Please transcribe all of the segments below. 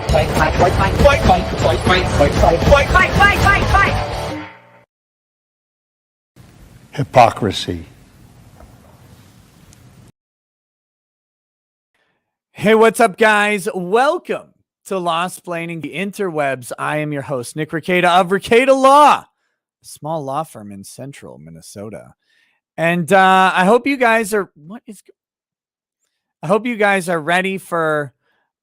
Fight, fight, fight, fight, fight, fight, fight, fight, fight, fight, fight, fight, fight, fight, fight. Hypocrisy. Hey, what's up, guys? Welcome to Law Splaining the Interwebs. I am your host, Nick Rekieta of Rekieta Law, a small law firm in central Minnesota. And I hope you guys are ready for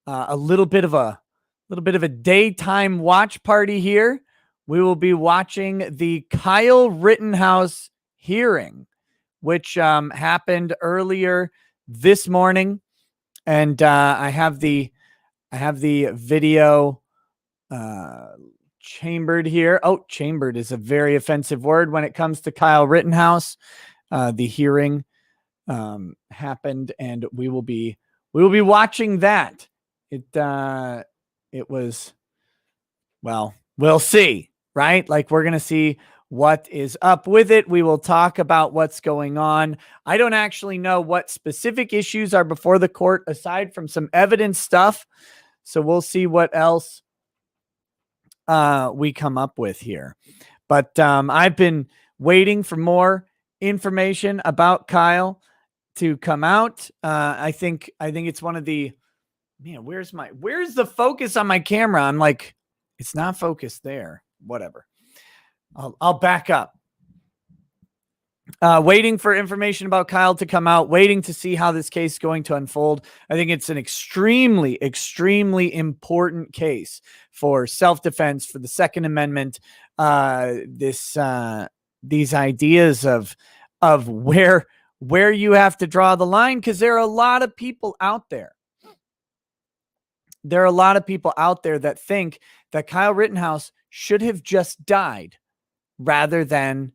a little bit of a daytime watch party here. We will be watching the Kyle Rittenhouse hearing, which happened earlier this morning. And I have the video chambered here. Oh, chambered is a very offensive word when it comes to Kyle Rittenhouse. The hearing happened, and we will be watching that. It was, well, we'll see, right? Like, we're gonna see what is up with it. We will talk about what's going on. I don't actually know what specific issues are before the court aside from some evidence stuff. So we'll see what else we come up with here. But I've been waiting for more information about Kyle to come out. I think it's one of the, man, where's the focus on my camera? I'm like, it's not focused there. Whatever. I'll back up. Waiting for information about Kyle to come out, waiting to see how this case is going to unfold. I think it's an extremely, extremely important case for self-defense, for the Second Amendment. These ideas of where you have to draw the line, because there are a lot of people out there. There are a lot of people out there that think that Kyle Rittenhouse should have just died rather than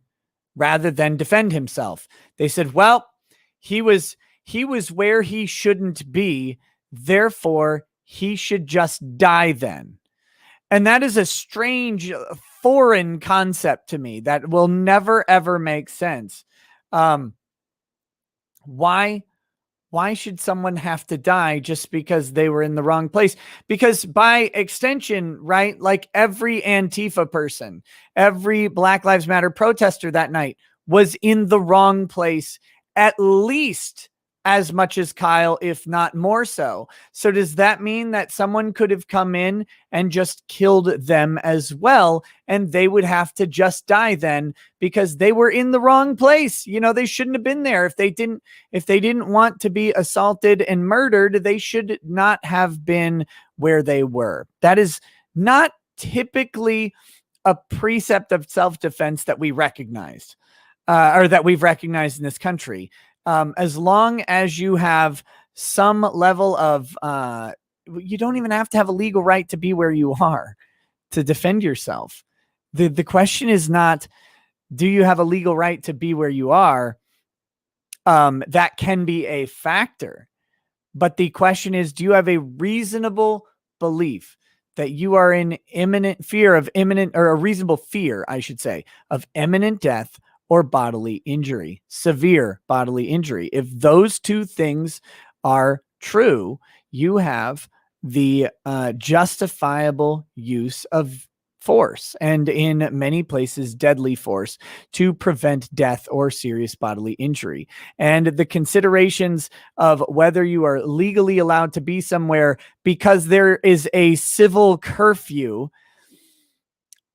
defend himself. They said, well, he was where he shouldn't be, therefore he should just die then. And that is a strange, foreign concept to me that will never, ever make sense. Why should someone have to die just because they were in the wrong place? Because by extension, right, like every Antifa person, every Black Lives Matter protester that night was in the wrong place at least as much as Kyle, if not more so. So does that mean that someone could have come in and just killed them as well, and they would have to just die then because they were in the wrong place? You know, they shouldn't have been there. If they didn't want to be assaulted and murdered, they should not have been where they were. That is not typically a precept of self-defense that we recognized, or that we've recognized in this country. As long as you have some level of, you don't even have to have a legal right to be where you are to defend yourself. The question is not, do you have a legal right to be where you are? That can be a factor, but the question is, do you have a reasonable belief that you are in imminent fear of a reasonable fear, I should say, of imminent death or bodily injury, severe bodily injury? If those two things are true, you have the justifiable use of force, and in many places, deadly force, to prevent death or serious bodily injury. And the considerations of whether you are legally allowed to be somewhere because there is a civil curfew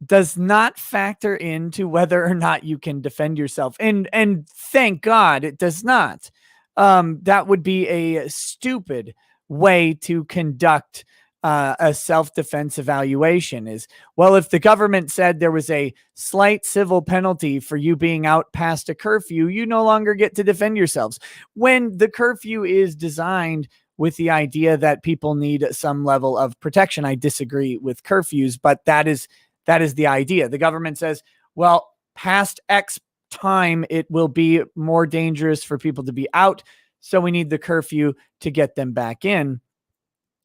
does not factor into whether or not you can defend yourself. And thank God it does not. That would be a stupid way to conduct a self-defense evaluation. Is, well, if the government said there was a slight civil penalty for you being out past a curfew, you no longer get to defend yourselves. When the curfew is designed with the idea that people need some level of protection, I disagree with curfews, but that is the idea. The government says, well, past X time, it will be more dangerous for people to be out, so we need the curfew to get them back in.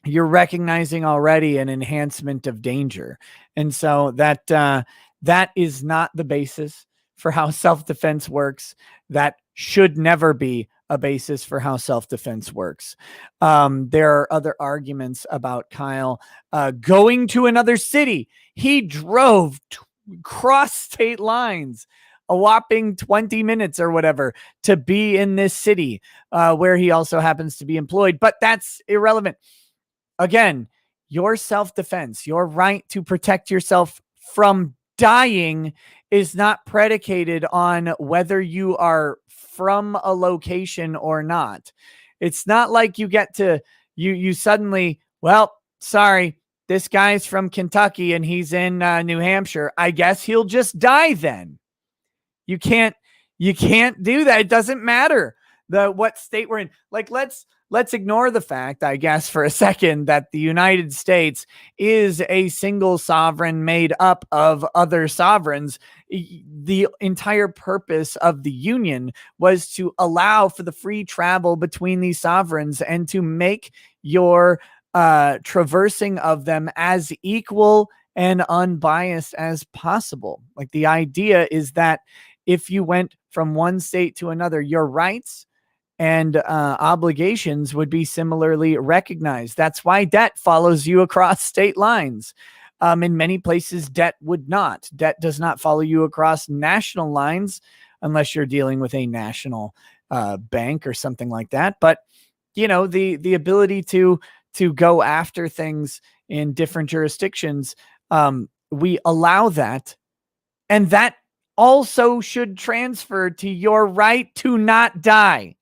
You're recognizing already an enhancement of danger. And so that is not the basis for how self-defense works. That should never be a basis for how self-defense works. There are other arguments about Kyle going to another city. He drove cross state lines a whopping 20 minutes or whatever to be in this city where he also happens to be employed. But that's irrelevant. Again, your self-defense, your right to protect yourself from dying is not predicated on whether you are from a location or not. It's not like you get to you suddenly, well, sorry, this guy's from Kentucky and he's in New Hampshire. I guess he'll just die then. You can't do that. It doesn't matter what state we're in. Like, let's ignore the fact, I guess, for a second, that the United States is a single sovereign made up of other sovereigns. The entire purpose of the Union was to allow for the free travel between these sovereigns and to make your traversing of them as equal and unbiased as possible. Like, the idea is that if you went from one state to another, your rights and obligations would be similarly recognized. That's why debt follows you across state lines. In many places, debt would not. Debt does not follow you across national lines unless you're dealing with a national bank or something like that. But the ability to go after things in different jurisdictions, we allow that, and that also should transfer to your right to not die.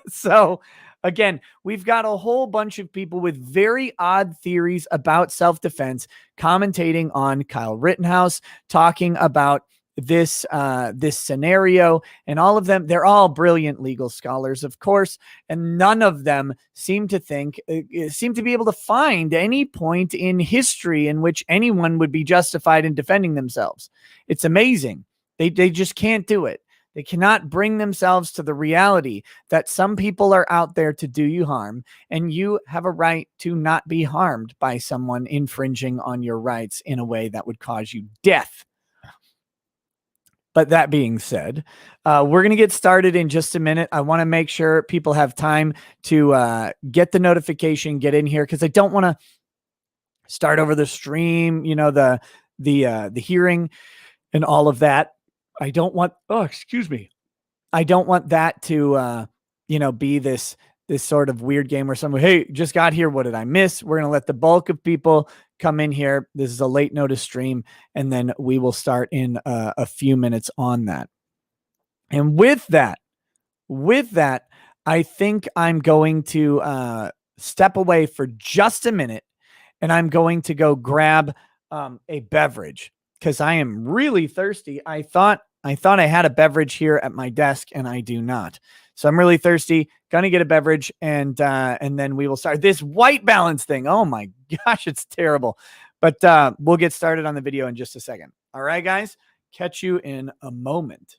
So again, we've got a whole bunch of people with very odd theories about self-defense commentating on Kyle Rittenhouse, talking about this scenario, and all of them, they're all brilliant legal scholars, of course, and none of them seem to be able to find any point in history in which anyone would be justified in defending themselves. It's amazing. They just can't do it. They cannot bring themselves to the reality that some people are out there to do you harm, and you have a right to not be harmed by someone infringing on your rights in a way that would cause you death. But that being said, we're going to get started in just a minute. I want to make sure people have time to get the notification, get in here, because I don't want to start over the stream, the hearing and all of that. I don't want, I don't want that to, be this sort of weird game where someone, hey, just got here. What did I miss? We're going to let the bulk of people come in here. This is a late notice stream, and then we will start in a few minutes on that. And with that, I think I'm going to step away for just a minute, and I'm going to go grab a beverage because I am really thirsty. I thought I had a beverage here at my desk, and I do not. So I'm really thirsty. Gonna get a beverage, and then we will start this white balance thing. Oh my gosh, it's terrible. But we'll get started on the video in just a second. All right, guys, catch you in a moment.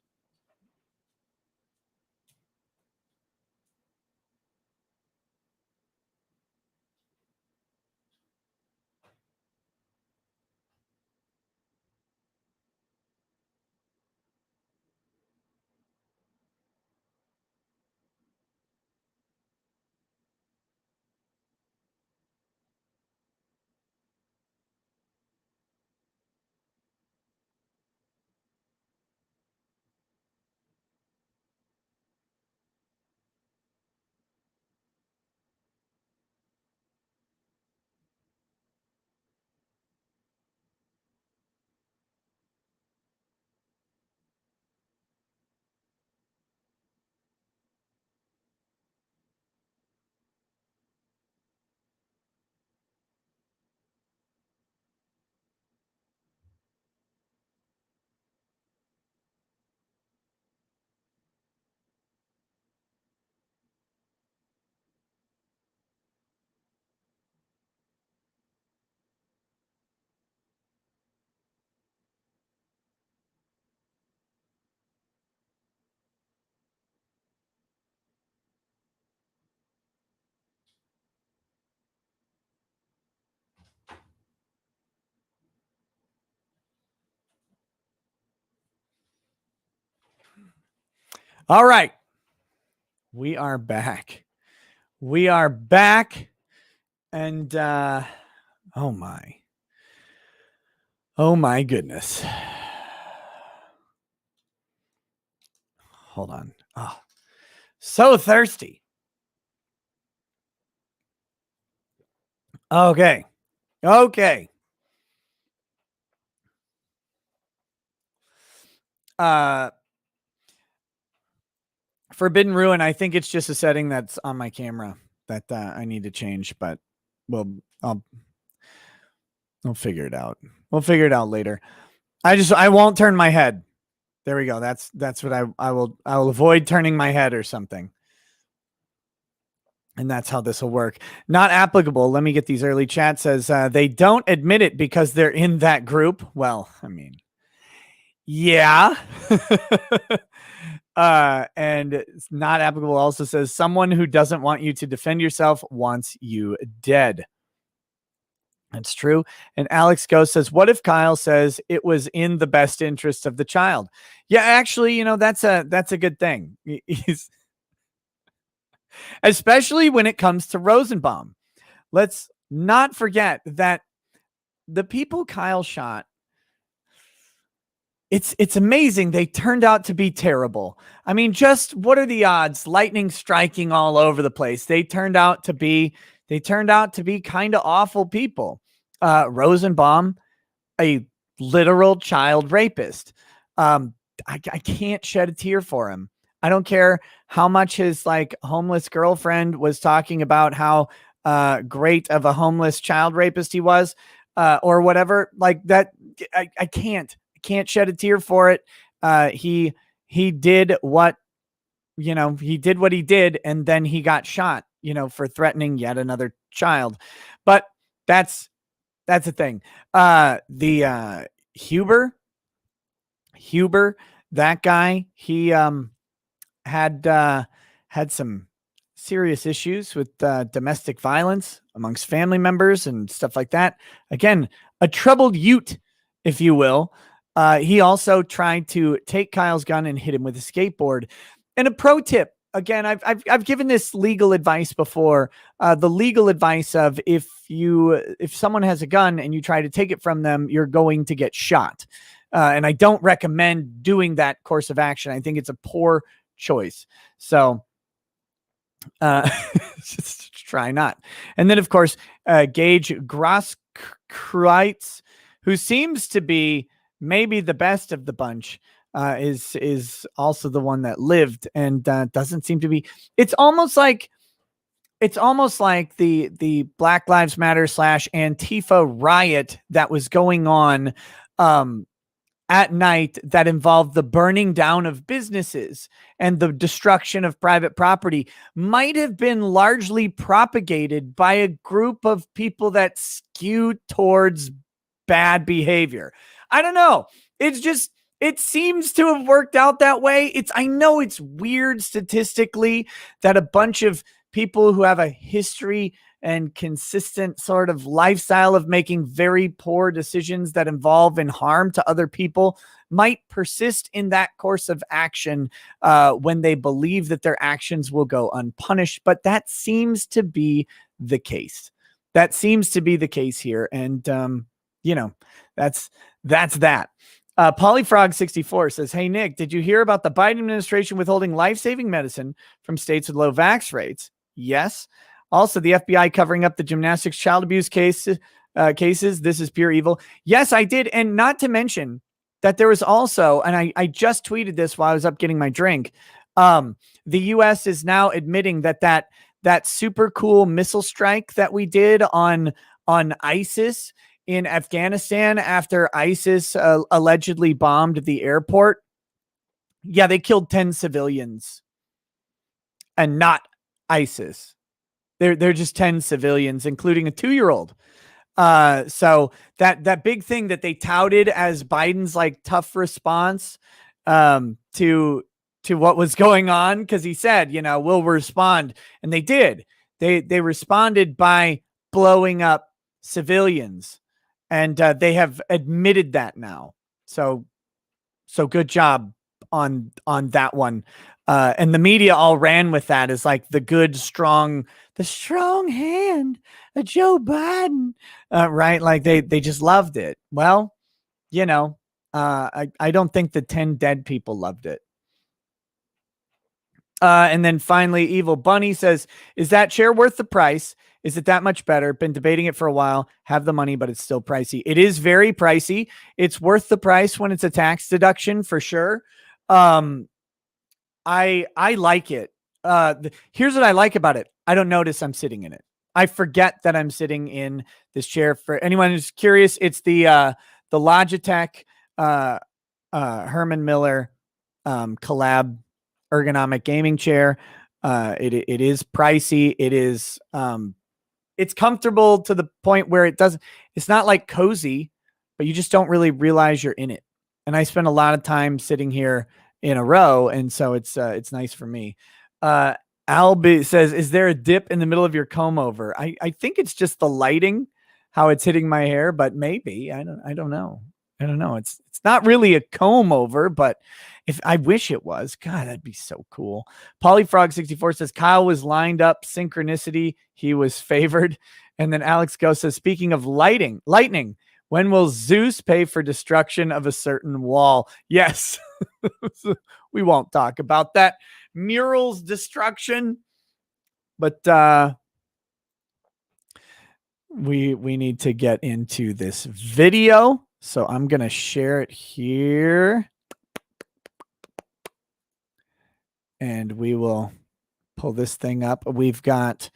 All right. We are back. We are back. And oh my. Oh my goodness. Hold on. Oh, so thirsty. Okay. Okay. Uh Forbidden Ruin, I think it's just a setting that's on my camera that I need to change, but we'll I'll figure it out. We'll figure it out later. I won't turn my head. There we go. That's what I will avoid turning my head or something. And that's how this will work. Not applicable. Let me get these early chat says they don't admit it because they're in that group. Well, I mean, yeah. And it's not applicable also says someone who doesn't want you to defend yourself wants you dead. That's true. And Alex Ghost says, what if Kyle says it was in the best interest of the child? Yeah, actually, you know, that's a good thing. He's, especially when it comes to Rosenbaum. Let's not forget that the people Kyle shot, it's amazing. They turned out to be terrible. I mean, just what are the odds? Lightning striking all over the place. They turned out to be kind of awful people. Rosenbaum, a literal child rapist. I can't shed a tear for him. I don't care how much his like homeless girlfriend was talking about how great of a homeless child rapist he was, or whatever. Like that, I can't shed a tear for it. He did what he did, and then he got shot, for threatening yet another child. But that's a thing. The Huber, that guy, he had some serious issues with domestic violence amongst family members and stuff like that. Again, a troubled Ute, if you will. He also tried to take Kyle's gun and hit him with a skateboard. And a pro tip, again, I've given this legal advice before. The legal advice of if someone has a gun and you try to take it from them, you're going to get shot. And I don't recommend doing that course of action. I think it's a poor choice. So just try not. And then, of course, Gage Grosskreutz, who seems to be maybe the best of the bunch, is also the one that lived and doesn't seem to be. It's almost like the Black Lives Matter / Antifa riot that was going on at night that involved the burning down of businesses and the destruction of private property might have been largely propagated by a group of people that skew towards bad behavior. I don't know. It seems to have worked out that way. I know it's weird statistically that a bunch of people who have a history and consistent sort of lifestyle of making very poor decisions that involve in harm to other people might persist in that course of action when they believe that their actions will go unpunished. But that seems to be the case. That seems to be the case here. And, that's that. Polyfrog64 says, hey, Nick, did you hear about the Biden administration withholding life-saving medicine from states with low vax rates? Yes. Also, the FBI covering up the gymnastics child abuse cases. This is pure evil. Yes, I did. And not to mention that there was also, and I just tweeted this while I was up getting my drink. The U.S. is now admitting that super cool missile strike that we did on ISIS in Afghanistan after ISIS allegedly bombed the airport. Yeah, they killed 10 civilians and not ISIS. They're just 10 civilians, including a 2-year-old. So that big thing that they touted as Biden's like tough response to what was going on, because he said, we'll respond, and they did. They responded by blowing up civilians, and they have admitted that now. So good job, on that one. And the media all ran with that as like the strong hand of Joe Biden, right? Like they just loved it. Well, I don't think the 10 dead people loved it. And then finally, Evil Bunny says, is that chair worth the price? Is it that much better? Been debating it for a while. Have the money, but it's still pricey. It is very pricey. It's worth the price when it's a tax deduction for sure. I like it. Here's what I like about it. I don't notice I'm sitting in it. I forget that I'm sitting in this chair. For anyone who's curious, it's the Logitech Herman Miller collab ergonomic gaming chair. It is pricey. It is it's comfortable to the point where it's not like cozy, but you just don't really realize you're in it. And I spend a lot of time sitting here in a row, and so it's nice for me. Albi says, is there a dip in the middle of your comb over? I think it's just the lighting, how it's hitting my hair, but maybe. I don't know. I don't know. It's not really a comb over, but if I wish it was, God, that'd be so cool. Polyfrog64 says Kyle was lined up, synchronicity. He was favored. And then Alex Go says, speaking of lightning, when will Zeus pay for destruction of a certain wall? Yes. We won't talk about that mural's destruction, but we need to get into this video. So I'm going to share it here. And we will pull this thing up. We've got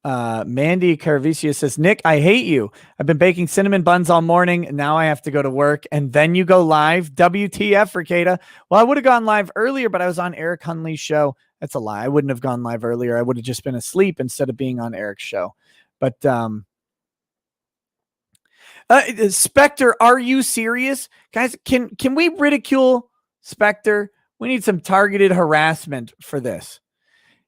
Mandy Carvicia says, Nick, I hate you. I've been baking cinnamon buns all morning, and now I have to go to work. And then you go live. WTF, Ricada. Well, I would have gone live earlier, but I was on Eric Hunley's show. That's a lie. I wouldn't have gone live earlier. I would have just been asleep instead of being on Eric's show. But Spectre, are you serious? Guys, can we ridicule Spectre? We need some targeted harassment for this.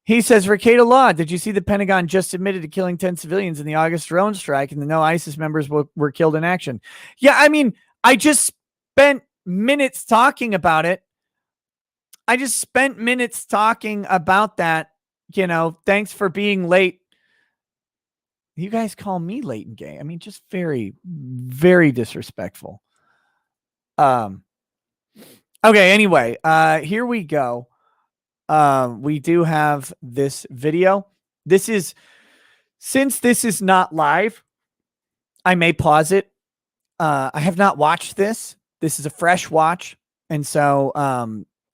He says, Ricada Law, did you see the Pentagon just admitted to killing 10 civilians in the August drone strike, and the no ISIS members were killed in action? Yeah, I mean, I just spent minutes talking about it. I just spent minutes talking about that. Thanks for being late. You guys call me late and gay. I mean, just very, very disrespectful. Okay, anyway, here we go. We do have this video. Since this is not live, I may pause it. I have not watched this. This is a fresh watch. And so,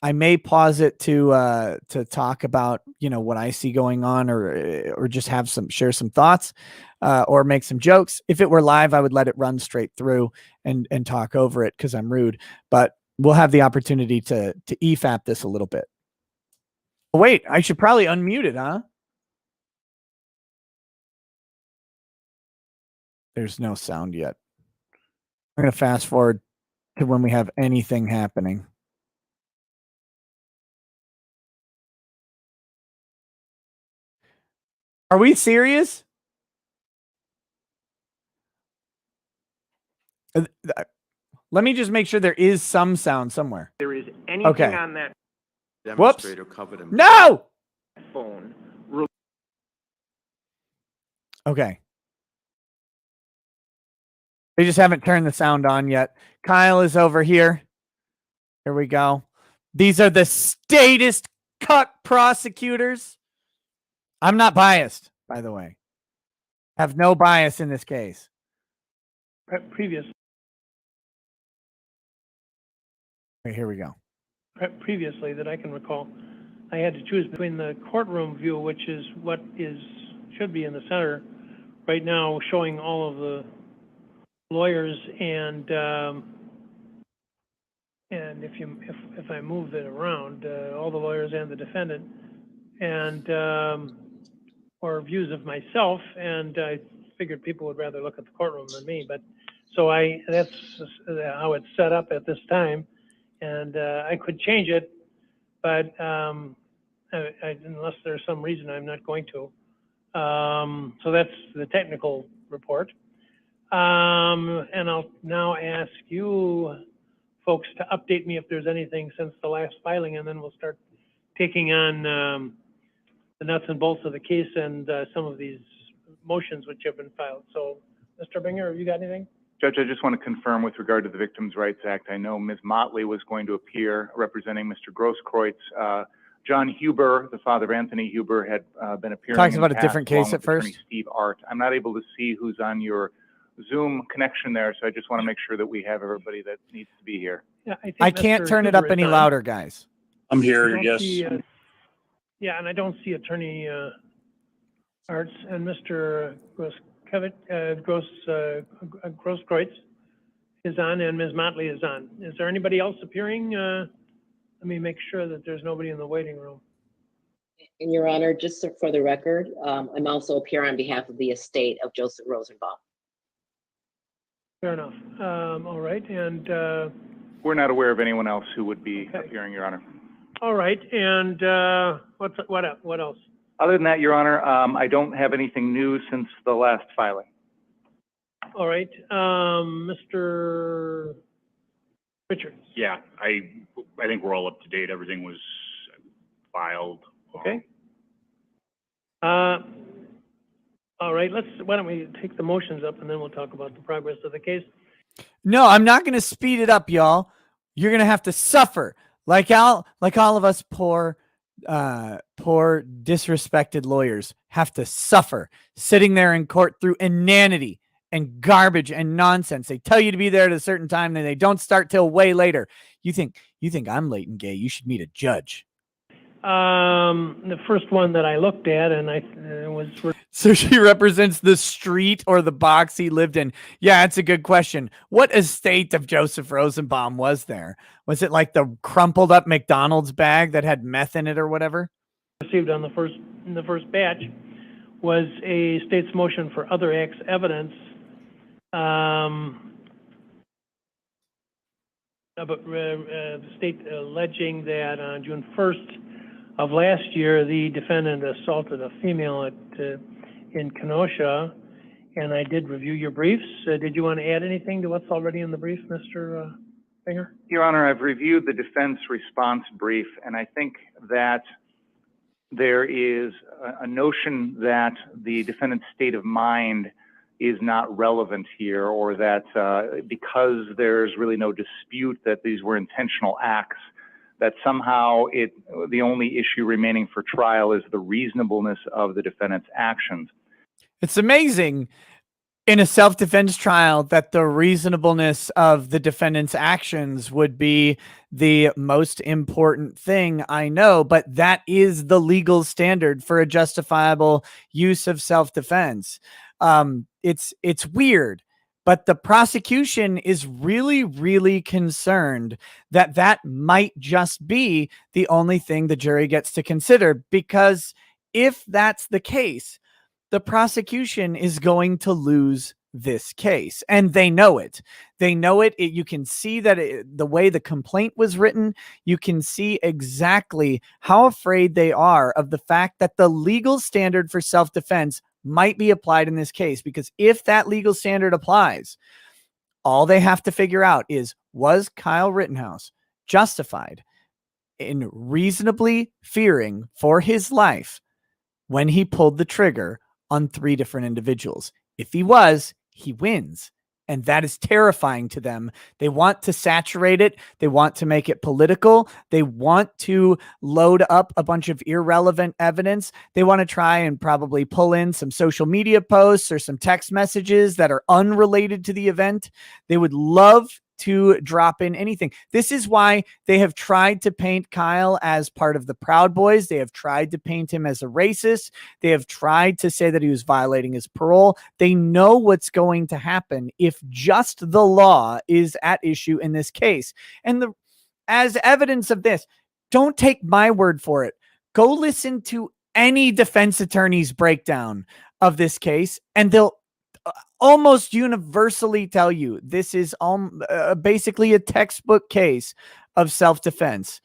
I may pause it to talk about, what I see going on, or just share some thoughts, or make some jokes. If it were live, I would let it run straight through and talk over it, 'cause I'm rude, but we'll have the opportunity to EFAP this a little bit. Wait, I should probably unmute it, huh? There's no sound yet. I'm going to fast forward to when we have anything happening. Are we serious? Let me just make sure there is some sound somewhere. There is anything on that demonstrator covered in no phone. Okay. They just haven't turned the sound on yet. Kyle is over here. Here we go. These are the statist cuck prosecutors. I'm not biased, by the way. Have no bias in this case. Previously, Okay, here we go. previously that I can recall, I had to choose between the courtroom view, which is what should be in the center right now, showing all of the lawyers, and if I move it around, all the lawyers and the defendant, and or views of myself, and I figured people would rather look at the courtroom than me, but so that's how it's set up at this time, and I could change it, but unless there's some reason I'm not going to. So that's the technical report. And I'll now ask you folks to update me if there's anything since the last filing, and then we'll start taking on the nuts and bolts of the case and some of these motions which have been filed. So, Mr. Binger, have you got anything? Judge, I just want to confirm with regard to the Victims' Rights Act. I know Ms. Motley was going to appear representing Mr. Grosskreutz. John Huber, the father of Anthony Huber, had been appearing. Talks about in the a different past, along case with at first. Attorney Steve Art. I'm not able to see who's on your Zoom connection there, so I just want to make sure that we have everybody that needs to be here. Yeah, I think I can't Mr. turn it Huber up is any on. louder, guys. I'm I here, don't yes. see, yeah, and I don't see Attorney Arts and Mr. Grosskreutz is on, and Ms. Motley is on. Is there anybody else appearing? Let me make sure that there's nobody in the waiting room. And Your Honor, just for the record, I'm also appearing on behalf of the estate of Joseph Rosenbaum. Fair enough. All right, and We're not aware of anyone else who would be Okay. appearing, Your Honor. all right, and what else? Other than that, Your Honor, I don't have anything new since the last filing. All right, Mr. Richards. Yeah, I think we're all up to date. Everything was filed. Okay. All right, why don't we take the motions up and then we'll talk about the progress of the case. No, I'm not going to speed it up, y'all. You're going to have to suffer like all of us poor disrespected lawyers have to suffer sitting there in court through inanity and garbage and nonsense. They tell you to be there at a certain time, then they don't start till way later. You think I'm late and gay? You should meet a judge. The first one that I looked at, and I was So she represents the street or the box he lived in. Yeah, it's a good question. What estate of Joseph Rosenbaum was there? Was it like the crumpled up McDonald's bag that had meth in it or whatever? received on in the first batch was a state's motion for other acts evidence. The state alleging that on June 1st of last year, the defendant assaulted a female in Kenosha, and I did review your briefs. Did you want to add anything to what's already in the brief, Mr. Finger? Your Honor, I've reviewed the defense response brief, and I think that there is a notion that the defendant's state of mind is not relevant here, or that because there's really no dispute that these were intentional acts, that somehow the only issue remaining for trial is the reasonableness of the defendant's actions. It's amazing in a self-defense trial that the reasonableness of the defendant's actions would be the most important thing, I know, but that is the legal standard for a justifiable use of self-defense. It's weird, but the prosecution is really, really concerned that that might just be the only thing the jury gets to consider, because if that's the case, the prosecution is going to lose this case, and they know it. They know it. You can see that the way the complaint was written, you can see exactly how afraid they are of the fact that the legal standard for self-defense might be applied in this case, because if that legal standard applies, all they have to figure out is, was Kyle Rittenhouse justified in reasonably fearing for his life when he pulled the trigger on 3 different individuals? If he was, he wins. And that is terrifying to them. They want to saturate it. They want to make it political. They want to load up a bunch of irrelevant evidence. They want to try and probably pull in some social media posts or some text messages that are unrelated to the event. They would love to drop in anything. This is why they have tried to paint Kyle as part of the Proud Boys. They have tried to paint him as a racist. They have tried to say that he was violating his parole. They know what's going to happen if just the law is at issue in this case. And as evidence of this, don't take my word for it. Go listen to any defense attorney's breakdown of this case, and they'll almost universally tell you this is basically a textbook case of self-defense.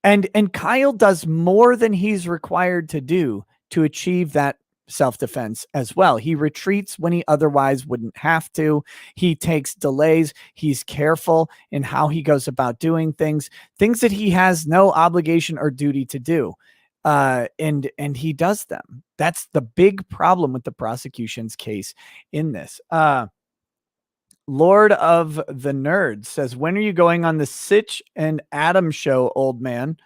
And Kyle does more than he's required to do to achieve that self-defense as well. He retreats when he otherwise wouldn't have to. He takes delays. He's careful in how he goes about doing things that he has no obligation or duty to do. And he does them. That's the big problem with the prosecution's case in this. Lord of the Nerds says, when are you going on the Sitch and Adam show, old man?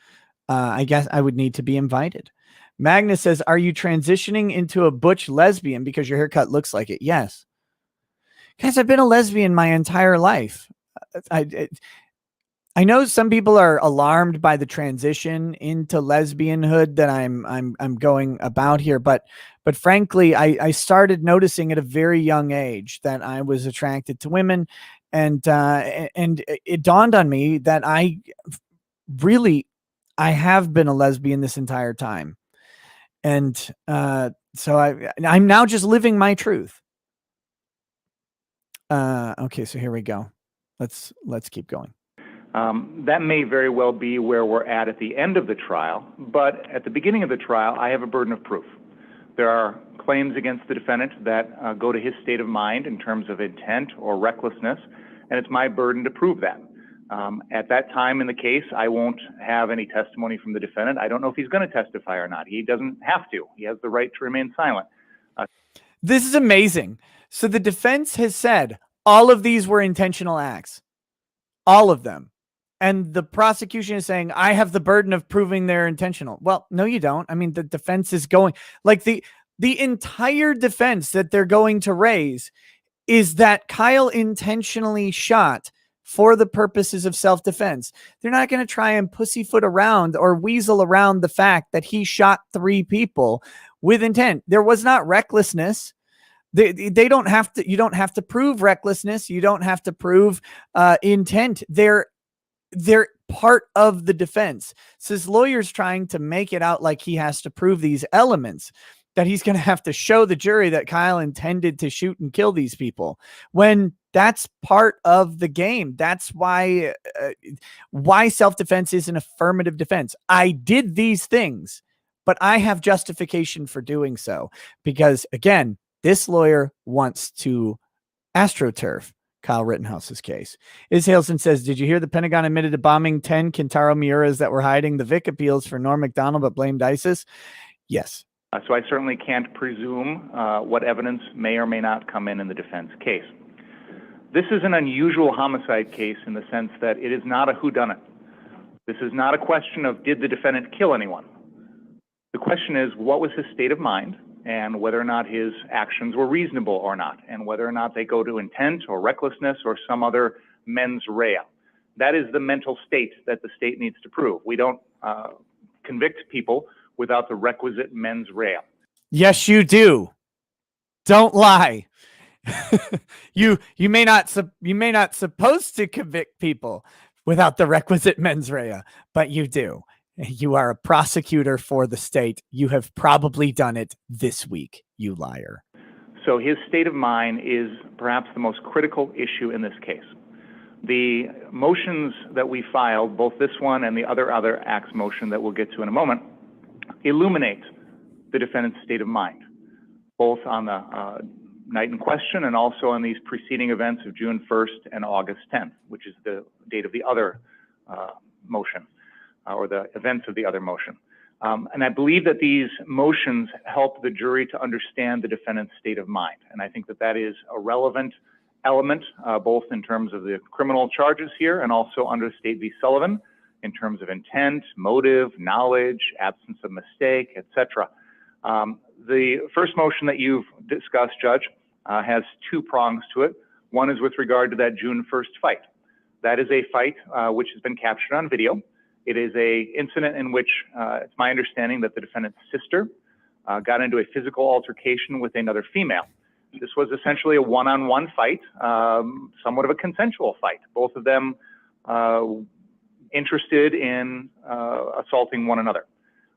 I guess I would need to be invited. Magnus says, are you transitioning into a butch lesbian because your haircut looks like it? Yes. Guys, I've been a lesbian my entire life. I know some people are alarmed by the transition into lesbianhood that I'm going about here, but frankly, I started noticing at a very young age that I was attracted to women, and it dawned on me that I have been a lesbian this entire time, and so I'm now just living my truth. Okay, so here we go. Let's keep going. That may very well be where we're at the end of the trial, but at the beginning of the trial, I have a burden of proof. There are claims against the defendant that go to his state of mind in terms of intent or recklessness, and it's my burden to prove that. At that time in the case, I won't have any testimony from the defendant. I don't know if he's going to testify or not. He doesn't have to. He has the right to remain silent. This is amazing. So the defense has said all of these were intentional acts. All of them. And the prosecution is saying, I have the burden of proving they're intentional. Well, no, you don't. I mean, the defense is going, like, the entire defense that they're going to raise is that Kyle intentionally shot for the purposes of self-defense. They're not going to try and pussyfoot around or weasel around the fact that he shot 3 people with intent. There was not recklessness. They don't have to, you don't have to prove recklessness. You don't have to prove intent. They're part of the defense. So his lawyer's trying to make it out like he has to prove these elements, that he's going to have to show the jury that Kyle intended to shoot and kill these people, when that's part of the game. That's why self-defense is an affirmative defense. I did these things, but I have justification for doing so, because again, this lawyer wants to astroturf Kyle Rittenhouse's case. Is Halson says, did you hear the Pentagon admitted to bombing 10 Kintaro Miuras that were hiding? The Vic appeals for Norm Macdonald but blamed ISIS? Yes. So I certainly can't presume what evidence may or may not come in the defense case. This is an unusual homicide case in the sense that it is not a whodunit. This is not a question of did the defendant kill anyone. The question is, what was his state of mind, and whether or not his actions were reasonable or not, and whether or not they go to intent or recklessness or some other mens rea. That is the mental state that the state needs to prove. We don't convict people without the requisite mens rea. Yes, you do. Don't lie. you may not supposed to convict people without the requisite mens rea, but you do. You are a prosecutor for the state. You have probably done it this week, you liar. So his state of mind is perhaps the most critical issue in this case. The motions that we filed, both this one and the other acts motion that we'll get to in a moment, illuminate the defendant's state of mind, both on the night in question and also on these preceding events of June 1st and August 10th, which is the date of the other motion. Or the events of the other motion. And I believe that these motions help the jury to understand the defendant's state of mind. And I think that that is a relevant element, both in terms of the criminal charges here and also under State v. Sullivan, in terms of intent, motive, knowledge, absence of mistake, etc. The first motion that you've discussed, Judge, has 2 prongs to it. One is with regard to that June 1st fight. That is a fight which has been captured on video. It is an incident in which it's my understanding that the defendant's sister got into a physical altercation with another female. This was essentially a one-on-one fight, somewhat of a consensual fight. Both of them interested in assaulting one another.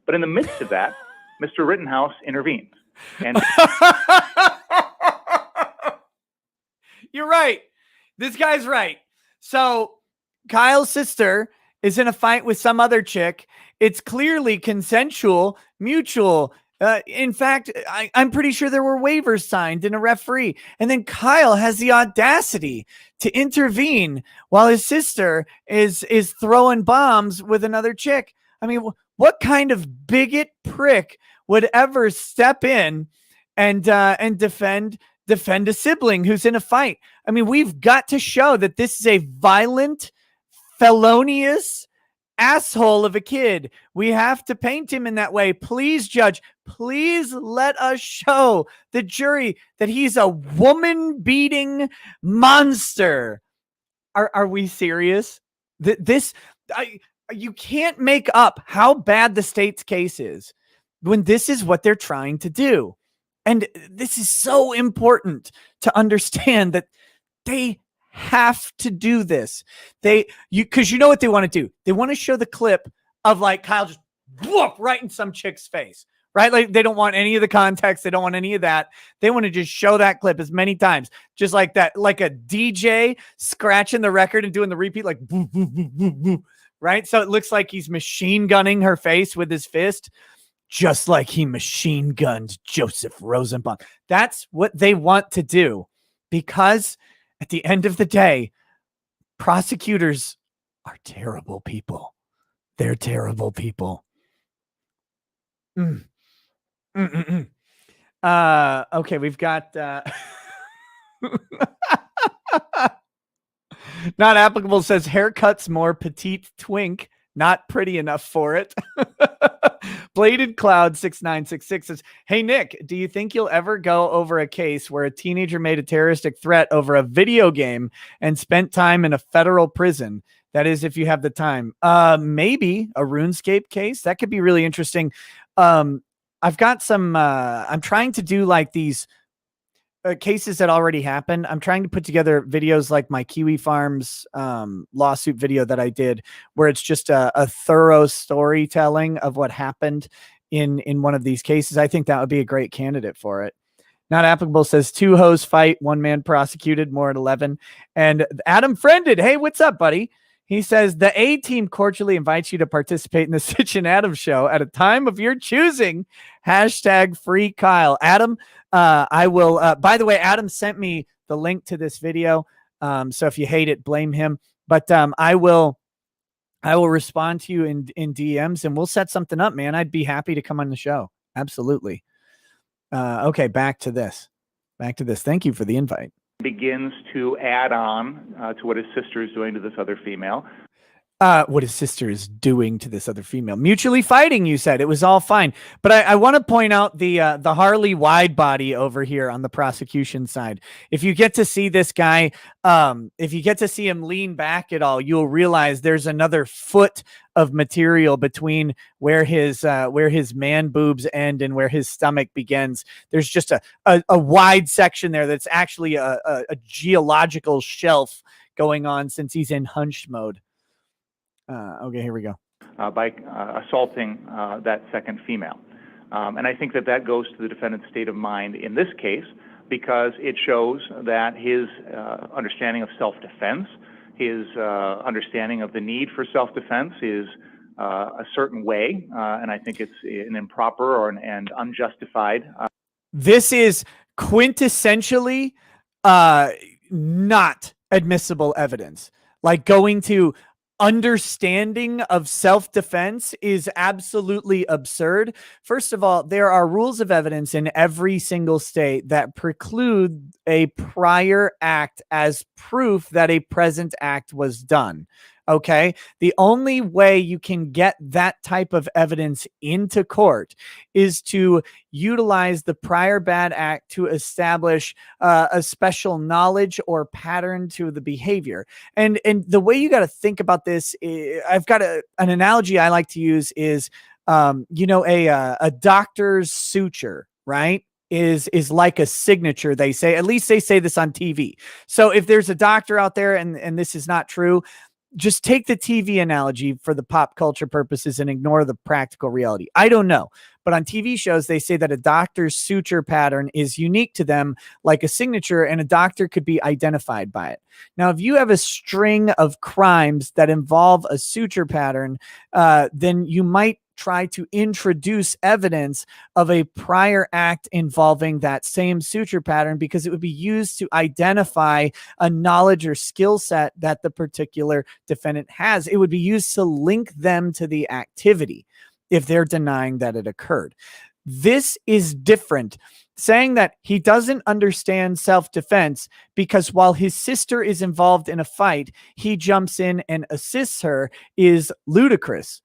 But in the midst of that, Mr. Rittenhouse intervened. And you're right. This guy's right. So Kyle's sister is in a fight with some other chick. It's clearly consensual, mutual, In fact, I'm pretty sure there were waivers signed and a referee. And then Kyle has the audacity to intervene while his sister is throwing bombs with another chick. I mean, what kind of bigot prick would ever step in and defend a sibling who's in a fight? I mean, we've got to show that this is a violent, felonious asshole of a kid. We have to paint him in that way. Please, judge, please let us show the jury that he's a woman beating monster. Are we serious? You can't make up how bad the state's case is when this is what they're trying to do. And this is so important to understand that they have to do this. Because you know what they want to do? They want to show the clip of like Kyle just whoop right in some chick's face, right? Like they don't want any of the context. They don't want any of that. They want to just show that clip as many times, just like that, like a DJ scratching the record and doing the repeat, like boo, boo, boo, boo, boo, right? So it looks like he's machine gunning her face with his fist, just like he machine gunned Joseph Rosenbaum. That's what they want to do, because at the end of the day, prosecutors are terrible people. They're terrible people. Okay, we've got not applicable says haircuts more petite twink, not pretty enough for it. Bladed Cloud 6966 says, hey Nick, do you think you'll ever go over a case where a teenager made a terroristic threat over a video game and spent time in a federal prison? That is, if you have the time. Maybe a RuneScape case. That could be really interesting. I've got some, I'm trying to do like these cases that already happened. I'm trying to put together videos like my Kiwi Farms lawsuit video that I did, where it's just a thorough storytelling of what happened in one of these cases. I think that would be a great candidate for it. Not applicable says 2 hoes fight, 1 man prosecuted, more at 11. And Adam Friended, hey, what's up, buddy? He says the A team cordially invites you to participate in the Sitch and Adam show at a time of your choosing. Hashtag free Kyle. Adam, I will, by the way, Adam sent me the link to this video. So if you hate it, blame him. But I will respond to you in DMs and we'll set something up, man. I'd be happy to come on the show. Absolutely. Okay, back to this. Thank you for the invite. Begins to add on to what his sister is doing to this other female. What his sister is doing to this other female. Mutually fighting, you said. It was all fine. But I want to point out the Harley wide body over here on the prosecution side. If you get to see this guy, if you get to see him lean back at all, you'll realize there's another foot of material between where his man boobs end and where his stomach begins. There's just a wide section there that's actually a geological shelf going on since he's in hunched mode. Okay, here we go. By assaulting that second female. And I think that goes to the defendant's state of mind in this case, because it shows that his understanding of self-defense, his understanding of the need for self-defense is a certain way, and I think it's an improper and unjustified. This is quintessentially not admissible evidence. Like going to understanding of self-defense is absolutely absurd. First of all, there are rules of evidence in every single state that preclude a prior act as proof that a present act was done. Okay. The only way you can get that type of evidence into court is to utilize the prior bad act to establish a special knowledge or pattern to the behavior. And the way you got to think about this, I've got an analogy I like to use is, a doctor's suture, right? Is like a signature, they say. At least they say this on TV. So if there's a doctor out there and this is not true, just take the TV analogy for the pop culture purposes and ignore the practical reality. I don't know. But on TV shows, they say that a doctor's suture pattern is unique to them, like a signature, and a doctor could be identified by it. Now, if you have a string of crimes that involve a suture pattern, then you might try to introduce evidence of a prior act involving that same suture pattern, because it would be used to identify a knowledge or skill set that the particular defendant has. It would be used to link them to the activity if they're denying that it occurred. This is different. Saying that he doesn't understand self-defense because while his sister is involved in a fight, he jumps in and assists her is ludicrous.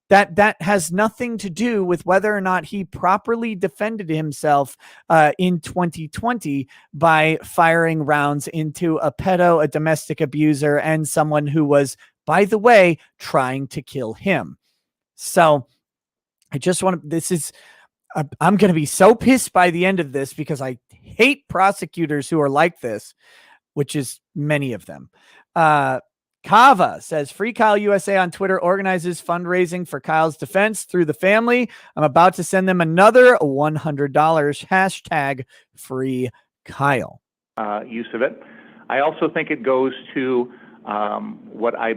That has nothing to do with whether or not he properly defended himself in 2020 by firing rounds into a pedo, a domestic abuser, and someone who was, by the way, trying to kill him. So I just want to, I'm going to be so pissed by the end of this because I hate prosecutors who are like this, which is many of them. Kava says, Free Kyle USA on Twitter organizes fundraising for Kyle's defense through the family. I'm about to send them another $100. Hashtag Free Kyle. Use of it. I also think it goes to what I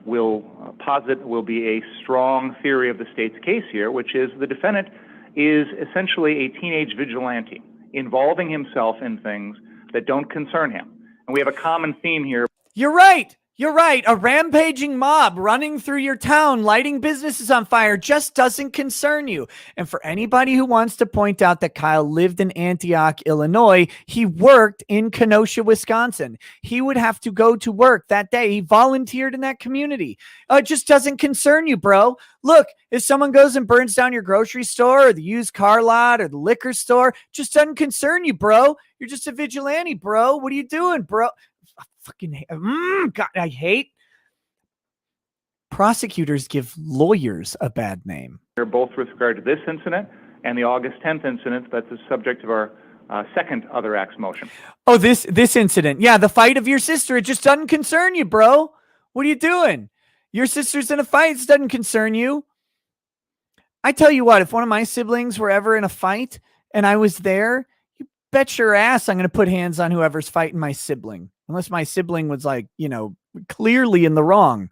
will posit will be a strong theory of the state's case here, which is the defendant is essentially a teenage vigilante involving himself in things that don't concern him. And we have a common theme here. You're right. You're right. A rampaging mob running through your town, lighting businesses on fire just doesn't concern you. And for anybody who wants to point out that Kyle lived in Antioch, Illinois, he worked in Kenosha, Wisconsin. He would have to go to work that day. He volunteered in that community. It just doesn't concern you, bro. Look, if someone goes and burns down your grocery store or the used car lot or the liquor store, just doesn't concern you, bro. You're just a vigilante, bro. What are you doing, bro? God, I hate prosecutors give lawyers a bad name. Both with regard to this incident and the August 10th incident that's the subject of our second other acts motion. Oh, this incident. Yeah, the fight of your sister. It just doesn't concern you, bro. What are you doing? Your sister's in a fight. It doesn't concern you. I tell you what, if one of my siblings were ever in a fight and I was there, you bet your ass I'm going to put hands on whoever's fighting my sibling. Unless my sibling was like, clearly in the wrong.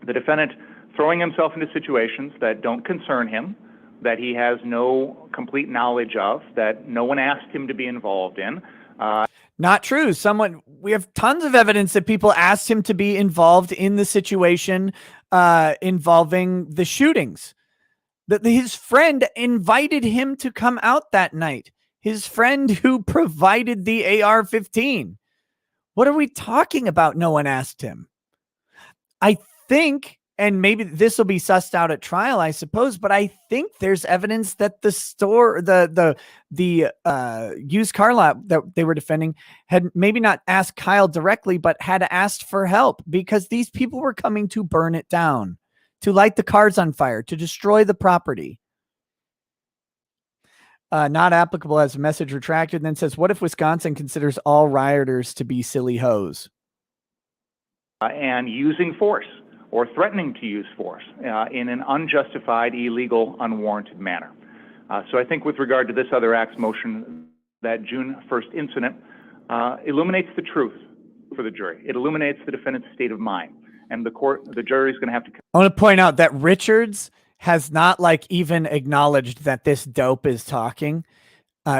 The defendant throwing himself into situations that don't concern him, that he has no complete knowledge of, that no one asked him to be involved in. Not true. We have tons of evidence that people asked him to be involved in the situation involving the shootings. That his friend invited him to come out that night. His friend who provided the AR-15. What are we talking about? No one asked him. I think, and maybe this will be sussed out at trial, I suppose, but I think there's evidence that the store, the used car lot that they were defending had maybe not asked Kyle directly, but had asked for help because these people were coming to burn it down, to light the cars on fire, to destroy the property. Not applicable as a message retracted. And then says, what if Wisconsin considers all rioters to be silly hoes? And using force or threatening to use force in an unjustified, illegal, unwarranted manner. So I think with regard to this other acts motion, that June 1st incident illuminates the truth for the jury. It illuminates the defendant's state of mind. And the jury is going to have to... I want to point out that Richards has not even acknowledged that this dope is talking.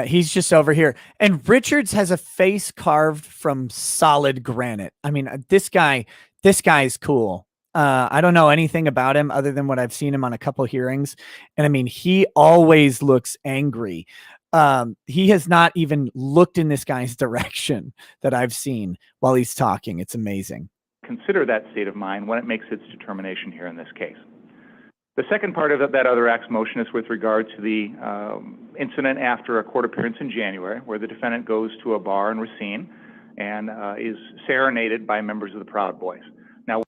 He's just over here. And Richards has a face carved from solid granite. I mean, this guy's cool. I don't know anything about him other than what I've seen him on a couple hearings. And I mean, he always looks angry. He has not even looked in this guy's direction that I've seen while he's talking. It's amazing. Consider that state of mind when it makes its determination here in this case. The second part of that other acts motion is with regard to the incident after a court appearance in January, where the defendant goes to a bar in Racine and is serenaded by members of the Proud Boys. Now,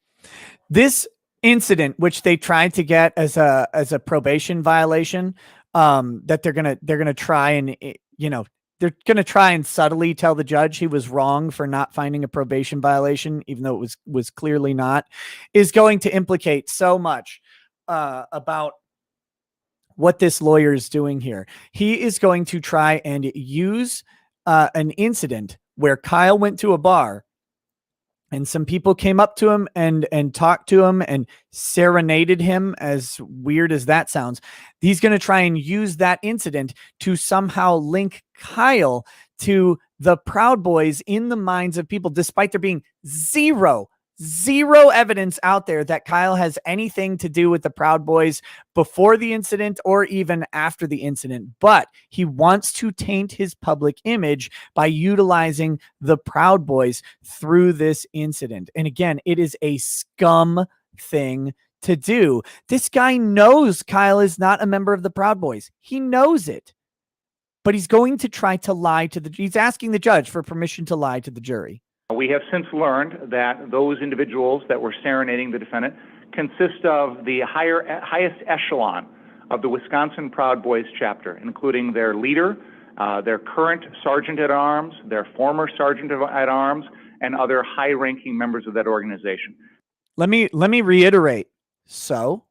this incident, which they tried to get as a probation violation, that they're gonna try and they're gonna try and subtly tell the judge he was wrong for not finding a probation violation, even though it was clearly not, is going to implicate so much about what this lawyer is doing here. He is going to try and use an incident where Kyle went to a bar and some people came up to him and talked to him and serenaded him, as weird as that sounds. He's going to try and use that incident to somehow link Kyle to the Proud Boys in the minds of people, despite there being zero evidence out there that Kyle has anything to do with the Proud Boys before the incident or even after the incident. But he wants to taint his public image by utilizing the Proud Boys through this incident. And again, it is a scum thing to do. This guy knows Kyle is not a member of the Proud Boys. He knows it. But he's going to try to lie to he's asking the judge for permission to lie to the jury. We have since learned that those individuals that were serenading the defendant consist of the highest echelon of the Wisconsin Proud Boys chapter, including their leader, their current sergeant at arms, their former sergeant at arms, and other high-ranking members of that organization. Let me reiterate. So,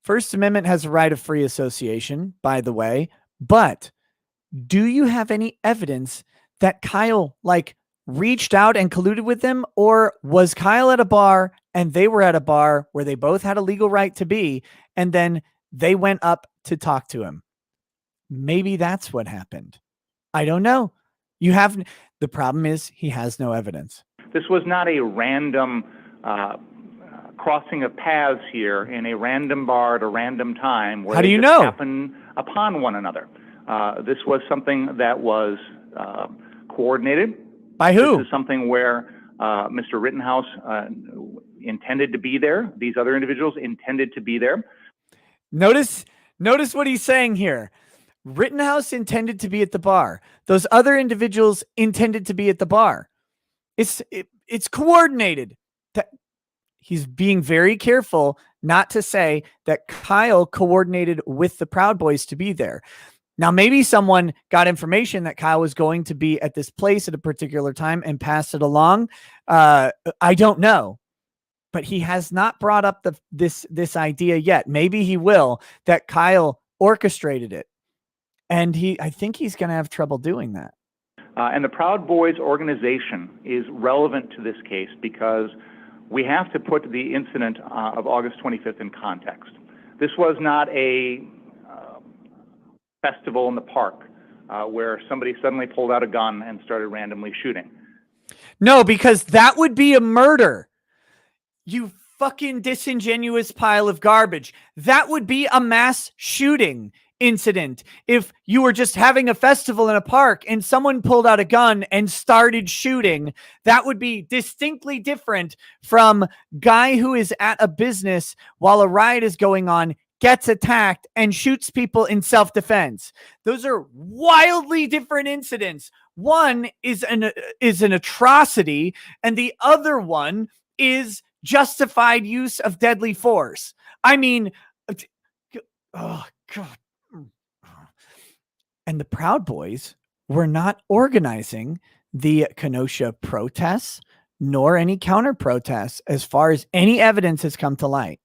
First Amendment has a right of free association, by the way, but do you have any evidence that Kyle reached out and colluded with them, or was Kyle at a bar and they were at a bar where they both had a legal right to be, and then they went up to talk to him? Maybe that's what happened. I don't know. The problem is he has no evidence. This was not a random crossing of paths here in a random bar at a random time where How do they you just know? happen upon one another. This was something that was coordinated. By who? This is something where Mr. Rittenhouse intended to be there. These other individuals intended to be there. Notice what he's saying here. Rittenhouse intended to be at the bar. Those other individuals intended to be at the bar. It's coordinated. He's being very careful not to say that Kyle coordinated with the Proud Boys to be there. Now, maybe someone got information that Kyle was going to be at this place at a particular time and passed it along. I don't know, but he has not brought up this idea yet. Maybe he will, that Kyle orchestrated it. And I think he's going to have trouble doing that. And the Proud Boys organization is relevant to this case because we have to put the incident of August 25th in context. This was not a festival in the park where somebody suddenly pulled out a gun and started randomly shooting. No, because that would be a murder. You fucking disingenuous pile of garbage. That would be a mass shooting incident. If you were just having a festival in a park and someone pulled out a gun and started shooting, that would be distinctly different from guy who is at a business while a riot is going on, gets attacked and shoots people in self-defense. Those are wildly different incidents. One is an atrocity, and the other one is justified use of deadly force. I mean, oh God. And the Proud Boys were not organizing the Kenosha protests nor any counter protests as far as any evidence has come to light.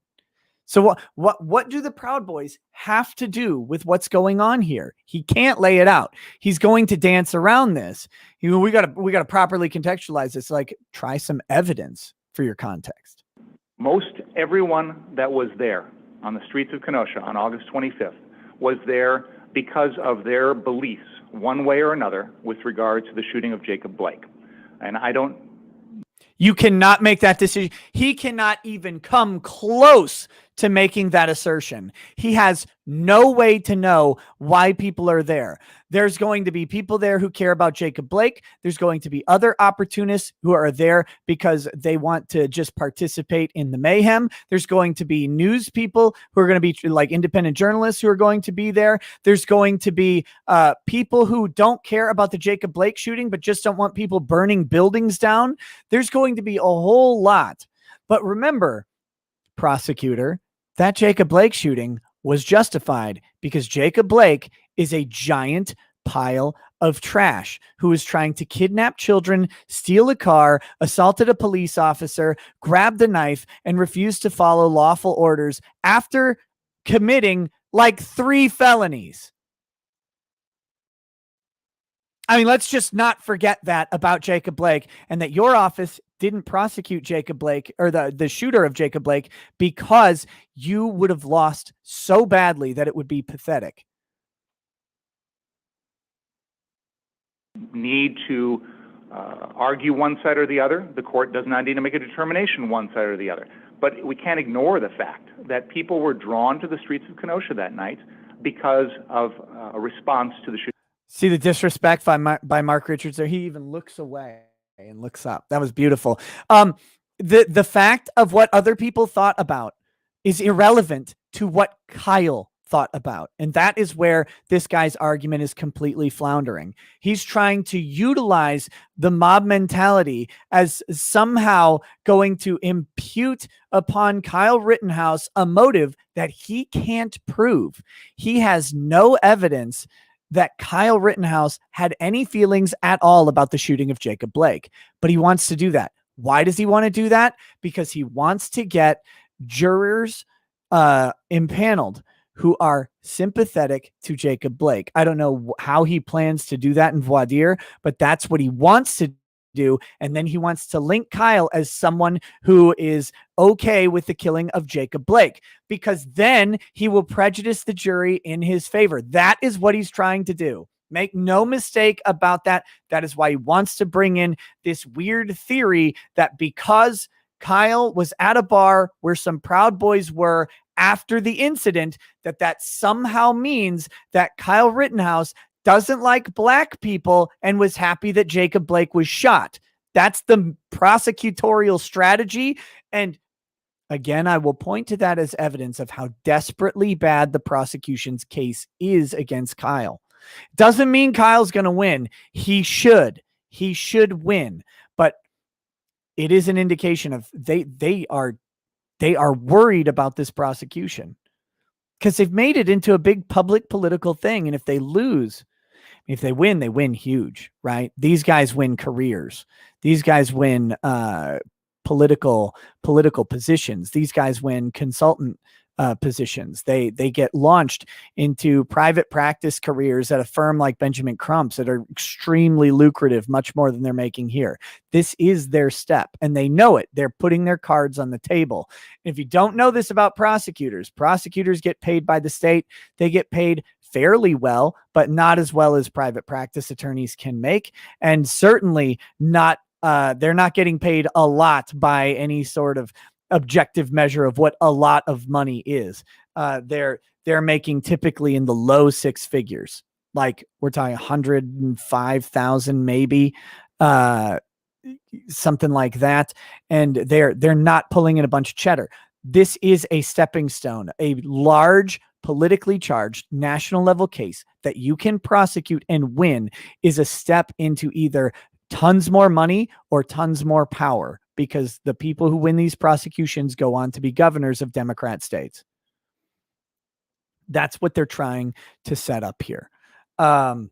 So what do the Proud Boys have to do with what's going on here? He can't lay it out. He's going to dance around this. We got to properly contextualize this. Try some evidence for your context. Most everyone that was there on the streets of Kenosha on August 25th was there because of their beliefs, one way or another, with regard to the shooting of Jacob Blake. And you cannot make that decision. He cannot even come close to making that assertion. He has no way to know why people are there. There's going to be people there who care about Jacob Blake. There's going to be other opportunists who are there because they want to just participate in the mayhem. There's going to be news people who are going to be independent journalists who are going to be there. There's going to be people who don't care about the Jacob Blake shooting, but just don't want people burning buildings down. There's going to be a whole lot. But remember, prosecutor, that Jacob Blake shooting was justified because Jacob Blake is a giant pile of trash who is trying to kidnap children, steal a car, assaulted a police officer, grabbed a knife, and refused to follow lawful orders after committing 3 felonies. I mean, let's just not forget that about Jacob Blake, and that your office didn't prosecute Jacob Blake, or the shooter of Jacob Blake, because you would have lost so badly that it would be pathetic. Need to argue one side or the other. The court does not need to make a determination one side or the other. But we can't ignore the fact that people were drawn to the streets of Kenosha that night because of a response to the shooting. See the disrespect by Mark Richards there? He even looks away and looks up. That was beautiful. The fact of what other people thought about is irrelevant to what Kyle thought about. And that is where this guy's argument is completely floundering. He's trying to utilize the mob mentality as somehow going to impute upon Kyle Rittenhouse a motive that he can't prove. He has no evidence that Kyle Rittenhouse had any feelings at all about the shooting of Jacob Blake, but he wants to do that. Why does he want to do that? Because he wants to get jurors impaneled who are sympathetic to Jacob Blake. I don't know how he plans to do that in voir dire, but that's what he wants to do. And then he wants to link Kyle as someone who is okay with the killing of Jacob Blake, because then he will prejudice the jury in his favor. That is what he's trying to do. Make no mistake about that. That is why he wants to bring in this weird theory that because Kyle was at a bar where some Proud Boys were after the incident, that somehow means that Kyle Rittenhouse doesn't like black people and was happy that Jacob Blake was shot. That's the prosecutorial strategy. And again, I will point to that as evidence of how desperately bad the prosecution's case is against Kyle. Doesn't mean Kyle's going to win. He should win, but it is an indication of they are worried about this prosecution because they've made it into a big public political thing. And if they lose, if they win huge, right? These guys win careers. These guys win political positions. These guys win consultant positions. They get launched into private practice careers at a firm like Benjamin Crump's that are extremely lucrative, much more than they're making here. This is their step, and they know it. They're putting their cards on the table. If you don't know this about prosecutors get paid by the state. They get paid fairly well, but not as well as private practice attorneys can make, and certainly not. They're not getting paid a lot by any sort of objective measure of what a lot of money is. They're making typically in the low six figures, like we're talking 105,000 maybe, something like that. And they're not pulling in a bunch of cheddar. This is a stepping stone, a large politically charged national level case that you can prosecute and win is a step into either tons more money or tons more power, because the people who win these prosecutions go on to be governors of Democrat states. That's what they're trying to set up here. Not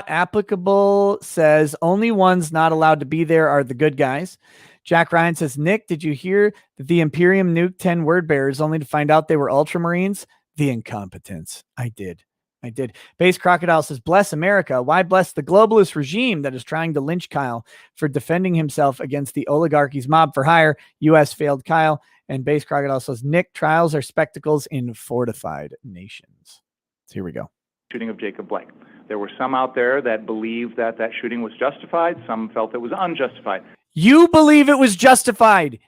applicable says only ones not allowed to be there are the good guys. Jack Ryan says, Nick, did you hear that the Imperium nuked 10 word bearers only to find out they were Ultramarines? The incompetence. I did. Base Crocodile says, bless America. Why bless the globalist regime that is trying to lynch Kyle for defending himself against the oligarchy's mob for hire? U.S. failed Kyle. And Base Crocodile says, Nick, trials are spectacles in fortified nations. So here we go. Shooting of Jacob Blake. There were some out there that believed that shooting was justified. Some felt it was unjustified. You believe it was justified.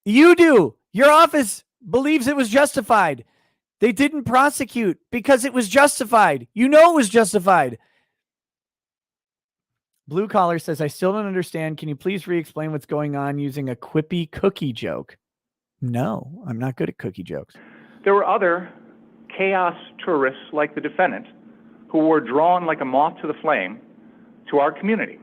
You do. Your office believes it was justified. They didn't prosecute because it was justified. You know it was justified. Blue Collar says, I still don't understand. Can you please re-explain what's going on using a quippy cookie joke? No, I'm not good at cookie jokes. There were other chaos tourists like the defendant who were drawn like a moth to the flame to our community.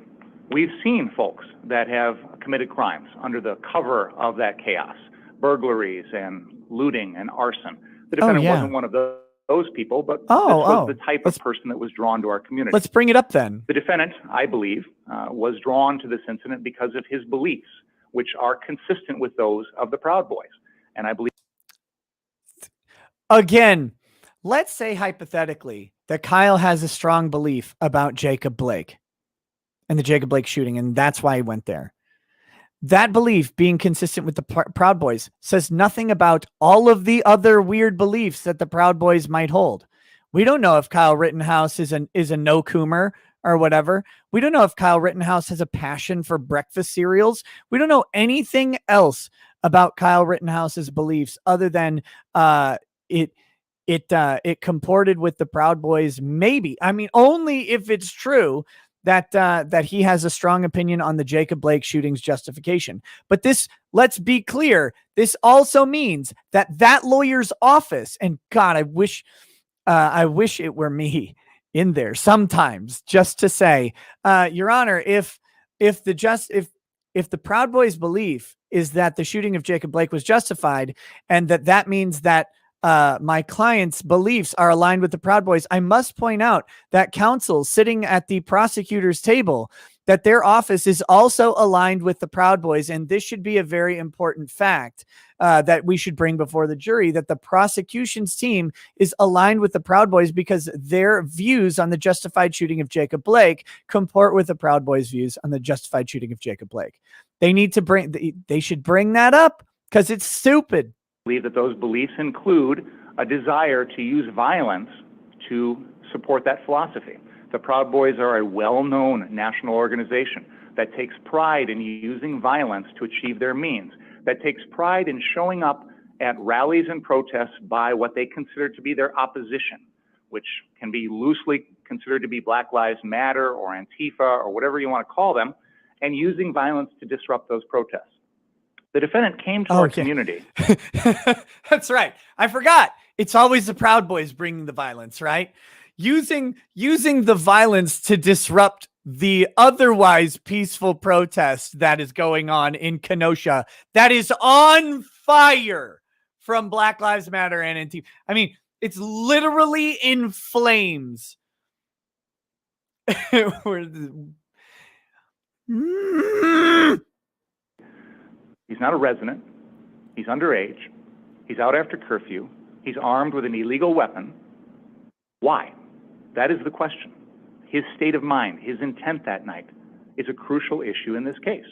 We've seen folks that have committed crimes under the cover of that chaos, burglaries and looting and arson. The defendant wasn't one of those people, but this was the type of person that was drawn to our community. Let's bring it up then. The defendant, I believe, was drawn to this incident because of his beliefs, which are consistent with those of the Proud Boys. And I believe... Again, let's say hypothetically that Kyle has a strong belief about Jacob Blake. and the Jacob Blake shooting, and that's why he went there. That belief being consistent with the Proud Boys says nothing about all of the other weird beliefs that the Proud Boys might hold. We don't know if Kyle Rittenhouse is a no coomer or whatever. We don't know if Kyle Rittenhouse has a passion for breakfast cereals. We don't know anything else about Kyle Rittenhouse's beliefs other than it comported with the Proud Boys. Maybe, I mean, only if it's true that he has a strong opinion on the Jacob Blake shooting's justification. But this, let's be clear, this also means that lawyer's office, and God, I wish it were me in there sometimes just to say, Your Honor, if the Proud Boys' belief is that the shooting of Jacob Blake was justified, and that means that my client's beliefs are aligned with the Proud Boys, I must point out that counsel sitting at the prosecutor's table, that their office is also aligned with the Proud Boys. And this should be a very important fact that we should bring before the jury, that the prosecution's team is aligned with the Proud Boys because their views on the justified shooting of Jacob Blake comport with the Proud Boys' views on the justified shooting of Jacob Blake. They should bring that up because it's stupid. Believe that those beliefs include a desire to use violence to support that philosophy. The Proud Boys are a well-known national organization that takes pride in using violence to achieve their means, that takes pride in showing up at rallies and protests by what they consider to be their opposition, which can be loosely considered to be Black Lives Matter or Antifa or whatever you want to call them, and using violence to disrupt those protests. The defendant came to our community. That's right. I forgot. It's always the Proud Boys bringing the violence, right? Using the violence to disrupt the otherwise peaceful protest that is going on in Kenosha, that is on fire from Black Lives Matter and Antifa. I mean, it's literally in flames. He's not a resident. He's underage. He's out after curfew. He's armed with an illegal weapon. Why? That is the question. His state of mind, his intent that night is a crucial issue in this case.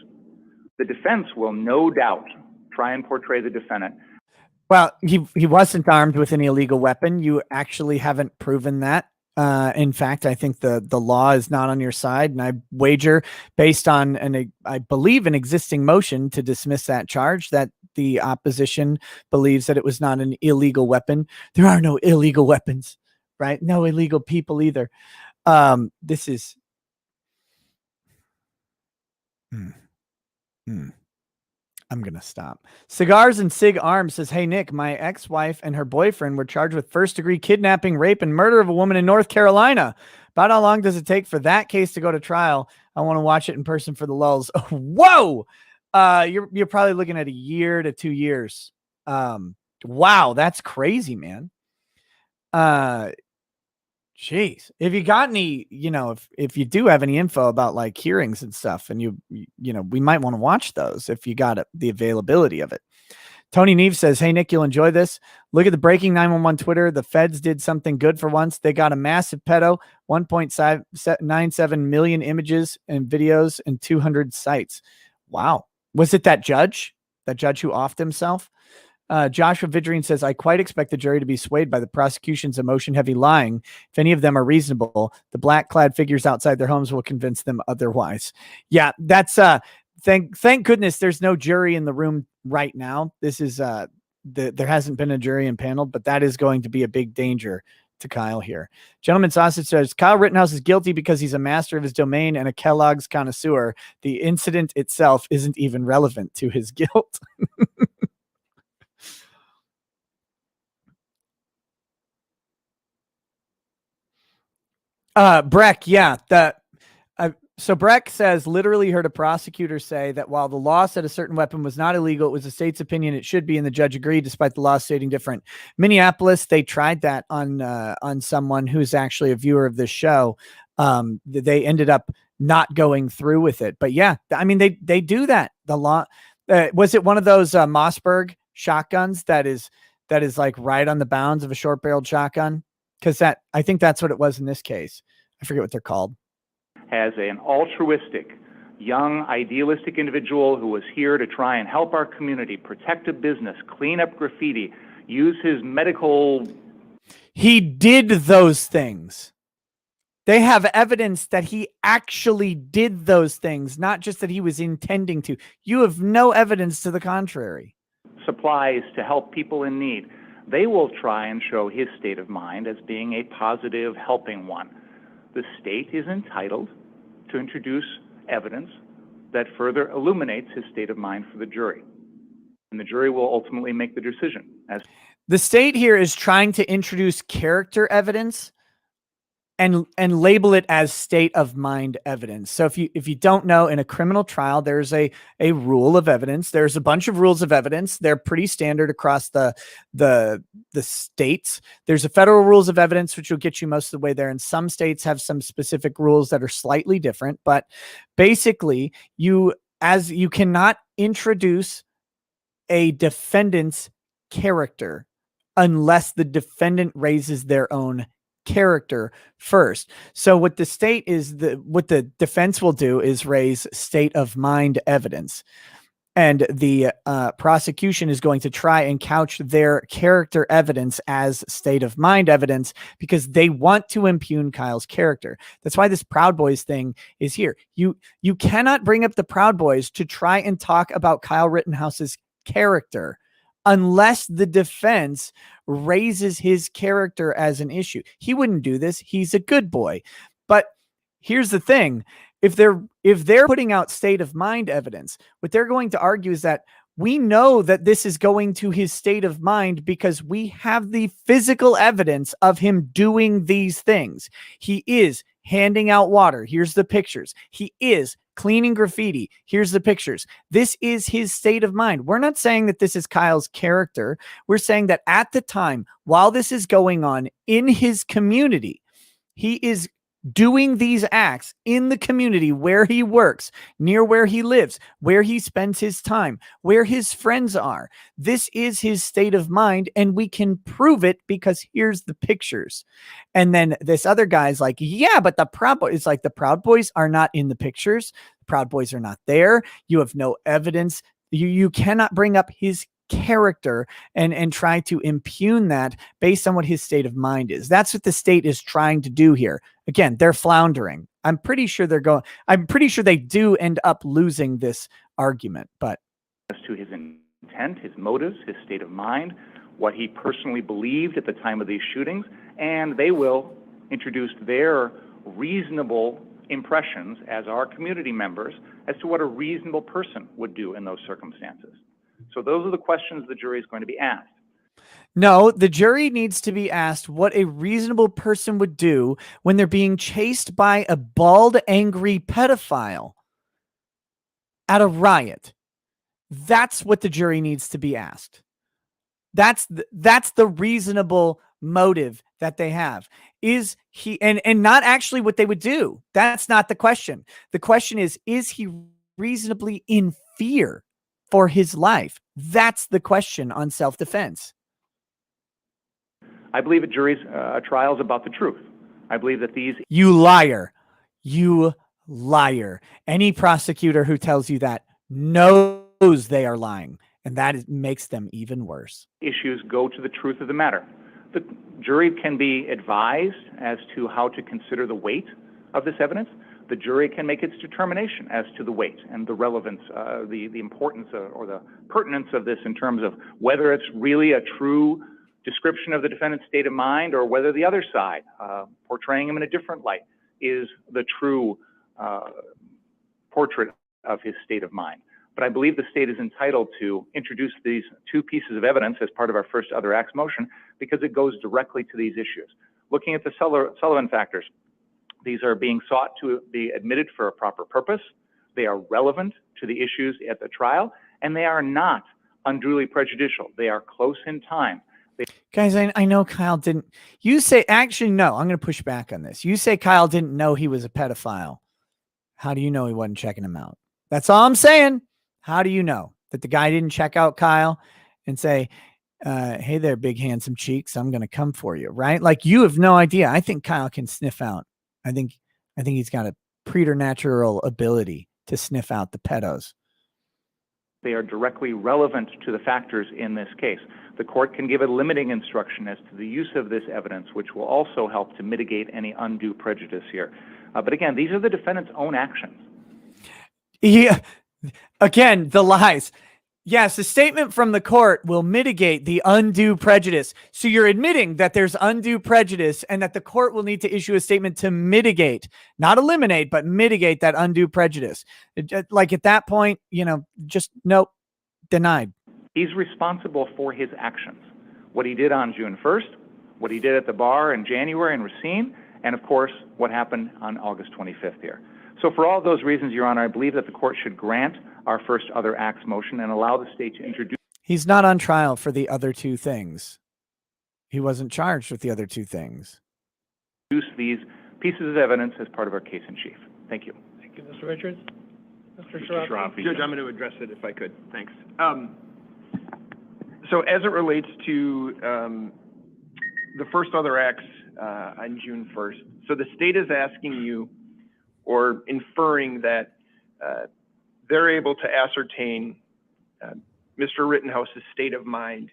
The defense will no doubt try and portray the defendant. Well, he wasn't armed with an illegal weapon. You actually haven't proven that. In fact, I think the law is not on your side, and I wager, based on I believe an existing motion to dismiss that charge, that the opposition believes that it was not an illegal weapon. There are no illegal weapons, right? No illegal people either. This is. I'm going to stop. Cigars and Sig Arms says, hey, Nick, my ex-wife and her boyfriend were charged with first-degree kidnapping, rape, and murder of a woman in North Carolina. About how long does it take for that case to go to trial? I want to watch it in person for the lulz. Whoa! You're probably looking at a year to 2 years. Wow, that's crazy, man. Jeez, if you got any, if you do have any info about like hearings and stuff, and we might want to watch those if you got the availability of it. Tony Neve says, hey, Nick, you'll enjoy this. Look at the Breaking 911 Twitter. The feds did something good for once. They got a massive pedo, 1.97 million images and videos and 200 sites. Wow. Was it that judge who offed himself? Joshua Vidrine says, I quite expect the jury to be swayed by the prosecution's emotion-heavy lying. If any of them are reasonable, the black-clad figures outside their homes will convince them otherwise. Yeah, that's thank goodness there's no jury in the room right now. This is there hasn't been a jury impaneled, but that is going to be a big danger to Kyle here. Gentleman Sausage says, Kyle Rittenhouse is guilty because he's a master of his domain and a Kellogg's connoisseur. The incident itself isn't even relevant to his guilt. Breck, yeah. So Breck says, literally heard a prosecutor say that while the law said a certain weapon was not illegal, it was the state's opinion it should be, and the judge agreed despite the law stating different. Minneapolis, they tried that on someone who's actually a viewer of this show. They ended up not going through with it. But yeah, I mean, they do that. The law, was it one of those Mossberg shotguns that is like right on the bounds of a short barreled shotgun? Because I think that's what it was in this case. I forget what they're called. has an altruistic, young, idealistic individual who was here to try and help our community, protect a business, clean up graffiti, use his medical... He did those things. They have evidence that he actually did those things, not just that he was intending to. You have no evidence to the contrary. supplies to help people in need. They will try and show his state of mind as being a positive, helping one. The state is entitled to introduce evidence that further illuminates his state of mind for the jury. And the jury will ultimately make the decision. As the state here is trying to introduce character evidence and label it as state of mind evidence. So if you don't know, in a criminal trial, there's a rule of evidence. There's a bunch of rules of evidence. They're pretty standard across the states. There's a federal rules of evidence, which will get you most of the way there. And some states have some specific rules that are slightly different, but basically you cannot introduce a defendant's character unless the defendant raises their own character first. So what the state is, what the defense will do is raise state of mind evidence. And the prosecution is going to try and couch their character evidence as state of mind evidence because they want to impugn Kyle's character. That's why this Proud Boys thing is here. You cannot bring up the Proud Boys to try and talk about Kyle Rittenhouse's character unless the defense raises his character as an issue. He wouldn't do this. He's a good boy. But here's the thing. If they're putting out state of mind evidence, what they're going to argue is that we know that this is going to his state of mind because we have the physical evidence of him doing these things. He is handing out water. Here's the pictures. He is cleaning graffiti. Here's the pictures. This is his state of mind. We're not saying that this is Kyle's character. We're saying that at the time, while this is going on in his community, he is doing these acts in the community where he works, near where he lives, where he spends his time, where his friends are. This is his state of mind, and we can prove it because here's the pictures. And then this other guy's like, yeah, but the Proud Boys, it's like the Proud Boys are not in the pictures. The Proud Boys are not there. You have no evidence. You cannot bring up his character and try to impugn that based on what his state of mind is. That's what the state is trying to do here. Again, they're floundering. I'm pretty sure they do end up losing this argument, but as to his intent, his motives, his state of mind, what he personally believed at the time of these shootings, and they will introduce their reasonable impressions as our community members as to what a reasonable person would do in those circumstances. So those are the questions the jury is going to be asked. No, the jury needs to be asked what a reasonable person would do when they're being chased by a bald, angry pedophile at a riot. That's what the jury needs to be asked. That's the reasonable motive that they have. Is he, and not actually what they would do. That's not the question. The question is he reasonably in fear for his life? That's the question on self-defense. I believe a jury's trial is about the truth. I believe that these... You liar. You liar. Any prosecutor who tells you that knows they are lying, and that makes them even worse. Issues go to the truth of the matter. The jury can be advised as to how to consider the weight of this evidence. The jury can make its determination as to the weight and the relevance, the importance or the pertinence of this in terms of whether it's really a true description of the defendant's state of mind or whether the other side, portraying him in a different light, is the true portrait of his state of mind. But I believe the state is entitled to introduce these two pieces of evidence as part of our first other acts motion because it goes directly to these issues. Looking at the Sullivan factors, these are being sought to be admitted for a proper purpose. They are relevant to the issues at the trial, and they are not unduly prejudicial. They are close in time. Guys, I know Kyle didn't. You say, actually, no, I'm going to push back on this. You say Kyle didn't know he was a pedophile. How do you know he wasn't checking him out? That's all I'm saying. How do you know that the guy didn't check out Kyle and say, hey there, big handsome cheeks, I'm going to come for you, right? Like, you have no idea. I think Kyle can sniff out. I think he's got a preternatural ability to sniff out the pedos. They are directly relevant to the factors in this case. The court can give a limiting instruction as to the use of this evidence, which will also help to mitigate any undue prejudice here. But again, these are the defendant's own actions. Yeah. Again, the lies. Yes, the statement from the court will mitigate the undue prejudice. So you're admitting that there's undue prejudice and that the court will need to issue a statement to mitigate, not eliminate, but mitigate that undue prejudice. Like at that point, just nope, denied. He's responsible for his actions. What he did on June 1st, what he did at the bar in January in Racine, and of course, what happened on August 25th here. So for all those reasons, Your Honor, I believe that the court should grant our first other acts motion and allow the state to introduce. He's not on trial for the other two things. He wasn't charged with the other two things. These pieces of evidence as part of our case in chief. Thank you. Thank you, Mr. Richards. Mr. Mr. Sharafi. Sharafi. Judge, I'm going to address it if I could. Thanks. So as it relates to the first other acts on June 1st, so the state is asking you or inferring that they're able to ascertain Mr. Rittenhouse's state of mind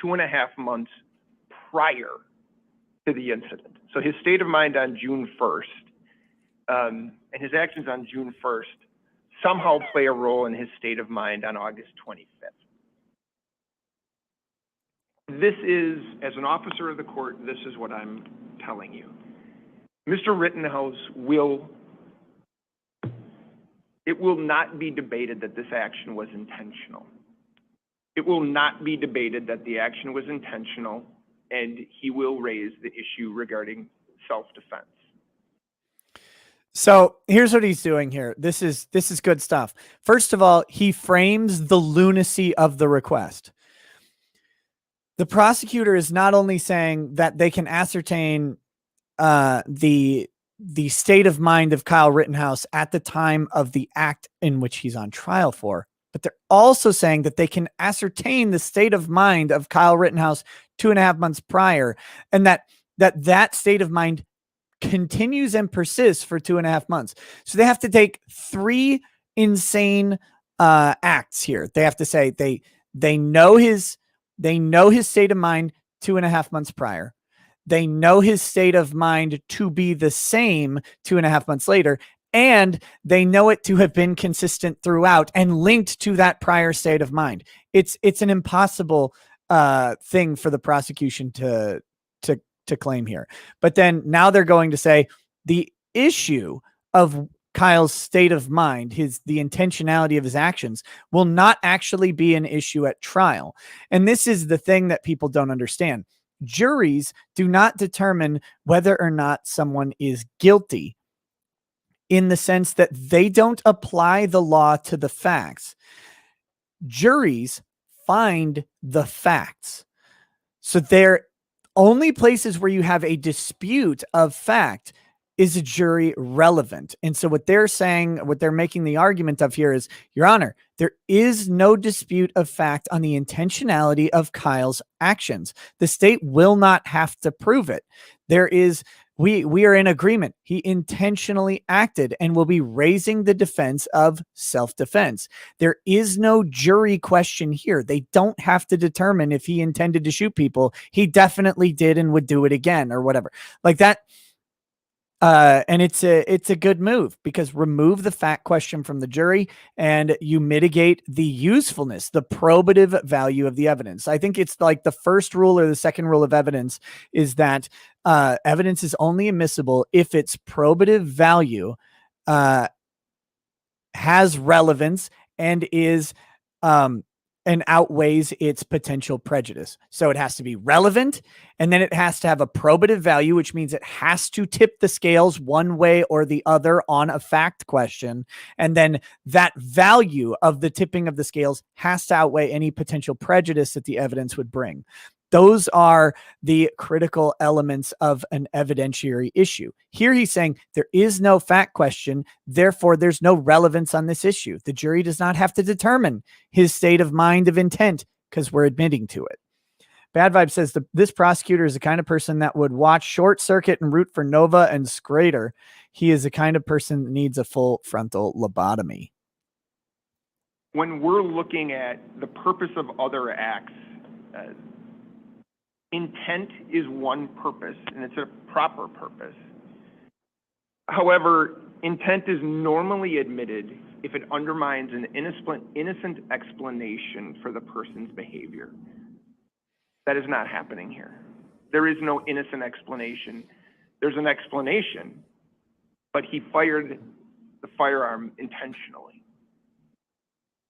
2.5 months prior to the incident. So his state of mind on June 1st and his actions on June 1st somehow play a role in his state of mind on August 25th. This is, as an officer of the court, this is what I'm telling you. Mr. Rittenhouse it will not be debated that this action was intentional. It will not be debated that the action was intentional, and he will raise the issue regarding self-defense. So here's what he's doing here. This is good stuff. First of all, he frames the lunacy of the request. The prosecutor is not only saying that they can ascertain the state of mind of Kyle Rittenhouse at the time of the act in which he's on trial for, but they're also saying that they can ascertain the state of mind of Kyle Rittenhouse 2.5 months prior, and that state of mind continues and persists for 2.5 months. So they have to take 3 insane acts here. They have to say they know his state of mind 2.5 months prior. They know his state of mind to be the same 2.5 months later, and they know it to have been consistent throughout and linked to that prior state of mind. It's an impossible thing for the prosecution to claim here. But then now they're going to say the issue of Kyle's state of mind, the intentionality of his actions, will not actually be an issue at trial. And this is the thing that people don't understand. Juries do not determine whether or not someone is guilty in the sense that they don't apply the law to the facts. Juries find the facts. So they're only places where you have a dispute of fact is a jury relevant. And so what they're saying, what they're making the argument of here is, Your Honor, there is no dispute of fact on the intentionality of Kyle's actions. The state will not have to prove it. We are in agreement. He intentionally acted and will be raising the defense of self-defense. There is no jury question here. They don't have to determine if he intended to shoot people. He definitely did and would do it again or whatever like that. And it's a good move because remove the fact question from the jury and you mitigate the usefulness, the probative value of the evidence. I think it's like the first rule or the second rule of evidence is that evidence is only admissible if its probative value has relevance and is and outweighs its potential prejudice. So it has to be relevant, and then it has to have a probative value, which means it has to tip the scales one way or the other on a fact question. And then that value of the tipping of the scales has to outweigh any potential prejudice that the evidence would bring. Those are the critical elements of an evidentiary issue. Here he's saying there is no fact question, therefore there's no relevance on this issue. The jury does not have to determine his state of mind of intent because we're admitting to it. Bad Vibe says this prosecutor is the kind of person that would watch Short Circuit and root for Nova and Schrader. He is the kind of person that needs a full frontal lobotomy. When we're looking at the purpose of other acts, intent is one purpose, and it's a proper purpose. However, intent is normally admitted if it undermines an innocent explanation for the person's behavior. That is not happening here. There is no innocent explanation. There's an explanation, but he fired the firearm intentionally.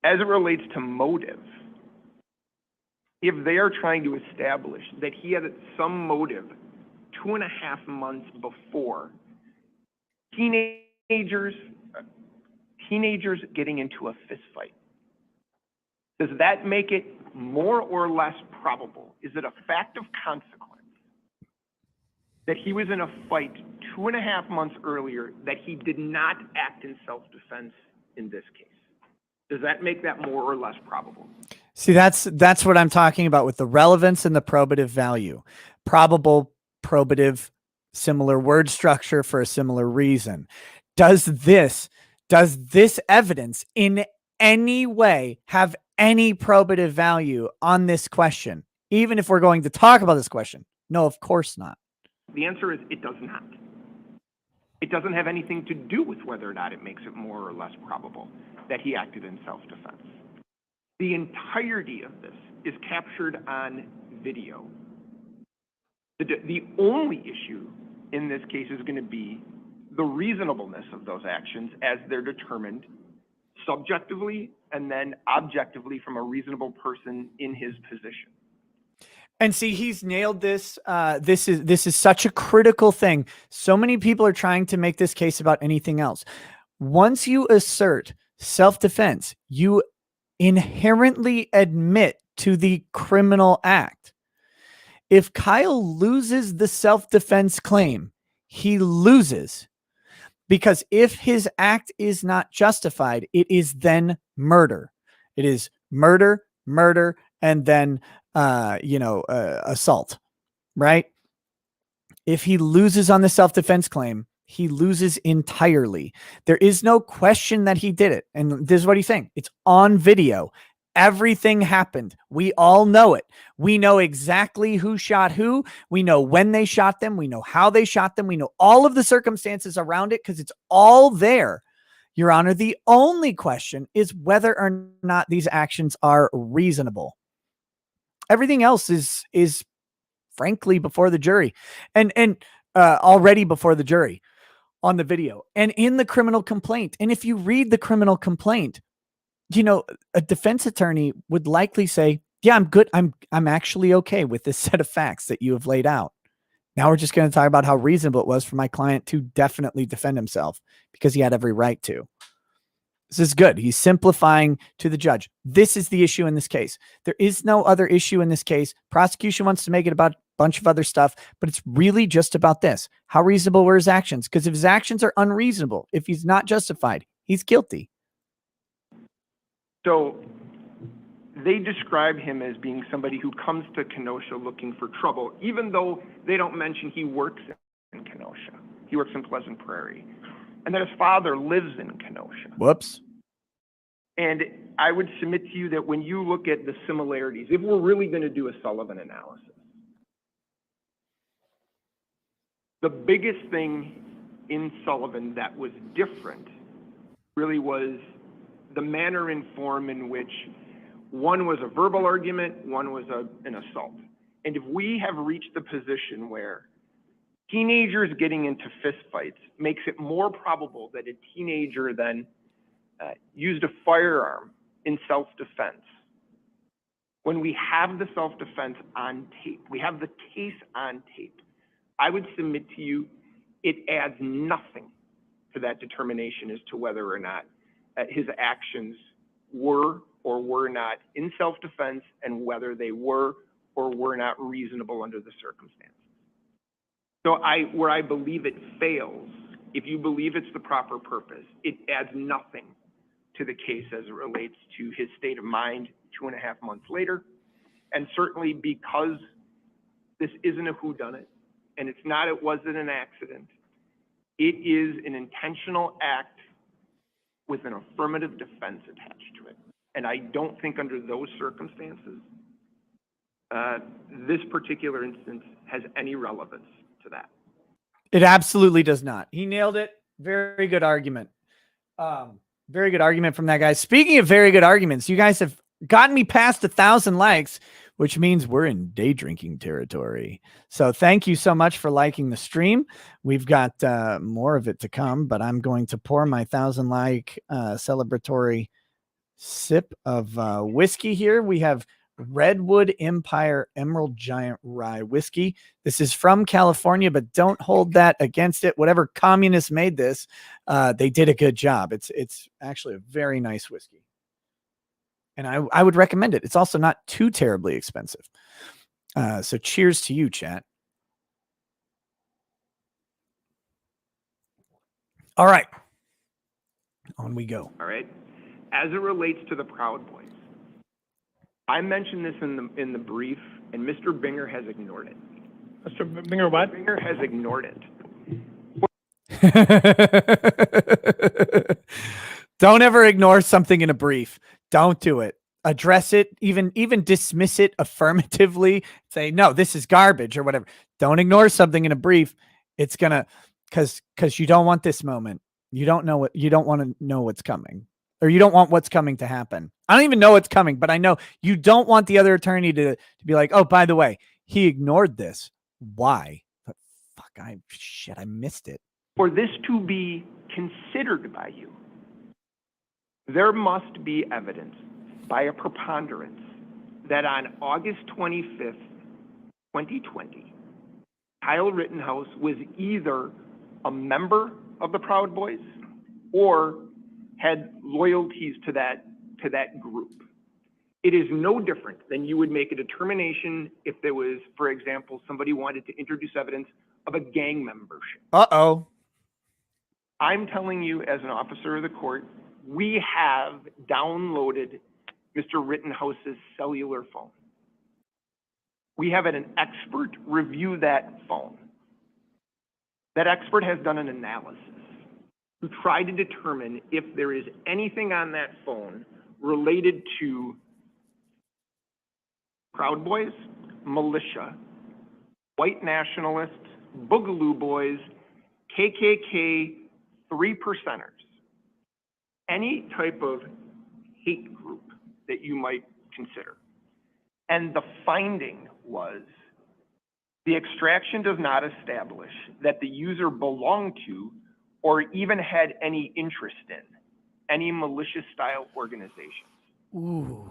As it relates to motive, if they are trying to establish that he had some motive 2.5 months before, teenagers getting into a fist fight, does that make it more or less probable? Is it a fact of consequence that he was in a fight 2.5 months earlier, that he did not act in self-defense in this case? Does that make that more or less probable? See, that's what I'm talking about with the relevance and the probative value. Probable, probative, similar word structure for a similar reason. Does this evidence in any way have any probative value on this question? Even if we're going to talk about this question? No, of course not. The answer is it does not. It doesn't have anything to do with whether or not it makes it more or less probable that he acted in self-defense. The entirety of this is captured on video. The only issue in this case is going to be the reasonableness of those actions as they're determined subjectively and then objectively from a reasonable person in his position. And see, he's nailed this. This is such a critical thing. So many people are trying to make this case about anything else. Once you assert self-defense, you inherently admit to the criminal act. If Kyle loses the self-defense claim, he loses, because if his act is not justified, it is then murder. It is murder, and then assault, right? If he loses on the self-defense claim, he loses entirely. There is no question that he did it. And this is what he's saying. It's on video. Everything happened. We all know it. We know exactly who shot who. We know when they shot them. We know how they shot them. We know all of the circumstances around it because it's all there. Your Honor, the only question is whether or not these actions are reasonable. Everything else is frankly before the jury and already before the jury on the video and in the criminal complaint. And if you read the criminal complaint, a defense attorney would likely say, yeah, I'm good. I'm actually okay with this set of facts that you have laid out. Now we're just going to talk about how reasonable it was for my client to definitely defend himself because he had every right to. This is good. He's simplifying to the judge. This is the issue in this case. There is no other issue in this case. Prosecution wants to make it about a bunch of other stuff, but it's really just about this. How reasonable were his actions? Because if his actions are unreasonable, if he's not justified, he's guilty. So they describe him as being somebody who comes to Kenosha looking for trouble, even though they don't mention he works in Kenosha. He works in Pleasant Prairie. And that his father lives in Kenosha. Whoops. And I would submit to you that when you look at the similarities, if we're really going to do a Sullivan analysis, the biggest thing in Sullivan that was different really was the manner and form in which one was a verbal argument, one was an assault. And if we have reached the position where teenagers getting into fistfights makes it more probable that a teenager then used a firearm in self-defense. When we have the self-defense on tape, we have the case on tape, I would submit to you it adds nothing to that determination as to whether or not his actions were or were not in self-defense and whether they were or were not reasonable under the circumstances. So where I believe it fails, if you believe it's the proper purpose, it adds nothing to the case as it relates to his state of mind 2.5 months later And certainly because this isn't a whodunit, and it wasn't an accident, it is an intentional act with an affirmative defense attached to it. And I don't think under those circumstances, this particular instance has any relevance to that. It absolutely does not. He nailed it. Very good argument. Very good argument from that guy. Speaking of very good arguments, you guys have gotten me past 1,000 likes, which means we're in day drinking territory. So thank you so much for liking the stream. We've got more of it to come, but I'm going to pour my 1,000 like celebratory sip of whiskey here. We have Redwood Empire Emerald Giant Rye whiskey. This is from California, but don't hold that against it. Whatever communists made this, they did a good job. It's actually a very nice whiskey. And I would recommend it. It's also not too terribly expensive. So cheers to you, chat. All right. On we go. All right. As it relates to the Proud Boys, I mentioned this in the brief, and Mr. Binger has ignored it. Mr. Binger, what? Binger has ignored it. Don't ever ignore something in a brief. Don't do it. Address it, even dismiss it affirmatively. Say, no, this is garbage or whatever. Don't ignore something in a brief. It's gonna, because you don't want this moment. You don't want to know what's coming, or you don't want what's coming to happen. I don't even know what's coming, but I know you don't want the other attorney to be like, oh, by the way, he ignored this. Why? But fuck, I missed it. For this to be considered by you, there must be evidence by a preponderance that on August 25th, 2020, Kyle Rittenhouse was either a member of the Proud Boys or had loyalties to that group. It is no different than you would make a determination if there was, for example, somebody wanted to introduce evidence of a gang membership. Uh-oh. I'm telling you, as an officer of the court, we have downloaded Mr. Rittenhouse's cellular phone. We have had an expert review that phone. That expert has done an analysis to try to determine if there is anything on that phone related to Proud Boys, militia, white nationalists, Boogaloo Boys, KKK, 3%ers, any type of hate group that you might consider. And the finding was the extraction does not establish that the user belonged to or even had any interest in any malicious style organizations. Ooh.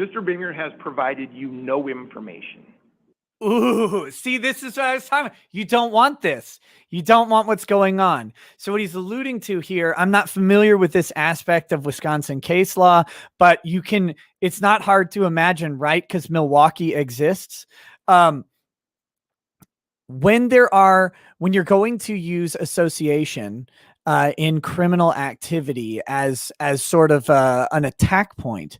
Mr. Binger has provided you no information. Ooh, see, this is what I was talking about. You don't want this. You don't want what's going on. So what he's alluding to here, I'm not familiar with this aspect of Wisconsin case law, but it's not hard to imagine, right? Because Milwaukee exists. When you're going to use association in criminal activity as sort of an attack point,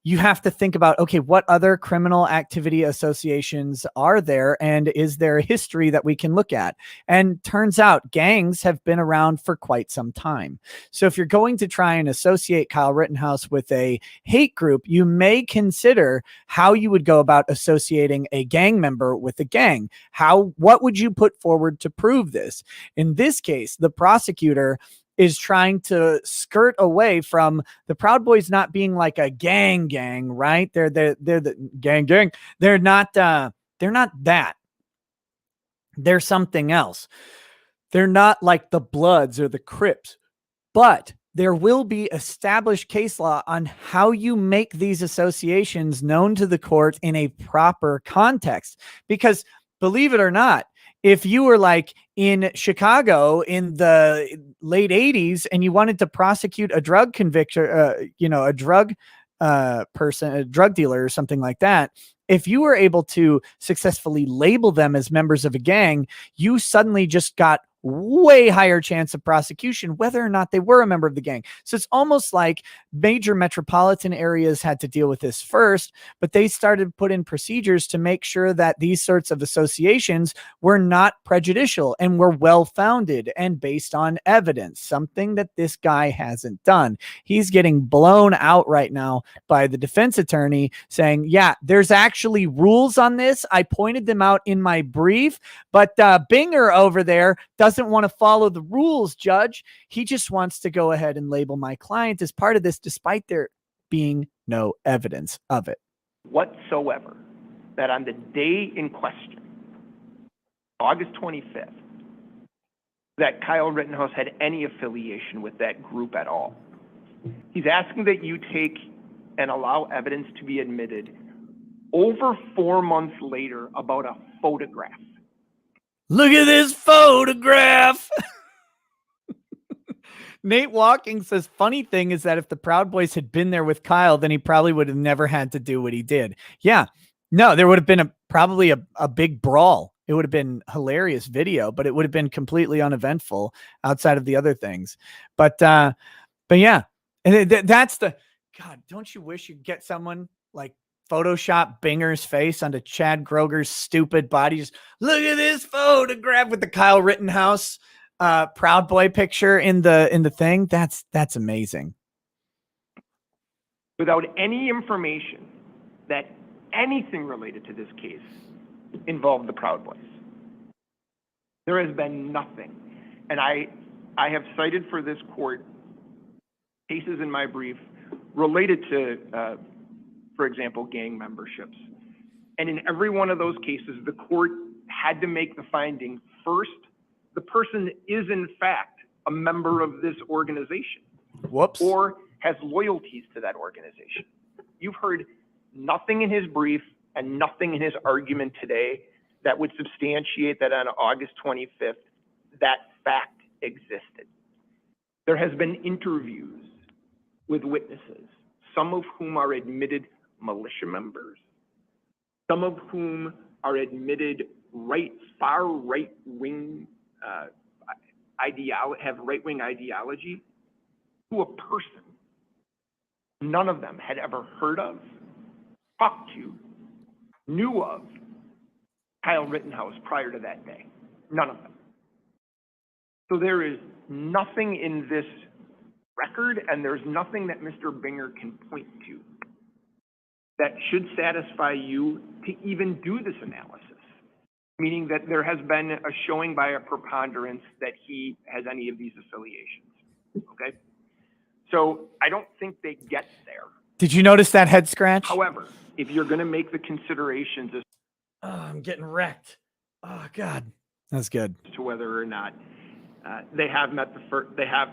you have to think about, okay, what other criminal activity associations are there? And is there a history that we can look at? And turns out gangs have been around for quite some time. So if you're going to try and associate Kyle Rittenhouse with a hate group, you may consider how you would go about associating a gang member with a gang. What would you put forward to prove this? In this case, the prosecutor is trying to skirt away from the Proud Boys not being like a gang, right? They're the gang. They're not that. They're something else. They're not like the Bloods or the Crips, but there will be established case law on how you make these associations known to the court in a proper context. Because believe it or not, if you were like in Chicago in the late 80s and you wanted to prosecute a drug conviction, a drug person, a drug dealer or something like that, if you were able to successfully label them as members of a gang, you suddenly just got way higher chance of prosecution, whether or not they were a member of the gang. So it's almost like major metropolitan areas had to deal with this first, but they started to put in procedures to make sure that these sorts of associations were not prejudicial and were well-founded and based on evidence, something that this guy hasn't done. He's getting blown out right now by the defense attorney saying, yeah, there's actually rules on this. I pointed them out in my brief, but Binger over there doesn't want to follow the rules, Judge. He just wants to go ahead and label my client as part of this, despite there being no evidence of it whatsoever that on the day in question, August 25th, that Kyle Rittenhouse had any affiliation with that group at all. He's asking that you take and allow evidence to be admitted over 4 months later about a photograph. Look at this photograph. Nate Walking says, funny thing is that if the Proud Boys had been there with Kyle, then he probably would have never had to do what he did. Yeah, no, there would have been probably a big brawl. It would have been hilarious video, but it would have been completely uneventful outside of the other things. But yeah, and that's the, God, don't you wish you'd get someone like Photoshop Binger's face onto Chad Kroger's stupid body? Just look at this photograph with the Kyle Rittenhouse Proud Boy picture in the thing. That's amazing. Without any information that anything related to this case involved the Proud Boys. There has been nothing. And I have cited for this court cases in my brief related to, for example, gang memberships. And in every one of those cases, the court had to make the finding, first, the person is in fact a member of this organization. Whoops. Or has loyalties to that organization. You've heard nothing in his brief and nothing in his argument today that would substantiate that on August 25th, that fact existed. There has been interviews with witnesses, some of whom are admitted militia members, some of whom are admitted far right-wing have right-wing ideology, to a person none of them had ever heard of, talked to, knew of Kyle Rittenhouse prior to that day. None of them. So there is nothing in this record, and there's nothing that Mr. Binger can point to that should satisfy you to even do this analysis, meaning that there has been a showing by a preponderance that he has any of these affiliations, okay? So I don't think they get there. Did you notice that head scratch? However, if you're going to make the considerations as I'm getting wrecked. Oh, God. That's good. to whether or not they have they have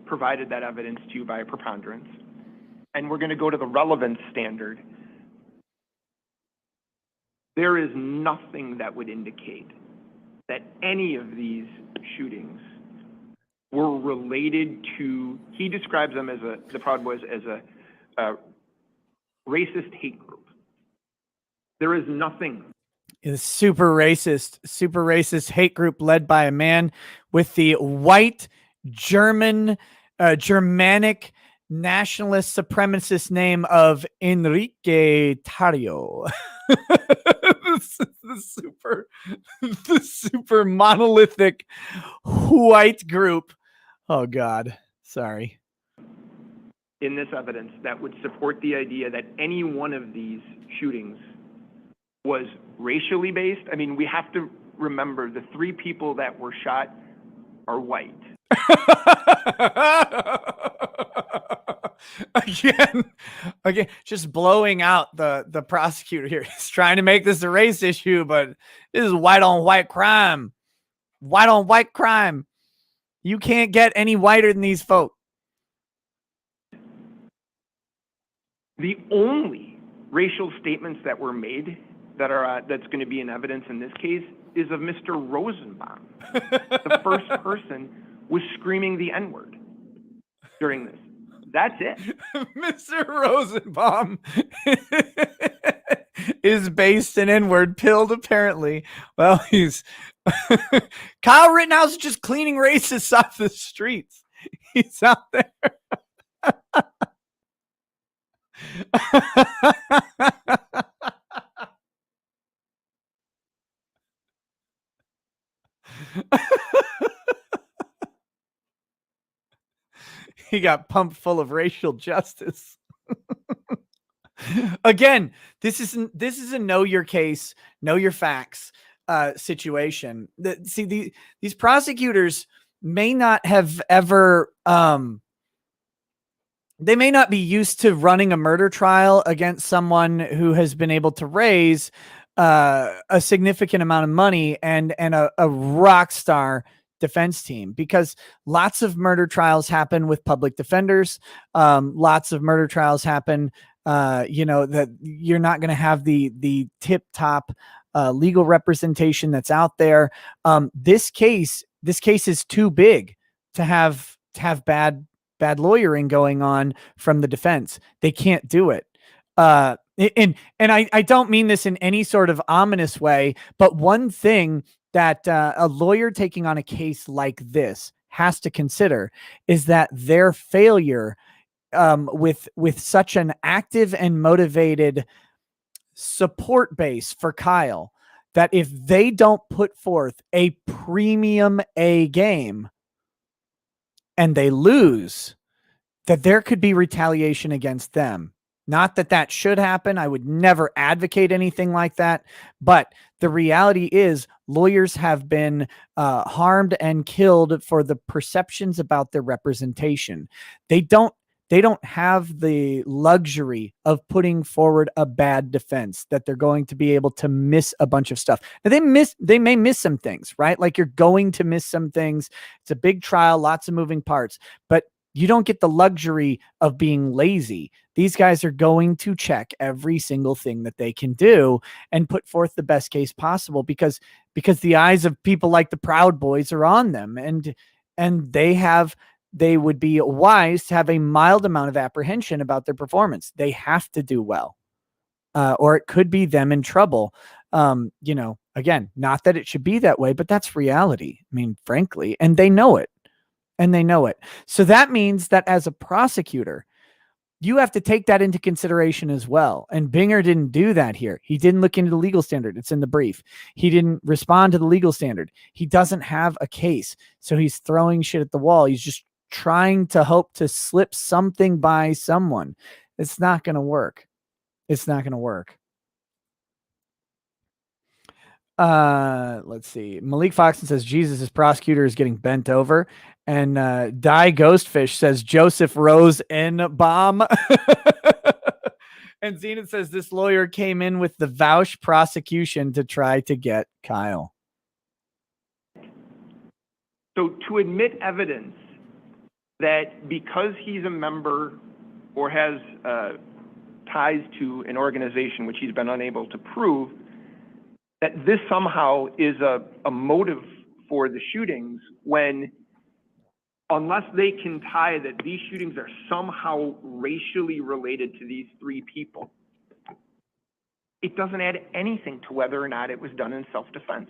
provided that evidence to you by a preponderance, and we're going to go to the relevance standard, there is nothing that would indicate that any of these shootings were related to, he describes them as the Proud Boys as a racist hate group. There is nothing. Is super racist hate group led by a man with the white Germanic nationalist supremacist name of Enrique Tarrio. the super monolithic white group. Oh God, sorry. In this evidence that would support the idea that any one of these shootings was racially based. I mean, we have to remember the 3 people that were shot are white. Again, just blowing out the prosecutor here. He's trying to make this a race issue, but this is white on white crime. White on white crime. You can't get any whiter than these folk. The only racial statements that were made that are that's going to be in evidence in this case is of Mr. Rosenbaum. The first person was screaming the N-word during this. That's it. Mr. Rosenbaum is based in N-word, pilled apparently. Well, he's Kyle Rittenhouse is just cleaning racists off the streets. He's out there. He got pumped full of racial justice. Again, this is a know your case, know your facts situation. These prosecutors may not have ever they may not be used to running a murder trial against someone who has been able to raise a significant amount of money and a rock star defense team, because lots of murder trials happen with public defenders. Lots of murder trials happen, that you're not going to have the tip top legal representation that's out there. This case is too big to have bad lawyering going on from the defense. They can't do it. And I don't mean this in any sort of ominous way, but one thing that a lawyer taking on a case like this has to consider is that their failure with such an active and motivated support base for Kyle, that if they don't put forth a premium A game and they lose, that there could be retaliation against them. Not that that should happen. I would never advocate anything like that. But the reality is lawyers have been harmed and killed for the perceptions about their representation. They don't have the luxury of putting forward a bad defense that they're going to be able to miss a bunch of stuff. Now they may miss some things, right? Like, you're going to miss some things. It's a big trial, lots of moving parts, but you don't get the luxury of being lazy. These guys are going to check every single thing that they can do and put forth the best case possible, because the eyes of people like the Proud Boys are on them, and they would be wise to have a mild amount of apprehension about their performance. They have to do well, or it could be them in trouble. Again, not that it should be that way, but that's reality. I mean, frankly, and they know it. So that means that as a prosecutor, you have to take that into consideration as well. And Binger didn't do that here. He didn't look into the legal standard. It's in the brief. He didn't respond to the legal standard. He doesn't have a case. So he's throwing shit at the wall. He's just trying to hope to slip something by someone. It's not going to work. Let's see. Malik Foxton says Jesus' his prosecutor is getting bent over. And Die Ghostfish says Joseph Rose N bomb. And Zenith says this lawyer came in with the vouch prosecution to try to get Kyle. So to admit evidence that because he's a member or has ties to an organization which he's been unable to prove, that this somehow is a motive for the shootings, when unless they can tie that these shootings are somehow racially related to these three people, it doesn't add anything to whether or not it was done in self-defense.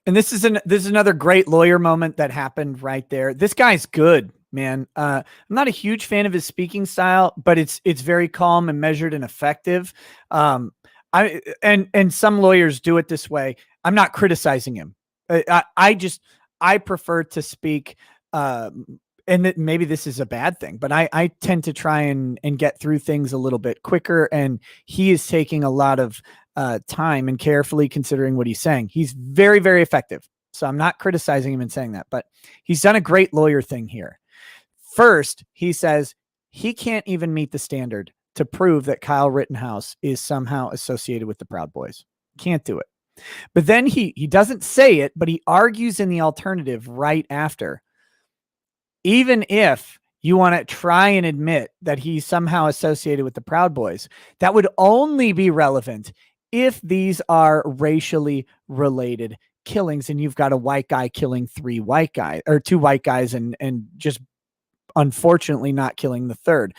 And this is another great lawyer moment that happened right there. This guy's good, man. I'm not a huge fan of his speaking style, but it's very calm and measured and effective. And some lawyers do it this way. I'm not criticizing him. I prefer to speak, and maybe this is a bad thing, but I tend to try and get through things a little bit quicker. And he is taking a lot of time and carefully considering what he's saying. He's very, very effective. So I'm not criticizing him in saying that, but he's done a great lawyer thing here. First, he says he can't even meet the standard to prove that Kyle Rittenhouse is somehow associated with the Proud Boys. Can't do it. But then he doesn't say it, but he argues in the alternative right after. Even if you want to try and admit that he's somehow associated with the Proud Boys, that would only be relevant if these are racially related killings and you've got a white guy killing two white guys and just unfortunately not killing the third.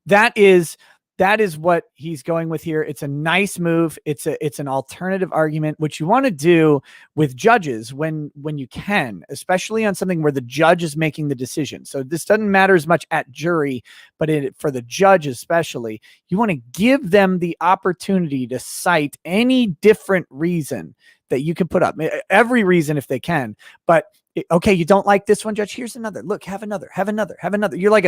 That is that is what he's going with here. It's a nice move. It's an alternative argument, which you want to do with judges when you can, especially on something where the judge is making the decision. So this doesn't matter as much at jury, but for the judge especially, you want to give them the opportunity to cite any different reason that you can put up, every reason if they can. But okay, you don't like this one, Judge? Here's another. Look, have another. You're like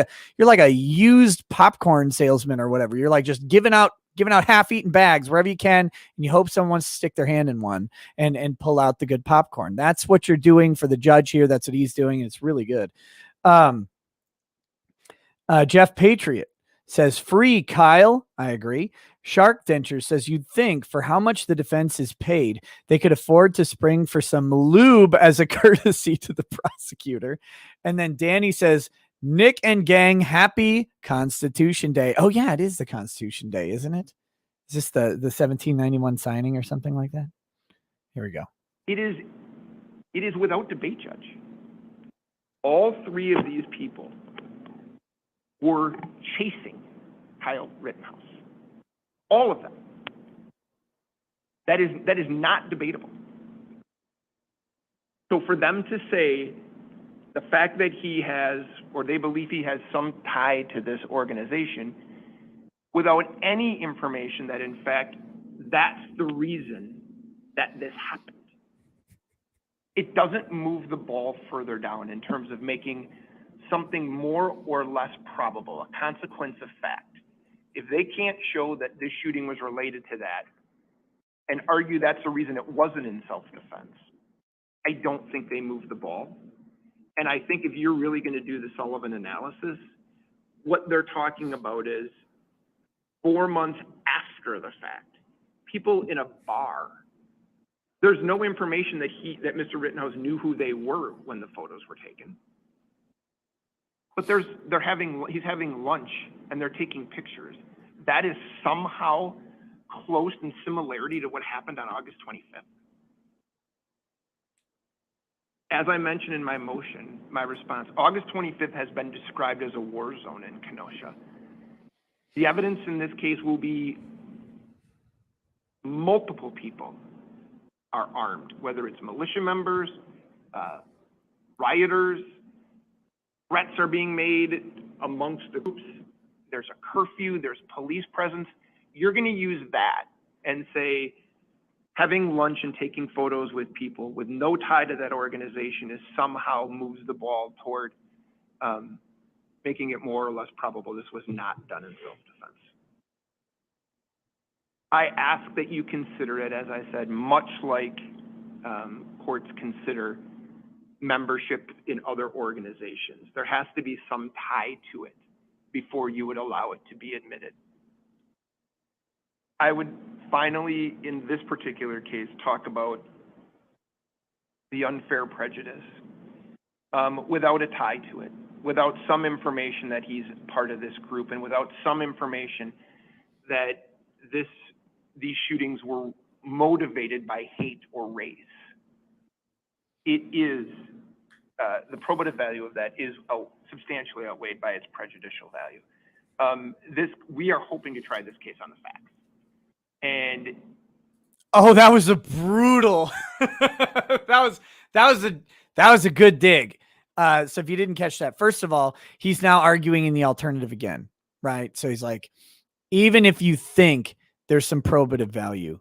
a used popcorn salesman or whatever. You're like just giving out half-eaten bags wherever you can, and you hope someone wants to stick their hand in one and pull out the good popcorn. That's what you're doing for the judge here. That's what he's doing. And it's really good. Jeff Patriot says, free Kyle. I agree. Shark Denture says, you'd think for how much the defense is paid, they could afford to spring for some lube as a courtesy to the prosecutor. And then Danny says, Nick and gang, happy Constitution Day. Oh yeah, it is the Constitution Day, isn't it? Is this the 1791 signing or something like that? Here we go. It is without debate, Judge. All three of these people were chasing Kyle Rittenhouse. All of them. That is not debatable. So for them to say the fact that he has, or they believe he has some tie to this organization, without any information that in fact that's the reason that this happened, it doesn't move the ball further down in terms of making something more or less probable, a consequence of fact. If they can't show that this shooting was related to that and argue that's the reason it wasn't in self-defense, I don't think they move the ball. And I think if you're really going to do the Sullivan analysis, what they're talking about is 4 months after the fact, people in a bar, there's no information that Mr. Rittenhouse knew who they were when the photos were taken. But he's having lunch and they're taking pictures. That is somehow close in similarity to what happened on August 25th. As I mentioned in my motion, my response, August 25th has been described as a war zone in Kenosha. The evidence in this case will be multiple people are armed, whether it's militia members, rioters. Threats are being made amongst the groups. There's a curfew, there's police presence. You're going to use that and say, having lunch and taking photos with people with no tie to that organization is somehow moves the ball toward making it more or less probable this was not done in self-defense. I ask that you consider it, as I said, much like courts consider membership in other organizations. There has to be some tie to it before you would allow it to be admitted. I would finally, in this particular case, talk about the unfair prejudice without a tie to it, without some information that he's part of this group, and without some information that these shootings were motivated by hate or race. It is, the probative value of that is substantially outweighed by its prejudicial value. We are hoping to try this case on the facts. And oh, that was a brutal. that was a good dig. So if you didn't catch that, first of all, he's now arguing in the alternative again, right? So he's like, even if you think there's some probative value,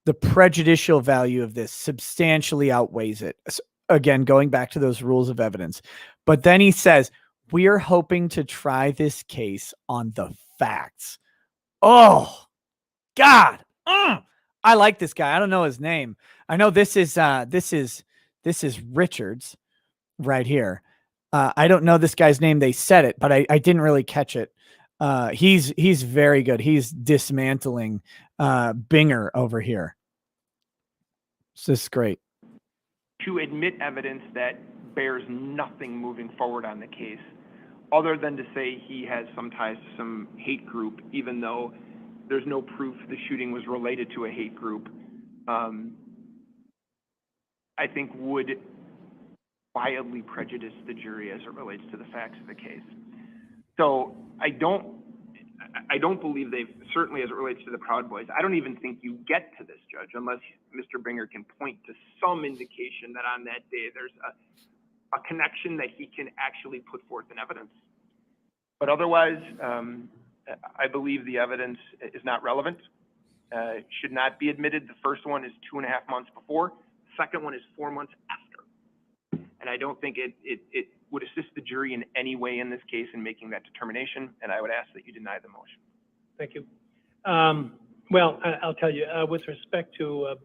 the prejudicial value of this substantially outweighs it. Again, going back to those rules of evidence. But then he says, we are hoping to try this case on the facts. Oh, God. I like this guy. I don't know his name. I know this is Richards right here. I don't know this guy's name. They said it, but I didn't really catch it. He's very good. He's dismantling Binger over here. So this is great. To admit evidence that bears nothing moving forward on the case, other than to say he has some ties to some hate group, even though there's no proof the shooting was related to a hate group, I think would wildly prejudice the jury as it relates to the facts of the case. So I don't believe they've, certainly as it relates to the Proud Boys, I don't even think you get to this, Judge, unless Mr. Bringer can point to some indication that on that day there's a connection that he can actually put forth in evidence. But otherwise, I believe the evidence is not relevant. Should not be admitted. The first one is 2.5 months before. The second one is 4 months after. And I don't think it would assist the jury in any way in this case in making that determination. And I would ask that you deny the motion. Thank you. Well, I'll tell you, with respect to,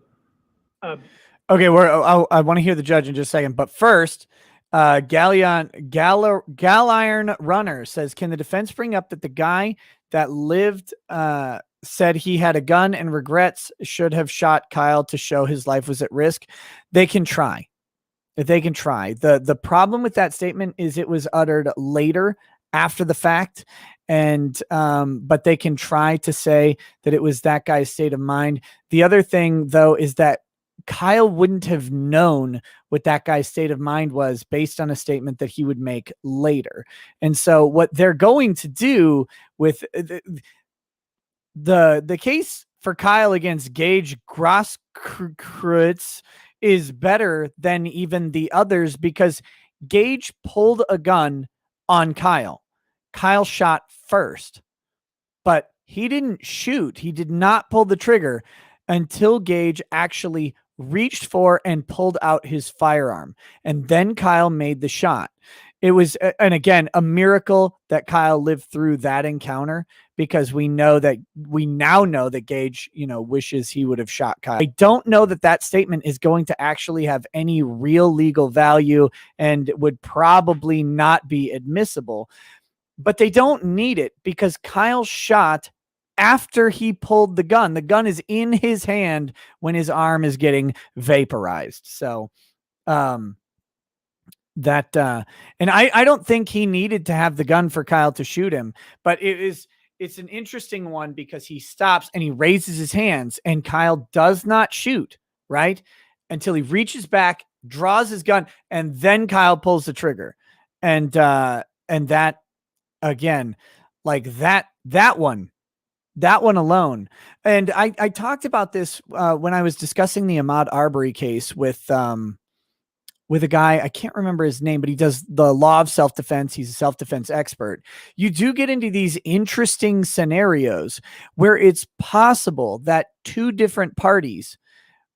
Okay, I want to hear the judge in just a second, but first, Gallion Galliron Runner says, can the defense bring up that the guy that lived said he had a gun and regrets should have shot Kyle to show his life was at risk? They can try. They can try. The problem with that statement is it was uttered later after the fact. And, but they can try to say that it was that guy's state of mind. The other thing though, is that Kyle wouldn't have known what that guy's state of mind was based on a statement that he would make later. And so what they're going to do with the case for Kyle against Gage Grosskreutz is better than even the others because Gage pulled a gun on Kyle. Kyle shot first, but he didn't shoot. He did not pull the trigger until Gage actually reached for and pulled out his firearm. And then Kyle made the shot. It was, and again, a miracle that Kyle lived through that encounter because we now know that Gage, wishes he would have shot Kyle. I don't know that that statement is going to actually have any real legal value and would probably not be admissible, but they don't need it because Kyle shot after he pulled the gun. The gun is in his hand when his arm is getting vaporized. So, and I don't think he needed to have the gun for Kyle to shoot him, but it's an interesting one because he stops and he raises his hands and Kyle does not shoot, right? Until he reaches back, draws his gun, and then Kyle pulls the trigger. And that again, like that one alone. And I talked about this when I was discussing the Ahmaud Arbery case with a guy, I can't remember his name, but he does the law of self-defense. He's a self-defense expert. You do get into these interesting scenarios where it's possible that two different parties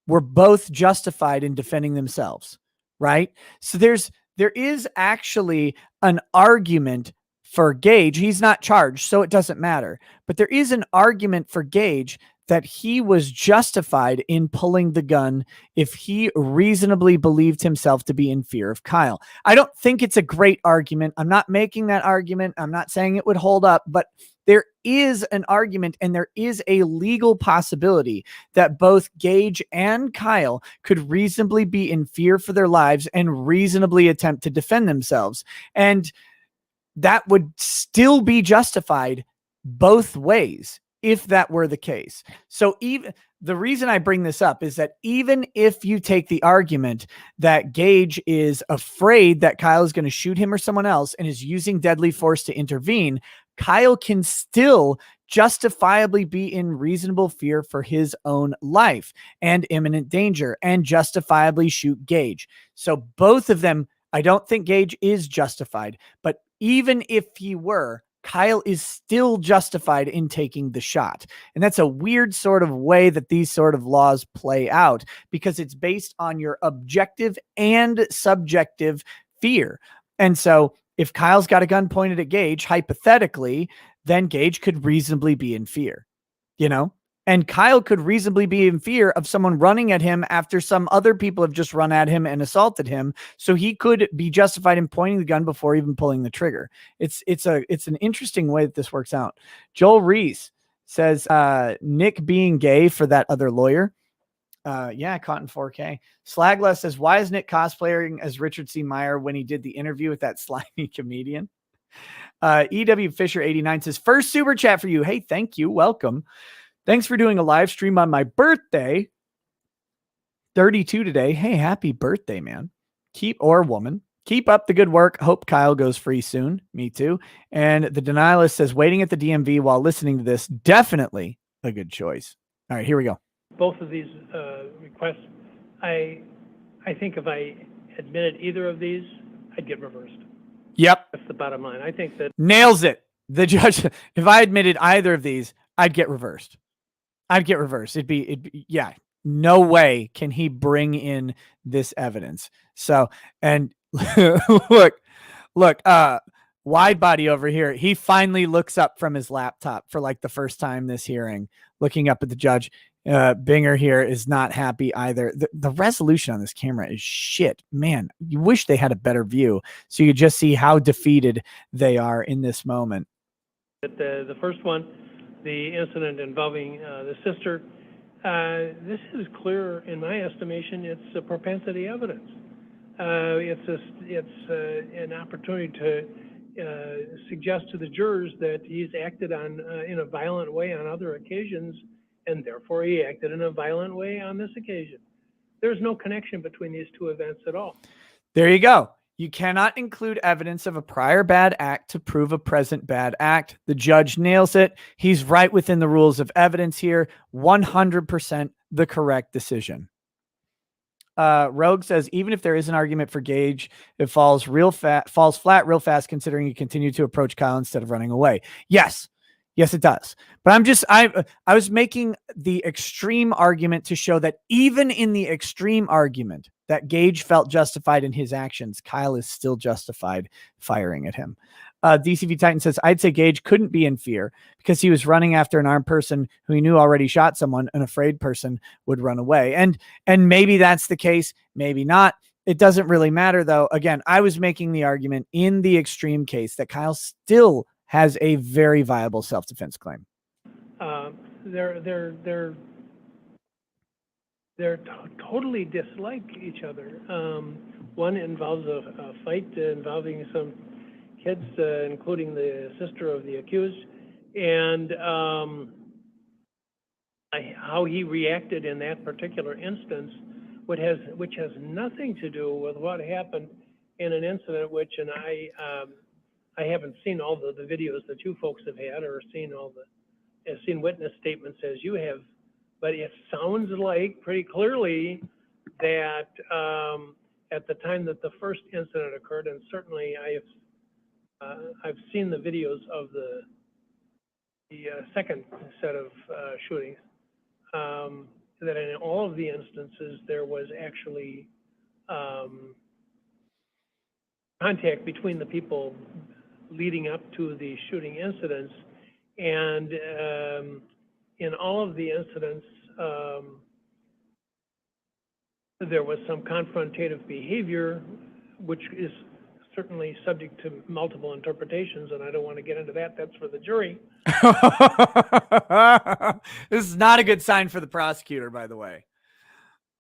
were both justified in defending themselves, right? So there is actually an argument for Gage. He's not charged, so it doesn't matter. But there is an argument for Gage that he was justified in pulling the gun if he reasonably believed himself to be in fear of Kyle. I don't think it's a great argument. I'm not making that argument. I'm not saying it would hold up, but there is an argument and there is a legal possibility that both Gage and Kyle could reasonably be in fear for their lives and reasonably attempt to defend themselves. And that would still be justified both ways if that were the case. So even the reason I bring this up is that even if you take the argument that Gage is afraid that Kyle is going to shoot him or someone else and is using deadly force to intervene, Kyle can still justifiably be in reasonable fear for his own life and imminent danger and justifiably shoot Gage. So both of them, I don't think Gage is justified, but even if he were, Kyle is still justified in taking the shot. And that's a weird sort of way that these sort of laws play out because it's based on your objective and subjective fear. And so if Kyle's got a gun pointed at Gage, hypothetically, then Gage could reasonably be in fear, and Kyle could reasonably be in fear of someone running at him after some other people have just run at him and assaulted him. So he could be justified in pointing the gun before even pulling the trigger. It's an interesting way that this works out. Joel Reese says, Nick being gay for that other lawyer. Yeah, caught in 4K. Slagla says, why is Nick cosplaying as Richard C. Meyer when he did the interview with that slimy comedian? EW Fisher 89 says, first super chat for you. Hey, thank you. Welcome. Thanks for doing a live stream on my birthday. 32 today. Hey, happy birthday, man. Or woman. Keep up the good work. Hope Kyle goes free soon. Me too. And the denialist says waiting at the DMV while listening to this, definitely a good choice. All right, here we go. Both of these requests, I think if I admitted either of these, I'd get reversed. Yep. That's the bottom line. I think that Nails it. The judge, if I admitted either of these, I'd get reversed. It'd be, yeah, no way can he bring in this evidence. So, and look, wide body over here. He finally looks up from his laptop for like the first time this hearing, looking up at the judge. Binger here is not happy either. The resolution on this camera is shit, man. You wish they had a better view so you could just see how defeated they are in this moment. the first one, the incident involving the sister, this is clear in my estimation. It's a propensity evidence. It's an opportunity to suggest to the jurors that he's acted on in a violent way on other occasions, and therefore he acted in a violent way on this occasion. There's no connection between these two events at all. There you go. You cannot include evidence of a prior bad act to prove a present bad act. The judge nails it. He's right within the rules of evidence here. 100% the correct decision. Rogue says, even if there is an argument for Gage, it falls flat real fast, considering he continued to approach Kyle instead of running away. Yes, it does. But I was making the extreme argument to show that even in the extreme argument that Gage felt justified in his actions, Kyle is still justified firing at him. DCV Titan says, I'd say Gage couldn't be in fear because he was running after an armed person who he knew already shot someone. An afraid person would run away. And maybe that's the case, maybe not. It doesn't really matter, though. Again, I was making the argument in the extreme case that Kyle still has a very viable self-defense claim. They're totally dislike each other. One involves a fight involving some kids, including the sister of the accused, and how he reacted in that particular instance, which has nothing to do with what happened in an incident which, and I haven't seen all the videos that you folks have had, or seen witness statements as you have, but it sounds like pretty clearly that at the time that the first incident occurred, and certainly I've seen the videos of the second set of shootings, that in all of the instances there was actually contact between the people leading up to the shooting incidents, and in all of the incidents there was some confrontative behavior, which is certainly subject to multiple interpretations, and I don't want to get into that. That's for the jury. This is not a good sign for the prosecutor, by the way.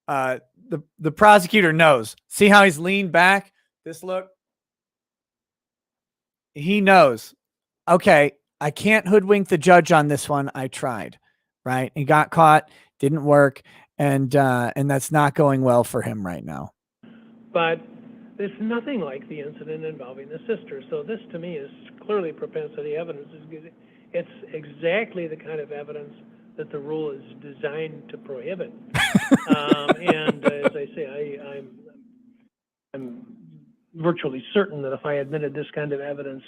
The prosecutor knows. See how he's leaned back? This look. He knows. Okay, I can't hoodwink the judge on this one. I tried, right? He got caught, didn't work, and that's not going well for him right now. But it's nothing like the incident involving the sister. So this, to me, is clearly propensity evidence. It's exactly the kind of evidence that the rule is designed to prohibit. And as I say, I'm virtually certain that if I admitted this kind of evidence,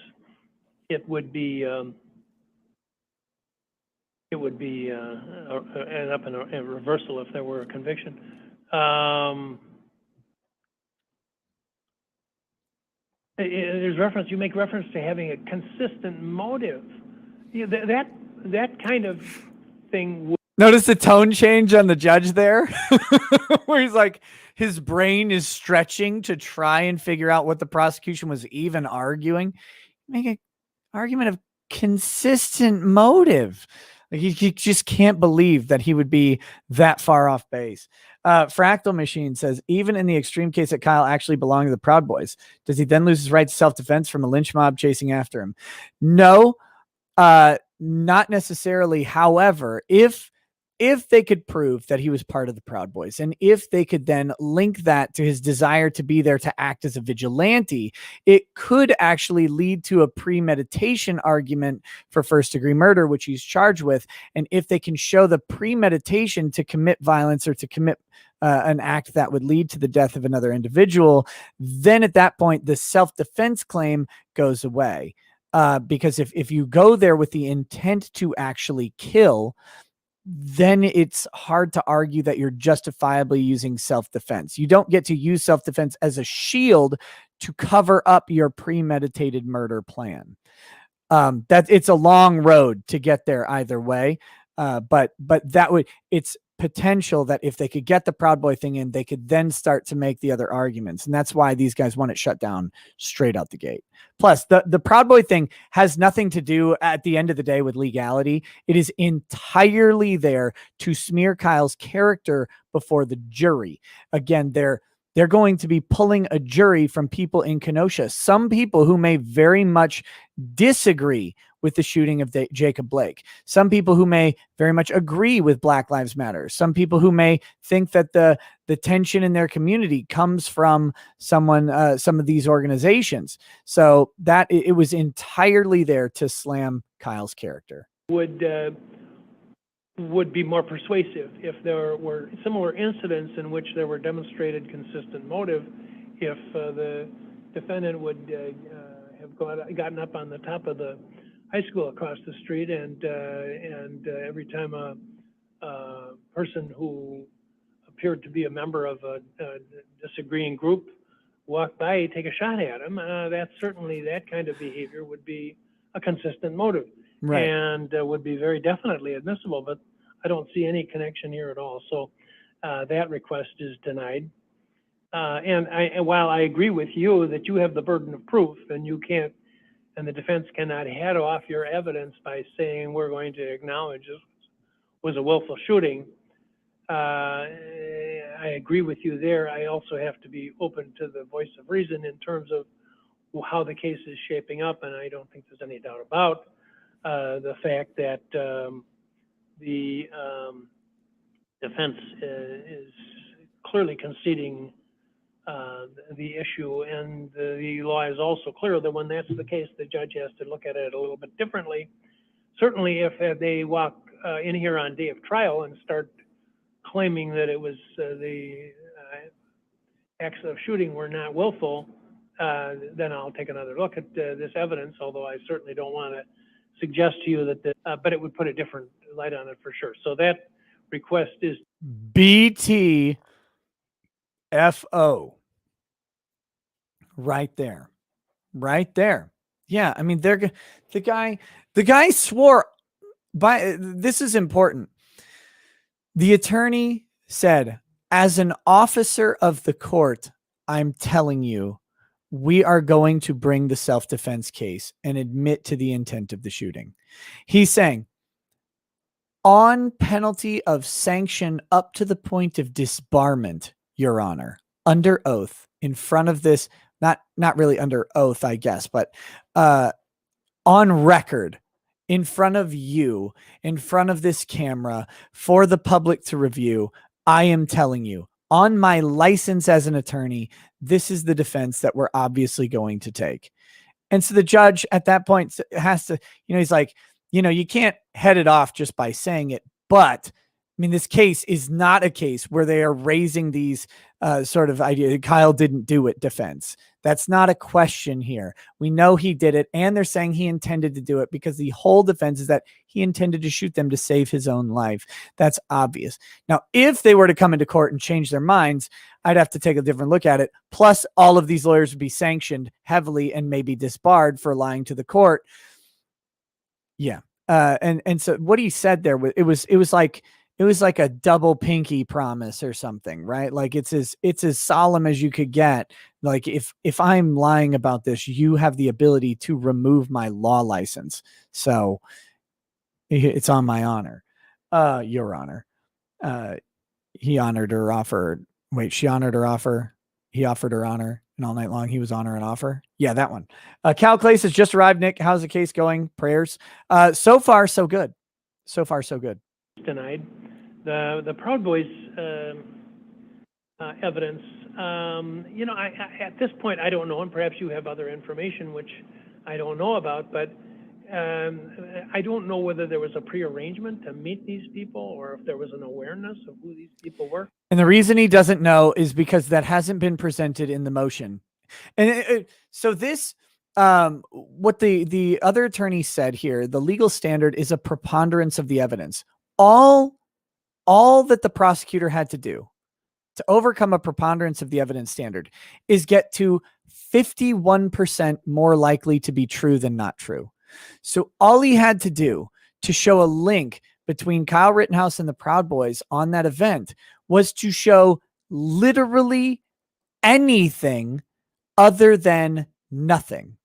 it would be end up in a reversal if there were a conviction. There's reference. You make reference to having a consistent motive. That kind of thing. Notice the tone change on the judge there, where he's like, his brain is stretching to try and figure out what the prosecution was even arguing. Make an argument of consistent motive. Like he just can't believe that he would be that far off base. Fractal Machine says, even in the extreme case that Kyle actually belonged to the Proud Boys, does he then lose his right to self-defense from a lynch mob chasing after him? No, not necessarily. However, if if they could prove that he was part of the Proud Boys, and if they could then link that to his desire to be there to act as a vigilante, it could actually lead to a premeditation argument for first-degree murder, which he's charged with. And if they can show the premeditation to commit violence or to commit an act that would lead to the death of another individual, then at that point, the self-defense claim goes away. Because if you go there with the intent to actually kill, then it's hard to argue that you're justifiably using self-defense. You don't get to use self-defense as a shield to cover up your premeditated murder plan. That it's a long road to get there either way. But that would, it's potential that if they could get the Proud Boy thing in, they could then start to make the other arguments. And that's why these guys want it shut down straight out the gate. Plus, the Proud Boy thing has nothing to do at the end of the day with legality. It is entirely there to smear Kyle's character before the jury. Again, they're going to be pulling a jury from people in Kenosha, some people who may very much disagree with the shooting of Jacob Blake, some people who may very much agree with Black Lives Matter, some people who may think that the tension in their community comes from some of these organizations. So that it was entirely there to slam Kyle's character. Would be more persuasive if there were similar incidents in which there were demonstrated consistent motive, if the defendant would have gotten up on the top of the high school across the street and every time a person who appeared to be a member of a disagreeing group walked by, take a shot at him, that kind of behavior would be a consistent motive. Right. And would be very definitely admissible, but I don't see any connection here at all. So that request is denied. And while I agree with you that you have the burden of proof and you can't, and the defense cannot head off your evidence by saying we're going to acknowledge this was a willful shooting, I agree with you there. I also have to be open to the voice of reason in terms of how the case is shaping up, and I don't think there's any doubt about the fact that the defense is clearly conceding the issue, and the law is also clear that when that's the case, the judge has to look at it a little bit differently. Certainly, if they walk in here on day of trial and start claiming that it was the acts of shooting were not willful, then I'll take another look at this evidence, although I certainly don't want to suggest to you that, but it would put a different light on it for sure. So that request is BTFO. Right there. Right there. Yeah. I mean, the guy swore by, this is important. The attorney said, as an officer of the court, I'm telling you, we are going to bring the self-defense case and admit to the intent of the shooting. He's saying, on penalty of sanction up to the point of disbarment, Your Honor, under oath, in front of this, not really under oath, I guess, but on record, in front of you, in front of this camera, for the public to review, I am telling you, on my license as an attorney, this is the defense that we're obviously going to take. And so the judge at that point has to, he's like, you can't head it off just by saying it. But I mean, this case is not a case where they are raising these sort of idea. Kyle didn't do it defense. That's not a question here. We know he did it, and they're saying he intended to do it because the whole defense is that he intended to shoot them to save his own life. That's obvious. Now, if they were to come into court and change their minds, I'd have to take a different look at it. Plus, all of these lawyers would be sanctioned heavily and maybe disbarred for lying to the court. Yeah. And so what he said there, it was like a double pinky promise or something, right? Like it's as solemn as you could get. Like if I'm lying about this, you have the ability to remove my law license. So it's on my honor, Your Honor. He honored her offer. Wait, she honored her offer. He offered her honor, and all night long he was honor and offer. Yeah, that one. Cal Clace has just arrived. Nick, how's the case going? Prayers. So far, so good. So far, so good. denied. The Proud Boys evidence, at this point, I don't know, and perhaps you have other information which I don't know about, but I don't know whether there was a prearrangement to meet these people or if there was an awareness of who these people were. And the reason he doesn't know is because that hasn't been presented in the motion. And so this, what the other attorney said here, the legal standard is a preponderance of the evidence. All that the prosecutor had to do to overcome a preponderance of the evidence standard is get to 51% more likely to be true than not true. So all he had to do to show a link between Kyle Rittenhouse and the Proud Boys on that event was to show literally anything other than nothing.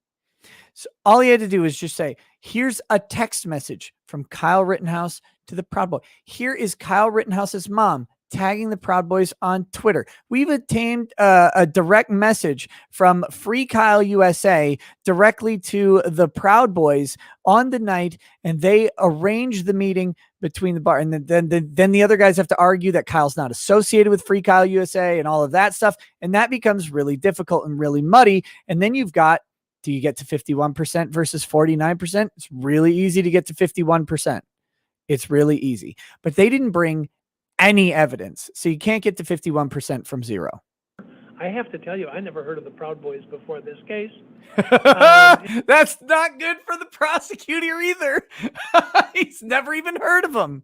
So all he had to do was just say, here's a text message from Kyle Rittenhouse to the Proud Boy. Here is Kyle Rittenhouse's mom tagging the Proud Boys on Twitter. We've obtained a direct message from Free Kyle USA directly to the Proud Boys on the night, and they arranged the meeting between the bar. And then the other guys have to argue that Kyle's not associated with Free Kyle USA and all of that stuff. And that becomes really difficult and really muddy. And then you've got, do you get to 51% versus 49%? It's really easy to get to 51%. It's really easy. But they didn't bring any evidence. So you can't get to 51% from zero. I have to tell you, I never heard of the Proud Boys before this case. That's not good for the prosecutor either. He's never even heard of them.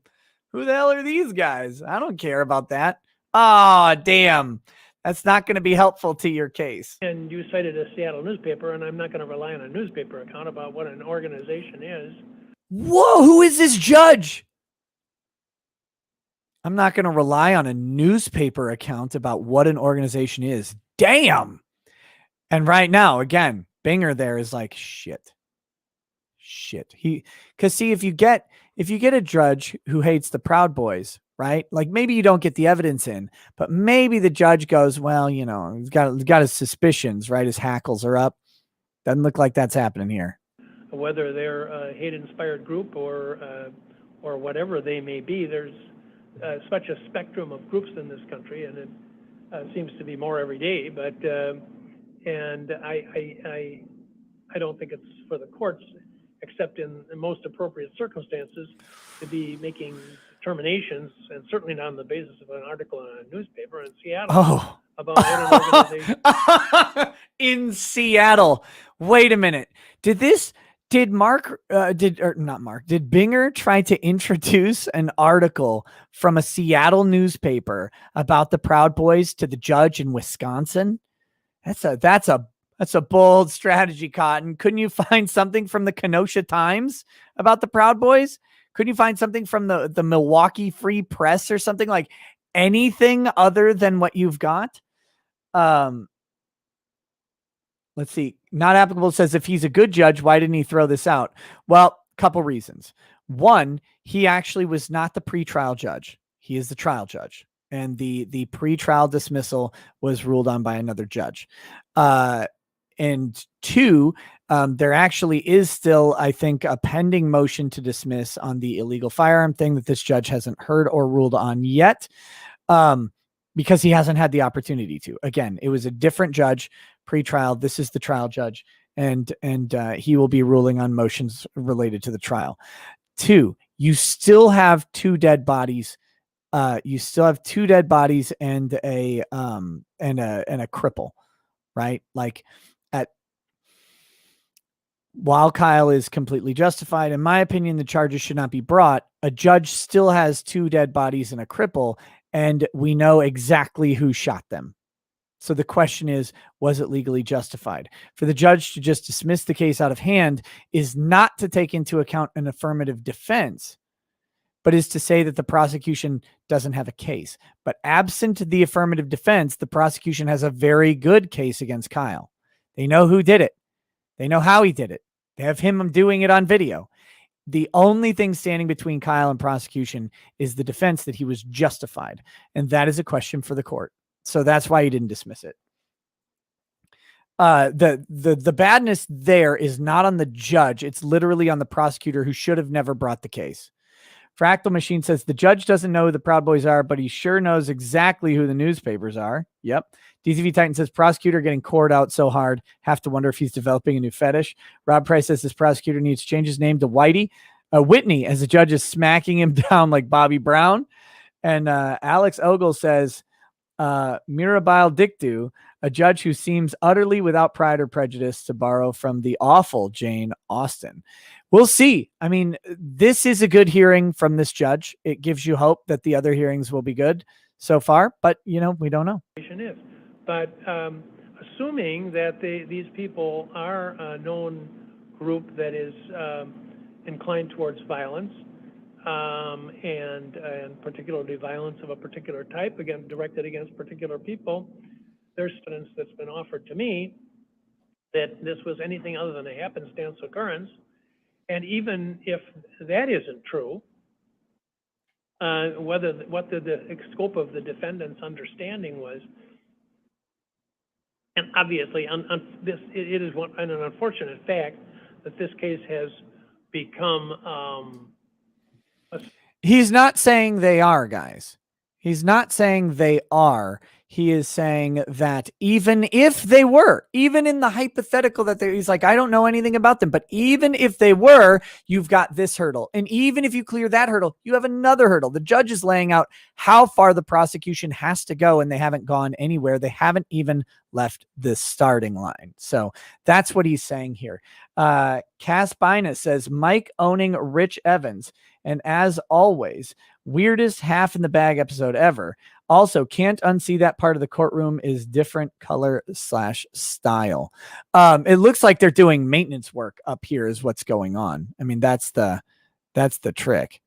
Who the hell are these guys? I don't care about that. Ah, damn. That's not going to be helpful to your case. And you cited a Seattle newspaper, and I'm not going to rely on a newspaper account about what an organization is. Whoa, who is this judge? I'm not going to rely on a newspaper account about what an organization is. Damn. And right now, again, Binger there is like, shit. Because see, if you get a judge who hates the Proud Boys, right? Like maybe you don't get the evidence in, but maybe the judge goes, well, he's got his suspicions, right? His hackles are up. Doesn't look like that's happening here. Whether they're a hate-inspired group or whatever they may be, there's such a spectrum of groups in this country, and it seems to be more every day. But and I don't think it's for the courts, except in the most appropriate circumstances, to be making determinations, and certainly not on the basis of an article in a newspaper in Seattle about what an organization. In Seattle. Wait a minute. Did Binger try to introduce an article from a Seattle newspaper about the Proud Boys to the judge in Wisconsin? That's a bold strategy, Cotton. Couldn't you find something from the Kenosha Times about the Proud Boys? Couldn't you find something from the Milwaukee Free Press or something? Like anything other than what you've got? Let's see. Not applicable says if he's a good judge, why didn't he throw this out? Well, couple reasons. One, he actually was not the pretrial judge. He is the trial judge. And the pretrial dismissal was ruled on by another judge. And two, there actually is still, I think, a pending motion to dismiss on the illegal firearm thing that this judge hasn't heard or ruled on yet, because he hasn't had the opportunity to. Again, it was a different judge pre-trial. This is the trial judge, and he will be ruling on motions related to the trial. Two, you still have two dead bodies. You still have two dead bodies and a cripple, right? Like while Kyle is completely justified, in my opinion, the charges should not be brought. A judge still has two dead bodies and a cripple, and we know exactly who shot them. So the question is, was it legally justified? For the judge to just dismiss the case out of hand is not to take into account an affirmative defense, but is to say that the prosecution doesn't have a case. But absent the affirmative defense, the prosecution has a very good case against Kyle. They know who did it. They know how he did it. They have him doing it on video. The only thing standing between Kyle and prosecution is the defense that he was justified. And that is a question for the court. So that's why he didn't dismiss it. The badness there is not on the judge. It's literally on the prosecutor who should have never brought the case. Fractal Machine says the judge doesn't know who the Proud Boys are, but he sure knows exactly who the newspapers are. Yep. DCV Titan says prosecutor getting cored out so hard. Have to wonder if he's developing a new fetish. Rob Price says this prosecutor needs to change his name to Whitney, as the judge is smacking him down like Bobby Brown. And Alex Ogle says Mirabile Dictu, a judge who seems utterly without pride or prejudice, to borrow from the awful Jane Austen. We'll see. I mean, this is a good hearing from this judge. It gives you hope that the other hearings will be good so far, but we don't know. Is. But assuming that these people are a known group that is inclined towards violence, and particularly violence of a particular type, again, directed against particular people, there's evidence that's been offered to me that this was anything other than a happenstance occurrence. And even if that isn't true, what the scope of the defendant's understanding was, and obviously it is an unfortunate fact that this case has become He's not saying they are, guys. He's not saying they are. He is saying that even if they were, even in the hypothetical that he's like, I don't know anything about them, but even if they were, you've got this hurdle. And even if you clear that hurdle, you have another hurdle. The judge is laying out how far the prosecution has to go, and they haven't gone anywhere. They haven't even left the starting line. So that's what he's saying here. Cass Bina says, Mike owning Rich Evans. And as always, weirdest half in the bag episode ever. Also, can't unsee that part of the courtroom is different color / style. It looks like they're doing maintenance work up here is what's going on. I mean, that's the trick.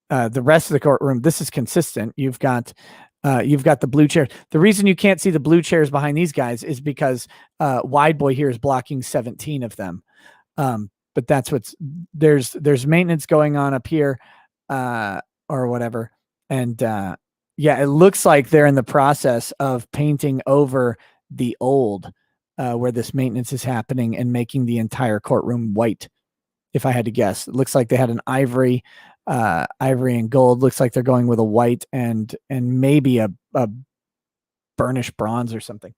The rest of the courtroom, this is consistent. You've got the blue chair. The reason you can't see the blue chairs behind these guys is because Wide Boy here is blocking 17 of them. But that's there's maintenance going on up here, or whatever. And yeah, it looks like they're in the process of painting over the old where this maintenance is happening and making the entire courtroom white. If I had to guess, it looks like they had an ivory and gold. Looks like they're going with a white and maybe a burnished bronze or something.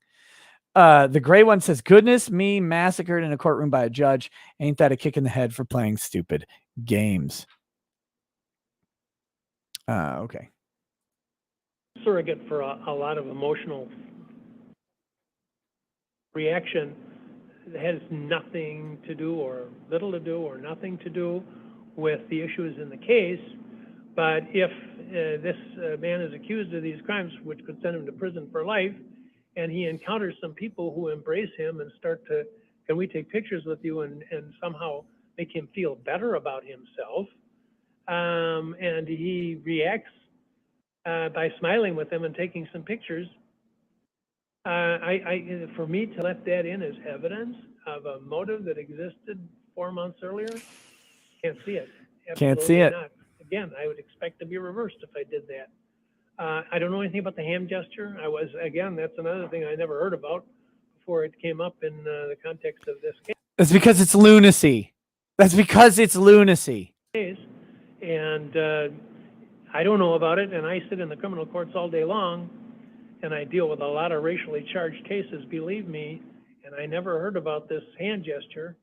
The gray one says, goodness me, massacred in a courtroom by a judge. Ain't that a kick in the head for playing stupid games? Okay. Surrogate for a lot of emotional reaction that has nothing to do or little to do or nothing to do with the issues in the case. But if this man is accused of these crimes, which could send him to prison for life, and he encounters some people who embrace him and start to, can we take pictures with you, and somehow make him feel better about himself, and he reacts by smiling with them and taking some pictures. For me to let that in as evidence of a motive that existed 4 months earlier, can't see it. Can't see it. Not. Again, I would expect to be reversed if I did that. I don't know anything about the hand gesture. That's another thing I never heard about before it came up in the context of this case. That's because it's lunacy. And I don't know about it, and I sit in the criminal courts all day long, and I deal with a lot of racially charged cases, believe me, and I never heard about this hand gesture.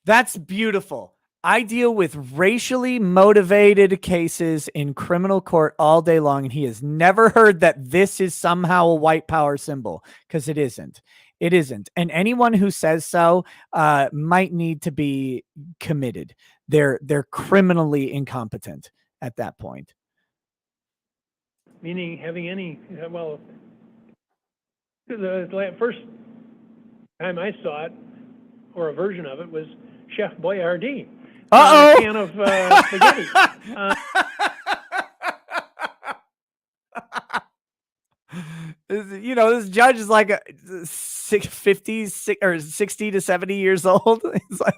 That's beautiful. I deal with racially motivated cases in criminal court all day long, and he has never heard that this is somehow a white power symbol, because it isn't. It isn't. And anyone who says so might need to be committed. They're criminally incompetent at that point. Meaning having any, well, the first time I saw it, or a version of it, was Chef Boyardee. Uh-oh. A can of spaghetti. This judge is like 50 or 60 to 70 years old. It's like,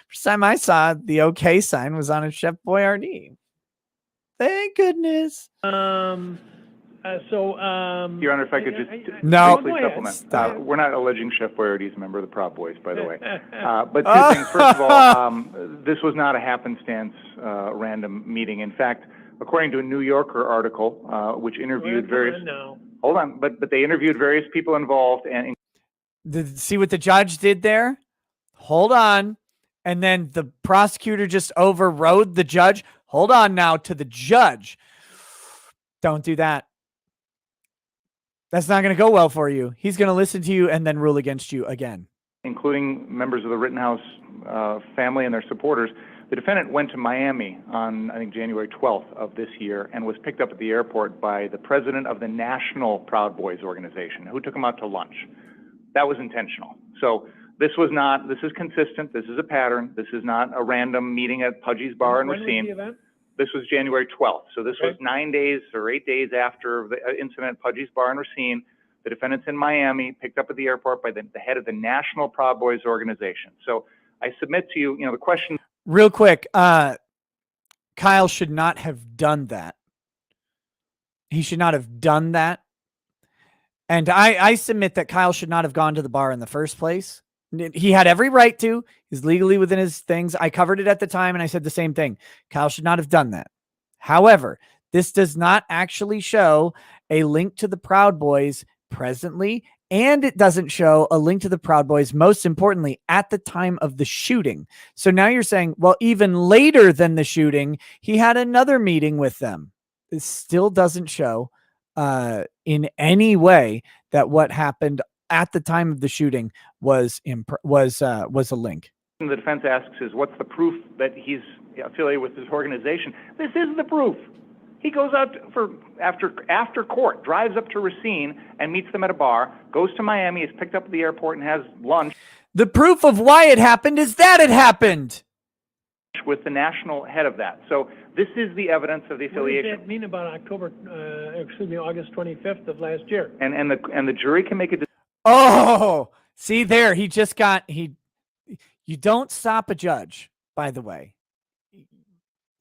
first time I saw it, the okay sign was on a Chef Boyardee. Thank goodness. Your Honor, if I could just No. briefly Go ahead. supplement. Stop. We're not alleging Chef Boyardee's a member of the Proud Boys, by the way. But two things. First of all, this was not a happenstance random meeting. In fact, according to a New Yorker article, which interviewed various... No. Hold on, but they interviewed various people involved and... See what the judge did there? Hold on. And then the prosecutor just overrode the judge. Hold on now to the judge. Don't do that. That's not going to go well for you. He's going to listen to you and then rule against you again. Including members of the Rittenhouse family and their supporters, the defendant went to Miami on, I think, January 12th of this year and was picked up at the airport by the president of the National Proud Boys organization, who took him out to lunch. That was intentional. So this is consistent. This is a pattern. This is not a random meeting at Pudgy's Bar in When was Racine. the event? This was January 12th. So this was Okay. 9 days or 8 days after the incident at Pudgy's Bar in Racine. The defendant's in Miami, picked up at the airport by the head of the National Proud Boys organization. So I submit to you, the question. Real quick, Kyle should not have done that. He should not have done that. And I submit that Kyle should not have gone to the bar in the first place. He had every right to. He's legally within his things. I covered it at the time, and I said the same thing. Kyle should not have done that. However, this does not actually show a link to the Proud Boys presently, and it doesn't show a link to the Proud Boys, most importantly, at the time of the shooting. So now you're saying, well, even later than the shooting, he had another meeting with them. It still doesn't show in any way that what happened at the time of the shooting was a link. The defense asks is, what's the proof that he's affiliated with this organization? This is the proof. He goes out after court, drives up to Racine and meets them at a bar, goes to Miami, is picked up at the airport and has lunch. The proof of why it happened is that it happened With the national head of that. So this is the evidence of the What does affiliation. that mean about August 25th of last year? And the jury can make a decision. Oh, see there, you don't stop a judge, by the way.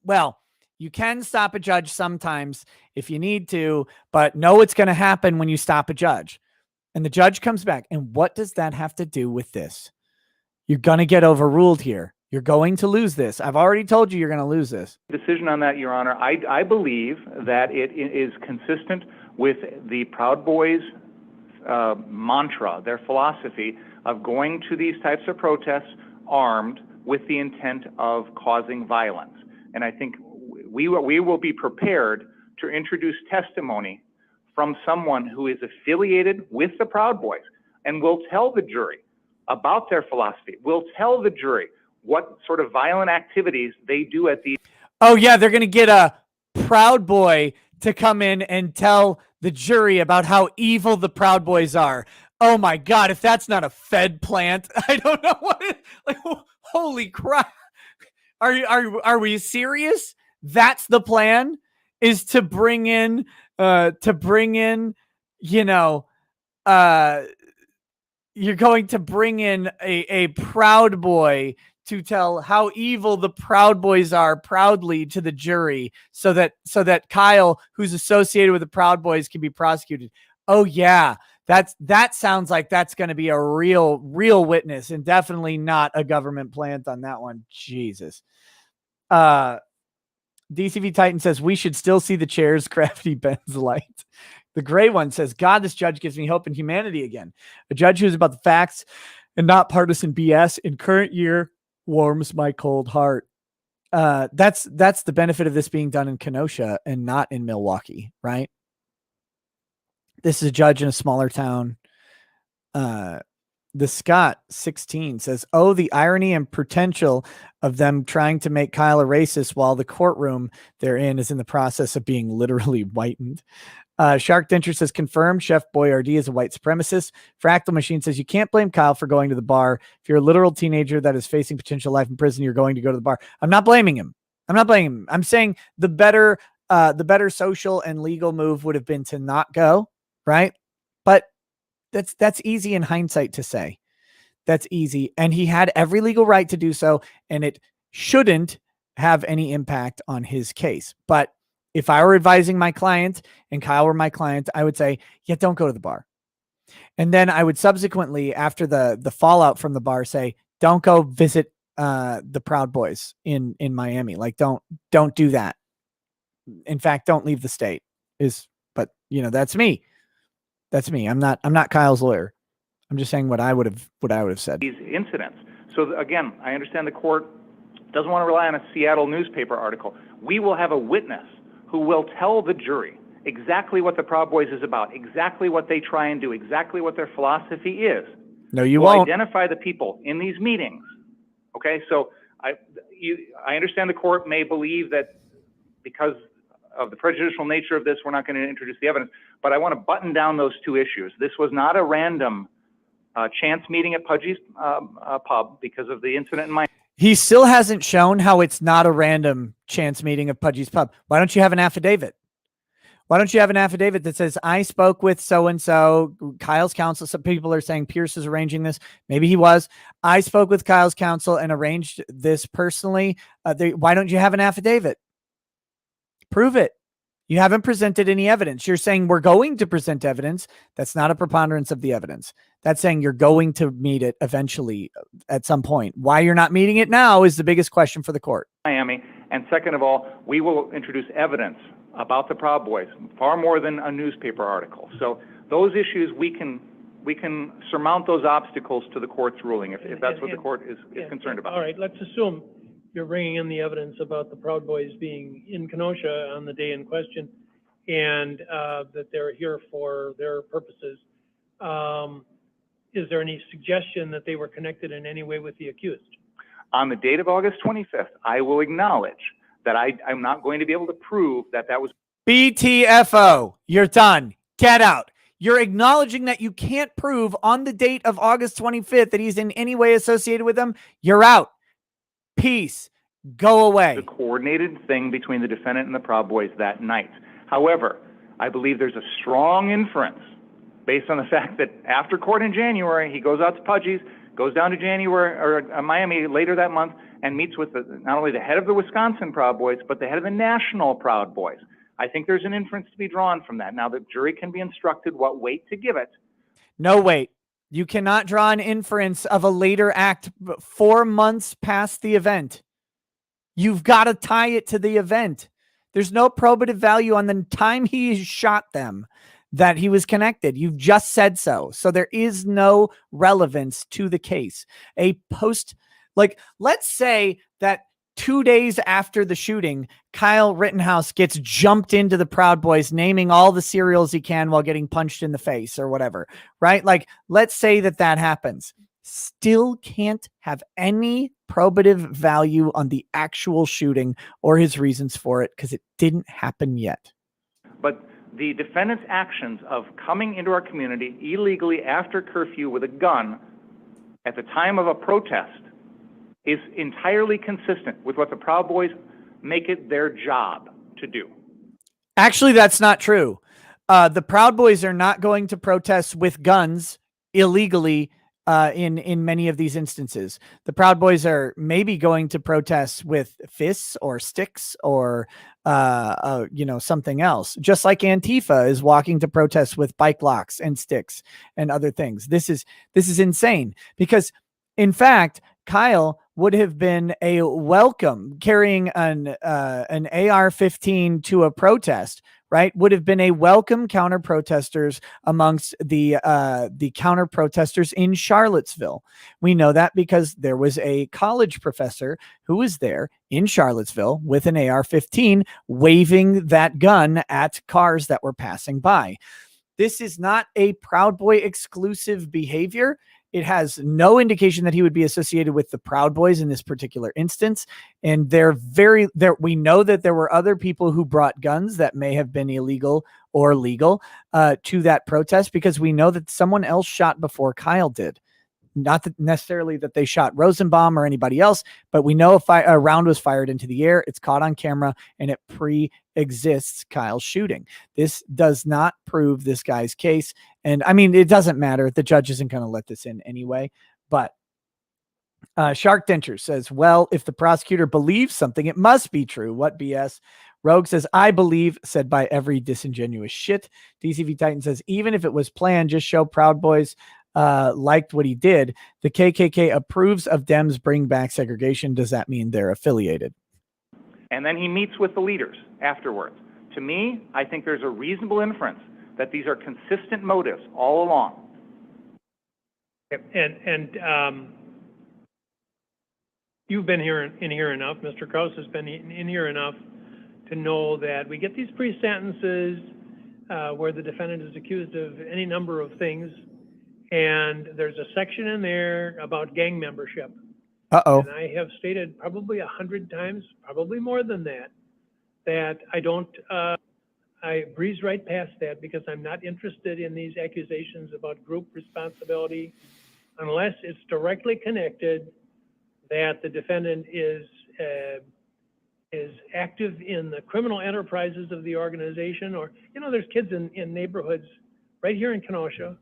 Well, you can stop a judge sometimes if you need to, but know what's going to happen when you stop a judge. And the judge comes back. And what does that have to do with this? You're going to get overruled here. You're going to lose this. I've already told you you're going to lose this. Decision on that, Your Honor. I believe that it is consistent with the Proud Boys mantra, their philosophy of going to these types of protests armed with the intent of causing violence. And I think we will be prepared to introduce testimony from someone who is affiliated with the Proud Boys and will tell the jury about their philosophy. We'll tell the jury what sort of violent activities they do at these. Oh, yeah, they're going to get a Proud Boy to come in and tell the jury about how evil the Proud Boys are. Oh, my God, if that's not a Fed plant, I don't know what it, like, holy crap. Are we serious? That's the plan, is to bring in, you're going to bring in a Proud Boy to tell how evil the Proud Boys are proudly to the jury so that Kyle, who's associated with the Proud Boys, can be prosecuted. Oh yeah. That sounds like that's going to be a real witness and definitely not a government plant on that one. Jesus. DCV Titan says we should still see the chairs. Crafty Ben's light. The gray one says, God, this judge gives me hope in humanity again. A judge who's about the facts and not partisan BS in current year warms my cold heart. That's the benefit of this being done in Kenosha and not in Milwaukee, right? This is a judge in a smaller town. The Scott 16 says, oh, the irony and potential of them trying to make Kyle a racist while the courtroom they're in is in the process of being literally whitened. Shark Denture says, confirmed, Chef Boyardee is a white supremacist. Fractal Machine says, you can't blame Kyle for going to the bar. If you're a literal teenager that is facing potential life in prison, you're going to go to the bar. I'm not blaming him. I'm saying the better social and legal move would have been to not go, right? But that's easy in hindsight to say. That's easy. And he had every legal right to do so, and it shouldn't have any impact on his case. But If I were advising my client and Kyle were my client, I would say, yeah, don't go to the bar. And then I would subsequently, after the fallout from the bar, say, don't go visit the Proud Boys in Miami. Like, don't do that. In fact, don't leave the state. But that's me. That's me. I'm not Kyle's lawyer. I'm just saying what I would have said. These incidents. So again, I understand the court doesn't want to rely on a Seattle newspaper article. We will have a witness who will tell the jury exactly what the Proud Boys is about, exactly what they try and do, exactly what their philosophy is. No, you We'll won't. identify the people in these meetings. Okay, so I understand the court may believe that because of the prejudicial nature of this, we're not going to introduce the evidence, but I want to button down those two issues. This was not a random chance meeting at Pudgy's pub because of the incident in Miami. He still hasn't shown how it's not a random chance meeting of Pudgy's pub. Why don't you have an affidavit? Why don't you have an affidavit that says, I spoke with so-and-so, Kyle's counsel. Some people are saying Pierce is arranging this. Maybe he was. I spoke with Kyle's counsel and arranged this personally. Why don't you have an affidavit? Prove it. You haven't presented any evidence. You're saying we're going to present evidence. That's not a preponderance of the evidence. That's saying you're going to meet it eventually at some point. Why you're not meeting it now is the biggest question for the court. Miami. And second of all, we will introduce evidence about the Proud Boys, far more than a newspaper article. So those issues, we can surmount those obstacles to the court's ruling if that's what the court is concerned about. All right, let's assume you're bringing in the evidence about the Proud Boys being in Kenosha on the day in question and that they're here for their purposes. Is there any suggestion that they were connected in any way with the accused? On the date of August 25th, I will acknowledge that I'm not going to be able to prove that was BTFO. You're done. Get out. You're acknowledging that you can't prove on the date of August 25th that he's in any way associated with them. You're out. Peace. Go away. the coordinated thing between the defendant and the Proud Boys that night. However, I believe there's a strong inference based on the fact that after court in January, he goes out to Pudgy's, goes down to Miami later that month, and meets with not only the head of the Wisconsin Proud Boys, but the head of the national Proud Boys. I think there's an inference to be drawn from that. Now, the jury can be instructed what weight to give it. No weight. You cannot draw an inference of a later act 4 months past the event. You've got to tie it to the event. There's no probative value on the time he shot them that he was connected. You've just said so. So there is no relevance to the case. Let's say that 2 days after the shooting, Kyle Rittenhouse gets jumped into the Proud Boys, naming all the cereals he can while getting punched in the face or whatever, right? Like, let's say that happens. Still can't have any probative value on the actual shooting or his reasons for it because it didn't happen yet. But the defendant's actions of coming into our community illegally after curfew with a gun at the time of a protest is entirely consistent with what the Proud Boys make it their job to do. Actually, that's not true. The Proud Boys are not going to protest with guns illegally in many of these instances. The Proud Boys are maybe going to protest with fists or sticks or something else, just like Antifa is walking to protest with bike locks and sticks and other things. This is insane because, in fact, Kyle would have been a welcome carrying an AR-15 to a protest, right? Would have been a welcome counter protesters amongst the counter protesters in Charlottesville. We know that because there was a college professor who was there in Charlottesville with an AR-15 waving that gun at cars that were passing by. This is not a Proud Boy exclusive behavior. It has no indication that he would be associated with the Proud Boys in this particular instance. And we know that there were other people who brought guns that may have been illegal or legal to that protest, because we know that someone else shot before Kyle did. Not that necessarily that they shot Rosenbaum or anybody else, but we know a round was fired into the air. It's caught on camera and it pre-exists Kyle's shooting. This does not prove this guy's case. And I mean, it doesn't matter. The judge isn't going to let this in anyway, but Shark Dentures says, well, if the prosecutor believes something, it must be true. What BS? Rogue says, I believe, said by every disingenuous shit. DCV Titan says, even if it was planned, just show Proud Boys liked what he did. The KKK approves of Dems bring back segregation. Does that mean they're affiliated? And then he meets with the leaders afterwards. To me, I think there's a reasonable inference that these are consistent motives all along. And you've been in here enough, Mr. Kraus has been in here enough to know that we get these pre-sentences where the defendant is accused of any number of things, and there's a section in there about gang membership. Uh-oh. And I have stated probably 100 times, probably more than that, that I don't, I breeze right past that because I'm not interested in these accusations about group responsibility unless it's directly connected that the defendant is active in the criminal enterprises of the organization, or, you know, there's kids in neighborhoods right here in Kenosha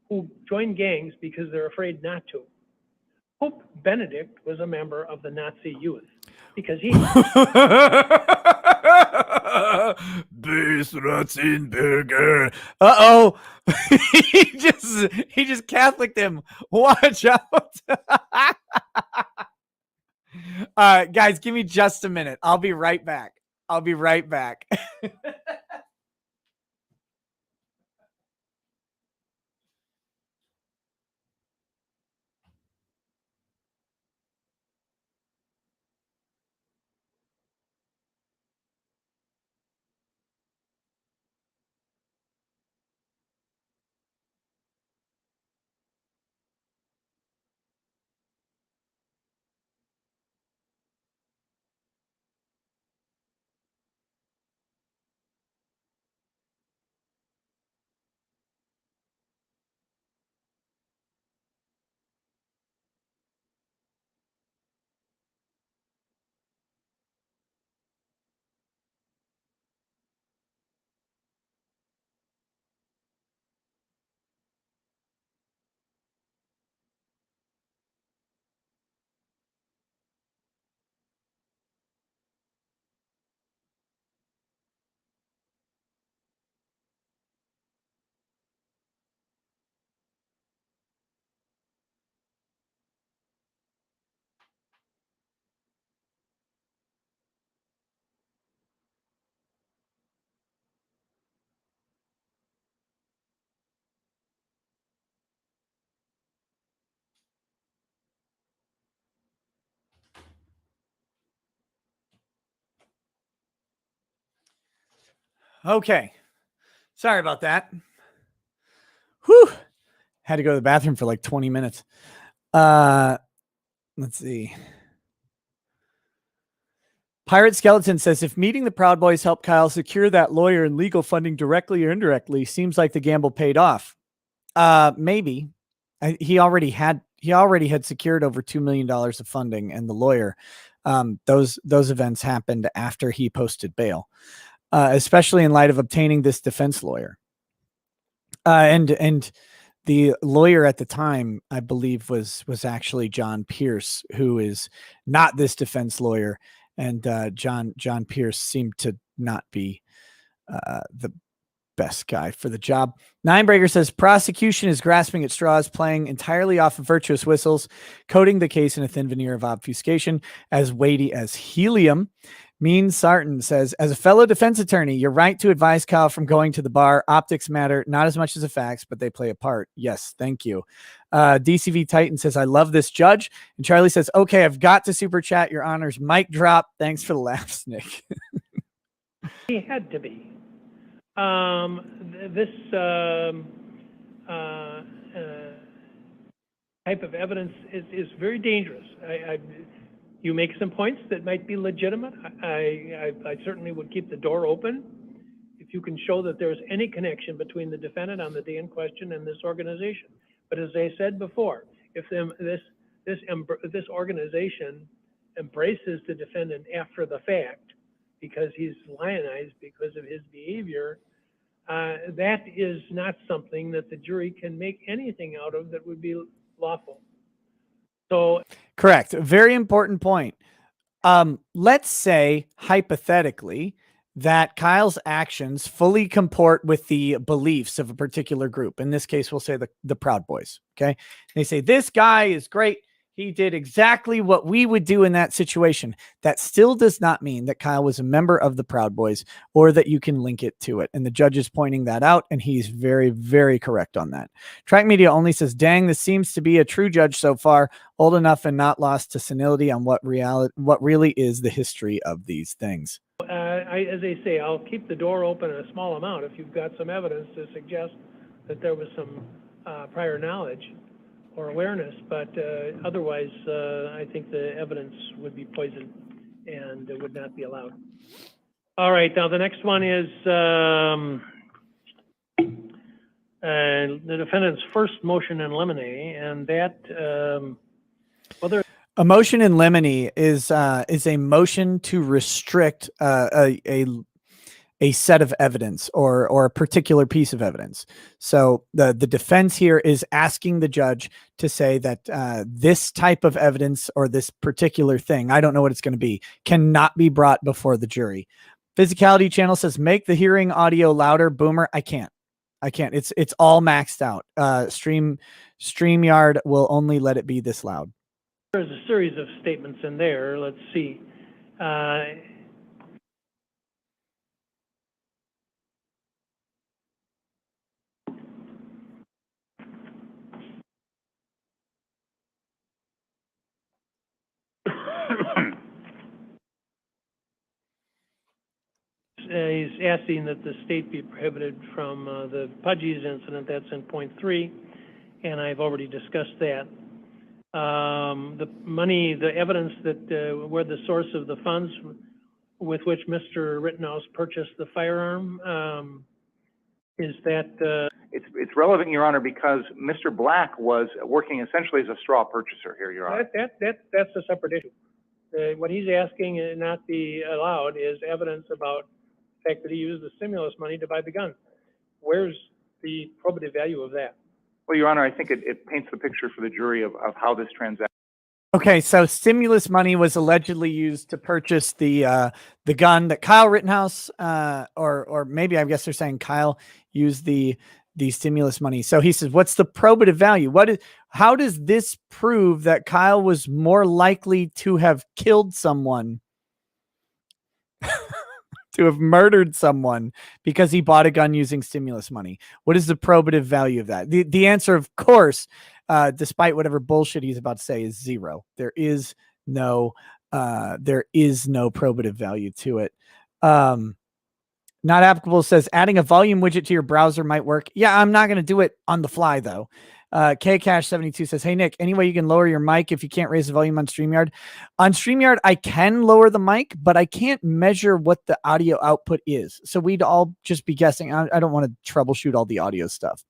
who join gangs because they're afraid not to. Pope Benedict was a member of the Nazi youth because he Ratzenberger. Uh-oh. he just Catholicked him. Watch out. Guys, give me just a minute. I'll be right back. Okay. Sorry about that. Whew. Had to go to the bathroom for like 20 minutes. Let's see. Pirate Skeleton says, if meeting the Proud Boys helped Kyle secure that lawyer and legal funding directly or indirectly, seems like the gamble paid off. Maybe. He already had secured over $2 million of funding, and the lawyer. Those events happened after he posted bail, especially in light of obtaining this defense lawyer. And the lawyer at the time, I believe, was actually John Pierce, who is not this defense lawyer. And John Pierce seemed to not be the best guy for the job. Ninebreaker says prosecution is grasping at straws, playing entirely off of virtuous whistles, coating the case in a thin veneer of obfuscation as weighty as helium. Mean Sarton says, as a fellow defense attorney, you're right to advise Kyle from going to the bar. Optics matter, not as much as the facts, but they play a part. Yes, thank you. DCV Titan says, I love this judge. And Charlie says, okay, I've got to super chat, your honors. Mic drop. Thanks for the laughs, Nick. he had to be. This type of evidence is very dangerous. You make some points that might be legitimate. I certainly would keep the door open if you can show that there's any connection between the defendant on the day in question and this organization. But as I said before, if this organization embraces the defendant after the fact because he's lionized because of his behavior, that is not something that the jury can make anything out of that would be lawful. So Correct. Very important point. Let's say hypothetically that Kyle's actions fully comport with the beliefs of a particular group. In this case, we'll say the Proud Boys. Okay. They say this guy is great. He did exactly what we would do in that situation. That still does not mean that Kyle was a member of the Proud Boys or that you can link it to it. And the judge is pointing that out, and he's very, very correct on that. Track Media only says, dang, this seems to be a true judge so far, old enough and not lost to senility on what really is the history of these things. as I say, I'll keep the door open a small amount if you've got some evidence to suggest that there was some prior knowledge or awareness, but otherwise, I think the evidence would be poisoned and it would not be allowed. All right, now the next one is the defendant's first motion in limine, and that whether a motion in limine is a motion to restrict a set of evidence or a particular piece of evidence. So the defense here is asking the judge to say that this type of evidence or this particular thing, I don't know what it's going to be, cannot be brought before the jury. Physicality Channel says, make the hearing audio louder. Boomer, I can't. It's all maxed out. StreamYard will only let it be this loud. there's a series of statements in there. Let's see. He's asking that the state be prohibited from the Pudgy's incident. That's in point 3, and I've already discussed that. The money, the evidence that where the source of the funds with which Mr. Rittenhouse purchased the firearm, is that... It's relevant, Your Honor, because Mr. Black was working essentially as a straw purchaser here, Your Honor. That's a separate issue. What he's asking and not be allowed is evidence about the fact that he used the stimulus money to buy the gun. Where's the probative value of that? Well, Your Honor, I think it paints the picture for the jury of how this transaction. Okay, so stimulus money was allegedly used to purchase the gun that Kyle Rittenhouse, or maybe I guess they're saying Kyle used the stimulus money. So he says, what's the probative value? How does this prove that Kyle was more likely to have killed someone, to have murdered someone because he bought a gun using stimulus money? What is the probative value of that? The answer, of course, despite whatever bullshit he's about to say, is 0. There is no probative value to it. Not applicable says adding a volume widget to your browser might work. Yeah, I'm not going to do it on the fly though. Kcash72 says, hey Nick, any way you can lower your mic if you can't raise the volume on StreamYard? On StreamYard, I can lower the mic, but I can't measure what the audio output is. So we'd all just be guessing. I don't want to troubleshoot all the audio stuff.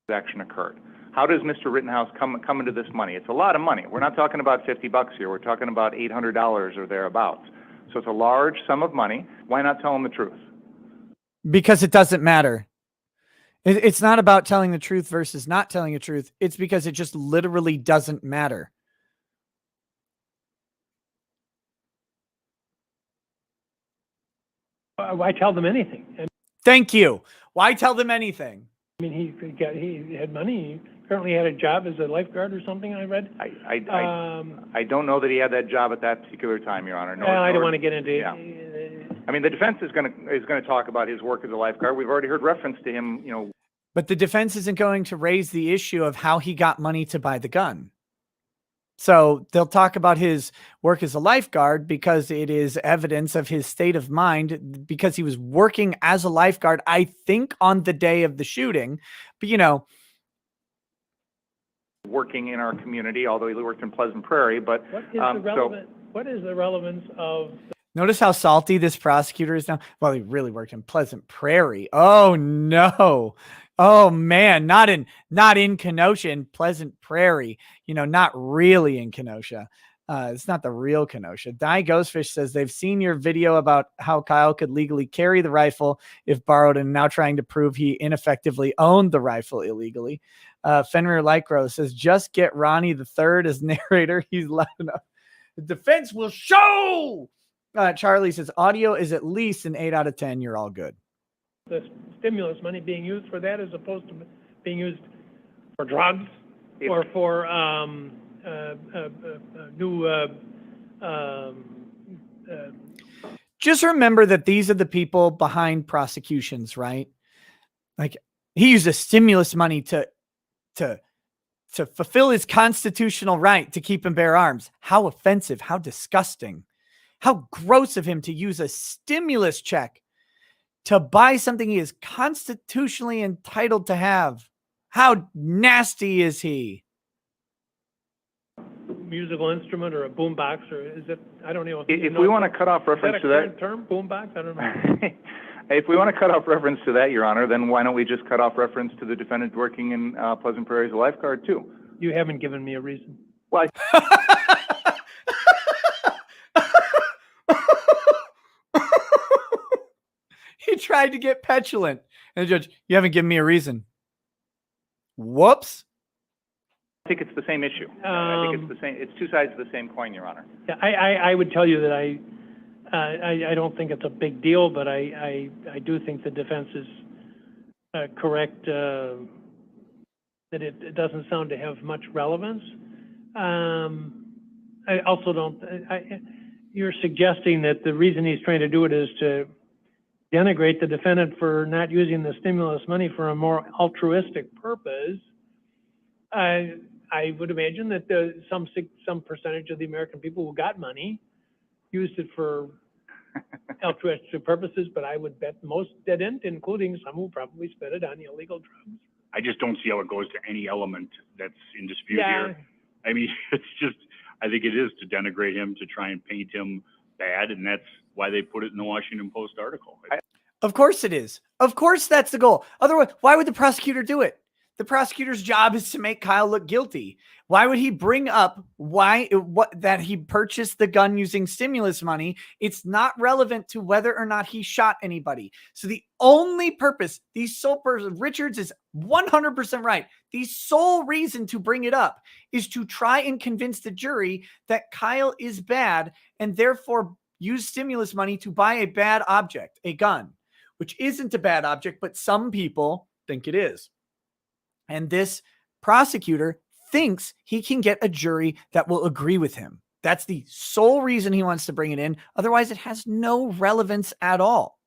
Transaction occurred. How does Mr. Rittenhouse come into this money? It's a lot of money. We're not talking about $50 here. We're talking about $800 or thereabouts. So it's a large sum of money. Why not tell him the truth? Because it doesn't matter. It's not about telling the truth versus not telling the truth. It's because it just literally doesn't matter. Why tell them anything? Thank you. Why tell them anything? I mean, he had money. He apparently had a job as a lifeguard or something, I read. I don't know that he had that job at that particular time, Your Honor. I don't want to get into it. Yeah. I mean, the defense is going to talk about his work as a lifeguard. We've already heard reference to him, But the defense isn't going to raise the issue of how he got money to buy the gun. So they'll talk about his work as a lifeguard because it is evidence of his state of mind, because he was working as a lifeguard, I think, on the day of the shooting. But, working in our community, although he worked in Pleasant Prairie. But what is the relevance of... Notice how salty this prosecutor is now. Well, he really worked in Pleasant Prairie. Oh no. Oh man, not in Kenosha, in Pleasant Prairie. Not really in Kenosha. It's not the real Kenosha. Die Ghostfish says they've seen your video about how Kyle could legally carry the rifle if borrowed, and now trying to prove he ineffectively owned the rifle illegally. Fenrir Lycro says, just get Ronnie the third as narrator. He's loud enough. The defense will show. Charlie says, audio is at least an 8 out of 10. You're all good. The stimulus money being used for that as opposed to being used for drugs or for new just remember that these are the people behind prosecutions, right? Like, he used the stimulus money to fulfill his constitutional right to keep and bear arms. How offensive, how disgusting, how gross of him to use a stimulus check to buy something he is constitutionally entitled to have. How nasty is he? musical instrument or a boombox, or is it, I don't know. If we want to cut off reference to that. Is that a current term, boombox? I don't know. If we want to cut off reference to that, Your Honor, then why don't we just cut off reference to the defendant working in Pleasant Prairie as a lifeguard too? You haven't given me a reason. Well, He tried to get petulant. And the judge, you haven't given me a reason. Whoops. I think it's the same issue. I think it's the same. It's two sides of the same coin, Your Honor. Yeah, I would tell you that I don't think it's a big deal, but I do think the defense is correct, that it doesn't sound to have much relevance. I also don't, you're suggesting that the reason he's trying to do it is to denigrate the defendant for not using the stimulus money for a more altruistic purpose. I would imagine that some percentage of the American people who got money used it for altruistic purposes, but I would bet most didn't, including some who probably spent it on illegal drugs. I just don't see how it goes to any element that's in dispute Yeah. here. I mean, it's just, I think it is to denigrate him, to try and paint him bad, and that's why they put it in the Washington Post article. Of course it is. Of course that's the goal. Otherwise, why would the prosecutor do it? The prosecutor's job is to make Kyle look guilty. Why would he bring up that he purchased the gun using stimulus money? It's not relevant to whether or not he shot anybody. So the only purpose, Richards is 100% right. The sole reason to bring it up is to try and convince the jury that Kyle is bad and therefore use stimulus money to buy a bad object, a gun, which isn't a bad object, but some people think it is. And this prosecutor thinks he can get a jury that will agree with him. That's the sole reason he wants to bring it in. Otherwise, it has no relevance at all.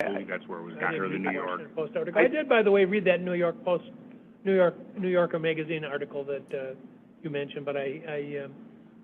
I think that's where it was got here, the New York. Post article. I did, by the way, read that New Yorker magazine article that you mentioned, but I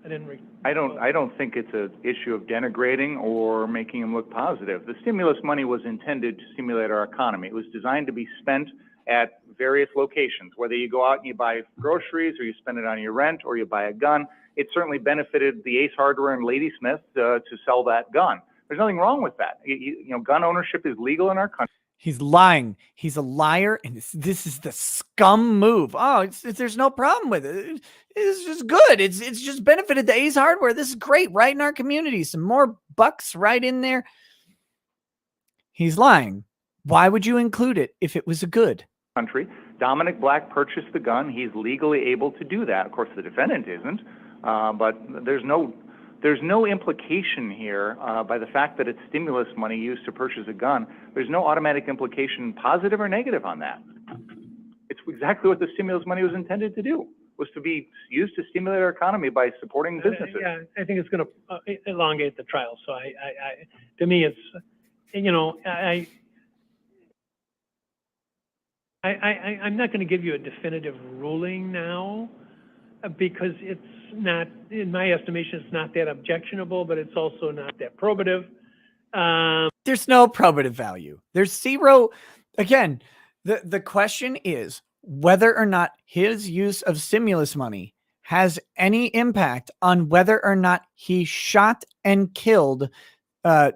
didn't read. I don't think it's an issue of denigrating or making him look positive. The stimulus money was intended to stimulate our economy. It was designed to be spent at various locations, whether you go out and you buy groceries or you spend it on your rent or you buy a gun. It certainly benefited the Ace Hardware and Ladysmith to sell that gun. There's nothing wrong with that. You know, gun ownership is legal in our country. He's lying. He's a liar, and this is the scum move. Oh, there's no problem with it. It's just good. It's just benefited the Ace Hardware. This is great, right in our community. Some more bucks right in there. He's lying. Why would you include it if it was a good? Country. Dominic Black purchased the gun. He's legally able to do that. Of course, the defendant isn't, but there's no implication here by the fact that it's stimulus money used to purchase a gun. There's no automatic implication, positive or negative, on that. It's exactly what the stimulus money was intended to do, was to be used to stimulate our economy by supporting businesses. Yeah, I think it's going to elongate the trial. So to me, it's, you know, I'm not going to give you a definitive ruling now because it's not, in my estimation, it's not that objectionable, but it's also not that probative. There's no probative value. There's zero. Again, the question is whether or not his use of stimulus money has any impact on whether or not he shot and killed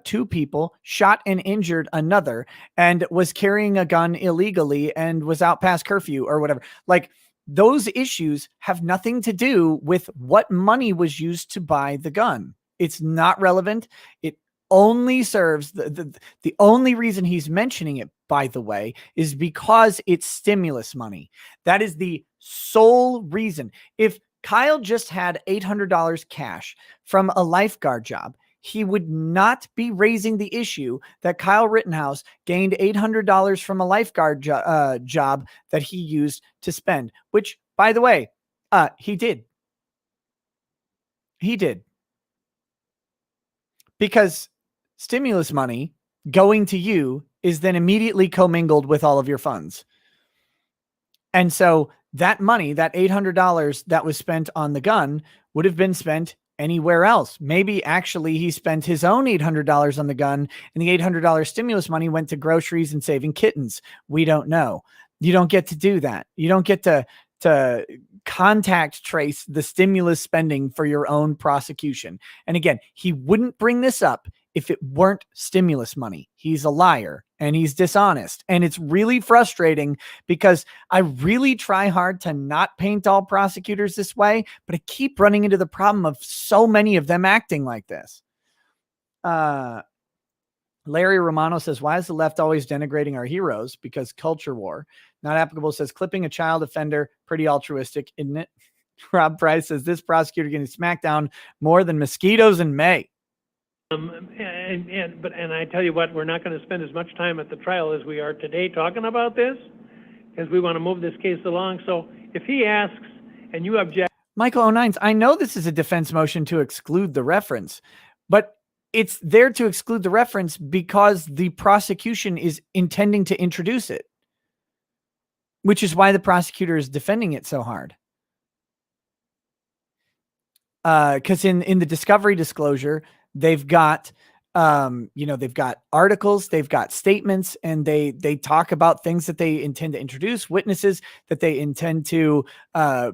2 people, shot and injured another, and was carrying a gun illegally and was out past curfew or whatever. Like, those issues have nothing to do with what money was used to buy the gun. It's not relevant. It only serves the only reason he's mentioning it, by the way, is because it's stimulus money. That is the sole reason. If Kyle just had $800 cash from a lifeguard job, he would not be raising the issue that Kyle Rittenhouse gained $800 from a lifeguard job that he used to spend, which, by the way, he did. He did. Because stimulus money going to you is then immediately commingled with all of your funds. And so that money, that $800 that was spent on the gun, would have been spent anywhere else. Maybe actually he spent his own $800 on the gun, and the $800 stimulus money went to groceries and saving kittens. We don't know. You don't get to do that. You don't get to contact trace the stimulus spending for your own prosecution. And again, he wouldn't bring this up if it weren't stimulus money. He's a liar and he's dishonest. And it's really frustrating because I really try hard to not paint all prosecutors this way, but I keep running into the problem of so many of them acting like this. Larry Romano says, why is the left always denigrating our heroes? Because culture war. Not applicable says, clipping a child offender, pretty altruistic, isn't it? Rob Price says, this prosecutor getting smacked down more than mosquitoes in May. And I tell you what, we're not going to spend as much time at the trial as we are today talking about this, because we want to move this case along. So if he asks and you object. Michael O'Nines, I know this is a defense motion to exclude the reference, but it's there to exclude the reference because the prosecution is intending to introduce it, which is why the prosecutor is defending it so hard. Because in the discovery disclosure, they've got, they've got articles, they've got statements, and they talk about things that they intend to introduce, witnesses that they intend to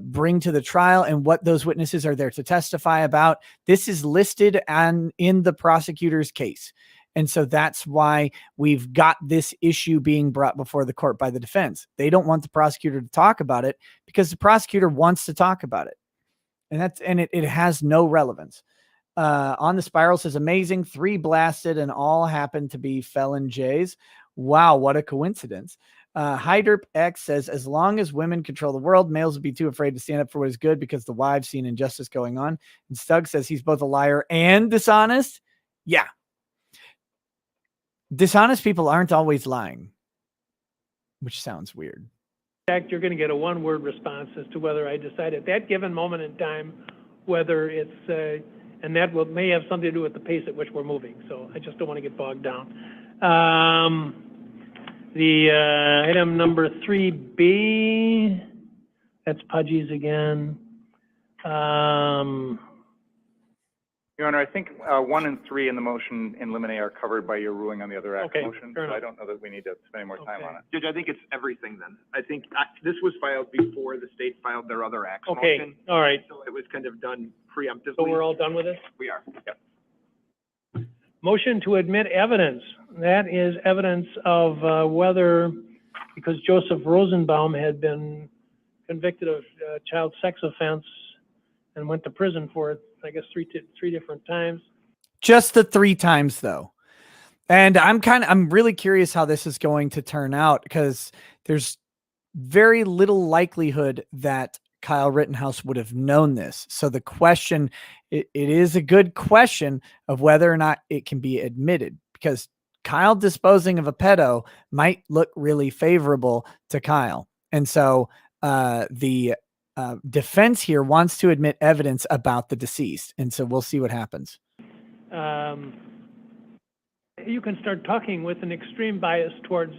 bring to the trial, and what those witnesses are there to testify about. This is listed in the prosecutor's case. And so that's why we've got this issue being brought before the court by the defense. They don't want the prosecutor to talk about it because the prosecutor wants to talk about it. And it has no relevance. On the Spiral says, amazing, 3 blasted and all happened to be felon J's. Wow, what a coincidence. Hyderp X says, as long as women control the world, males would be too afraid to stand up for what is good because the wives see an injustice going on. And Stug says he's both a liar and dishonest. Yeah. Dishonest people aren't always lying, which sounds weird. In fact, you're going to get a one-word response as to whether I decide at that given moment in time whether it's, and that may have something to do with the pace at which we're moving. So I just don't want to get bogged down. The item number 3B, that's Pudgy's again. Your Honor, I think 1 and 3 in the motion in limine are covered by your ruling on the other act motion, so I don't know that we need to spend any more time on it. Judge, I think it's everything then. I think this was filed before the state filed their other acts motion. All right. So it was kind of done preemptively. So we're all done with this? We are. Yep. Motion to admit evidence. That is evidence of whether, because Joseph Rosenbaum had been convicted of child sex offense and went to prison for it, I guess, three different times. Just the 3 times though. And I'm really curious how this is going to turn out, because there's very little likelihood that Kyle Rittenhouse would have known this. So the question, it is a good question of whether or not it can be admitted, because Kyle disposing of a pedo might look really favorable to Kyle. And so the defense here wants to admit evidence about the deceased. And so we'll see what happens. You can start talking with an extreme bias towards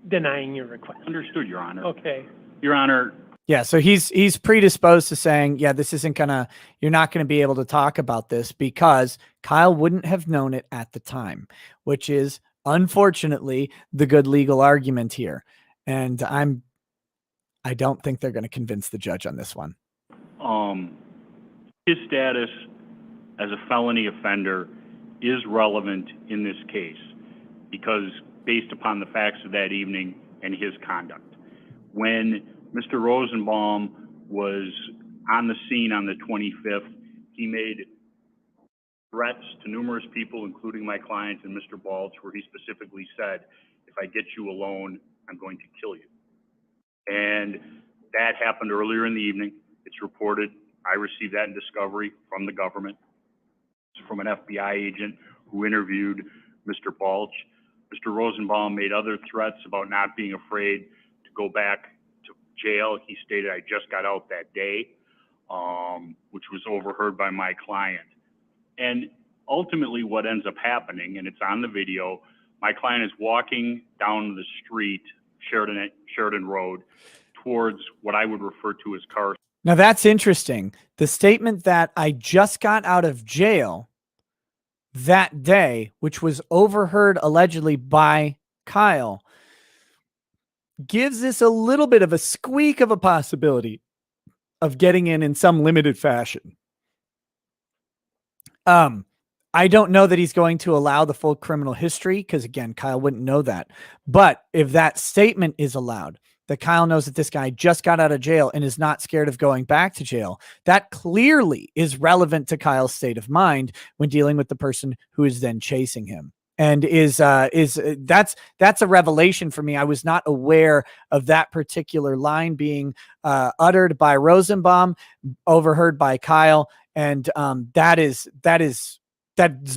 denying your request. Understood, Your Honor. Okay. Your Honor. Yeah. So he's predisposed to saying, yeah, this isn't you're not going to be able to talk about this because Kyle wouldn't have known it at the time, which is unfortunately the good legal argument here. And I don't think they're going to convince the judge on this one. His status as a felony offender is relevant in this case because based upon the facts of that evening and his conduct. When Mr. Rosenbaum was on the scene on the 25th, he made threats to numerous people, including my client and Mr. Balch, where he specifically said, if I get you alone, I'm going to kill you. And that happened earlier in the evening. It's reported. I received that in discovery from the government, from an FBI agent who interviewed Mr. Balch. Mr. Rosenbaum made other threats about not being afraid to go back to jail. He stated, I just got out that day, which was overheard by my client. And ultimately what ends up happening, and it's on the video, my client is walking down the street, Sheridan Road, towards what I would refer to as car. Now that's interesting. The statement that I just got out of jail that day, which was overheard allegedly by Kyle, gives this a little bit of a squeak of a possibility of getting in some limited fashion. I don't know that he's going to allow the full criminal history because, again, Kyle wouldn't know that. But if that statement is allowed, that Kyle knows that this guy just got out of jail and is not scared of going back to jail, that clearly is relevant to Kyle's state of mind when dealing with the person who is then chasing him. And that's a revelation for me. I was not aware of that particular line being uttered by Rosenbaum, overheard by Kyle. And that's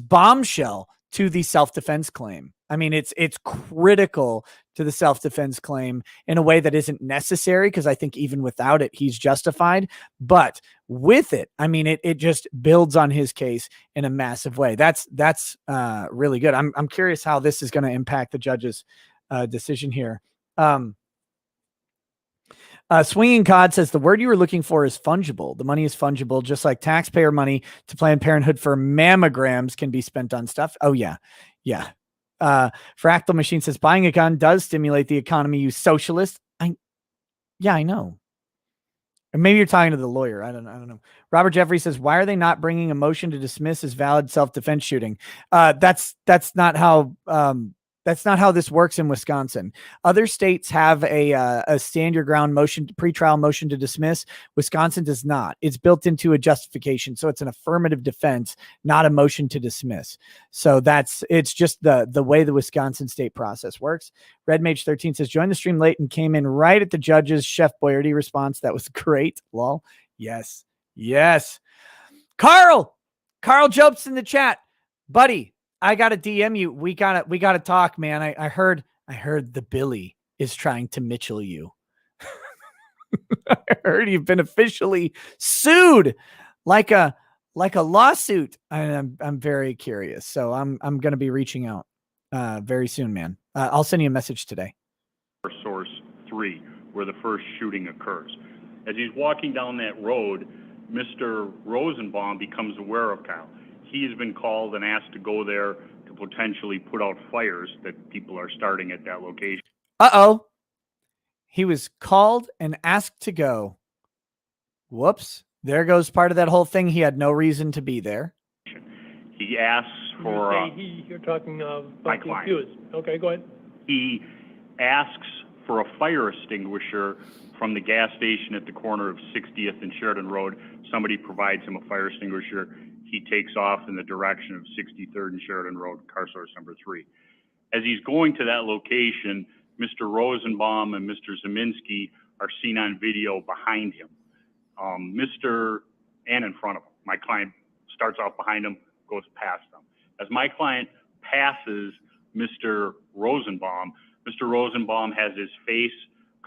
bombshell to the self-defense claim. I mean, it's critical to the self-defense claim in a way that isn't necessary, because I think even without it, he's justified. But with it, I mean, it just builds on his case in a massive way. That's really good. I'm curious how this is going to impact the judge's decision here. Swinging Cod says the word you were looking for is fungible. The money is fungible, just like taxpayer money to Planned Parenthood for mammograms can be spent on stuff. Oh yeah. Yeah. Fractal Machine says buying a gun does stimulate the economy, you socialist. Yeah, I know. Or maybe you're talking to the lawyer. I don't know. Robert Jeffrey says, why are they not bringing a motion to dismiss as valid self-defense shooting? That's not how this works in Wisconsin. Other states have a stand your ground motion, pretrial motion to dismiss. Wisconsin does not. It's built into a justification. So it's an affirmative defense, not a motion to dismiss. So it's just the way the Wisconsin state process works. Red Mage 13 says, joined the stream late and came in right at the judge's Chef Boyardee response. That was great. Lol. Yes. Carl jumps in the chat. Buddy, I got to DM you. We got to talk, man. I heard the Billy is trying to Mitchell you. I heard you've been officially sued like a lawsuit. I'm very curious. So I'm going to be reaching out very soon, man. I'll send you a message today. Source 3, where the first shooting occurs. As he's walking down that road, Mr. Rosenbaum becomes aware of Kyle. He has been called and asked to go there to potentially put out fires that people are starting at that location. Uh-oh. He was called and asked to go. Whoops. There goes part of that whole thing. He had no reason to be there. He asks for... You're talking about my the client. accused. Okay, go ahead. He asks for a fire extinguisher from the gas station at the corner of 60th and Sheridan Road. Somebody provides him a fire extinguisher. He takes off in the direction of 63rd and Sheridan Road, car source number 3. As he's going to that location, Mr. Rosenbaum and Mr. Zeminski are seen on video behind him. And in front of him. My client starts off behind him, goes past them. As my client passes Mr. Rosenbaum has his face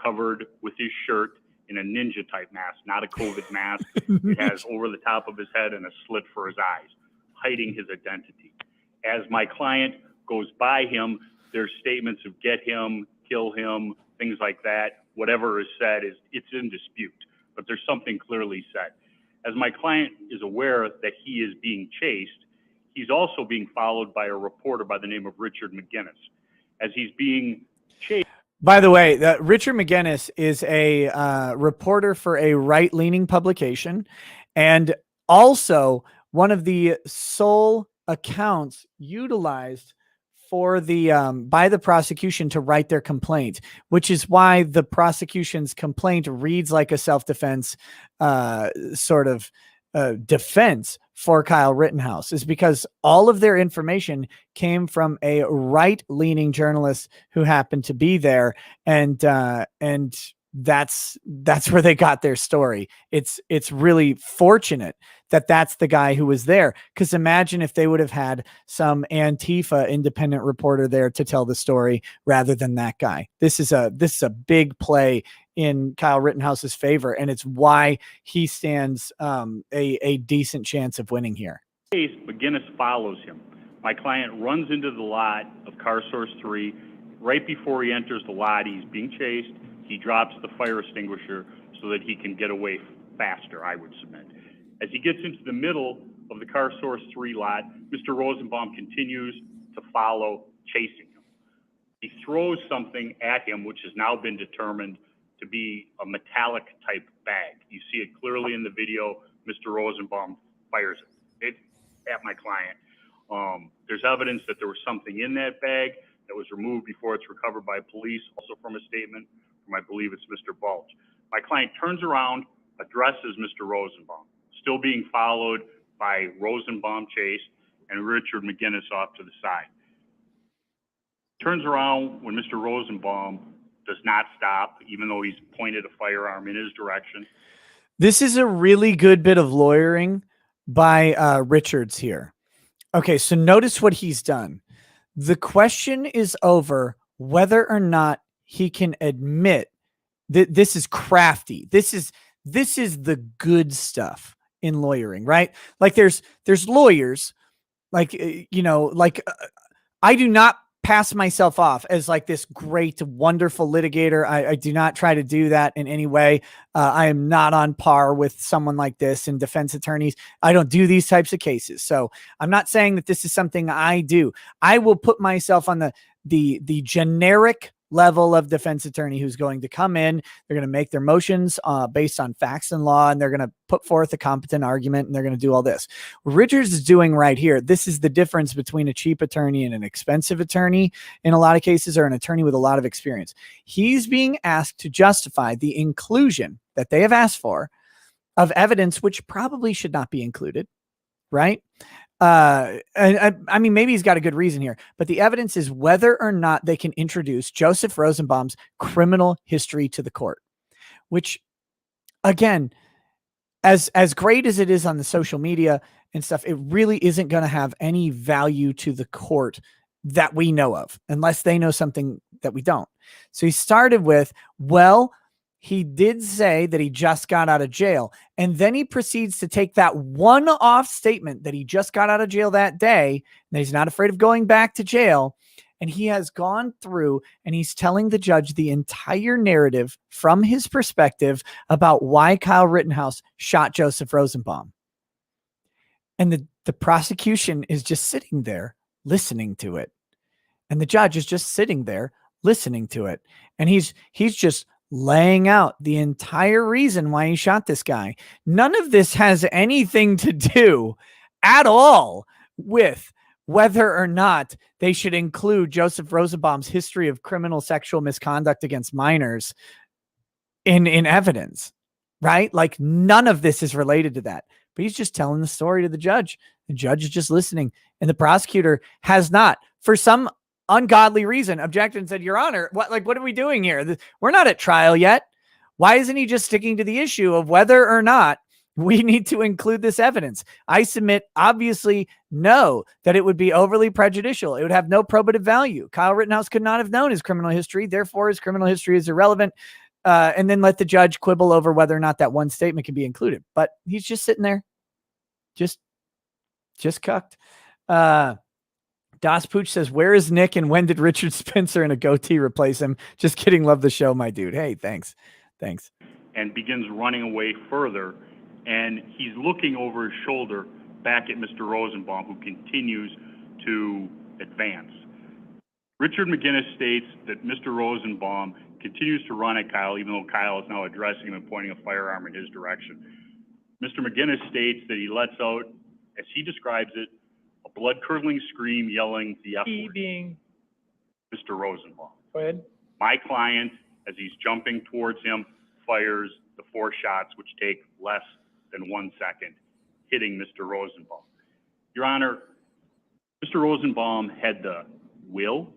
covered with his shirt in a ninja type mask, not a COVID mask. It has over the top of his head and a slit for his eyes, hiding his identity. As my client goes by him, there's statements of get him, kill him, things like that. Whatever is said it's in dispute, but there's something clearly said. As my client is aware that he is being chased, he's also being followed by a reporter by the name of Richard McGinnis. As he's being chased. By the way, Richard McGinnis is a reporter for a right-leaning publication and also one of the sole accounts utilized for the by the prosecution to write their complaint, which is why the prosecution's complaint reads like a self-defense sort of defense for Kyle Rittenhouse is because all of their information came from a right-leaning journalist who happened to be there, and that's where they got their story. It's really fortunate that that's the guy who was there, because imagine if they would have had some Antifa independent reporter there to tell the story rather than that guy. This is a big play in Kyle Rittenhouse's favor, and it's why he stands a decent chance of winning here. McGinnis follows him. My client runs into the lot of car source 3. Right before he enters the lot, he's being chased. He drops the fire extinguisher so that he can get away faster, I would submit. As he gets into the middle of the car source 3 lot, Mr. Rosenbaum continues to follow, chasing him. He throws something at him, which has now been determined to be a metallic type bag. You see it clearly in the video. Mr. Rosenbaum fires it at my client. There's evidence that there was something in that bag that was removed before it's recovered by police, also from a statement from, I believe it's Mr. Bulge. My client turns around, addresses Mr. Rosenbaum, still being followed by Rosenbaum Chase and Richard McGinnis off to the side. Turns around when Mr. Rosenbaum does not stop, even though he's pointed a firearm in his direction. This is a really good bit of lawyering by Richards here. Okay, so notice what he's done. The question is over whether or not he can admit that this is crafty. This is the good stuff in lawyering, right? Like there's lawyers, like, I do not pass myself off as like this great, wonderful litigator. I do not try to do that in any way. I am not on par with someone like this and defense attorneys. I don't do these types of cases. So I'm not saying that this is something I do. I will put myself on the generic level of defense attorney who's going to come in. They're going to make their motions based on facts and law, and they're going to put forth a competent argument, and they're going to do all this. What Richards is doing right here, this is the difference between a cheap attorney and an expensive attorney in a lot of cases, or an attorney with a lot of experience. He's being asked to justify the inclusion that they have asked for of evidence which probably should not be included, right? I mean, maybe he's got a good reason here, but the evidence is whether or not they can introduce Joseph Rosenbaum's criminal history to the court, which, again, as great as it is on the social media and stuff, it really isn't going to have any value to the court that we know of, unless they know something that we don't. So he started with, well, he did say that he just got out of jail. And then he proceeds to take that one-off statement that he just got out of jail that day, that he's not afraid of going back to jail. And he has gone through and he's telling the judge the entire narrative from his perspective about why Kyle Rittenhouse shot Joseph Rosenbaum. And the prosecution is just sitting there listening to it. And the judge is just sitting there listening to it. And he's just laying out the entire reason why he shot this guy. None of this has anything to do at all with whether or not they should include Joseph Rosenbaum's history of criminal sexual misconduct against minors in evidence, right? Like none of this is related to that, but he's just telling the story to the judge. The judge is just listening, and the prosecutor has not, for some ungodly reason, objected and said, Your Honor, what are we doing here? We're not at trial yet. Why isn't he just sticking to the issue of whether or not we need to include this evidence? I submit, obviously, no, that it would be overly prejudicial. It would have no probative value. Kyle Rittenhouse could not have known his criminal history. Therefore, his criminal history is irrelevant. And then let the judge quibble over whether or not that one statement can be included. But he's just sitting there, just cucked. Das Pooch says, where is Nick and when did Richard Spencer in a goatee replace him? Just kidding. Love the show, my dude. Hey, thanks. And begins running away further. And he's looking over his shoulder back at Mr. Rosenbaum, who continues to advance. Richard McGinnis states that Mr. Rosenbaum continues to run at Kyle, even though Kyle is now addressing him and pointing a firearm in his direction. Mr. McGinnis states that he lets out, as he describes it, a blood-curdling scream yelling the F He word. being, Mr. Rosenbaum. go ahead. My client, as he's jumping towards him, fires the 4 shots, which take less than 1 second. hitting Mr. Rosenbaum. Your Honor, Mr. Rosenbaum had the will,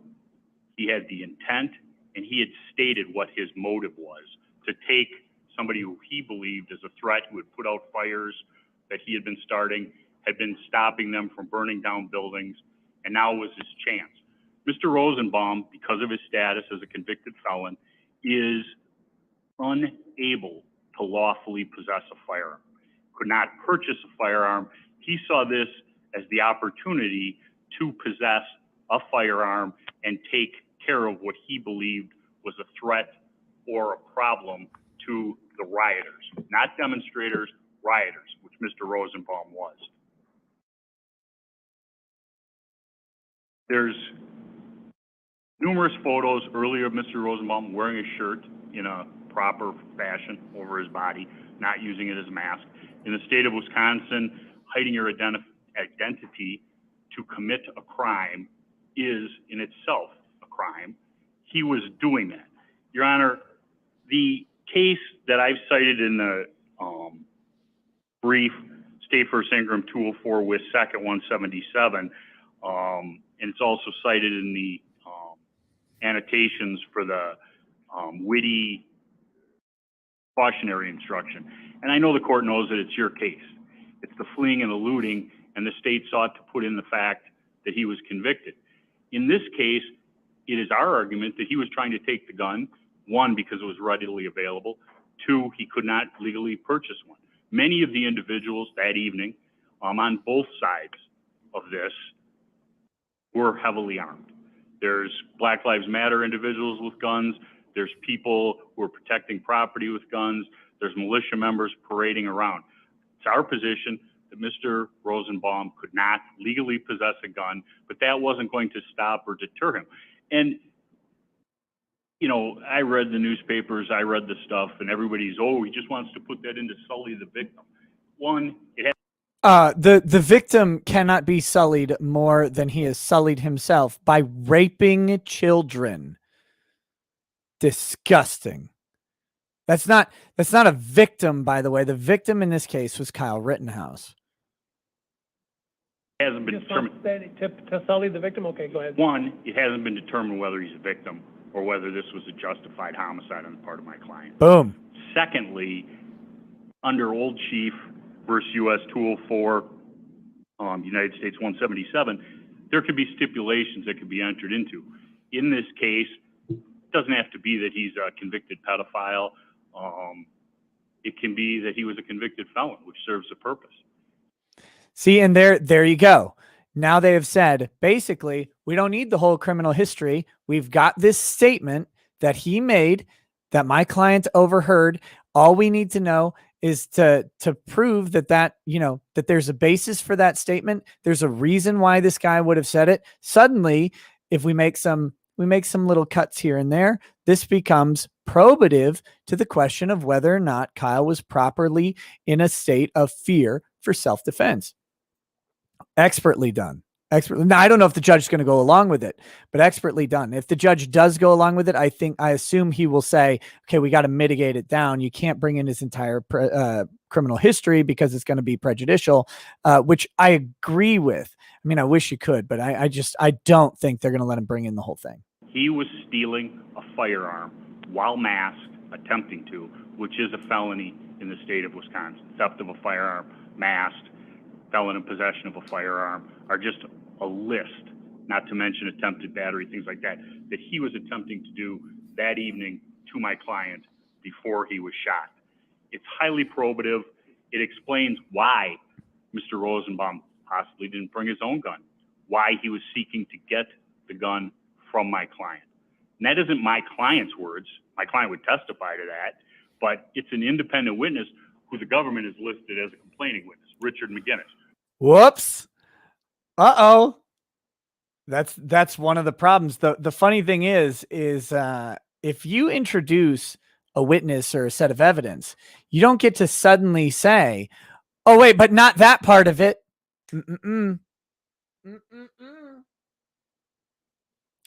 he had the intent, and he had stated what his motive was, to take somebody who he believed as a threat, who had put out fires that he had been starting, had been stopping them from burning down buildings, and now was his chance. Mr. Rosenbaum, because of his status as a convicted felon, is unable to lawfully possess a firearm, could not purchase a firearm. He saw this as the opportunity to possess a firearm and take care of what he believed was a threat or a problem to the rioters, not demonstrators, rioters, which Mr. Rosenbaum was. There's numerous photos earlier of Mr. Rosenbaum wearing a shirt in a proper fashion over his body, not using it as a mask. In the state of Wisconsin, hiding your identity to commit a crime is in itself a crime. He was doing that. Your Honor, the case that I've cited in the brief, State v. Ingram 204 with 2nd 177, and it's also cited in the annotations for the witty cautionary instruction. And I know the court knows that it's your case. It's the fleeing and the looting, and the state sought to put in the fact that he was convicted. In this case, it is our argument that he was trying to take the gun, one, because it was readily available, two, he could not legally purchase one. Many of the individuals that evening on both sides of this were heavily armed. There's Black Lives Matter individuals with guns. There's people who are protecting property with guns. There's militia members parading around. It's our position that Mr. Rosenbaum could not legally possess a gun, but that wasn't going to stop or deter him. And, you know, I read the newspapers, I read the stuff, and everybody's, oh, he just wants to put that in to sully the victim. One, it has the victim cannot be sullied more than he has sullied himself by raping children. Disgusting. That's not a victim, by the way. The victim in this case was Kyle Rittenhouse. hasn't been determined. To sully the victim? Okay, go ahead. One, it hasn't been determined whether he's a victim or whether this was a justified homicide on the part of my client. Boom. Secondly, under Old Chief versus U.S. 204, United States 177, there could be stipulations that could be entered into. In this case, it doesn't have to be that he's a convicted pedophile. It can be that he was a convicted felon, which serves a purpose. See, and there you go. Now they have said, basically, we don't need the whole criminal history. We've got this statement that he made that my client overheard. All we need to know is to prove that there's a basis for that statement. There's a reason why this guy would have said it. Suddenly, if we make some little cuts here and there, this becomes probative to the question of whether or not Kyle was properly in a state of fear for self-defense. Expertly done. Expertly. Now, I don't know if the judge is going to go along with it, but expertly done. If the judge does go along with it, I assume he will say, okay, we got to mitigate it down. You can't bring in his entire criminal history because it's going to be prejudicial, which I agree with. I mean, I wish you could, but I don't think they're going to let him bring in the whole thing. He was stealing a firearm while masked, attempting to, which is a felony in the state of Wisconsin. Theft of a firearm, masked, felon in possession of a firearm are just a list, not to mention attempted battery, things like that he was attempting to do that evening to my client before he was shot. It's highly probative. It explains why Mr. Rosenbaum possibly didn't bring his own gun, why he was seeking to get the gun from my client. And that isn't my client's words. My client would testify to that, but it's an independent witness who the government has listed as a complaining witness, Richard McGinnis. Whoops. Uh-oh. That's one of the problems. The funny thing is if you introduce a witness or a set of evidence, you don't get to suddenly say, oh, wait, but not that part of it. And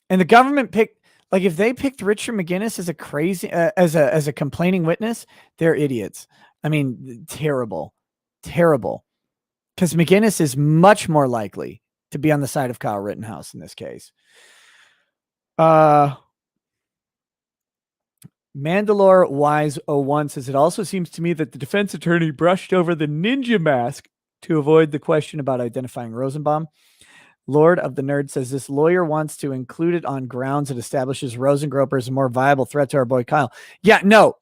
the government picked, like, if they picked Richard McGinnis as a crazy, as a complaining witness, they're idiots. I mean, terrible. because McGinnis is much more likely to be on the side of Kyle Rittenhouse in this case. Mandalore Wise 01 says, it also seems to me that the defense attorney brushed over the ninja mask to avoid the question about identifying Rosenbaum. Lord of the Nerd says, this lawyer wants to include it on grounds it establishes Rosengroper as a more viable threat to our boy Kyle. Yeah, no.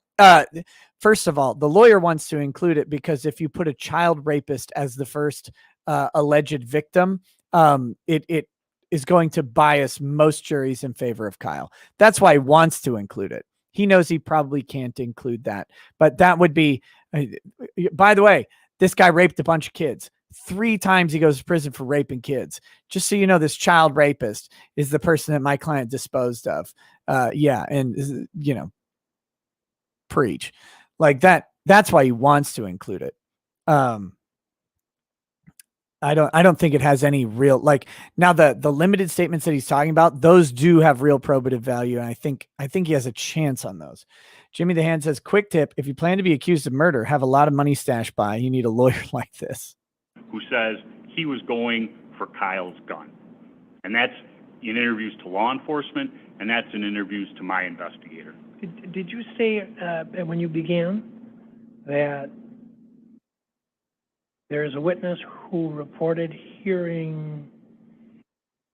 First of all, the lawyer wants to include it because if you put a child rapist as the first alleged victim, it is going to bias most juries in favor of Kyle. That's why he wants to include it. He knows he probably can't include that, but that would be, by the way, this guy raped a bunch of kids. 3 times he goes to prison for raping kids. Just so you know, this child rapist is the person that my client disposed of. Yeah. And, you know, preach like that. That's why he wants to include it. I don't think it has any real, like, now the limited statements that he's talking about, those do have real probative value. And I think he has a chance on those. Jimmy the Hand says, quick tip. If you plan to be accused of murder, have a lot of money stashed by, you need a lawyer like this. Who says he was going for Kyle's gun. And that's in interviews to law enforcement, and that's in interviews to my investigator. Did you say when you began that there's a witness who reported hearing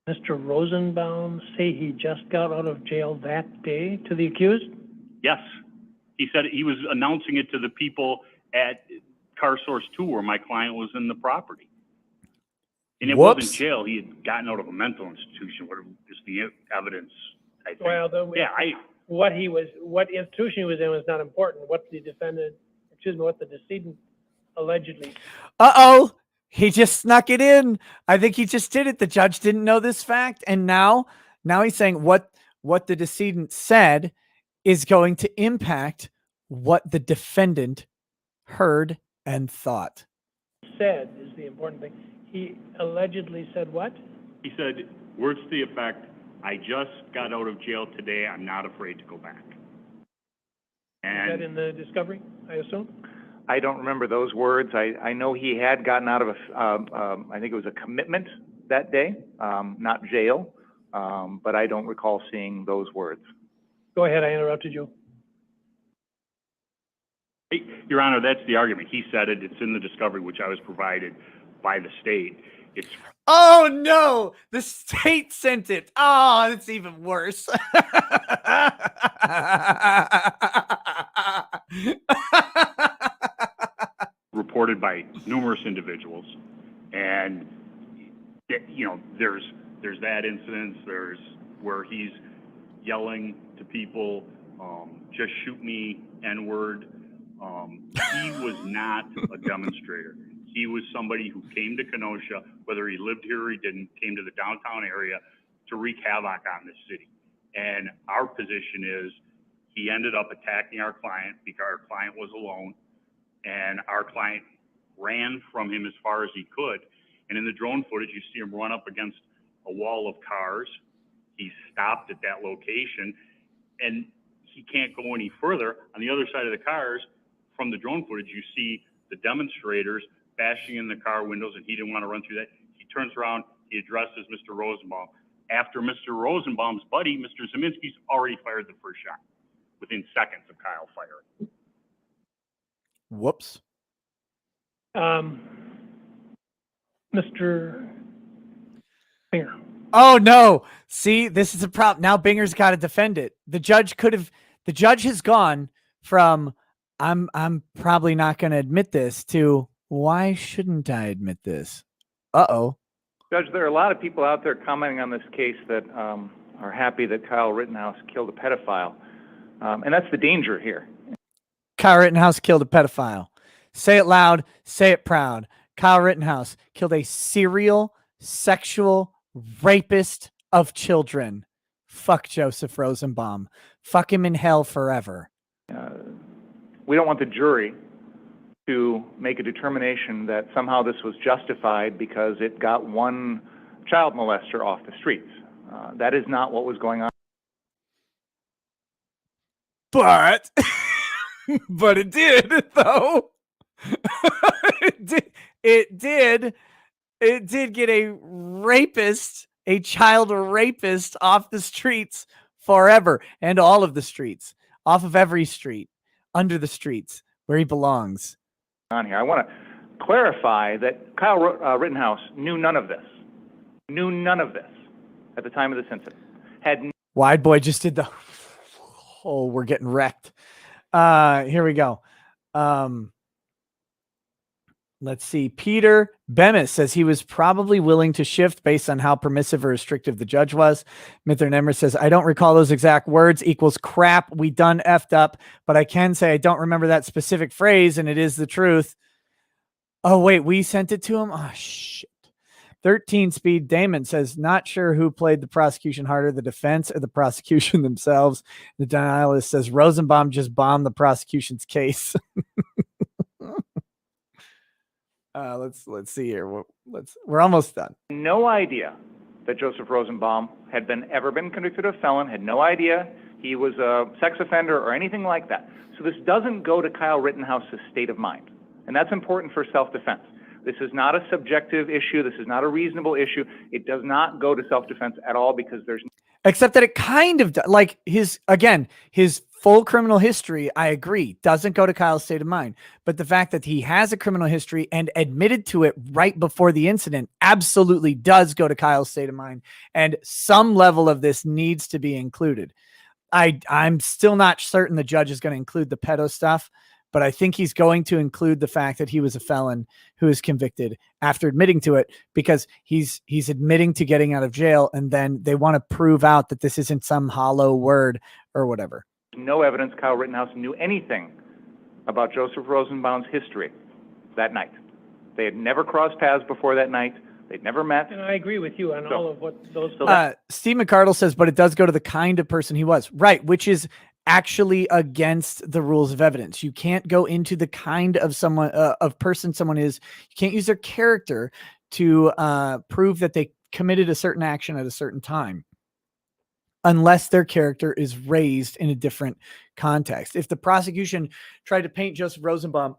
Mr. Rosenbaum say he just got out of jail that day to the accused? Yes. He said he was announcing it to the people at Car Source 2 where my client was in the property. And it wasn't jail. He had gotten out of a mental institution, what is the evidence, I think. Well, what institution he was in was not important. What the decedent allegedly. He just snuck it in. I think he just did it. The judge didn't know this fact. And now he's saying what the decedent said is going to impact what the defendant heard and thought. Said is the important thing. He allegedly said what? He said, words to the effect, I just got out of jail today. I'm not afraid to go back. And is that in the discovery, I assume? I don't remember those words. I know he had gotten out of I think it was a commitment that day, not jail, but I don't recall seeing those words. Go ahead, I interrupted you. Your Honor, that's the argument. He said it. It's in the discovery, which I was provided by the state. It's oh no, the state sent it. Oh, that's even worse. reported by numerous individuals, and you know, there's that incident. There's where he's yelling to people, "Just shoot me, N-word." He was not a demonstrator. He was somebody who came to Kenosha, whether he lived here or he didn't, came to the downtown area to wreak havoc on this city. And our position is he ended up attacking our client because our client was alone, and our client ran from him as far as he could. And in the drone footage, you see him run up against a wall of cars. He stopped at that location, and he can't go any further. On the other side of the cars, from the drone footage, you see the demonstrators bashing in the car windows, and he didn't want to run through that. He turns around, he addresses Mr. Rosenbaum. After Mr. Rosenbaum's buddy, Mr. Zeminski's already fired the first shot within seconds of Kyle firing. Whoops. Mr. Binger. Oh no. See, this is a problem. Now Binger's got to defend it. The judge has gone from I'm probably not going to admit this to why shouldn't I admit this? Uh-oh. Judge, there are a lot of people out there commenting on this case that are happy that Kyle Rittenhouse killed a pedophile. And that's the danger here. Kyle Rittenhouse killed a pedophile. Say it loud, say it proud. Kyle Rittenhouse killed a serial sexual rapist of children. Fuck Joseph Rosenbaum. Fuck him in hell forever. We don't want the jury to make a determination that somehow this was justified because it got one child molester off the streets. That is not what was going on. But it did, though. it did get a child rapist off the streets forever, and all of the streets, off of every street, under the streets where he belongs. On here, I want to clarify that Kyle Rittenhouse knew none of this at the time of this incident. Wide Boy just did the, oh, we're getting wrecked. Here we go. Let's see. Peter Bemis says he was probably willing to shift based on how permissive or restrictive the judge was. Mither Nemmer says, I don't recall those exact words equals crap. We done effed up, but I can say I don't remember that specific phrase, and it is the truth. Oh, wait, we sent it to him? Oh, shit. 13 Speed Damon says, not sure who played the prosecution harder, the defense or the prosecution themselves. The denialist says Rosenbaum just bombed the prosecution's case. Let's see here. We're almost done. No idea that Joseph Rosenbaum had ever been convicted of felon, had no idea he was a sex offender or anything like that. So this doesn't go to Kyle Rittenhouse's state of mind. And that's important for self-defense. This is not a subjective issue. This is not a reasonable issue. It does not go to self-defense at all because there's... Except that it kind of, like his full criminal history, I agree, doesn't go to Kyle's state of mind. But the fact that he has a criminal history and admitted to it right before the incident absolutely does go to Kyle's state of mind. And some level of this needs to be included. I'm still not certain the judge is going to include the pedo stuff, but I think he's going to include the fact that he was a felon who was convicted after admitting to it, because he's admitting to getting out of jail, and then they want to prove out that this isn't some hollow word or whatever. No evidence Kyle Rittenhouse knew anything about Joseph Rosenbaum's history that night. They had never crossed paths before that night. They'd never met. And I agree with you on all of what those... Steve McCardle says, but it does go to the kind of person he was. Right, which is actually against the rules of evidence. You can't go into the kind of someone of person someone is. You can't use their character to prove that they committed a certain action at a certain time, unless their character is raised in a different context. If the prosecution tried to paint Joseph Rosenbaum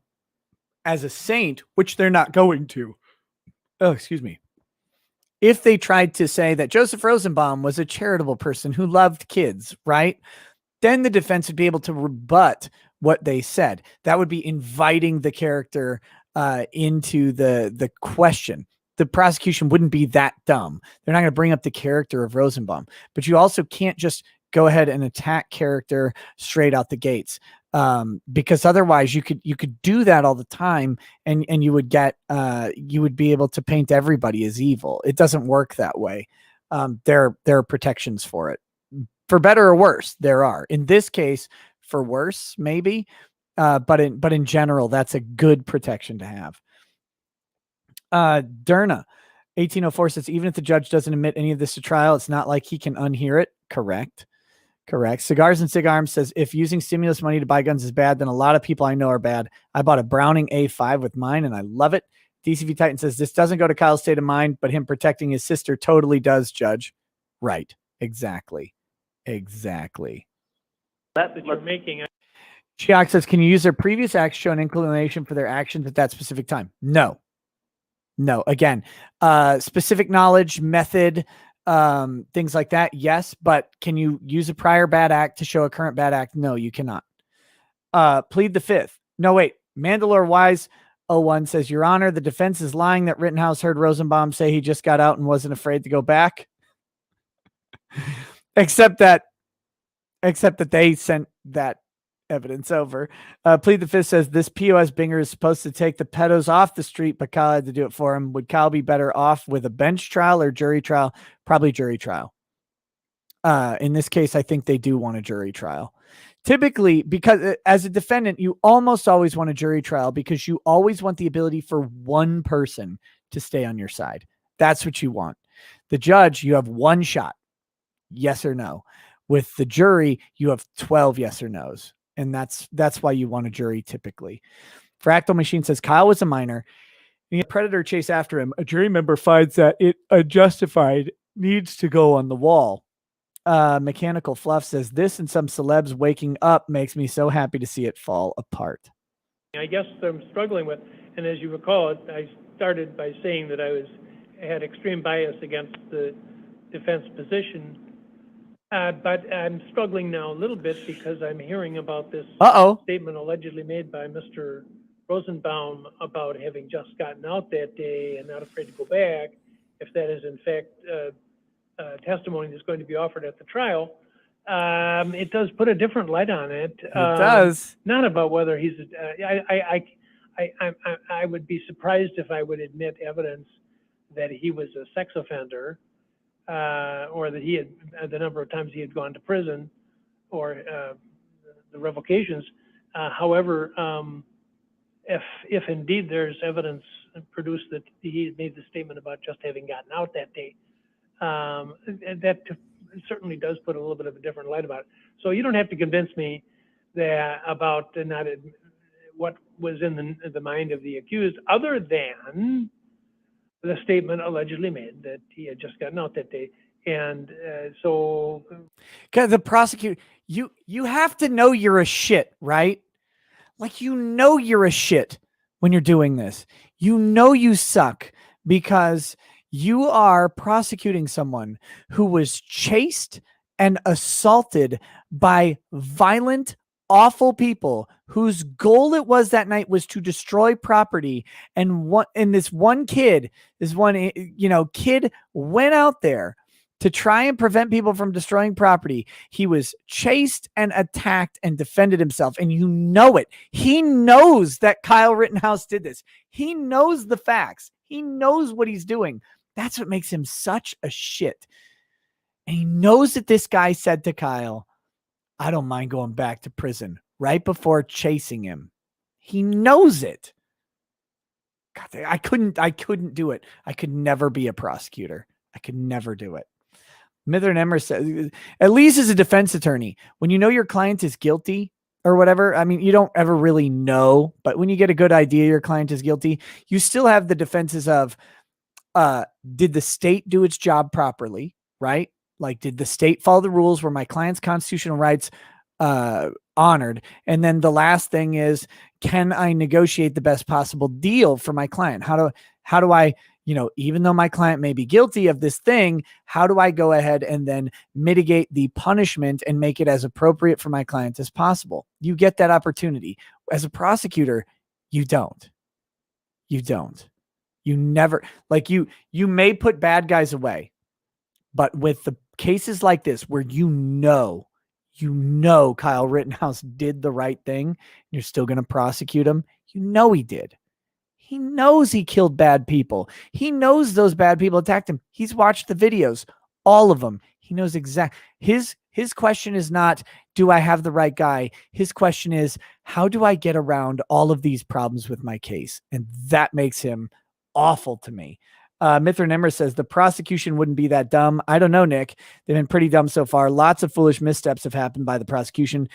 as a saint, which they're not going to. Oh, excuse me. If they tried to say that Joseph Rosenbaum was a charitable person who loved kids, right? Then the defense would be able to rebut what they said. That would be inviting the character into the question. The prosecution wouldn't be that dumb. They're not going to bring up the character of Rosenbaum, but you also can't just go ahead and attack character straight out the gates. Because otherwise you could do that all the time and you would be able to paint everybody as evil. It doesn't work that way. There are protections for it, for better or worse. There are, in this case, for worse, maybe. But in general, that's a good protection to have. Derna 1804 says, even if the judge doesn't admit any of this to trial, it's not like he can unhear it. Correct. Cigars and Cigarms says, if using stimulus money to buy guns is bad, then a lot of people I know are bad. I bought a Browning A5 with mine and I love it. DCV Titan says, this doesn't go to Kyle's state of mind, but him protecting his sister totally does, Judge. Right. Exactly. that you're making. Chiak says, can you use their previous acts show an inclination for their actions at that specific time? No. Again, specific knowledge, method, things like that. Yes. But can you use a prior bad act to show a current bad act? No, you cannot. Plead the fifth. No, wait. Mandalore Wise 01 says, Your Honor, the defense is lying that Rittenhouse heard Rosenbaum say he just got out and wasn't afraid to go back. except that they sent that evidence over. Plead the fifth says, this POS Binger is supposed to take the pedos off the street, but Kyle had to do it for him. Would Kyle be better off with a bench trial or jury trial? Probably jury trial. In this case, I think they do want a jury trial. Typically, because as a defendant, you almost always want a jury trial because you always want the ability for one person to stay on your side. That's what you want. The judge, you have one shot, yes or no. With the jury, you have 12 yes or no's. And that's why you want a jury typically. Fractal Machine says, Kyle was a minor. A predator chased after him. A jury member finds that it unjustified, needs to go on the wall. Mechanical Fluff says, this and some celebs waking up makes me so happy to see it fall apart. I guess I'm struggling with, and as you recall, I started by saying that I had extreme bias against the defense position. But I'm struggling now a little bit because I'm hearing about this statement allegedly made by Mr. Rosenbaum about having just gotten out that day and not afraid to go back, if that is in fact testimony that's going to be offered at the trial. It does put a different light on it. It does. Not about whether he's. I would be surprised if I would admit evidence that he was a sex offender, or that he had the number of times he had gone to prison, or the revocations. However, if indeed there's evidence produced that he made the statement about just having gotten out that day, that certainly does put a little bit of a different light about it. So you don't have to convince me that about not what was in the mind of the accused, other than the statement allegedly made that he had just gotten out that day. And so, the prosecutor, you have to know you're a shit, right? Like, you're a shit when you're doing this. You suck because you are prosecuting someone who was chased and assaulted by violent, awful people whose goal it was that night was to destroy property. And this one kid went out there to try and prevent people from destroying property. He was chased and attacked and defended himself. And you know it. He knows that Kyle Rittenhouse did this. He knows the facts. He knows what he's doing. That's what makes him such a shit. And he knows that this guy said to Kyle, I don't mind going back to prison, right before chasing him. He knows it. God, I couldn't do it. I could never be a prosecutor. I could never do it. Mithran Emmer says, at least as a defense attorney, when you know your client is guilty or whatever, I mean, you don't ever really know, but when you get a good idea your client is guilty, you still have the defenses of, did the state do its job properly, right? Like, did the state follow the rules? Were my client's constitutional rights honored? And then the last thing is, can I negotiate the best possible deal for my client? How do I, even though my client may be guilty of this thing, how do I go ahead and then mitigate the punishment and make it as appropriate for my client as possible? You get that opportunity. As a prosecutor, you don't. You never, like, you may put bad guys away, but with the cases like this where Kyle Rittenhouse did the right thing, you're still going to prosecute him. He did. He knows he killed bad people. He knows those bad people attacked him. He's watched the videos, all of them. He knows exactly. His question is not, do I have the right guy? His question is, how do I get around all of these problems with my case? And that makes him awful to me. Mithran Emmer says the prosecution wouldn't be that dumb. I don't know, Nick. They've been pretty dumb so far. Lots of foolish missteps have happened by the prosecution.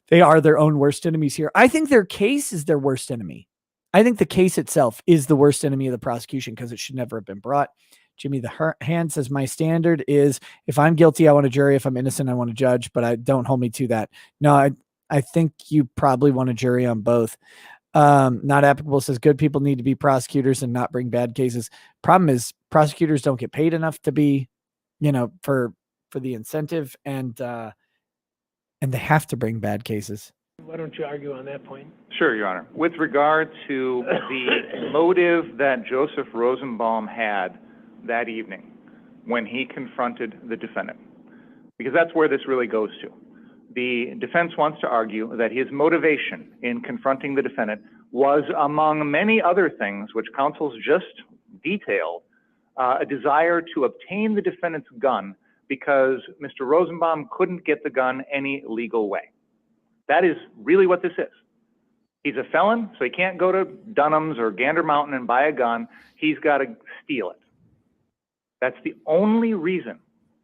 They are their own worst enemies here. I think their case is their worst enemy. I think the case itself is the worst enemy of the prosecution because it should never have been brought. Jimmy the Hand says, my standard is if I'm guilty, I want a jury. If I'm innocent, I want a judge, but I don't hold me to that. No, I think you probably want a jury on both. Not applicable says good people need to be prosecutors and not bring bad cases. Problem is prosecutors don't get paid enough to be, for the incentive, and they have to bring bad cases. Why don't you argue on that point? Sure, Your Honor. With regard to the motive that Joseph Rosenbaum had that evening when he confronted the defendant, because that's where this really goes to. The defense wants to argue that his motivation in confronting the defendant was, among many other things, which counsel's just detailed, a desire to obtain the defendant's gun because Mr. Rosenbaum couldn't get the gun any legal way. That is really what this is. He's a felon, so he can't go to Dunham's or Gander Mountain and buy a gun. He's got to steal it. That's the only reason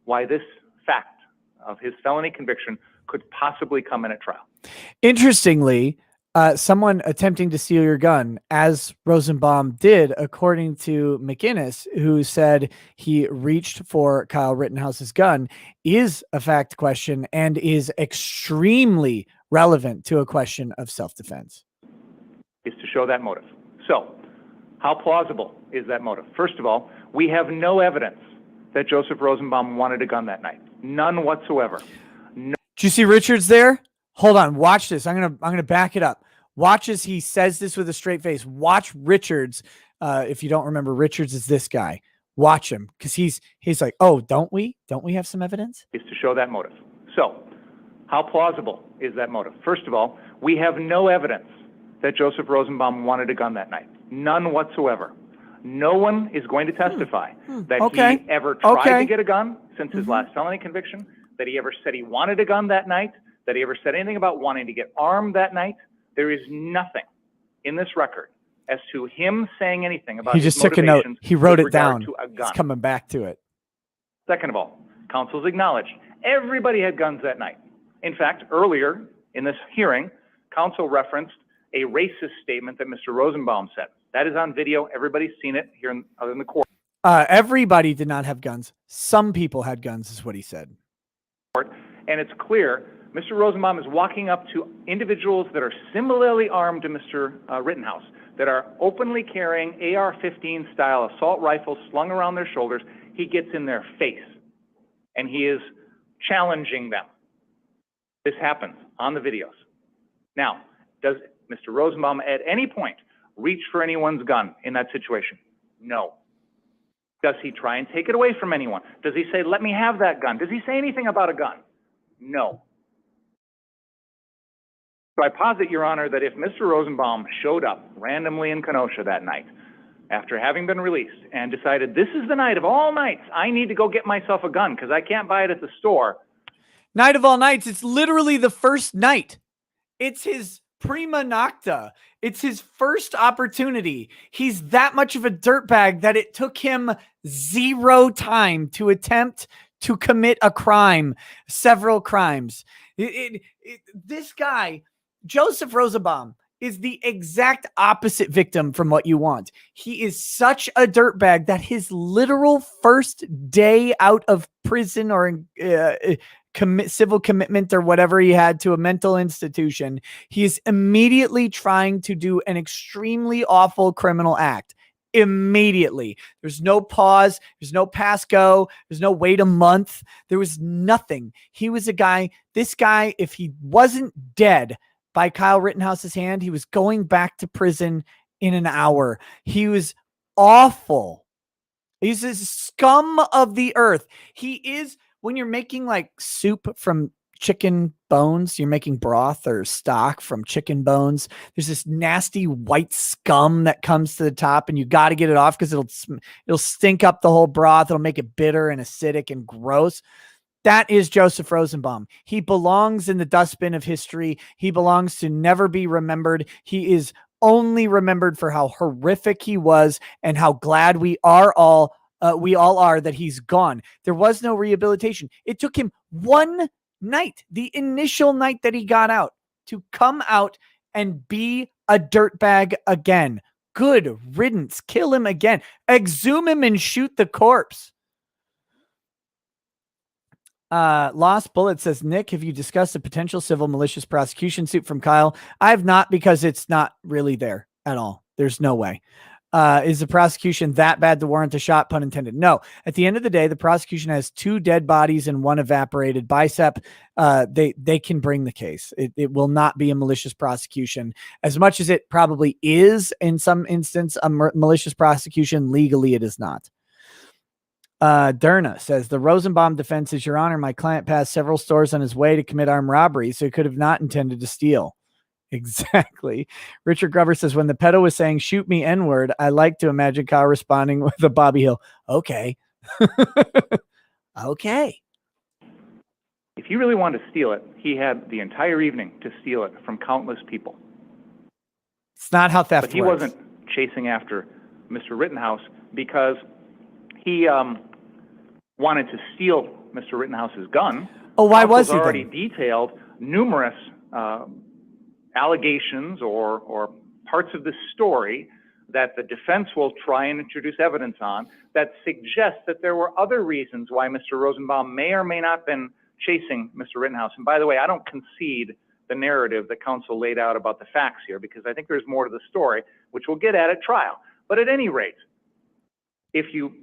why this fact of his felony conviction could possibly come in at trial. Interestingly, someone attempting to steal your gun, as Rosenbaum did, according to McInnes, who said he reached for Kyle Rittenhouse's gun, is a fact question and is extremely relevant to a question of self-defense. Is to show that motive. So How plausible is that motive? First of all, we have no evidence that Joseph Rosenbaum wanted a gun that night. None whatsoever. Do you see Richards there? Hold on, watch this. I'm gonna back it up. Watch as he says this with a straight face. Watch Richards. If you don't remember, Richards is this guy. Watch him, because he's like, oh, don't we have some evidence? Is to show that motive. So, how plausible is that motive? First of all, we have no evidence that Joseph Rosenbaum wanted a gun that night. None whatsoever. No one is going to testify that he ever tried to get a gun since his last felony conviction, that he ever said he wanted a gun that night, that he ever said anything about wanting to get armed that night. There is nothing in this record as to him saying anything about He just took a note. He wrote it down. He's coming back to it. Second of all, counsel's acknowledged everybody had guns that night. In fact, earlier in this hearing, counsel referenced a racist statement that Mr. Rosenbaum said. That is on video. Everybody's seen it here in the court. Everybody did not have guns. Some people had guns, is what he said. And it's clear Mr. Rosenbaum is walking up to individuals that are similarly armed to Mr. Rittenhouse, that are openly carrying AR-15 style assault rifles slung around their shoulders. He gets in their face and he is challenging them. This happens on the videos. Now, does Mr. Rosenbaum at any point reach for anyone's gun in that situation? No. Does he try and take it away from anyone? Does he say, let me have that gun? Does he say anything about a gun? No. So I posit, Your Honor, that if Mr. Rosenbaum showed up randomly in Kenosha that night, after having been released, and decided, this is the night of all nights, I need to go get myself a gun because I can't buy it at the store. Night of all nights. It's literally the first night. It's his prima nocta. It's his first opportunity. He's that much of a dirtbag that it took him 0 time to attempt to commit a crime, several crimes. This guy, Joseph Rosenbaum, is the exact opposite victim from what you want. He is such a dirtbag that his literal first day out of prison or civil commitment or whatever he had to a mental institution, he is immediately trying to do an extremely awful criminal act. Immediately. There's no pause. There's no pass go. There's no wait a month. There was nothing. He was this guy, if he wasn't dead by Kyle Rittenhouse's hand, he was going back to prison in an hour. He was awful. He's a scum of the earth. He is, when you're making like soup from chicken bones, you're making broth or stock from chicken bones, there's this nasty white scum that comes to the top and you got to get it off because it'll stink up the whole broth. It'll make it bitter and acidic and gross. That is Joseph Rosenbaum. He belongs in the dustbin of history. He belongs to never be remembered. He is only remembered for how horrific he was and how glad we all are that he's gone. There was no rehabilitation. It took him one night, the initial night that he got out, to come out and be a dirtbag again. Good riddance. Kill him again. Exhume him and shoot the corpse. Lost Bullet says, Nick, have you discussed a potential civil malicious prosecution suit from Kyle? I have not, because it's not really there at all. There's no way. Is the prosecution that bad to warrant a shot? Pun intended. No. At the end of the day, the prosecution has 2 dead bodies and 1 evaporated bicep. They can bring the case. It will not be a malicious prosecution. As much as it probably is in some instance a malicious prosecution, legally it is not. Derna says, the Rosenbaum defense is, Your Honor, my client passed several stores on his way to commit armed robbery, so he could have not intended to steal. Exactly. Richard Glover says, when the pedo was saying, shoot me N-word, I like to imagine Kyle responding with a Bobby Hill. Okay. Okay. If he really wanted to steal it, he had the entire evening to steal it from countless people. It's not how theft works. But he wasn't chasing after Mr. Rittenhouse because he wanted to steal Mr. Rittenhouse's gun. Oh, why was he already then? detailed numerous allegations or parts of the story that the defense will try and introduce evidence on that suggest that there were other reasons why Mr. Rosenbaum may or may not have been chasing Mr. Rittenhouse. And by the way, I don't concede the narrative that counsel laid out about the facts here, because I think there's more to the story, which we'll get at trial. But at any rate, if you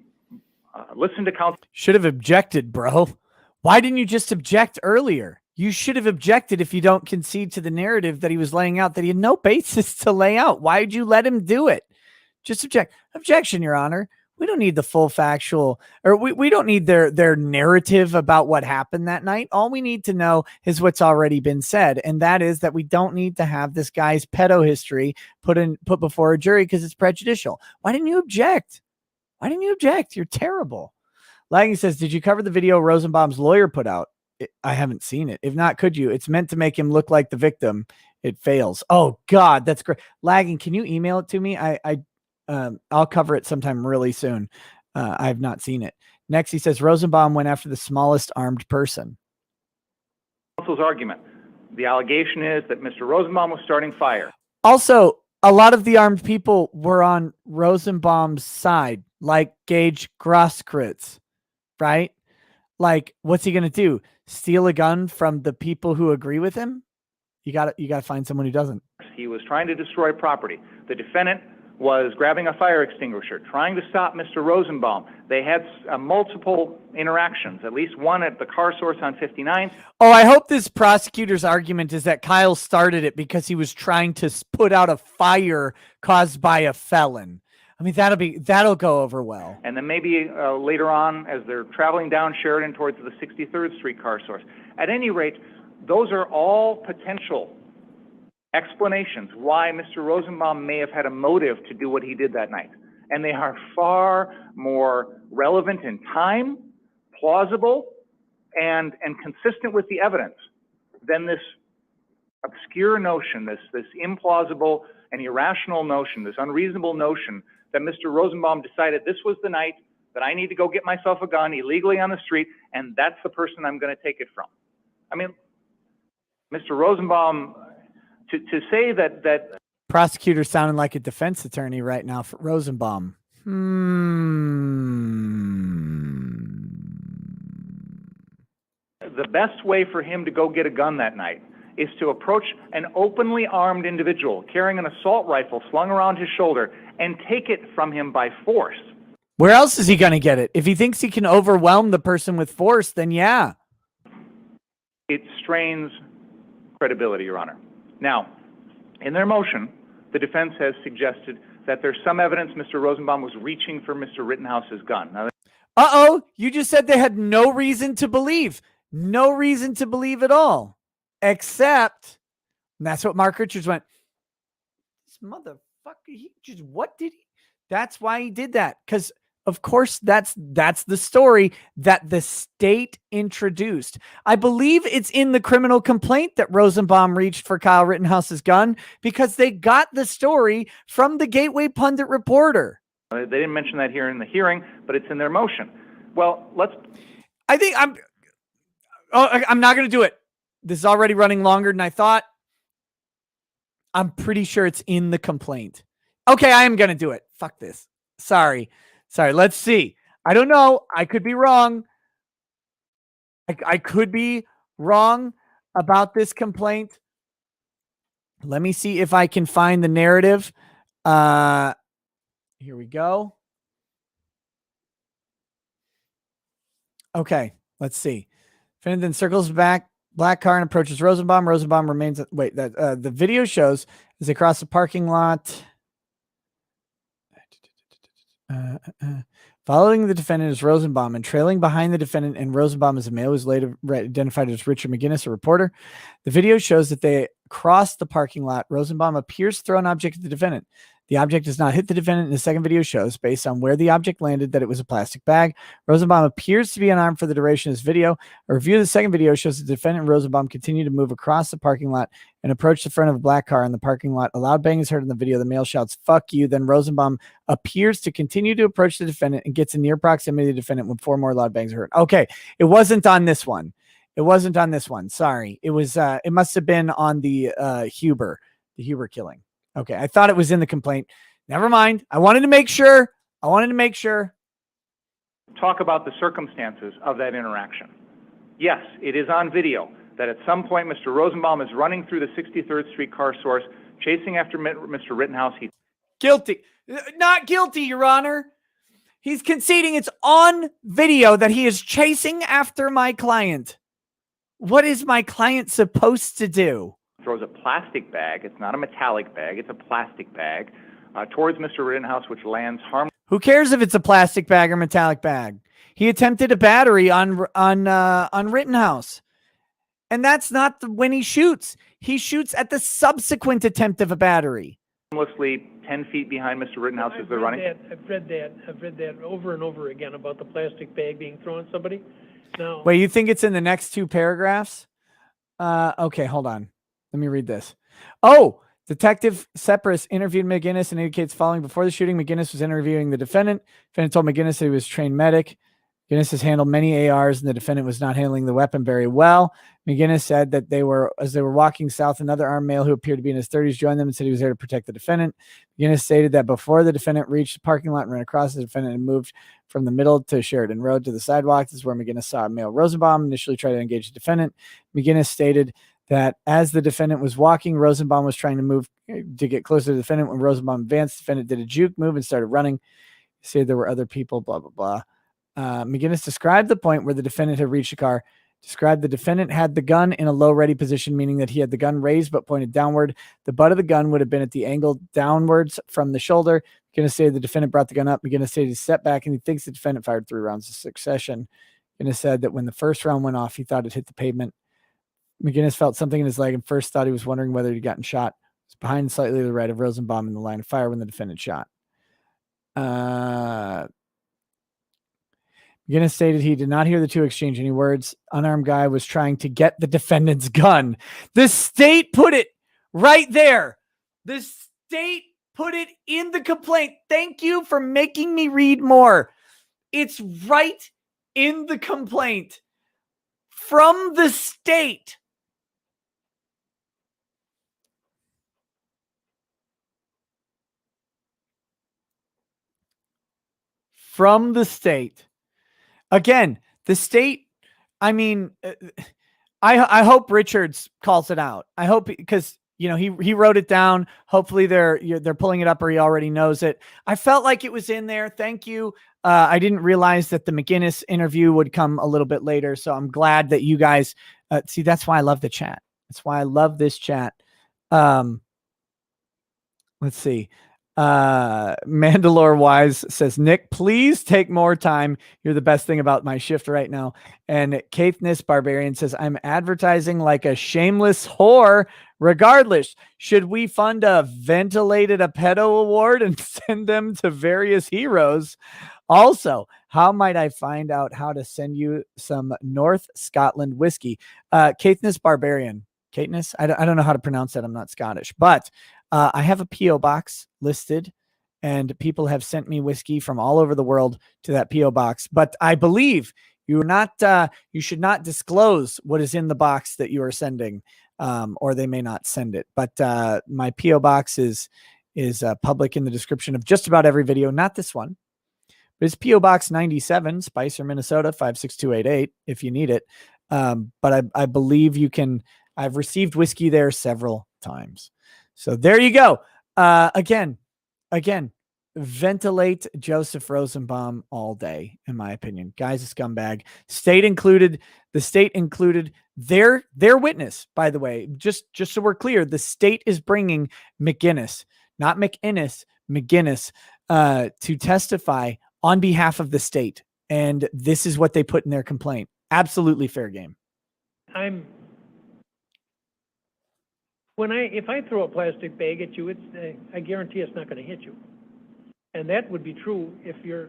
listen to counsel, Should have objected, bro. Why didn't you just object earlier? You should have objected if you don't concede to the narrative that he was laying out that he had no basis to lay out. Why did you let him do it? Just object. Objection, Your Honor. We don't need the full factual, or we don't need their narrative about what happened that night. All we need to know is what's already been said, and that is that we don't need to have this guy's pedo history put before a jury because it's prejudicial. Why didn't you object? Why didn't you object? You're terrible. Lagging says, did you cover the video Rosenbaum's lawyer put out? I haven't seen it. If not, could you? It's meant to make him look like the victim. It fails. Oh God, that's great. Lagging, can you email it to me? I'll cover it sometime really soon. I have not seen it. Next, he says Rosenbaum went after the smallest armed person. counsel's argument. The allegation is that Mr. Rosenbaum was starting fire. Also, a lot of the armed people were on Rosenbaum's side, like Gage Grosskreutz, right? Like, what's he going to do? Steal a gun from the people who agree with him? You got to find someone who doesn't. He was trying to destroy property. The defendant was grabbing a fire extinguisher, trying to stop Mr. Rosenbaum. They had multiple interactions, at least one at the car source on 59th. Oh, I hope this prosecutor's argument is that Kyle started it because he was trying to put out a fire caused by a felon. I mean, that'll go over well. And then maybe later on, as they're traveling down Sheridan towards the 63rd Street car source. At any rate, those are all potential explanations why Mr. Rosenbaum may have had a motive to do what he did that night. And they are far more relevant in time, plausible, and consistent with the evidence than this obscure notion, this implausible and irrational notion, this unreasonable notion that Mr. Rosenbaum decided this was the night that I need to go get myself a gun illegally on the street, and that's the person I'm going to take it from. I mean, Mr. Rosenbaum, to say that prosecutor sounding like a defense attorney right now for Rosenbaum. The best way for him to go get a gun that night is to approach an openly armed individual carrying an assault rifle slung around his shoulder and take it from him by force. Where else is he going to get it? If he thinks he can overwhelm the person with force, then yeah. It strains credibility, Your Honor. Now, in their motion, the defense has suggested that there's some evidence Mr. Rosenbaum was reaching for Mr. Rittenhouse's gun. Now, you just said they had no reason to believe. No reason to believe at all. Except, and that's what Mark Richards went, this motherfucker, that's why he did that. Because, of course, that's the story that the state introduced. I believe it's in the criminal complaint that Rosenbaum reached for Kyle Rittenhouse's gun because they got the story from the Gateway Pundit reporter. They didn't mention that here in the hearing, but it's in their motion. Well, I'm not going to do it. This is already running longer than I thought. I'm pretty sure it's in the complaint. Okay, I am going to do it. Fuck this. Sorry. Let's see. I don't know. I could be wrong. I could be wrong about this complaint. Let me see if I can find the narrative. Here we go. Okay, let's see. Defendant then circles back, black car, and approaches Rosenbaum. Rosenbaum remains. The video shows as they cross the parking lot. Following the defendant is Rosenbaum, and trailing behind the defendant and Rosenbaum is a male who is later identified as Richard McGinnis, a reporter. The video shows that they cross the parking lot. Rosenbaum appears to throw an object at the defendant. The object does not hit the defendant, and the second video shows, based on where the object landed, that it was a plastic bag. Rosenbaum appears to be unarmed for the duration of this video. A review of the second video shows the defendant and Rosenbaum continue to move across the parking lot and approach the front of a black car in the parking lot. A loud bang is heard in the video. The male shouts, "Fuck you." Then Rosenbaum appears to continue to approach the defendant and gets in near proximity to the defendant when 4 more loud bangs are heard. Okay, it wasn't on this one. Sorry. It was, it must have been on the Huber killing. Okay, I thought it was in the complaint. Never mind. I wanted to make sure. Talk about the circumstances of that interaction. Yes, it is on video that at some point Mr. Rosenbaum is running through the 63rd Street car source, chasing after Mr. Rittenhouse. Guilty. Not guilty, Your Honor. He's conceding it's on video that he is chasing after my client. What is my client supposed to do? Throws a plastic bag, it's not a metallic bag, it's a plastic bag, towards Mr. Rittenhouse, which lands harmlessly. Who cares if it's a plastic bag or metallic bag? He attempted a battery on Rittenhouse. And that's not when he shoots. He shoots at the subsequent attempt of a battery. 10 feet behind Mr. Rittenhouse as they're running. I've read that over and over again about the plastic bag being thrown at somebody. No. Wait, you think it's in the next two paragraphs? Okay, hold on. Let me read this. Oh, Detective Separus interviewed McGinnis and indicates following before the shooting, McGinnis was interviewing the defendant. Defendant told McGinnis that he was a trained medic. McGinnis has handled many ARs and the defendant was not handling the weapon very well. McGinnis said that as they were walking south, another armed male who appeared to be in his 30s joined them and said he was there to protect the defendant. McGinnis stated that before the defendant reached the parking lot and ran across, the defendant and moved from the middle to Sheridan Road to the sidewalk. This is where McGinnis saw a male Rosenbaum initially try to engage the defendant. McGinnis stated that as the defendant was walking, Rosenbaum was trying to move to get closer to the defendant. When Rosenbaum advanced, the defendant did a juke move and started running. He said there were other people, blah, blah, blah. McGinnis described the point where the defendant had reached the car, described the defendant had the gun in a low ready position, meaning that he had the gun raised but pointed downward. The butt of the gun would have been at the angle downwards from the shoulder. McGinnis said the defendant brought the gun up. McGinnis said he stepped back and he thinks the defendant fired 3 rounds in succession. McGinnis said that when the first round went off, he thought it hit the pavement. McGinnis felt something in his leg and first thought he was wondering whether he'd gotten shot. He was behind slightly to the right of Rosenbaum in the line of fire when the defendant shot. McGinnis stated he did not hear the two exchange any words. Unarmed guy was trying to get the defendant's gun. The state put it right there. The state put it in the complaint. Thank you for making me read more. It's right in the complaint from the state. From the state. Again, the state, I mean, I hope Richards calls it out. I hope, because he wrote it down. Hopefully they're pulling it up or he already knows it. I felt like it was in there. Thank you. I didn't realize that the McGinnis interview would come a little bit later. So I'm glad that you guys see, that's why I love the chat. That's why I love this chat. Let's see. Mandalore Wise says, Nick, please take more time. You're the best thing about my shift right now. And Caithness Barbarian says, I'm advertising like a shameless whore. Regardless, should we fund a ventilated a pedo award and send them to various heroes? Also, how might I find out how to send you some North Scotland whiskey? Caithness Barbarian. Caithness? I don't know how to pronounce that. I'm not Scottish, but I have a P.O. box listed and people have sent me whiskey from all over the world to that P.O. box. But I believe you should not disclose what is in the box that you are sending, or they may not send it. But my P.O. box is public in the description of just about every video, not this one. But it's P.O. Box 97, Spicer, Minnesota, 56288, if you need it. But I believe you can. I've received whiskey there several times. So there you go. Again, ventilate Joseph Rosenbaum all day, in my opinion. Guy's a scumbag. The state included their witness, by the way. Just so we're clear, the state is bringing McGinnis, not McInnes, McGinnis, to testify on behalf of the state. And this is what they put in their complaint. Absolutely fair game. If I throw a plastic bag at you, I guarantee it's not going to hit you. And that would be true if you're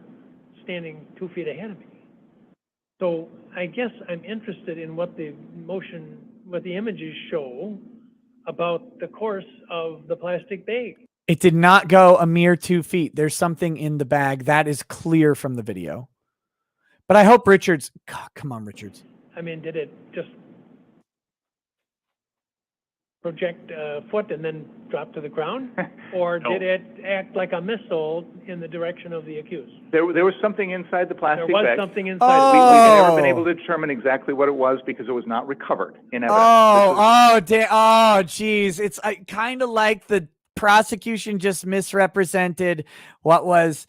standing 2 feet ahead of me. So I guess I'm interested in what the images show about the course of the plastic bag. It did not go a mere 2 feet. There's something in the bag that is clear from the video. But I hope Richards, God, come on, Richards. I mean, did it just project a foot and then drop to the ground? Or did it act like a missile in the direction of the accused? There was something inside the plastic bag. There was something inside. We've never been able to determine exactly what it was because it was not recovered in evidence. Geez. It's kind of like the prosecution just misrepresented what was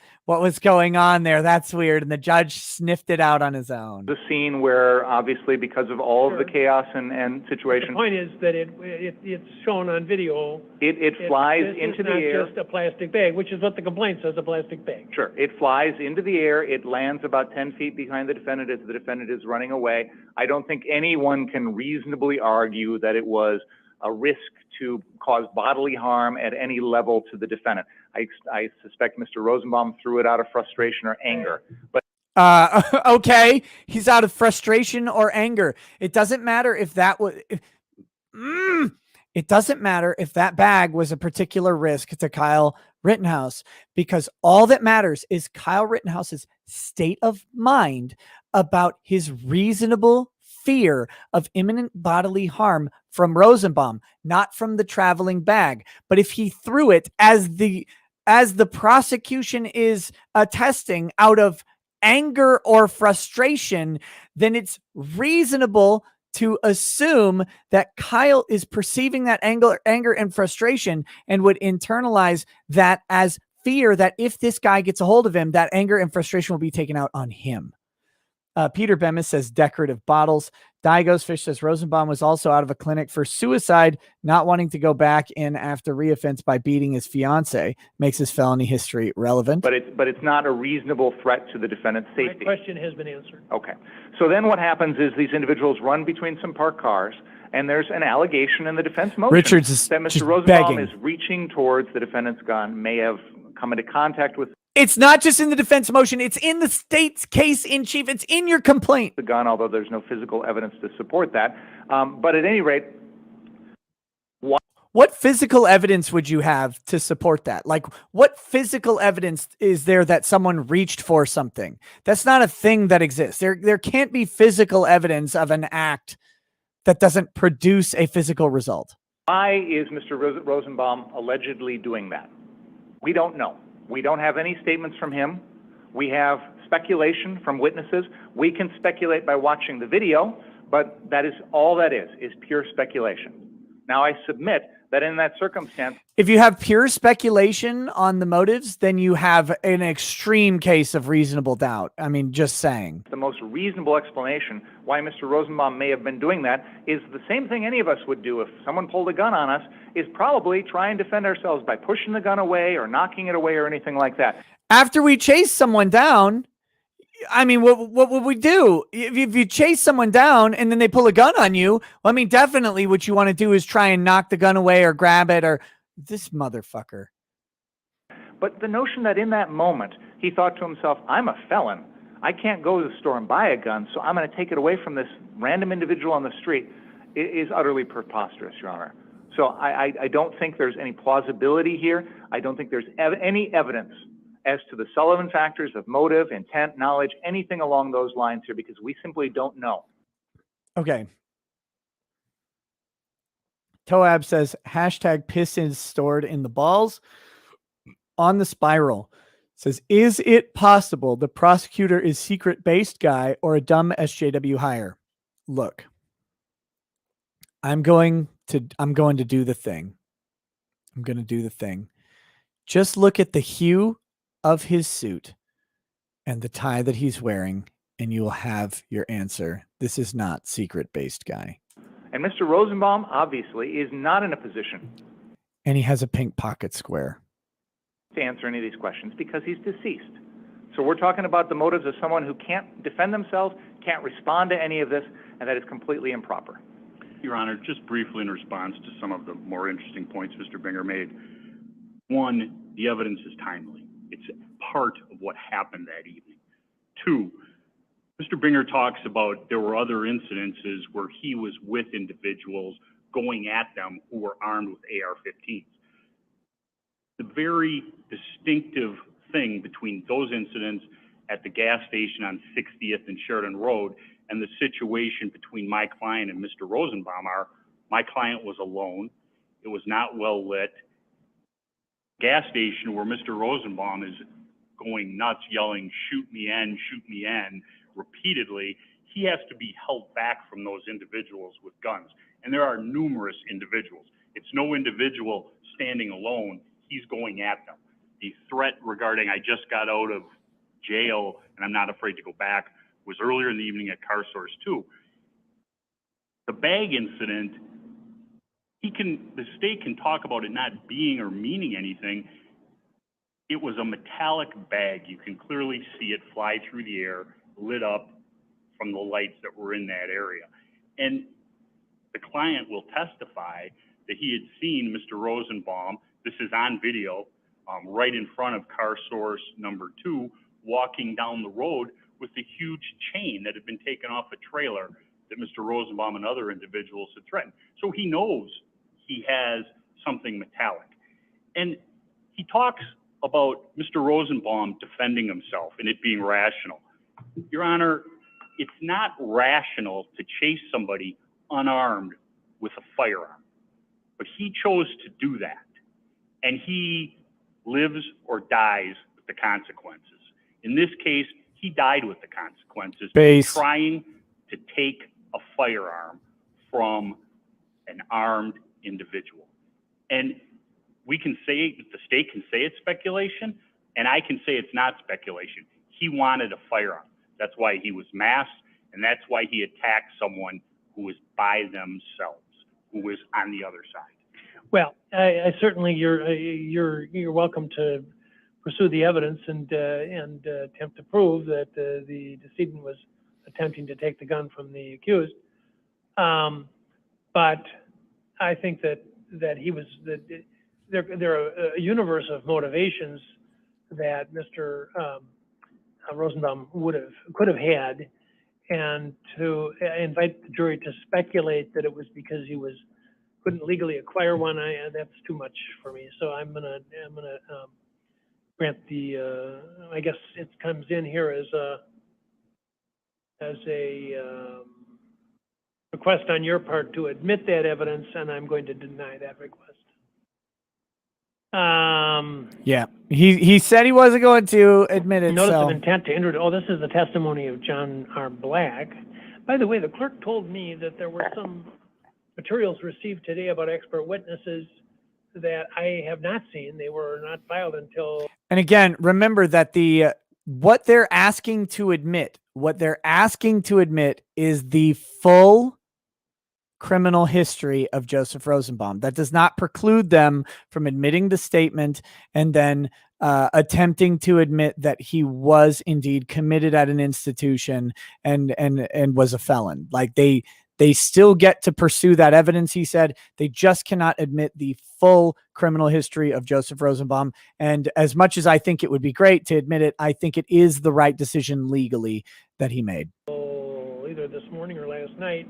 going on there. That's weird. And the judge sniffed it out on his own. The scene where obviously because of all of the chaos and The situation, point is that it's shown on video. it flies into the air. It's not just a plastic bag, which is what the complaint says, a plastic bag. Sure. It flies into the air. It lands about 10 feet behind the defendant as the defendant is running away. I don't think anyone can reasonably argue that it was a risk to cause bodily harm at any level to the defendant. I suspect Mr. Rosenbaum threw it out of frustration or anger. But Okay, he's out of frustration or anger. It doesn't matter if that was. It doesn't matter if that bag was a particular risk to Kyle Rittenhouse, because all that matters is Kyle Rittenhouse's state of mind about his reasonable fear of imminent bodily harm from Rosenbaum, not from the traveling bag. But if he threw it, as the prosecution is attesting, out of anger or frustration, then it's reasonable to assume that Kyle is perceiving that anger and frustration and would internalize that as fear that if this guy gets a hold of him, that anger and frustration will be taken out on him. Peter Bemis says decorative bottles. Diagos Fish says Rosenbaum was also out of a clinic for suicide, not wanting to go back in after reoffense by beating his fiance. Makes his felony history relevant. But it's not a reasonable threat to the defendant's safety. My question has been answered. Okay. So then what happens is these individuals run between some parked cars, and there's an allegation in the defense motion Richards is that Mr. just Rosenbaum begging. is reaching towards the defendant's gun, may have come into contact with It's not just in the defense motion. It's in the state's case in chief. It's in your complaint. the gun, although there's no physical evidence to support that. But at any rate, What physical evidence would you have to support that? Like, what physical evidence is there that someone reached for something? That's not a thing that exists. There can't be physical evidence of an act that doesn't produce a physical result. why is Mr. Rosenbaum allegedly doing that? We don't know. We don't have any statements from him. We have speculation from witnesses. We can speculate by watching the video, but that is all that is pure speculation. Now, I submit that in that circumstance, If you have pure speculation on the motives, then you have an extreme case of reasonable doubt. I mean, just saying. the most reasonable explanation why Mr. Rosenbaum may have been doing that is the same thing any of us would do if someone pulled a gun on us, is probably try and defend ourselves by pushing the gun away or knocking it away or anything like that. After we chase someone down, I mean, what would we do? If you chase someone down and then they pull a gun on you, well, I mean, definitely what you want to do is try and knock the gun away or grab it or this motherfucker. But the notion that in that moment he thought to himself, I'm a felon. I can't go to the store and buy a gun, so I'm going to take it away from this random individual on the street is utterly preposterous, Your Honor. So I don't think there's any plausibility here. I don't think there's any evidence as to the Sullivan factors of motive, intent, knowledge, anything along those lines here, because we simply don't know. Okay. Toab says, hashtag piss is stored in the balls. On the spiral says, is it possible the prosecutor is secret-based guy or a dumb SJW hire? Look, I'm going to do the thing. I'm going to do the thing. Just look at the hue of his suit and the tie that he's wearing, and you will have your answer. This is not secret-based guy. And Mr. Rosenbaum obviously is not in a position And he has a pink pocket square. to answer any of these questions because he's deceased. So we're talking about the motives of someone who can't defend themselves, can't respond to any of this, and that is completely improper. Your Honor, just briefly in response to some of the more interesting points Mr. Binger made. One, the evidence is timely. It's part of what happened that evening. Two, Mr. Binger talks about there were other incidences where he was with individuals going at them who were armed with AR-15s. The very distinctive thing between those incidents at the gas station on 60th and Sheridan Road and the situation between my client and Mr. Rosenbaum are, my client was alone. It was not well lit. Gas station where Mr. Rosenbaum is going nuts, yelling, shoot me in, repeatedly, he has to be held back from those individuals with guns. And there are numerous individuals. It's no individual standing alone, he's going at them. The threat regarding I just got out of jail and I'm not afraid to go back was earlier in the evening at Car Source 2. The bag incident, the state can talk about it not being or meaning anything. It was a metallic bag. You can clearly see it fly through the air, lit up from the lights that were in that area. And the client will testify that he had seen Mr. Rosenbaum, this is on video, right in front of Car Source number 2, walking down the road with a huge chain that had been taken off a trailer that Mr. Rosenbaum and other individuals had threatened. So he knows he has something metallic. And he talks about Mr. Rosenbaum defending himself and it being rational. Your Honor, it's not rational to chase somebody unarmed with a firearm, but he chose to do that. And he lives or dies with the consequences. In this case, he died with the consequences, trying to take a firearm from an armed individual. And we can say, the state can say it's speculation, and I can say it's not speculation. He wanted a firearm. That's why he was masked, and that's why he attacked someone who was by themselves, who was on the other side. Well, I certainly, you're welcome to pursue the evidence and attempt to prove that the decedent was attempting to take the gun from the accused. But I think that he was, there are a universe of motivations that Mr. Rosenbaum could have had, and to invite the jury to speculate that it was because he couldn't legally acquire one, that's too much for me. So I'm gonna grant the, I guess it comes in here as a request on your part to admit that evidence, and I'm going to deny that request. Yeah, he said he wasn't going to admit it. Notice so. of intent to introduce. Oh, this is the testimony of John R. Black. By the way, the clerk told me that there were some materials received today about expert witnesses that I have not seen. They were not filed until. And again, remember that what they're asking to admit is the full criminal history of Joseph Rosenbaum. That does not preclude them from admitting the statement and then attempting to admit that he was indeed committed at an institution and was a felon. Like they still get to pursue that evidence. He said they just cannot admit the full criminal history of Joseph Rosenbaum. And as much as I think it would be great to admit it, I think it is the right decision legally that he made. Either this morning or last night,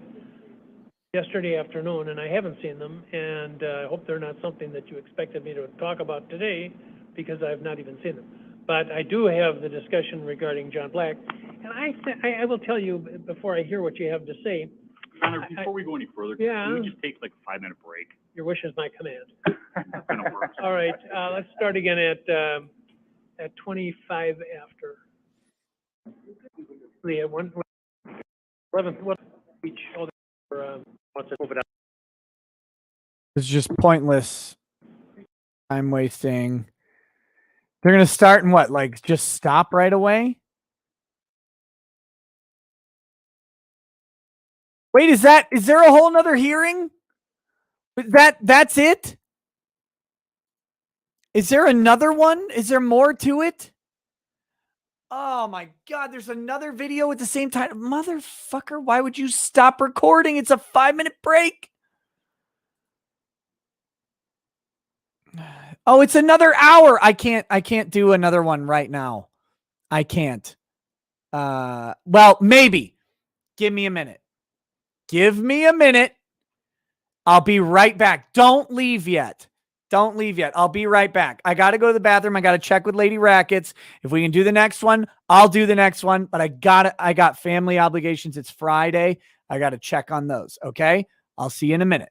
yesterday afternoon, and I haven't seen them, and I hope they're not something that you expected me to talk about today, because I've not even seen them. But I do have the discussion regarding John Black, and I will tell you, before I hear what you have to say. Your Honor, before we go any further, yeah, can we just take like a 5-minute break? Your wish is my command. All right, let's start again at 25 after. The 11th, each. It's just pointless time wasting. They're going to start and what? Like just stop right away? Wait, is there a whole nother hearing? That's it? Is there another one? Is there more to it? Oh my God, there's another video at the same time. Motherfucker, why would you stop recording? It's a 5-minute break. Oh, it's another hour. I can't do another one right now. I can't. Well, maybe. Give me a minute. Give me a minute. I'll be right back. Don't leave yet. Don't leave yet. I'll be right back. I got to go to the bathroom. I got to check with Lady Rackets. If we can do the next one, I'll do the next one, but I got family obligations. It's Friday. I got to check on those. Okay. I'll see you in a minute.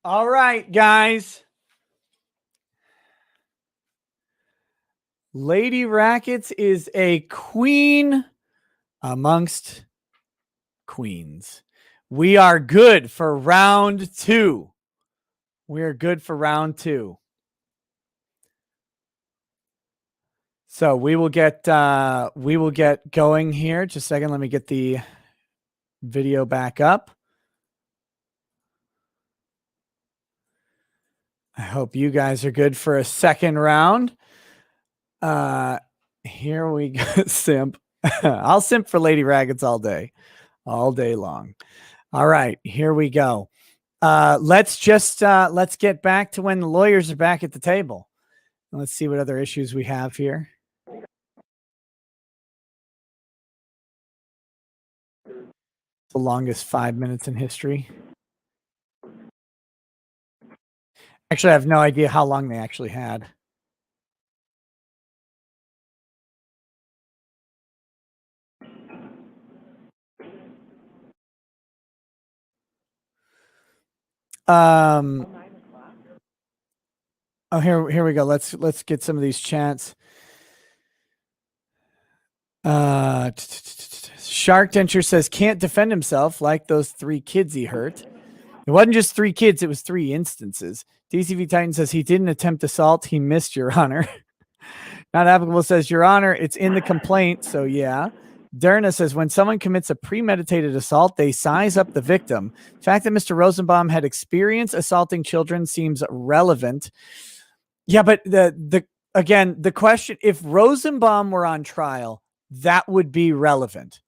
All right, guys. Lady Rackets is a queen amongst queens. We are good for round 2. We are good for round 2. So we will get going here. Just a second. Let me get the video back up. I hope you guys are good for a second round. Here we go. Simp. I'll simp for Lady Rackets all day long. All right, here we go. Let's get back to when the lawyers are back at the table. Let's see what other issues we have here. The longest 5 minutes in history. Actually, I have no idea how long they actually had. Oh, here we go. Let's get some of these chants. Shark Denture says can't defend himself like those 3 kids he hurt. It wasn't just 3 kids, it was 3 instances. DCV Titan says he didn't attempt assault, he missed, Your Honor. Not applicable says, Your Honor, it's in the complaint, so yeah. Derna says when someone commits a premeditated assault, they size up the victim. The fact that Mr. Rosenbaum had experience assaulting children seems relevant. Yeah, but the question, if Rosenbaum were on trial, that would be relevant.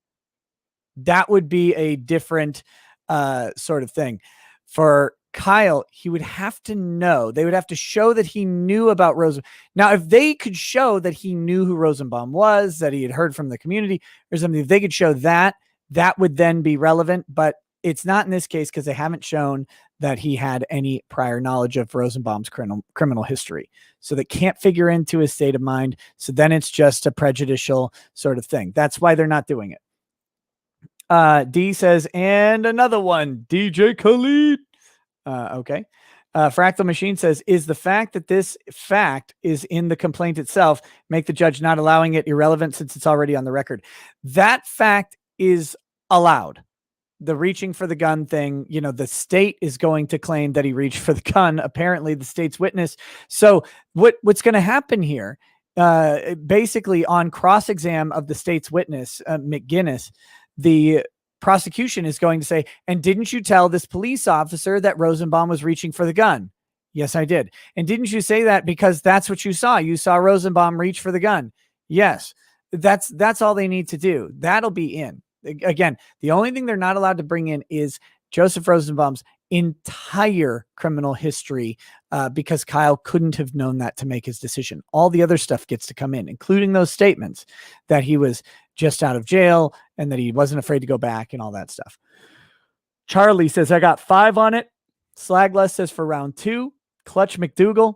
That would be a different sort of thing. For Kyle, he would have to know. They would have to show that he knew about Rosenbaum. Now, if they could show that he knew who Rosenbaum was, that he had heard from the community or something, if they could show that, that would then be relevant. But it's not in this case because they haven't shown that he had any prior knowledge of Rosenbaum's criminal history. So that can't figure into his state of mind. So then it's just a prejudicial sort of thing. That's why they're not doing it. D says, and another one, DJ Khalid. Okay. Fractal Machine says, is the fact that this fact is in the complaint itself make the judge not allowing it irrelevant since it's already on the record? That fact is allowed. The reaching for the gun thing, you know, the state is going to claim that he reached for the gun. Apparently the state's witness. So what's going to happen here, basically on cross-exam of the state's witness, McGinnis, the prosecution is going to say, and didn't you tell this police officer that Rosenbaum was reaching for the gun? Yes, I did. And didn't you say that because that's what you saw? You saw Rosenbaum reach for the gun. Yes, that's all they need to do. That'll be in. Again, the only thing they're not allowed to bring in is Joseph Rosenbaum's entire criminal history, because Kyle couldn't have known that to make his decision. All the other stuff gets to come in, including those statements that he was just out of jail and that he wasn't afraid to go back and all that stuff. Charlie says, I got 5 on it. Slagless says for round 2. Clutch McDougal.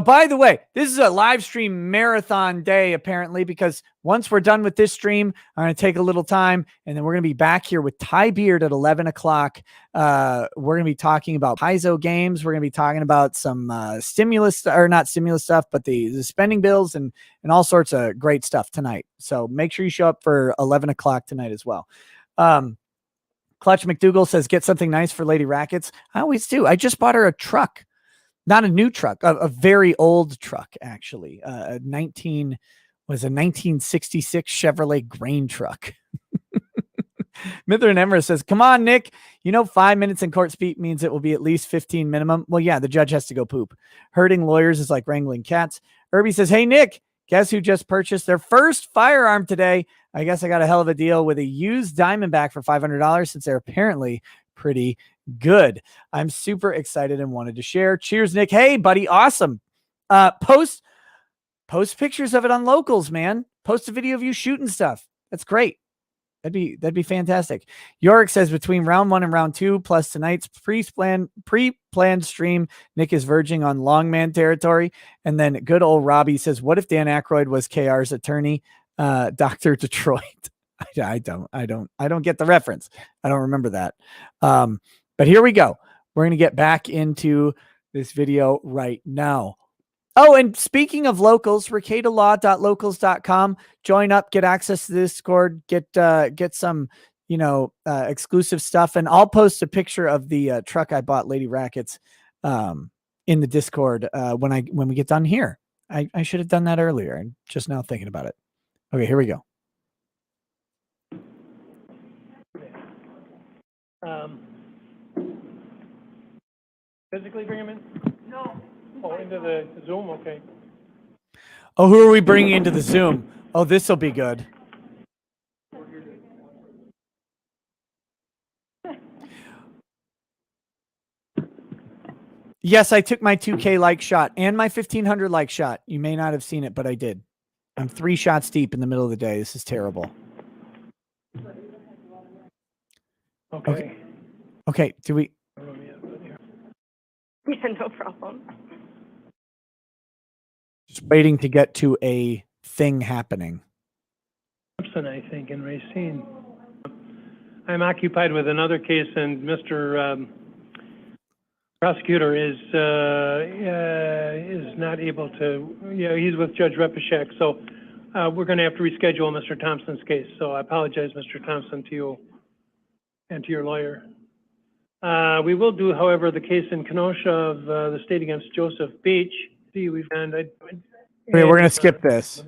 By the way, this is a live stream marathon day, apparently, because once we're done with this stream, I'm going to take a little time, and then we're going to be back here with Ty Beard at 11 o'clock. We're going to be talking about Paizo games. We're going to be talking about some not stimulus stuff, but the spending bills and all sorts of great stuff tonight. So make sure you show up for 11 o'clock tonight as well. Clutch McDougal says, get something nice for Lady Rackets. I always do. I just bought her a truck. Not a new truck, a very old truck, actually. A 1966 Chevrolet grain truck. Mither and Emma says, come on, Nick. 5 minutes in court speak means it will be at least 15 minimum. Well, yeah, the judge has to go poop. Herding lawyers is like wrangling cats. Irby says, hey, Nick, guess who just purchased their first firearm today? I guess I got a hell of a deal with a used Diamondback for $500 since they're apparently pretty good. I'm super excited and wanted to share. Cheers, Nick. Hey, buddy. Awesome. Post pictures of it on Locals, man. Post a video of you shooting stuff. That's great. That'd be fantastic. Yorick says between round 1 and round 2 plus tonight's pre-planned stream, Nick is verging on Longman territory. And then good old Robbie says, what if Dan Aykroyd was KR's attorney? Dr. Detroit. I don't get the reference. I don't remember that. But here we go. We're going to get back into this video right now. Oh, and speaking of locals, ricadalaw.locals.com. Join up, get access to the Discord, get some, exclusive stuff. And I'll post a picture of the truck I bought Lady Rackets in the Discord when we get done here. I should have done that earlier. I'm just now thinking about it. Okay, here we go. Physically bring him in? No. Oh, into the Zoom, okay. Oh, who are we bringing into the Zoom? Oh, this will be good. Yes, I took my 2K like shot and my 1500 like shot. You may not have seen it, but I did. I'm 3 shots deep in the middle of the day. This is terrible. Okay. Okay, do we? Yeah, no problem. Just waiting to get to a thing happening. Thompson, I think, in Racine. I'm occupied with another case, and Mr. Prosecutor is not able to. He's with Judge Repechek, so we're going to have to reschedule Mr. Thompson's case. So I apologize, Mr. Thompson, to you and to your lawyer. We will do, however, the case in Kenosha of the state against Joseph Beach. See, we're going to skip this.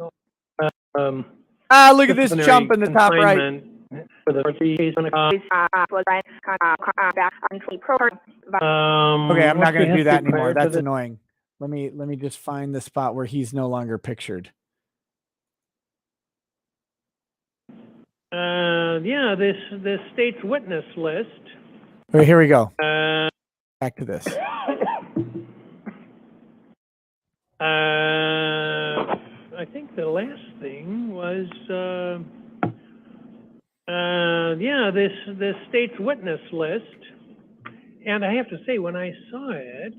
Look at this jump in the top right. For the case Okay, I'm not going to do that anymore. That's annoying. Let me just find the spot where he's no longer pictured. This state's witness list. Okay, here we go. Back to this. I think the last thing was, this state's witness list. And I have to say, when I saw it,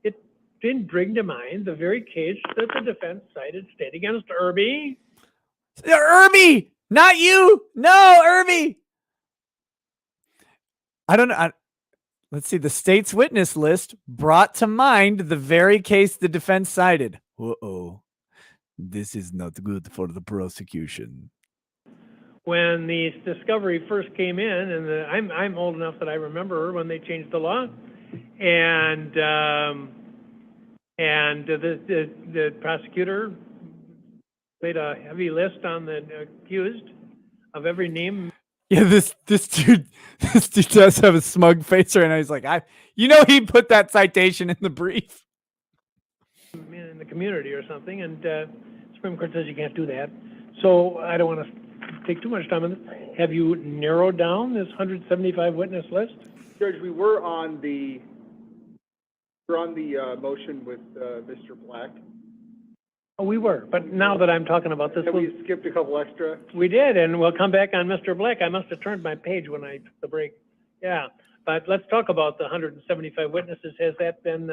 it did bring to mind the very case that the defense cited, state against Irby. Irby, not you. No, Irby. I don't know. Let's see. The state's witness list brought to mind the very case the defense cited. Uh-oh. This is not good for the prosecution. When the discovery first came in, and I'm old enough that I remember when they changed the law, and the prosecutor made a heavy list on the accused of every name. Yeah, this dude does have a smug face right now. He's like, he put that citation in the brief. In the community or something, and Supreme Court says you can't do that. So I don't want to take too much time on this. Have you narrowed down this 175 witness list? Judge, we were on the motion with Mr. Black. Oh, we were, but now that I'm talking about this, And we skipped a couple extra. we did, and we'll come back on Mr. Black. I must have turned my page when I took the break. Yeah, but let's talk about the 175 witnesses. Has that been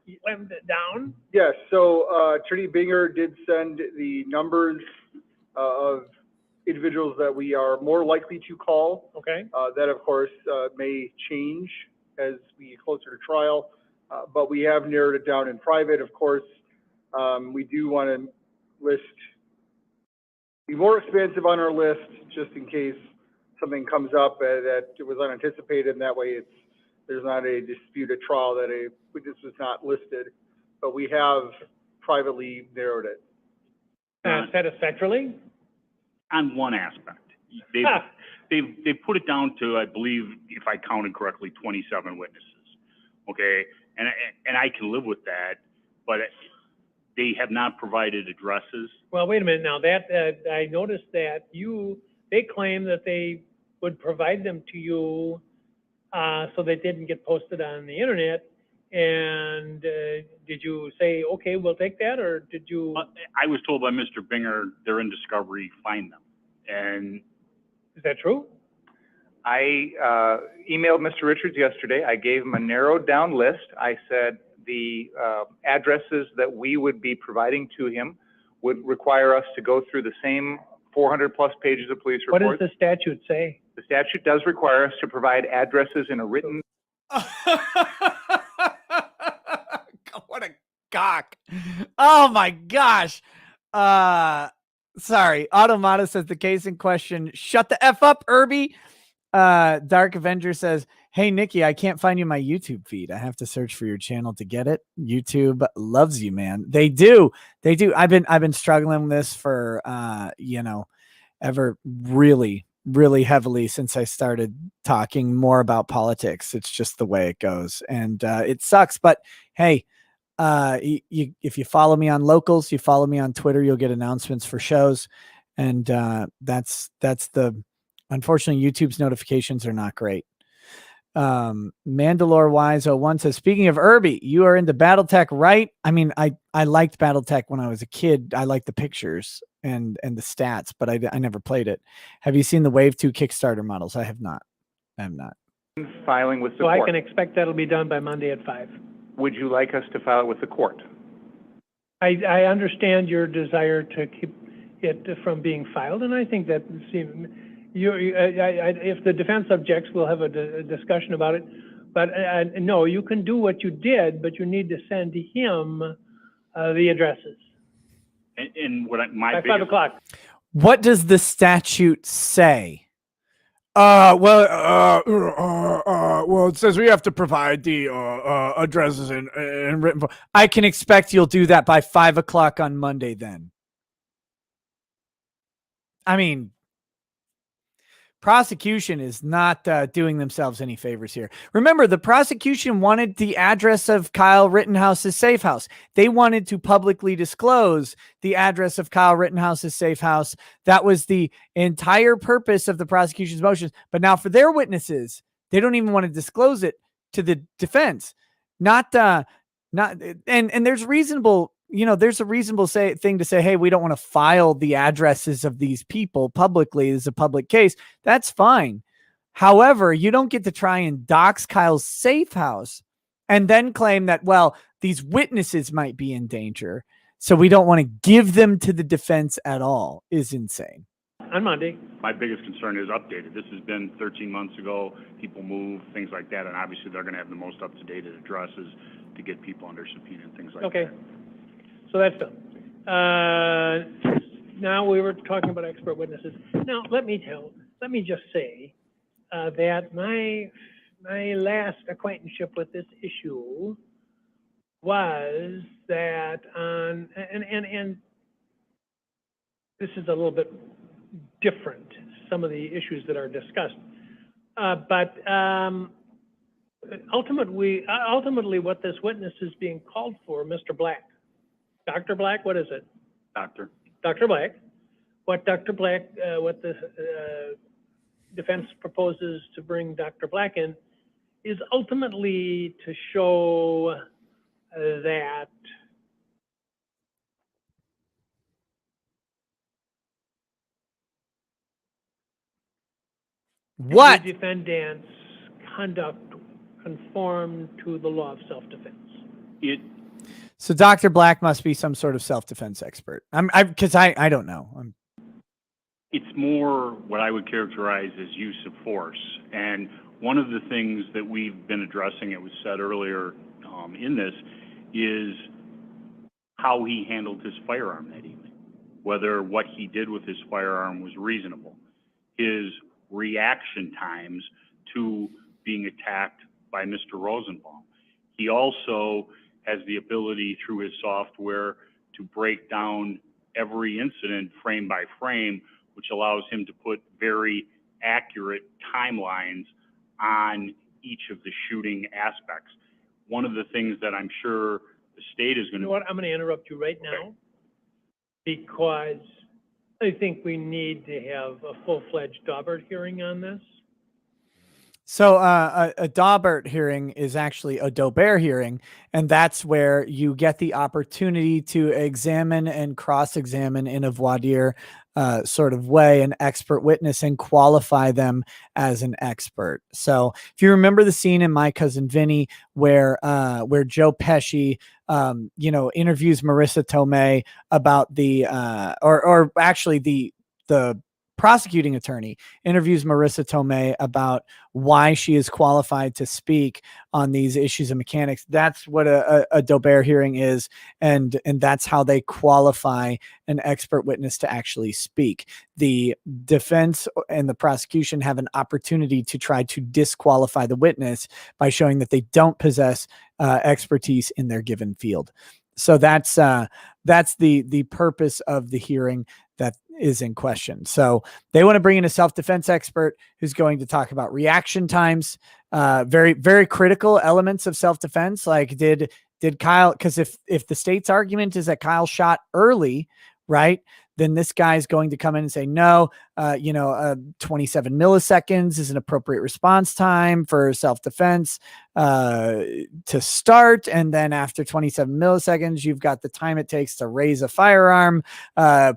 slimmed down? Yes, so Attorney Binger did send the numbers of individuals that we are more likely to call. Okay. That, of course, may change as we get closer to trial, but we have narrowed it down in private, of course. We do want to be more expansive on our list, just in case something comes up that was unanticipated, and that way there's not a dispute at trial that a witness was not listed, but we have privately narrowed it. Satisfactorily? On one aspect. They've put it down to, I believe, if I counted correctly, 27 witnesses. Okay, and I can live with that, but they have not provided addresses. Well, wait a minute now. That I noticed that they claim that they would provide them to you so they didn't get posted on the internet. And did you say, okay, we'll take that, or did you? I was told by Mr. Binger they're in discovery, find them. And is that true? I emailed Mr. Richards yesterday. I gave him a narrowed down list. I said the addresses that we would be providing to him would require us to go through the same 400 plus pages of police reports. What does the statute say? The statute does require us to provide addresses in a written What a cock. Oh my gosh. Sorry. Automata says the case in question. Shut the F up, Irby. Dark Avenger says, hey Nikki, I can't find you in my YouTube feed. I have to search for your channel to get it. YouTube loves you, man. They do. They do. I've been struggling with this for ever really heavily since I started talking more about politics. It's just the way it goes. And it sucks. But hey, if you follow me on locals, you follow me on Twitter, you'll get announcements for shows. And that's the, unfortunately, YouTube's notifications are not great. Mandalore Wise 01 says, speaking of Irby, you are into Battletech, right? I mean, I liked Battletech when I was a kid. I liked the pictures and the stats, but I never played it. Have you seen the Wave 2 Kickstarter models? I have not. I have not. Filing with the So I court. can expect that'll be done by Monday at 5. Would you like us to file it with the court? I understand your desire to keep it from being filed, and I think that if the defense objects, we'll have a discussion about it. But no, you can do what you did, but you need to send him the addresses And what my by 5 biggest, o'clock. What does the statute say? Well, it says we have to provide the addresses in written form. I can expect you'll do that by 5 o'clock on Monday then. I mean, prosecution is not doing themselves any favors here. Remember, the prosecution wanted the address of Kyle Rittenhouse's safe house. They wanted to publicly disclose the address of Kyle Rittenhouse's safe house. That was the entire purpose of the prosecution's motions. But now for their witnesses, they don't even want to disclose it to the defense. And there's reasonable, there's a reasonable thing to say, hey, we don't want to file the addresses of these people publicly. This is a public case. That's fine. However, you don't get to try and dox Kyle's safe house and then claim that, well, these witnesses might be in danger, so we don't want to give them to the defense at all, is insane. On Monday. my biggest concern is updated. This has been 13 months ago. People move, things like that, and obviously they're going to have the most up-to-date addresses to get people under subpoena and things like that. Okay, so that's done. Now we were talking about expert witnesses. Now, let me just say that my last acquaintanceship with this issue was that and this is a little bit different, some of the issues that are discussed. But ultimately what this witness is being called for, Mr. Black, Dr. Black, what is it? Dr. Black, what Dr. Black, what the defense proposes to bring Dr. Black in is ultimately to show that What? the defendant's conduct conform to the law of self-defense. So Dr. Black must be some sort of self-defense expert. Because I don't know. It's more what I would characterize as use of force. And one of the things that we've been addressing, it was said earlier in this, is how he handled his firearm that evening, whether what he did with his firearm was reasonable. His reaction times to being attacked by Mr. Rosenbaum. He also has the ability through his software to break down every incident frame by frame, which allows him to put very accurate timelines on each of the shooting aspects. One of the things that I'm sure the state is going to... You know what, I'm going to interrupt you right now because I think we need to have a full-fledged Daubert hearing on this. So a Daubert hearing is actually a Daubert hearing, and that's where you get the opportunity to examine and cross-examine in a voir dire sort of way an expert witness and qualify them as an expert. So if you remember the scene in My Cousin Vinny where Joe Pesci interviews Marissa Tomei about the or actually the prosecuting attorney interviews Marissa Tomei about why she is qualified to speak on these issues of mechanics. That's what a Daubert hearing is, and that's how they qualify an expert witness to actually speak. The defense and the prosecution have an opportunity to try to disqualify the witness by showing that they don't possess expertise in their given field. So that's the purpose of the hearing that is in question. So they want to bring in a self-defense expert who's going to talk about reaction times, very, very critical elements of self-defense. Like did Kyle, because if the state's argument is that Kyle shot early, right, then this guy's going to come in and say, no, 27 milliseconds is an appropriate response time for self-defense to start. And then after 27 milliseconds, you've got the time it takes to raise a firearm,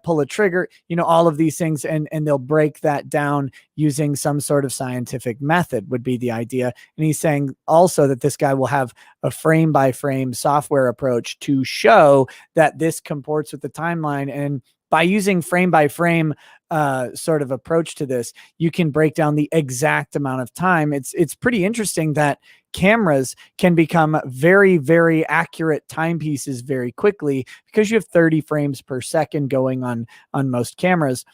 pull a trigger, all of these things. And they'll break that down using some sort of scientific method would be the idea. And he's saying also that this guy will have a frame by frame software approach to show that this comports with the timeline. And by using frame by frame sort of approach to this, you can break down the exact amount of time. It's pretty interesting that cameras can become very, very accurate timepieces very quickly because you have 30 frames per second going on most cameras.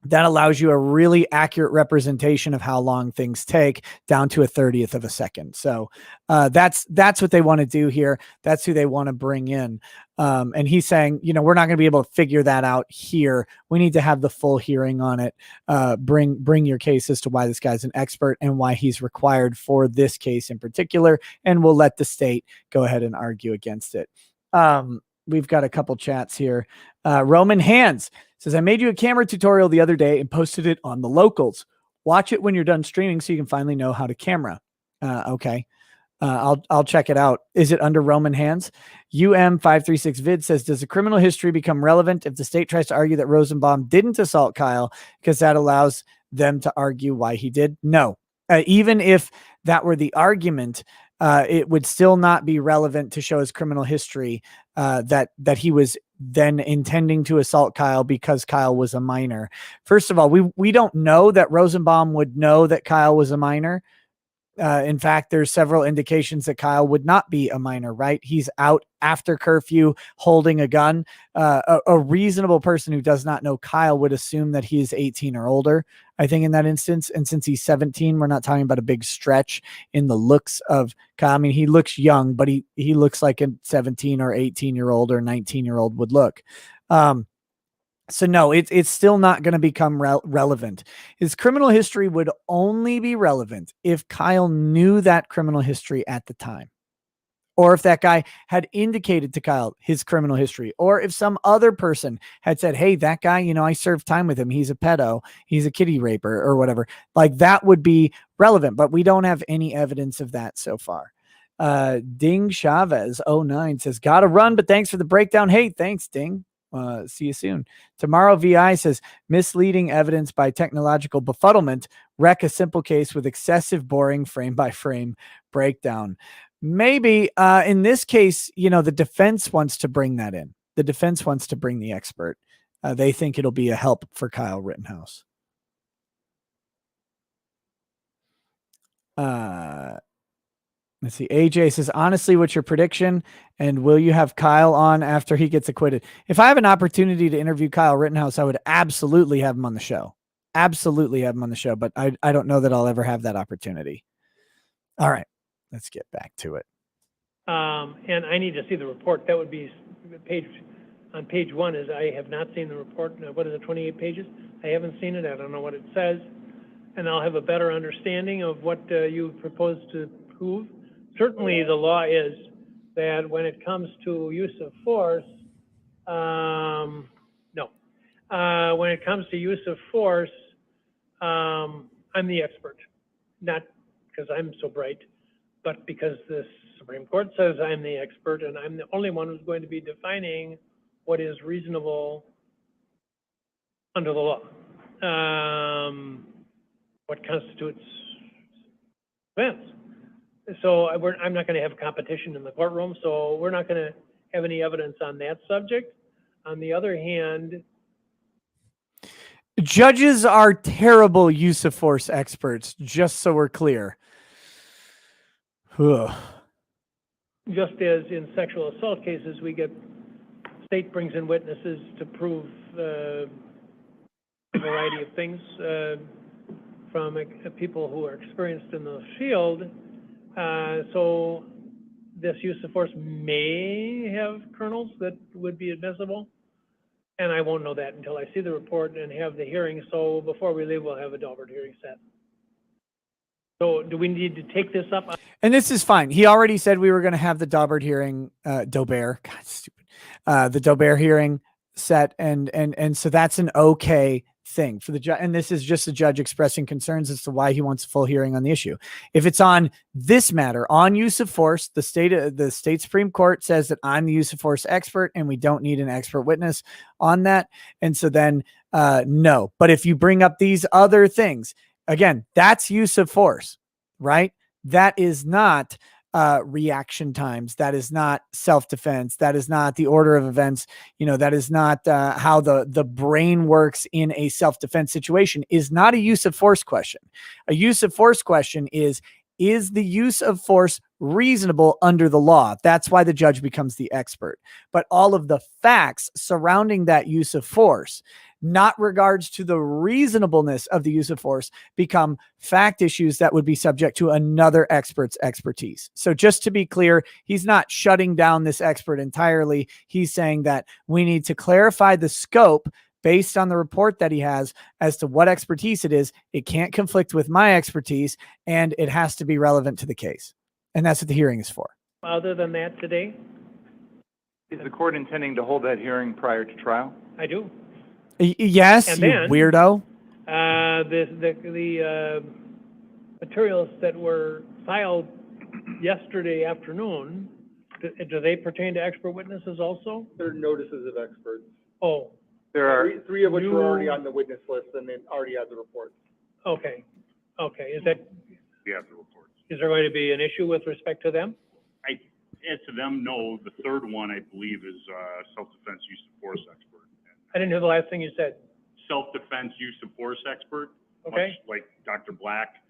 That allows you a really accurate representation of how long things take down to a 30th of a second. So that's what they want to do here. That's who they want to bring in. And he's saying, we're not going to be able to figure that out here. We need to have the full hearing on it. Bring your case as to why this guy's an expert and why he's required for this case in particular. And we'll let the state go ahead and argue against it. We've got a couple chats here. Roman Hands says, I made you a camera tutorial the other day and posted it on the locals. Watch it when you're done streaming so you can finally know how to camera. Okay. I'll check it out. Is it under Roman Hands? UM536 vid says, does the criminal history become relevant if the state tries to argue that Rosenbaum didn't assault Kyle because that allows them to argue why he did? No. Even if that were the argument, it would still not be relevant to show his criminal history that he was then intending to assault Kyle because Kyle was a minor. First of all, we don't know that Rosenbaum would know that Kyle was a minor. In fact, there's several indications that Kyle would not be a minor, right? He's out after curfew holding a gun. A reasonable person who does not know Kyle would assume that he is 18 or older, I think, in that instance. And since he's 17, we're not talking about a big stretch in the looks of Kyle. I mean, he looks young, but he looks like a 17 or 18-year-old or 19-year-old would look. So no, it's still not going to become relevant. His criminal history would only be relevant if Kyle knew that criminal history at the time, or if that guy had indicated to Kyle his criminal history, or if some other person had said, hey, that guy, I served time with him. He's a pedo. He's a kitty raper or whatever. Like that would be relevant, but we don't have any evidence of that so far. Ding Chavez 09 says, gotta run, but thanks for the breakdown. Hey, thanks, Ding. See you soon. Tomorrow VI says, misleading evidence by technological befuddlement wreck a simple case with excessive boring frame by frame breakdown. Maybe in this case, the defense wants to bring that in. The defense wants to bring the expert. They think it'll be a help for Kyle Rittenhouse. Let's see. AJ says, honestly, what's your prediction? And will you have Kyle on after he gets acquitted? If I have an opportunity to interview Kyle Rittenhouse, I would absolutely have him on the show. Absolutely have him on the show. But I don't know that I'll ever have that opportunity. All right. Let's get back to it. And I need to see the report. That would be on page 1 is I have not seen the report. What is it, 28 pages? I haven't seen it. I don't know what it says. And I'll have a better understanding of what you propose to prove. Certainly the law is that when it comes to use of force, when it comes to use of force, I'm the expert, not because I'm so bright, but because the Supreme Court says I'm the expert and I'm the only one who's going to be defining what is reasonable under the law. What constitutes offense. So I'm not going to have competition in the courtroom, so we're not going to have any evidence on that subject. On the other hand, Judges are terrible use of force experts, just so we're clear. Ugh. Just as in sexual assault cases, state brings in witnesses to prove a variety of things from people who are experienced in the field. So this use of force may have kernels that would be admissible. And I won't know that until I see the report and have the hearing. So before we leave, we'll have a Daubert hearing set. So do we need to take this up? And this is fine. He already said we were going to have the Daubert hearing, Daubert, God, stupid, the Daubert hearing set. And so that's an okay thing for the judge. And this is just the judge expressing concerns as to why he wants a full hearing on the issue. If it's on this matter, on use of force, the state Supreme Court says that I'm the use of force expert and we don't need an expert witness on that. And so then, no, but if you bring up these other things, again, that's use of force, right? That is not reaction times. That is not self-defense. That is not the order of events. That is not how the brain works in a self-defense situation. Is not a use of force question. A use of force question is the use of force reasonable under the law? That's why the judge becomes the expert. But all of the facts surrounding that use of force, not regards to the reasonableness of the use of force, become fact issues that would be subject to another expert's expertise. So just to be clear, he's not shutting down this expert entirely. He's saying that we need to clarify the scope based on the report that he has as to what expertise it is. It can't conflict with my expertise, and it has to be relevant to the case. And that's what the hearing is for. Other than that today? Is the court intending to hold that hearing prior to trial? I do. Yes, and you then, weirdo. The materials that were filed yesterday afternoon, do they pertain to expert witnesses also? They're notices of experts. Oh, There are Three of which were already on the witness list and they already had the reports. okay. Is We have the reports. there going to be an issue with respect to them? As to them, no. The third one, I believe, is self-defense use of force expert. I didn't hear the last thing you said. Self-defense use of force expert, Okay. much like Dr. Black.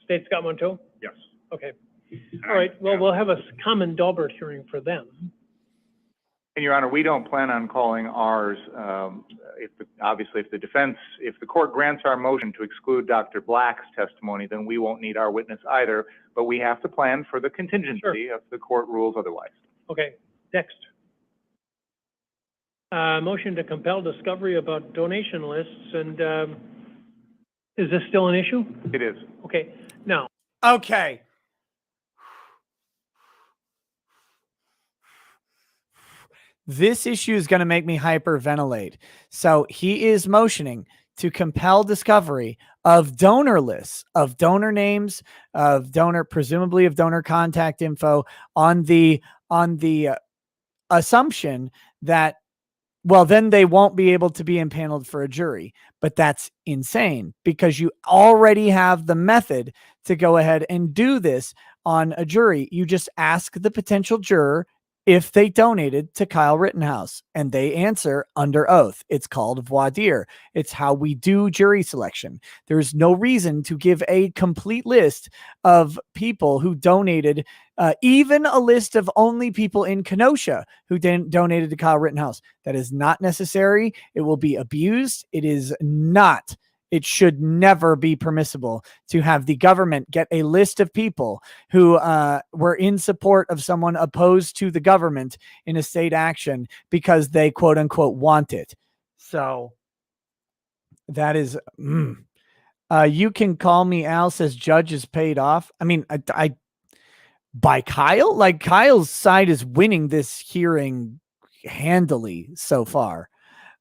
State's got one too? Yes. Okay. All right. Well, we'll have a common Daubert hearing for them. And Your Honor, we don't plan on calling ours. Obviously, if the court grants our motion to exclude Dr. Black's testimony, then we won't need our witness either. But we have to plan for the contingency if the court rules otherwise. Okay. Next. Motion to compel discovery about donation lists, and is this still an issue? It is. Okay. Now, Okay. This issue is going to make me hyperventilate. So he is motioning to compel discovery of donor lists, of donor names, of donor, presumably of donor contact info, on the assumption that, well, then they won't be able to be impaneled for a jury. But that's insane, because you already have the method to go ahead and do this on a jury. You just ask the potential juror if they donated to Kyle Rittenhouse, and they answer under oath. It's called voir dire. It's how we do jury selection. There's no reason to give a complete list of people who donated, even a list of only people in Kenosha who donated to Kyle Rittenhouse. That is not necessary. It will be abused. It should never be permissible to have the government get a list of people who were in support of someone opposed to the government in a state action because they quote unquote want it. So that is, you can call me Al, says judge is paid off. I mean, I by Kyle, like Kyle's side is winning this hearing handily so far.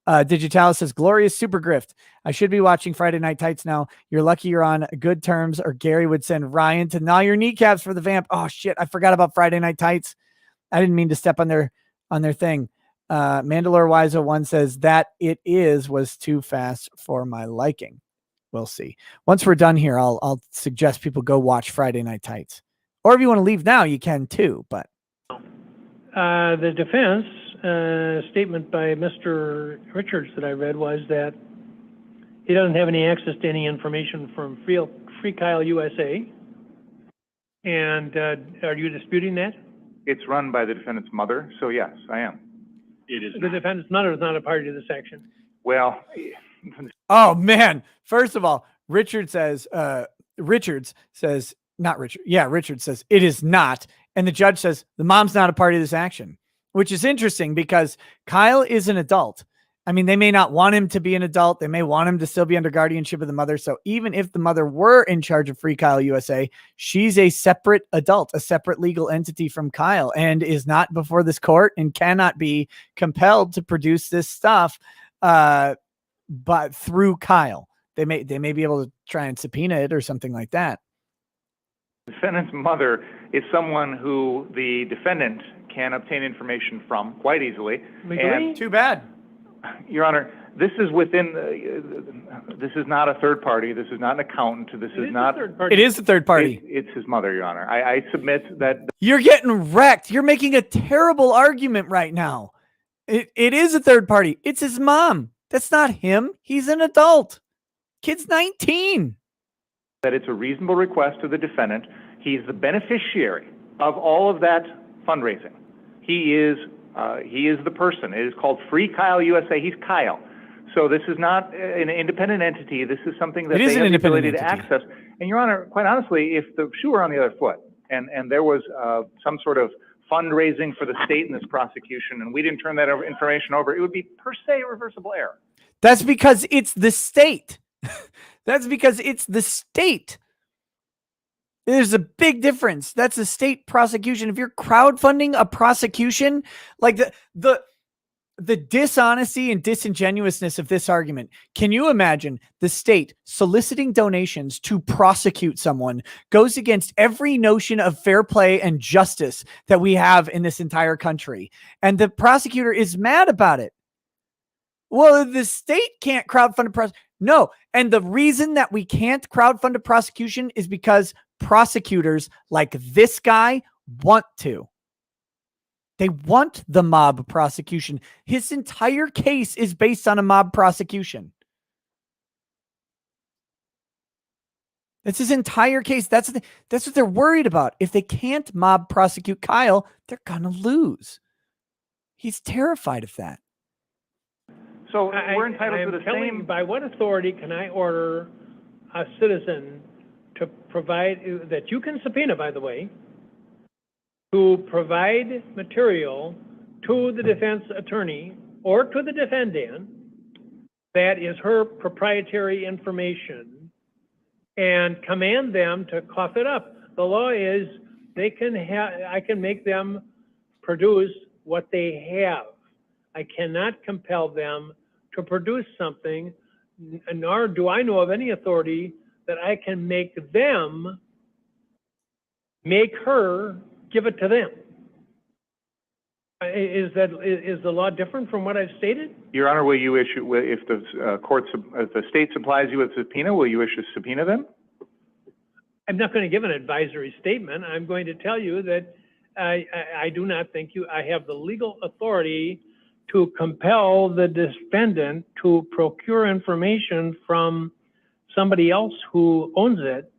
Digitalis says, glorious super grift. I should be watching Friday Night Tights now. You're lucky you're on good terms, or Gary would send Ryan to gnaw your kneecaps for the vamp. Oh shit, I forgot about Friday Night Tights. I didn't mean to step on their thing. Mandalore Wiso 1 says that was too fast for my liking. We'll see. Once we're done here, I'll suggest people go watch Friday Night Tights. Or if you want to leave now, you can too, but the defense statement by Mr. Richards that I read was that he doesn't have any access to any information from Free Kyle USA. And are you disputing that? It's run by the defendant's mother, so yes, I am. It is The not. defendant's mother is not a party to this action. Well, Oh man. First of all, Richards says, not Richard. Yeah, Richard says it is not. And the judge says the mom's not a party to this action, which is interesting because Kyle is an adult. I mean, they may not want him to be an adult. They may want him to still be under guardianship of the mother. So even if the mother were in charge of Free Kyle USA, she's a separate adult, a separate legal entity from Kyle, and is not before this court and cannot be compelled to produce this stuff, but through Kyle. They may be able to try and subpoena it or something like that. the defendant's mother is someone who the defendant can obtain information from quite easily. And Too bad. Your Honor, this is within, this is not a third party. This is not an accountant. This is not. It is a third party. It's his mother, Your Honor. I submit that. You're getting wrecked. You're making a terrible argument right now. It is a third party. It's his mom. That's not him. He's an adult. Kid's 19. That it's a reasonable request of the defendant. He's the beneficiary of all of that fundraising. He is the person. It is called Free Kyle USA. He's Kyle. So this is not an independent entity. This is something that they have the ability to access. And Your Honor, quite honestly, if the shoe were on the other foot and there was some sort of fundraising for the state in this prosecution and we didn't turn that information over, it would be per se a reversible error. That's because it's the state. That's because it's the state. There's a big difference. That's a state prosecution. If you're crowdfunding a prosecution, like the dishonesty and disingenuousness of this argument, can you imagine the state soliciting donations to prosecute someone goes against every notion of fair play and justice that we have in this entire country? And the prosecutor is mad about it. Well, the state can't crowdfund a prosecution. No. And the reason that we can't crowdfund a prosecution is because prosecutors like this guy want to. They want the mob prosecution. His entire case is based on a mob prosecution. That's his entire case. That's what they're worried about. If they can't mob prosecute Kyle, they're going to lose. He's terrified of that. So we're entitled to the same. By what authority can I order a citizen to provide, that you can subpoena, by the way, to provide material to the defense attorney or to the defendant that is her proprietary information and command them to cough it up? The law is I can make them produce what they have. I cannot compel them to produce something, nor do I know of any authority that I can make her give it to them. Is the law different from what I've stated? Your Honor, will you issue, if the if the state supplies you with a subpoena, will you issue a subpoena then? I'm not going to give an advisory statement. I'm going to tell you that I do not think I have the legal authority to compel the defendant to procure information from somebody else who owns it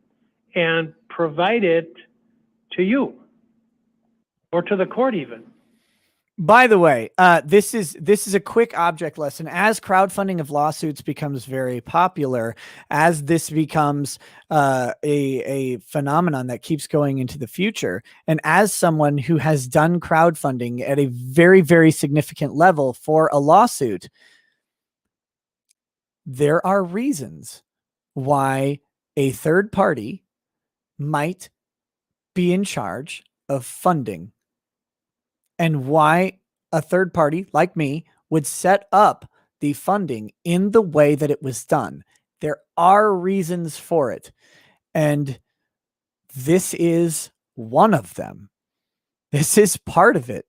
and provide it to you or to the court even. By the way, this is a quick object lesson. As crowdfunding of lawsuits becomes very popular, as this becomes a phenomenon that keeps going into the future, and as someone who has done crowdfunding at a very, very significant level for a lawsuit, there are reasons why a third party might be in charge of funding, and why a third party like me would set up the funding in the way that it was done. There are reasons for it. And this is one of them. This is part of it.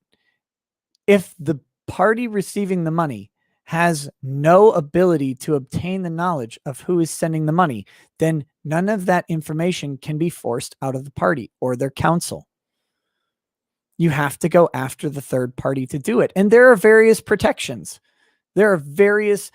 If the party receiving the money has no ability to obtain the knowledge of who is sending the money, then none of that information can be forced out of the party or their counsel. You have to go after the third party to do it. And there are various protections. There are various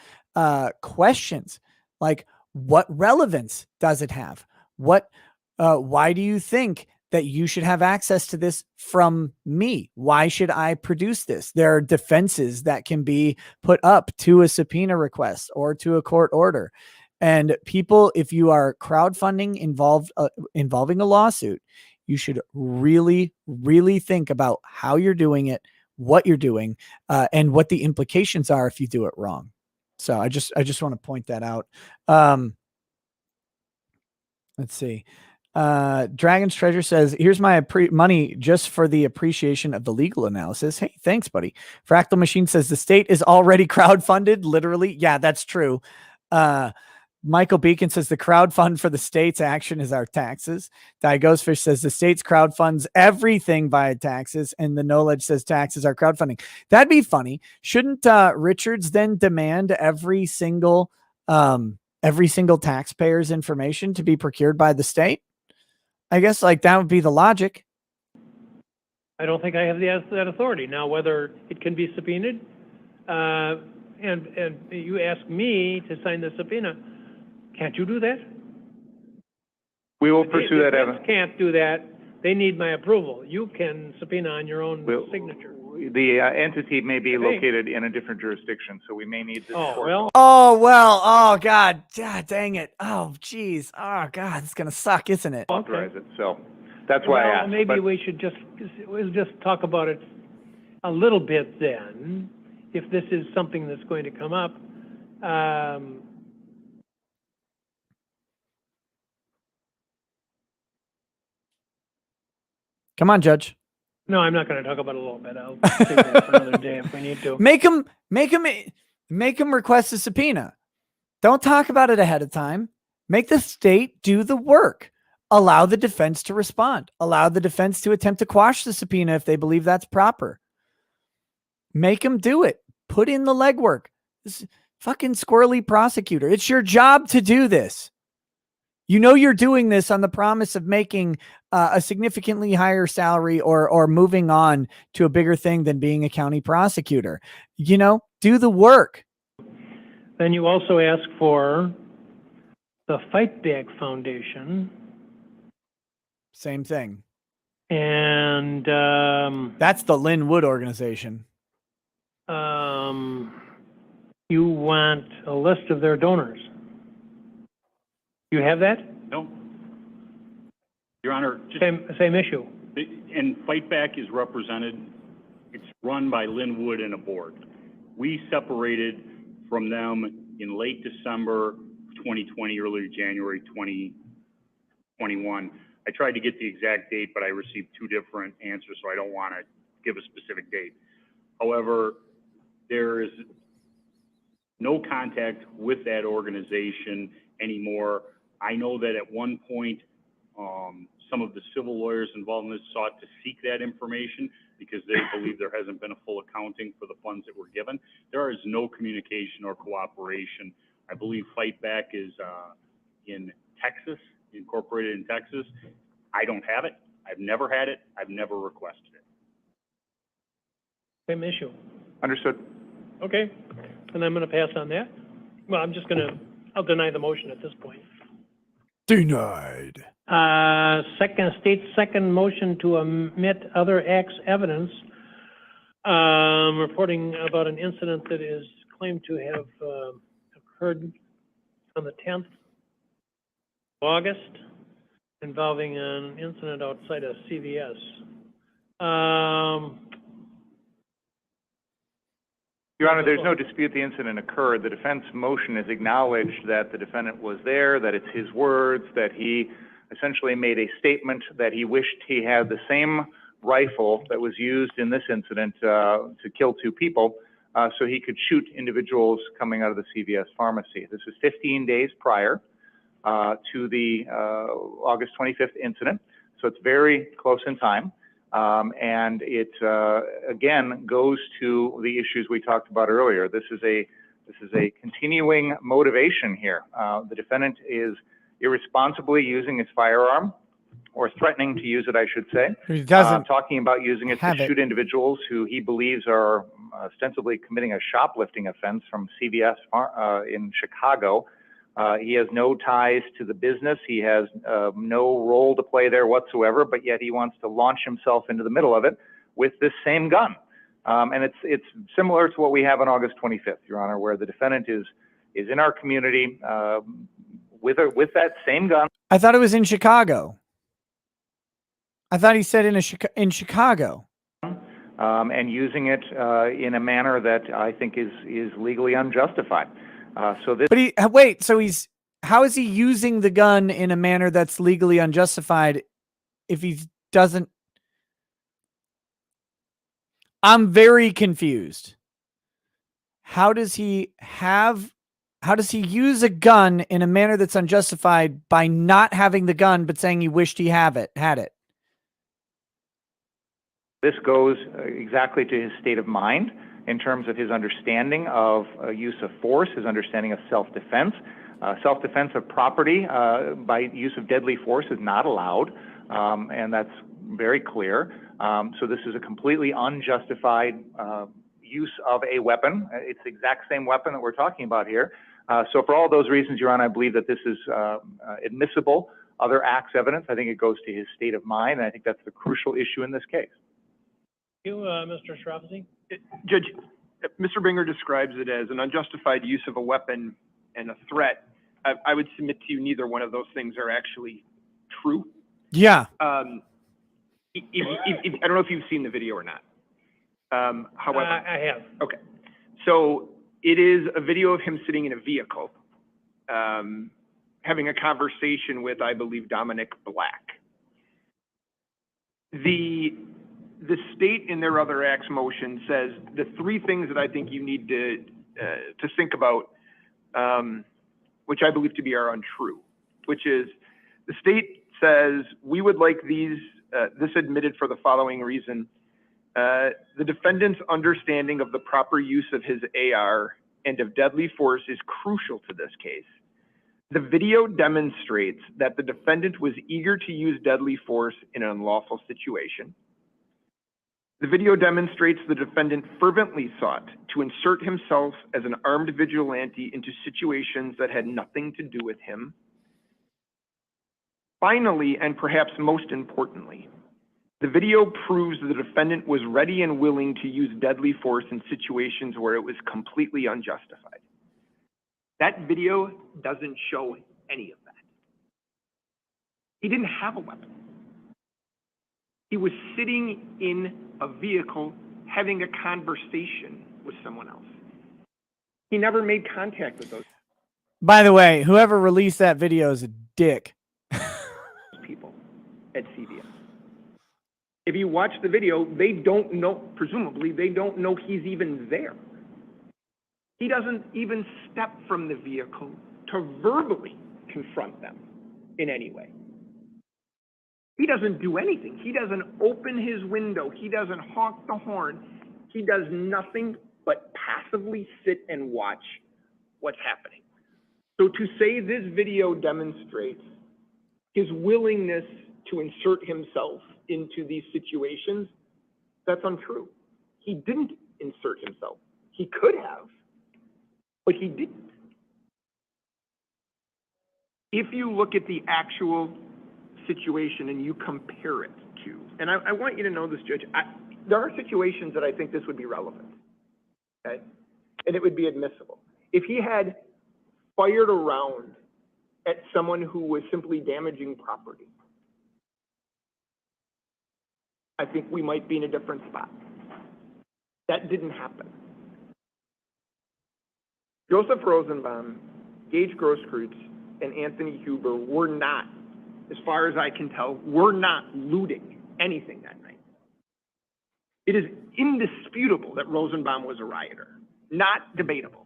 questions, like what relevance does it have? Why do you think that you should have access to this from me? Why should I produce this? There are defenses that can be put up to a subpoena request or to a court order. And people, if you are crowdfunding involving a lawsuit, you should really, really think about how you're doing it, what you're doing, and what the implications are if you do it wrong. So I just want to point that out. Let's see. Dragon's Treasure says, here's my money just for the appreciation of the legal analysis. Hey, thanks, buddy. Fractal Machine says the state is already crowdfunded. Literally. Yeah, that's true. Michael Beacon says the crowd fund for the state's action is our taxes. Ghostfish says the state's crowd funds everything via taxes, and the knowledge says taxes are crowdfunding. That'd be funny. Shouldn't Richards then demand every single taxpayer's information to be procured by the state? I guess like that would be the logic. I don't think I have that authority. Now, whether it can be subpoenaed, and you ask me to sign the subpoena, can't you do that? We will pursue that, Evan. Can't do that. They need my approval. You can subpoena on your own signature. The entity may be located in a different jurisdiction, so we may need this. Oh, God. God dang it. Oh, geez. Oh, God, it's going to suck, isn't it? Authorize it. So that's why I asked. Maybe we should we'll just talk about it a little bit then, if this is something that's going to come up. Come on, Judge. No, I'm not going to talk about it a little bit. I'll save that for another day if we need to. Make them request a subpoena. Don't talk about it ahead of time. Make the state do the work. Allow the defense to respond. Allow the defense to attempt to quash the subpoena if they believe that's proper. Make them do it. Put in the legwork. This fucking squirrely prosecutor. It's your job to do this. You know you're doing this on the promise of making a significantly higher salary or moving on to a bigger thing than being a county prosecutor. You know, do the work. Then you also ask for the Fight Back Foundation. Same thing. And that's the Lynn Wood organization. You want a list of their donors. You have that? No. Your Honor, same issue. And Fight Back is represented, it's run by Lynn Wood and a board. We separated from them in late December 2020, early January 2021. I tried to get the exact date, but I received two different answers, so I don't want to give a specific date. However, there is no contact with that organization anymore. I know that at one point, some of the civil lawyers involved in this sought to seek that information because they believe there hasn't been a full accounting for the funds that were given. There is no communication or cooperation. I believe Fight Back is in Texas, incorporated in Texas. I don't have it. I've never had it. I've never requested it. Same issue. Understood. Okay. And I'm going to pass on that. Well, I'll deny the motion at this point. Denied. State's second motion to omit other acts evidence, reporting about an incident that is claimed to have occurred on the 10th of August involving an incident outside of CVS. Your Honor, there's no dispute the incident occurred. The defense motion has acknowledged that the defendant was there, that it's his words, that he essentially made a statement that he wished he had the same rifle that was used in this incident to kill two people, so he could shoot individuals coming out of the CVS pharmacy. This was 15 days prior to the August 25th incident, so it's very close in time. And it again goes to the issues we talked about earlier. This is a continuing motivation here. The defendant is irresponsibly using his firearm or threatening to use it, I should say. He doesn't talking about using it to have it. shoot individuals who he believes are ostensibly committing a shoplifting offense from CVS in Chicago. He has no ties to the business. He has no role to play there whatsoever, but yet he wants to launch himself into the middle of it with this same gun. And it's similar to what we have on August 25th, Your Honor, where the defendant is in our community with that same gun. I thought it was in Chicago. I thought he said in Chicago. And using it in a manner that I think is legally unjustified. But how is he using the gun in a manner that's legally unjustified if he doesn't? I'm very confused. How does he use a gun in a manner that's unjustified by not having the gun, but saying he wished he had it? This goes exactly to his state of mind in terms of his understanding of use of force, his understanding of self-defense. Self-defense of property by use of deadly force is not allowed, and that's very clear. So this is a completely unjustified use of a weapon. It's the exact same weapon that we're talking about here. So for all those reasons, Your Honor, I believe that this is admissible. Other acts evidence, I think it goes to his state of mind, and I think that's the crucial issue in this case. You, Mr. Shravasi? Judge, Mr. Binger describes it as an unjustified use of a weapon and a threat. I would submit to you neither one of those things are actually true. Yeah. I don't know if you've seen the video or not. However, I have. Okay. So it is a video of him sitting in a vehicle, having a conversation with, I believe, Dominic Black. The state in their other acts motion says the three things that I think you need to think about, which I believe to be are untrue, which is the state says we would like this admitted for the following reason. The defendant's understanding of the proper use of his AR and of deadly force is crucial to this case. The video demonstrates that the defendant was eager to use deadly force in an unlawful situation. The video demonstrates the defendant fervently sought to insert himself as an armed vigilante into situations that had nothing to do with him. Finally, and perhaps most importantly, the video proves the defendant was ready and willing to use deadly force in situations where it was completely unjustified. That video doesn't show any of that. He didn't have a weapon. He was sitting in a vehicle having a conversation with someone else. He never made contact with those By the way, whoever released that video is a dick. people at CVS. If you watch the video, they don't know, presumably, they don't know he's even there. He doesn't even step from the vehicle to verbally confront them in any way. He doesn't do anything. He doesn't open his window. He doesn't honk the horn. He does nothing but passively sit and watch what's happening. So to say this video demonstrates his willingness to insert himself into these situations, that's untrue. He didn't insert himself. He could have, but he didn't. If you look at the actual situation and you compare it to, and I want you to know this, Judge, there are situations that I think this would be relevant, okay? And it would be admissible. If he had fired a round at someone who was simply damaging property, I think we might be in a different spot. That didn't happen. Joseph Rosenbaum, Gage Grosskreutz, and Anthony Huber were not, as far as I can tell, were not looting anything that night. It is indisputable that Rosenbaum was a rioter, not debatable.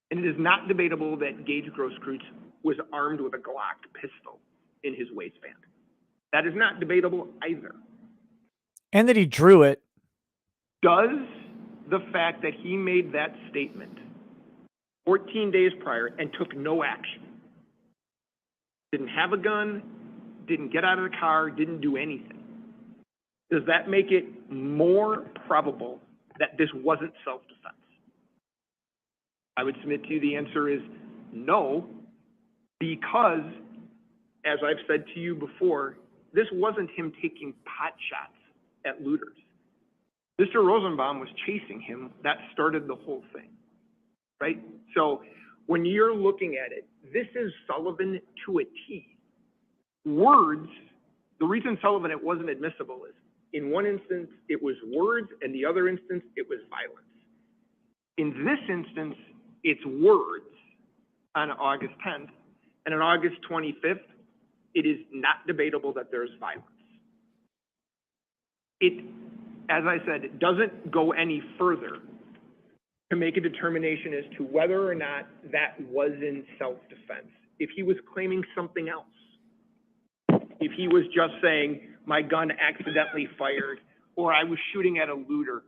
And it is not debatable that Gage Grosskreutz was armed with a Glock pistol in his waistband. That is not debatable either. And that he drew it. Does the fact that he made that statement 14 days prior and took no action, didn't have a gun, didn't get out of the car, didn't do anything. Does that make it more probable that this wasn't self-defense? I would submit to you the answer is no, because, as I've said to you before, this wasn't him taking pot shots at looters. Mr. Rosenbaum was chasing him. That started the whole thing, right? So when you're looking at it, this is Sullivan to a T. Words, the reason Sullivan, it wasn't admissible is, in one instance, it was words, and the other instance, it was violence. In this instance, it's words on August 10th, and on August 25th, it is not debatable that there's violence. It, as I said, it doesn't go any further to make a determination as to whether or not that was in self-defense. If he was claiming something else, if he was just saying, my gun accidentally fired, or I was shooting at a looter,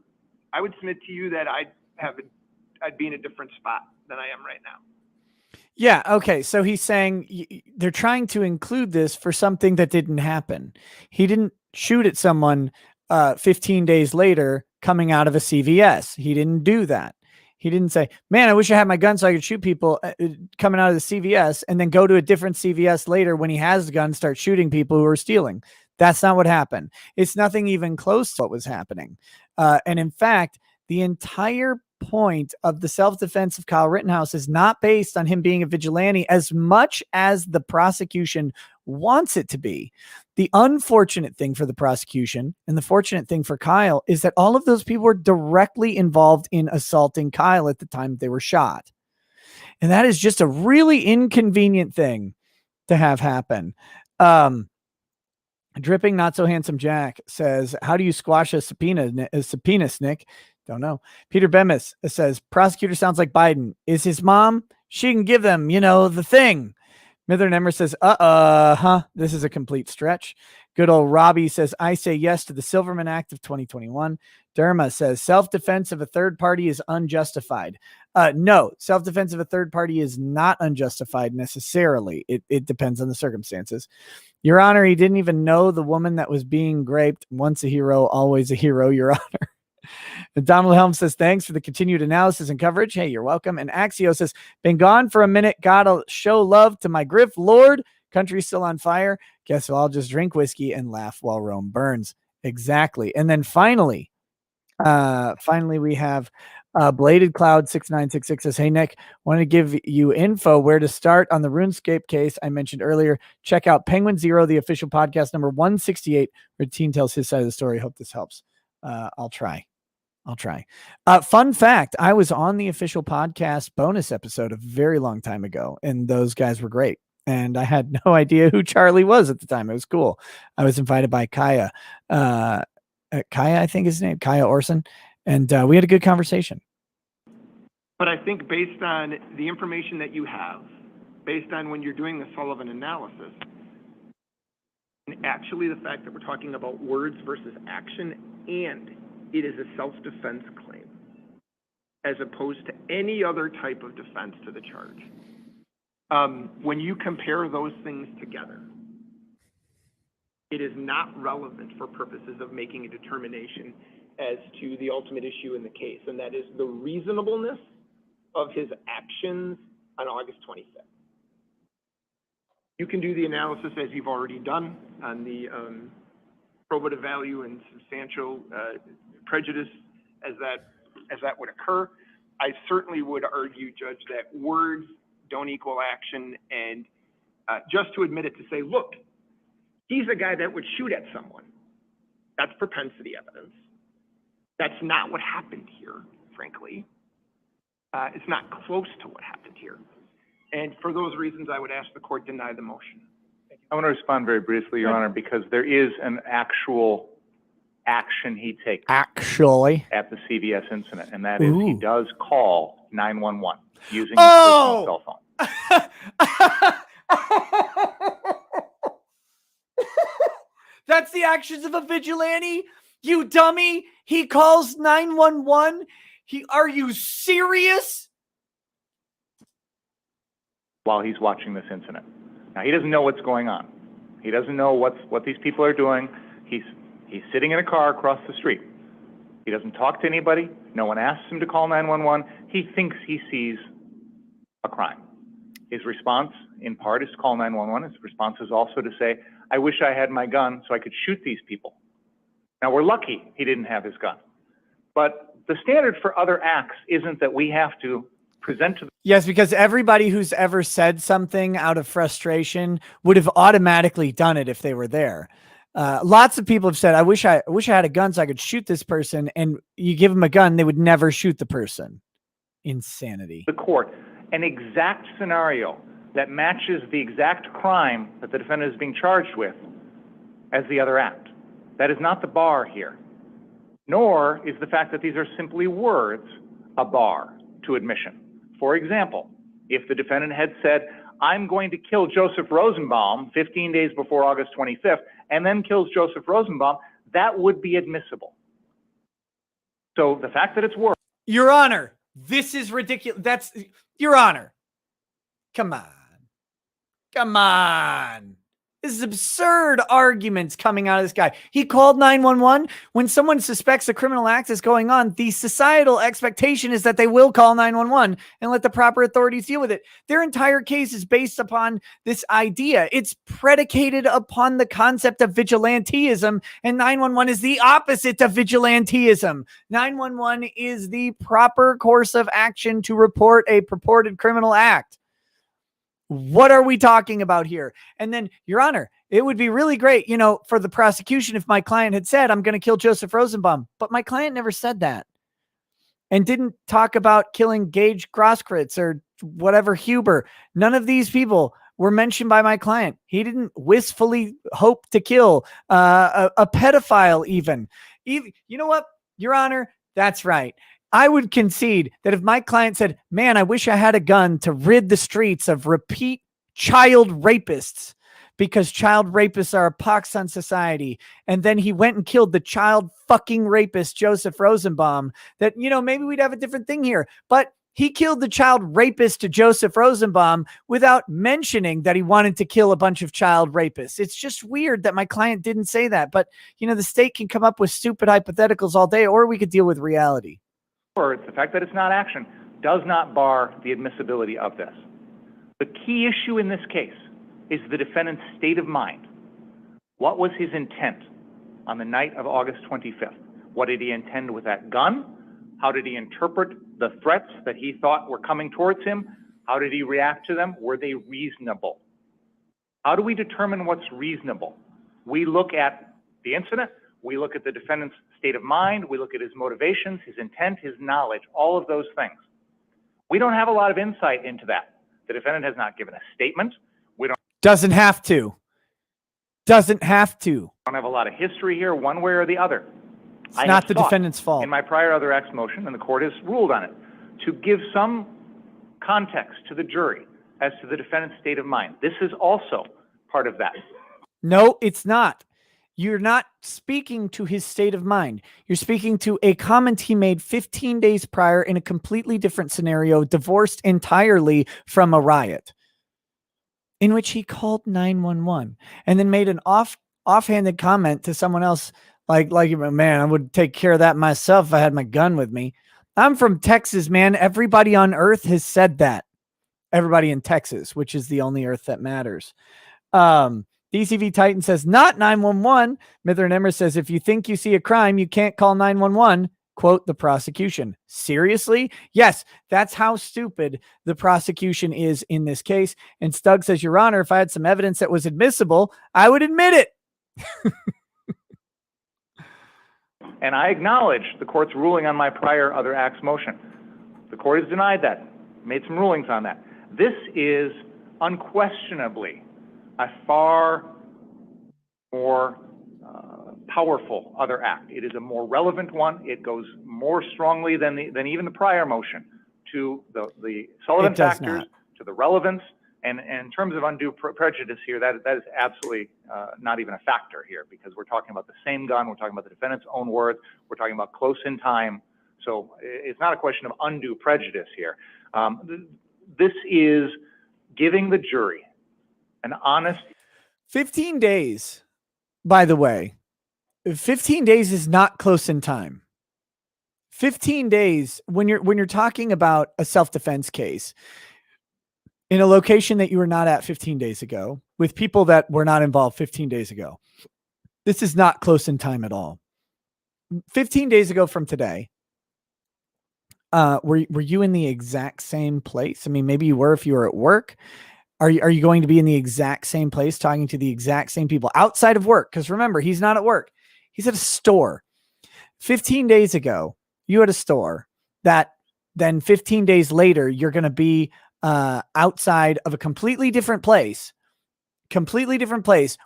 I would submit to you that I'd be in a different spot than I am right now. Yeah. Okay. So he's saying they're trying to include this for something that didn't happen. He didn't shoot at someone 15 days later coming out of a CVS. He didn't do that. He didn't say, man, I wish I had my gun so I could shoot people coming out of the CVS, and then go to a different CVS later when he has the gun, start shooting people who are stealing. That's not what happened. It's nothing even close to what was happening. And in fact, the entire point of the self-defense of Kyle Rittenhouse is not based on him being a vigilante as much as the prosecution wants it to be. The unfortunate thing for the prosecution and the fortunate thing for Kyle is that all of those people were directly involved in assaulting Kyle at the time they were shot. And that is just a really inconvenient thing to have happen. Dripping Not So Handsome Jack says, how do you squash a subpoena, Nick? Don't know. Peter Bemis says, prosecutor sounds like Biden. Is his mom? She can give them, the thing. Mither Emmer says, this is a complete stretch. Good old Robbie says, I say yes to the Silverman Act of 2021. Derma says, self-defense of a third party is unjustified. No, self-defense of a third party is not unjustified necessarily. It depends on the circumstances. Your Honor, he didn't even know the woman that was being raped. Once a hero, always a hero, Your Honor. And Donald Helm says, thanks for the continued analysis and coverage. Hey, you're welcome. And Axio says, been gone for a minute. Gotta show love to my Griff Lord. Country's still on fire. Guess I'll just drink whiskey and laugh while Rome burns. Exactly. And then finally we have Bladed Cloud 6966 says, hey, Nick, want to give you info where to start on the RuneScape case I mentioned earlier. Check out Penguin Zero, the official podcast number 168, where Teen tells his side of the story. Hope this helps. I'll try. Fun fact, I was on the official podcast bonus episode a very long time ago, and those guys were great. And I had no idea who Charlie was at the time. It was cool. I was invited by Kaya. Kaya, I think his name, Kaya Orson. And we had a good conversation. But I think based on the information that you have, based on when you're doing the Sullivan analysis, and actually the fact that we're talking about words versus action, and it is a self-defense claim, as opposed to any other type of defense to the charge. When you compare those things together, it is not relevant for purposes of making a determination as to the ultimate issue in the case, and that is the reasonableness of his actions on August 25th. You can do the analysis as you've already done on the probative value and substantial prejudice as that would occur. I certainly would argue, Judge, that words don't equal action, and just to admit it, to say, look, he's a guy that would shoot at someone. That's propensity evidence. That's not what happened here, frankly. It's not close to what happened here. And for those reasons, I would ask the court deny the motion. I want to respond very briefly, Your Honor, because there is an actual action he takes Actually, at the CVS incident, and that is he does call 911 using his personal cell phone. That's the actions of a vigilante, you dummy. He calls 911. Are you serious? While he's watching this incident. Now, he doesn't know what's going on. He doesn't know what these people are doing. He's sitting in a car across the street. He doesn't talk to anybody. No one asks him to call 911. He thinks he sees a crime. His response, in part, is to call 911. His response is also to say, I wish I had my gun so I could shoot these people. Now, we're lucky he didn't have his gun. But the standard for other acts isn't that we have to present to the— Yes, because everybody who's ever said something out of frustration would have automatically done it if they were there. Lots of people have said, I wish I had a gun so I could shoot this person. And you give them a gun, they would never shoot the person. Insanity. the court an exact scenario that matches the exact crime that the defendant is being charged with as the other act. That is not the bar here, nor is the fact that these are simply words a bar to admission. For example, if the defendant had said, I'm going to kill Joseph Rosenbaum 15 days before August 25th, and then kills Joseph Rosenbaum, that would be admissible. So the fact that it's words— Your Honor, this is ridiculous. That's, Your Honor. Come on. Come on. This is absurd arguments coming out of this guy. He called 911. When someone suspects a criminal act is going on, the societal expectation is that they will call 911 and let the proper authorities deal with it. Their entire case is based upon this idea. It's predicated upon the concept of vigilantism, and 911 is the opposite of vigilantism. 911 is the proper course of action to report a purported criminal act. What are we talking about here? And then, Your Honor, it would be really great, you know, for the prosecution if my client had said, I'm going to kill Joseph Rosenbaum. But my client never said that and didn't talk about killing Gage Grosskreutz or whatever Huber. None of these people were mentioned by my client. He didn't wistfully hope to kill a pedophile even. You know what, Your Honor? That's right. I would concede that if my client said, man, I wish I had a gun to rid the streets of repeat child rapists because child rapists are a pox on society. And then he went and killed the child fucking rapist, Joseph Rosenbaum, that, you know, maybe we'd have a different thing here. But he killed the child rapist to Joseph Rosenbaum without mentioning that he wanted to kill a bunch of child rapists. It's just weird that my client didn't say that. But, you know, the state can come up with stupid hypotheticals all day, or we could deal with reality. words, the fact that it's not action, does not bar the admissibility of this. The key issue in this case is the defendant's state of mind. What was his intent on the night of August 25th? What did he intend with that gun? How did he interpret the threats that he thought were coming towards him? How did he react to them? Were they reasonable? How do we determine what's reasonable? We look at the incident. We look at the defendant's state of mind. We look at his motivations, his intent, his knowledge, all of those things. We don't have a lot of insight into that. The defendant has not given a statement. We Doesn't have to. Doesn't have to. don't have a lot of history here, one way or the other. It's not the defendant's fault. In my prior other acts motion, and the court has ruled on it, to give some context to the jury as to the defendant's state of mind. This is also part of that. No, it's not. You're not speaking to his state of mind. You're speaking to a comment he made 15 days prior in a completely different scenario, divorced entirely from a riot, in which he called 911 and then made an offhanded comment to someone else like, man, I would take care of that myself if I had my gun with me. I'm from Texas, man. Everybody on earth has said that. Everybody in Texas, which is the only earth that matters. DCV Titan says, not 911. Mither and Emmer says, if you think you see a crime, you can't call 911. Quote the prosecution. Seriously? Yes, that's how stupid the prosecution is in this case. And Stug says, Your Honor, if I had some evidence that was admissible, I would admit it. And I acknowledge the court's ruling on my prior other acts motion. The court has denied that, made some rulings on that. This is unquestionably a far more powerful other act. It is a more relevant one. It goes more strongly than even the prior motion to the Sullivan factors, to the relevance, and in terms of undue prejudice here, that is absolutely not even a factor here, because we're talking about the same gun, we're talking about the defendant's own words, we're talking about close in time. So it's not a question of undue prejudice here. This is giving the jury an honest. 15 days, by the way, 15 days is not close in time. 15 days when you're talking about a self-defense case in a location that you were not at 15 days ago with people that were not involved 15 days ago. This is not close in time at all. 15 days ago from today, were you in the exact same place? I mean, maybe you were if you were at work. Are you going to be in the exact same place talking to the exact same people outside of work? Because remember, he's not at work. He's at a store. 15 days ago, you at a store that then 15 days later, you're going to be outside of a completely different place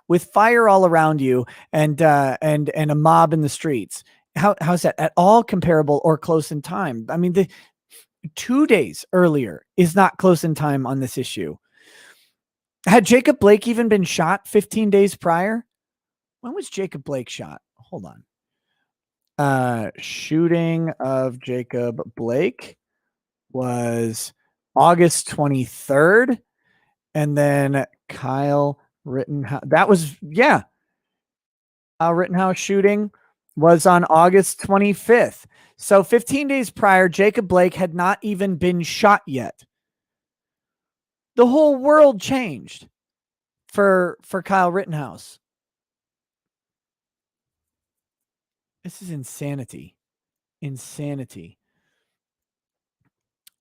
with fire all around you and a mob in the streets. How's that at all comparable or close in time? I mean, the 2 days earlier is not close in time on this issue. Had Jacob Blake even been shot 15 days prior? When was Jacob Blake shot? Hold on. Shooting of Jacob Blake was August 23rd. And then Kyle Rittenhouse. That was, yeah. Rittenhouse shooting was on August 25th. So 15 days prior, Jacob Blake had not even been shot yet. The whole world changed for Kyle Rittenhouse. This is insanity. Insanity.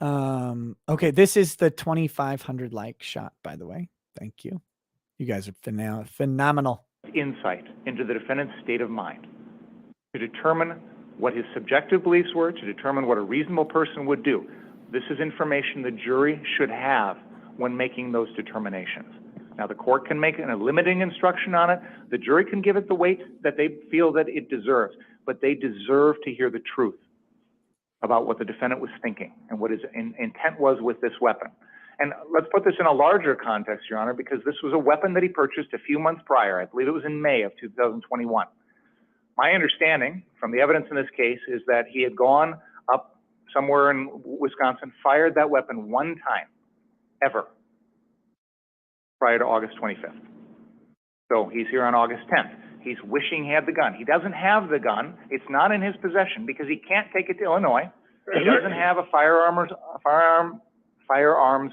Okay, this is the 2,500 like shot, by the way. Thank you. You guys are phenomenal. Insight into the defendant's state of mind to determine what his subjective beliefs were, to determine what a reasonable person would do. This is information the jury should have when making those determinations. Now, the court can make a limiting instruction on it. The jury can give it the weight that they feel that it deserves, but they deserve to hear the truth about what the defendant was thinking and what his intent was with this weapon. And let's put this in a larger context, Your Honor, because this was a weapon that he purchased a few months prior. I believe it was in May of 2021. My understanding from the evidence in this case is that he had gone up somewhere in Wisconsin, fired that weapon one time, ever, prior to August 25th. So he's here on August 10th. He's wishing he had the gun. He doesn't have the gun. It's not in his possession because he can't take it to Illinois. He doesn't have a firearms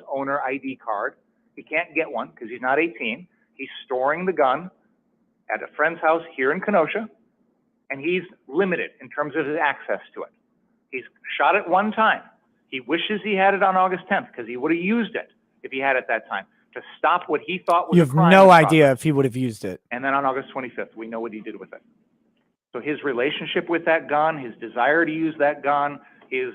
owner ID card. He can't get one because he's not 18. He's storing the gun at a friend's house here in Kenosha, and he's limited in terms of his access to it. He's shot it one time. He wishes he had it on August 10th because he would have used it if he had it that time to stop what he thought was a crime. You have no idea if he would have used it. And then on August 25th, we know what he did with it. So his relationship with that gun, his desire to use that gun, his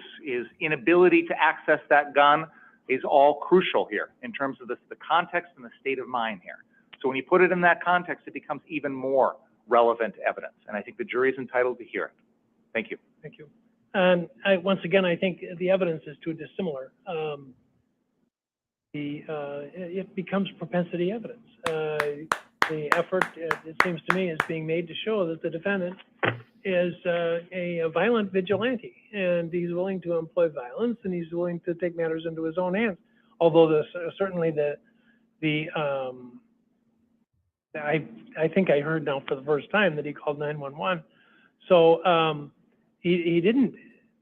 inability to access that gun is all crucial here in terms of the context and the state of mind here. So when you put it in that context, it becomes even more relevant evidence. And I think the jury is entitled to hear it. Thank you. Thank you. And once again, I think the evidence is too dissimilar. It becomes propensity evidence. The effort, it seems to me, is being made to show that the defendant is a violent vigilante, and he's willing to employ violence, and he's willing to take matters into his own hands. Although certainly I think I heard now for the first time that he called 911. So he didn't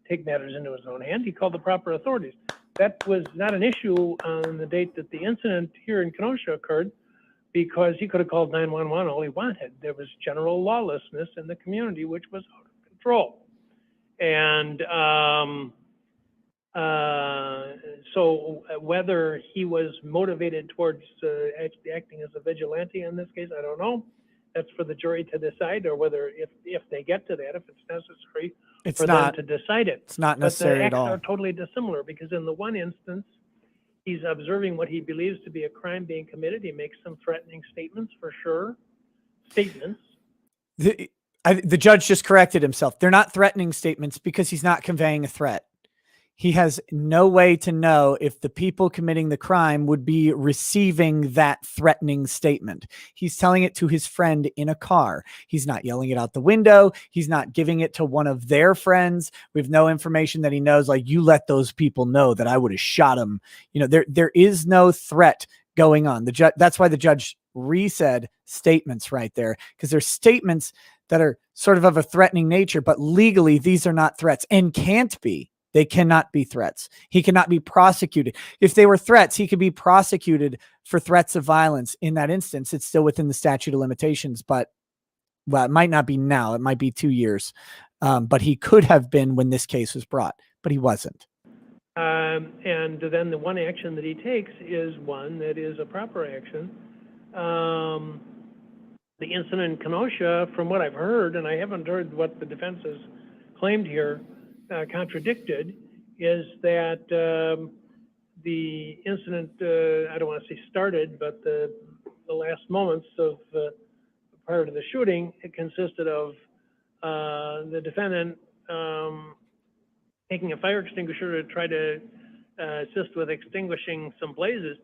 take matters into his own hand. He called the proper authorities. That was not an issue on the date that the incident here in Kenosha occurred, because he could have called 911 all he wanted. There was general lawlessness in the community, which was out of control. And so whether he was motivated towards acting as a vigilante in this case, I don't know. That's for the jury to decide, or whether if they get to that, if it's necessary for them to decide it. It's not necessary at all. But the acts are totally dissimilar, because in the one instance, he's observing what he believes to be a crime being committed. He makes some threatening statements, for sure. Statements. The judge just corrected himself. They're not threatening statements because he's not conveying a threat. He has no way to know if the people committing the crime would be receiving that threatening statement. He's telling it to his friend in a car. He's not yelling it out the window. He's not giving it to one of their friends. We have no information that he knows, like, you let those people know that I would have shot him. You know, there is no threat going on. That's why the judge re-said statements right there, because there's statements that are sort of a threatening nature, but legally these are not threats and can't be. They cannot be threats. He cannot be prosecuted. If they were threats, he could be prosecuted for threats of violence. In that instance, it's still within the statute of limitations, but well, it might not be now. It might be 2 years. But he could have been when this case was brought, but he wasn't. And then the one action that he takes is one that is a proper action. The incident in Kenosha, from what I've heard, and I haven't heard what the defense has claimed here, contradicted, is that the incident, I don't want to say started, but the last moments of prior to the shooting, it consisted of the defendant taking a fire extinguisher to try to assist with extinguishing some blazes.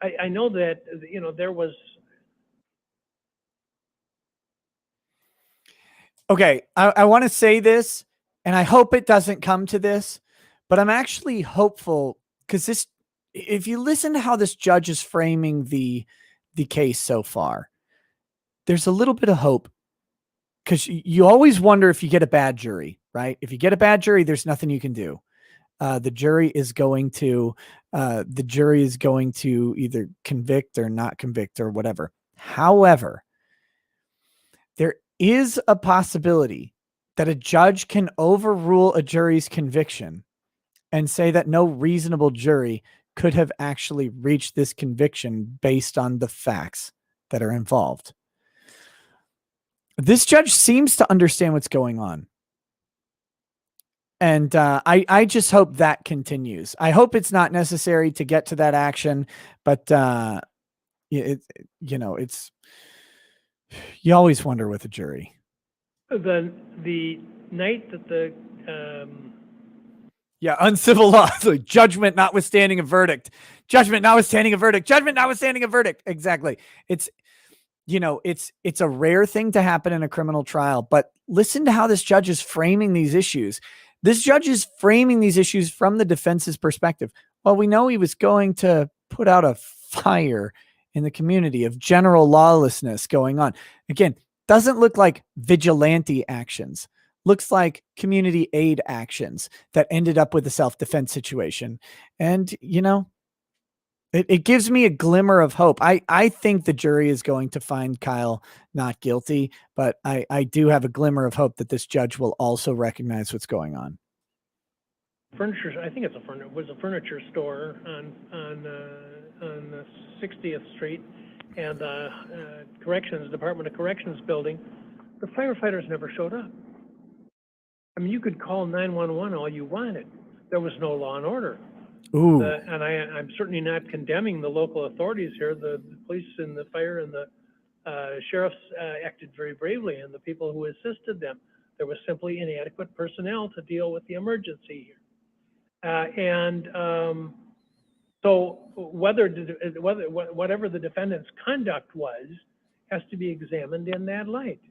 I know that, there was. Okay, I want to say this, and I hope it doesn't come to this, but I'm actually hopeful, because if you listen to how this judge is framing the case so far, there's a little bit of hope, because you always wonder if you get a bad jury, right? If you get a bad jury, there's nothing you can do. The jury is going to either convict or not convict or whatever. However, there is a possibility that a judge can overrule a jury's conviction and say that no reasonable jury could have actually reached this conviction based on the facts that are involved. This judge seems to understand what's going on. And I just hope that continues. I hope it's not necessary to get to that action, but it's you always wonder with a jury. The night that the uncivil law, so judgment notwithstanding a verdict, judgment notwithstanding a verdict, judgment notwithstanding a verdict. Exactly. It's a rare thing to happen in a criminal trial, but listen to how this judge is framing these issues. This judge is framing these issues from the defense's perspective. Well, we know he was going to put out a fire in the community of general lawlessness going on. Again, doesn't look like vigilante actions. Looks like community aid actions that ended up with a self-defense situation. And, it gives me a glimmer of hope. I think the jury is going to find Kyle not guilty, but I do have a glimmer of hope that this judge will also recognize what's going on. furniture, I think it was a furniture store on 60th Street and Department of Corrections building, the firefighters never showed up. I mean, you could call 911 all you wanted. There was no law and order. Ooh. And I'm certainly not condemning the local authorities here. The police and the fire and the sheriffs acted very bravely, and the people who assisted them. There was simply inadequate personnel to deal with the emergency here. So whatever the defendant's conduct was has to be examined in that light.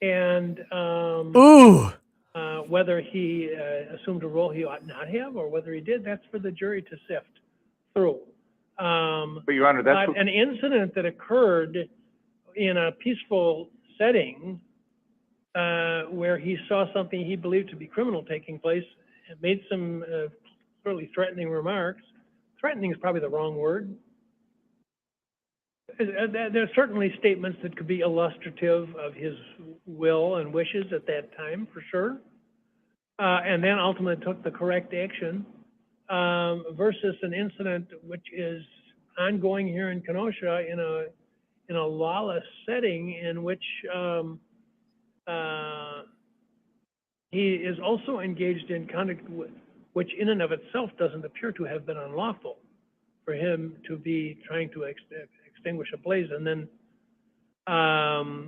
And whether he assumed a role he ought not have, or whether he did, that's for the jury to sift through. But Your Honor, that's an incident that occurred in a peaceful setting where he saw something he believed to be criminal taking place and made some fairly threatening remarks. Threatening is probably the wrong word. There are certainly statements that could be illustrative of his will and wishes at that time, for sure. And then ultimately took the correct action versus an incident which is ongoing here in Kenosha in a lawless setting in which he is also engaged in conduct which in and of itself doesn't appear to have been unlawful for him to be trying to extinguish a blaze. And then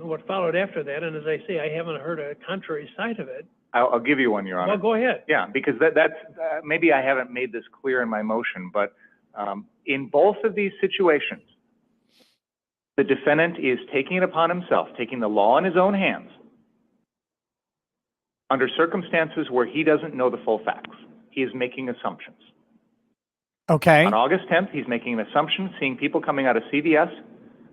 what followed after that, and as I say, I haven't heard a contrary side of it. I'll give you one, Your Honor. Well, go ahead. Yeah, because that's maybe I haven't made this clear in my motion, but in both of these situations, the defendant is taking it upon himself, taking the law in his own hands, under circumstances where he doesn't know the full facts. He is making assumptions. Okay. On August 10th, he's making an assumption, seeing people coming out of CVS,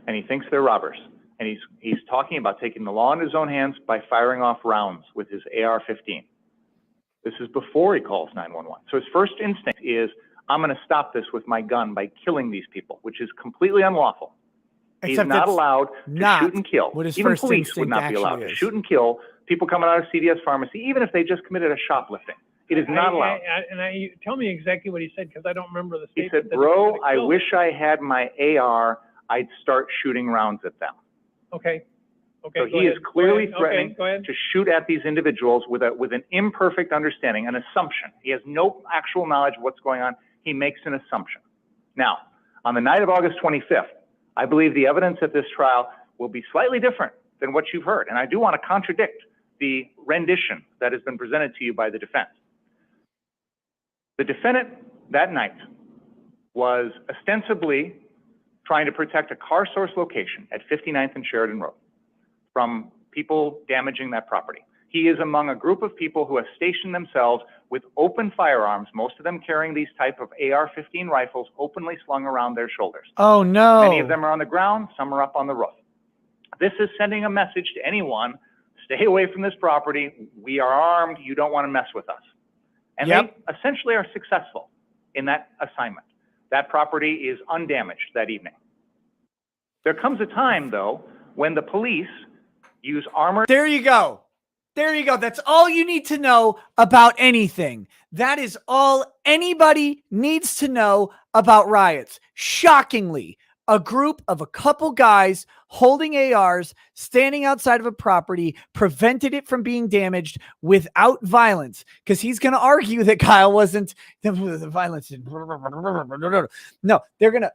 and he thinks they're robbers. And he's talking about taking the law in his own hands by firing off rounds with his AR-15. This is before he calls 911. So his first instinct is, I'm going to stop this with my gun by killing these people, which is completely unlawful. He's Except not that's allowed to not shoot and kill. what his Even first police would instinct not be allowed actually to is. shoot and kill people coming out of CVS pharmacy, even if they just committed a shoplifting. It is not allowed. Tell me exactly what he said, because I don't remember the He statement. said, that bro, was gonna I kill wish I had my AR. I'd start shooting rounds at them. Okay. Okay. So go he is ahead. clearly Go ahead. threatening Okay, go ahead. to shoot at these individuals with an imperfect understanding, an assumption. He has no actual knowledge of what's going on. He makes an assumption. Now, on the night of August 25th, I believe the evidence at this trial will be slightly different than what you've heard. And I do want to contradict the rendition that has been presented to you by the defense. The defendant that night was ostensibly trying to protect a car source location at 59th and Sheridan Road from people damaging that property. He is among a group of people who have stationed themselves with open firearms, most of them carrying these type of AR-15 rifles openly slung around their shoulders. Oh, no. Many of them are on the ground, some are up on the roof. This is sending a message to anyone, stay away from this property. We are armed. You don't want to mess with us. And Yep. they essentially are successful in that assignment. That property is undamaged that evening. There comes a time, though, when the police use armored... There you go. There you go. That's all you need to know about anything. That is all anybody needs to know about riots. Shockingly, a group of a couple guys holding ARs, standing outside of a property, prevented it from being damaged without violence. Because he's going to argue that Kyle wasn't the violence. No, they're going to.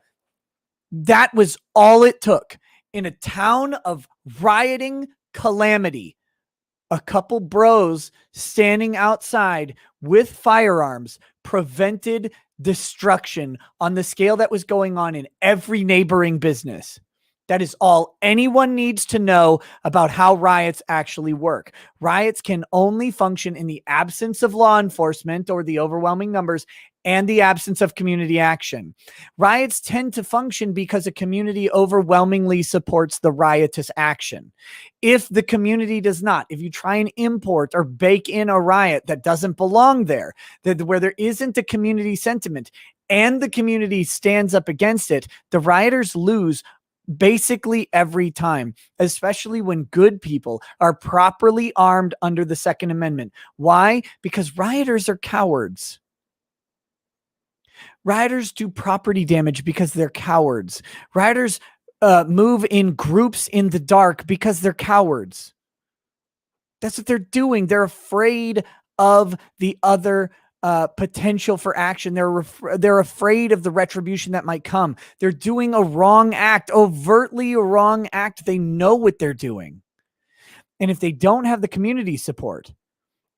That was all it took in a town of rioting calamity. A couple bros standing outside with firearms prevented destruction on the scale that was going on in every neighboring business. That is all anyone needs to know about how riots actually work. Riots can only function in the absence of law enforcement or the overwhelming numbers and the absence of community action. Riots tend to function because a community overwhelmingly supports the riotous action. If the community does not, if you try and import or bake in a riot that doesn't belong there, where there isn't a community sentiment and the community stands up against it, the rioters lose basically every time, especially when good people are properly armed under the Second Amendment. Why? Because rioters are cowards. Rioters do property damage because they're cowards. Rioters move in groups in the dark because they're cowards. That's what they're doing. They're afraid of the other potential for action. They're afraid of the retribution that might come. They're doing a wrong act, overtly a wrong act. They know what they're doing. And if they don't have the community support,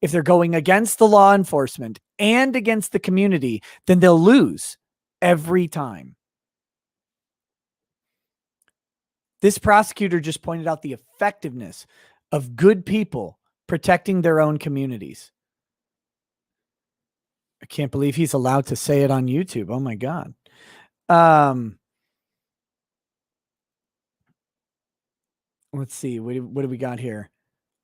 if they're going against the law enforcement and against the community, then they'll lose every time. This prosecutor just pointed out the effectiveness of good people protecting their own communities. I can't believe he's allowed to say it on YouTube. Oh my God. Let's see. What do we got here?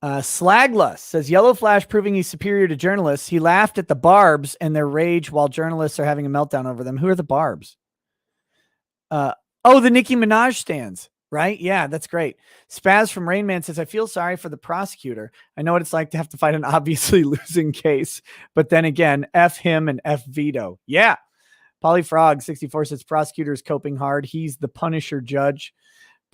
Slagless says Yellow Flash proving he's superior to journalists. He laughed at the Barbs and their rage while journalists are having a meltdown over them. Who are the Barbs? The Nicki Minaj stands, right? Yeah, that's great. Spaz from Rain Man says, I feel sorry for the prosecutor. I know what it's like to have to fight an obviously losing case, but then again, F him and F Vito. Yeah. Polyfrog 64 says prosecutor is coping hard. He's the Punisher judge.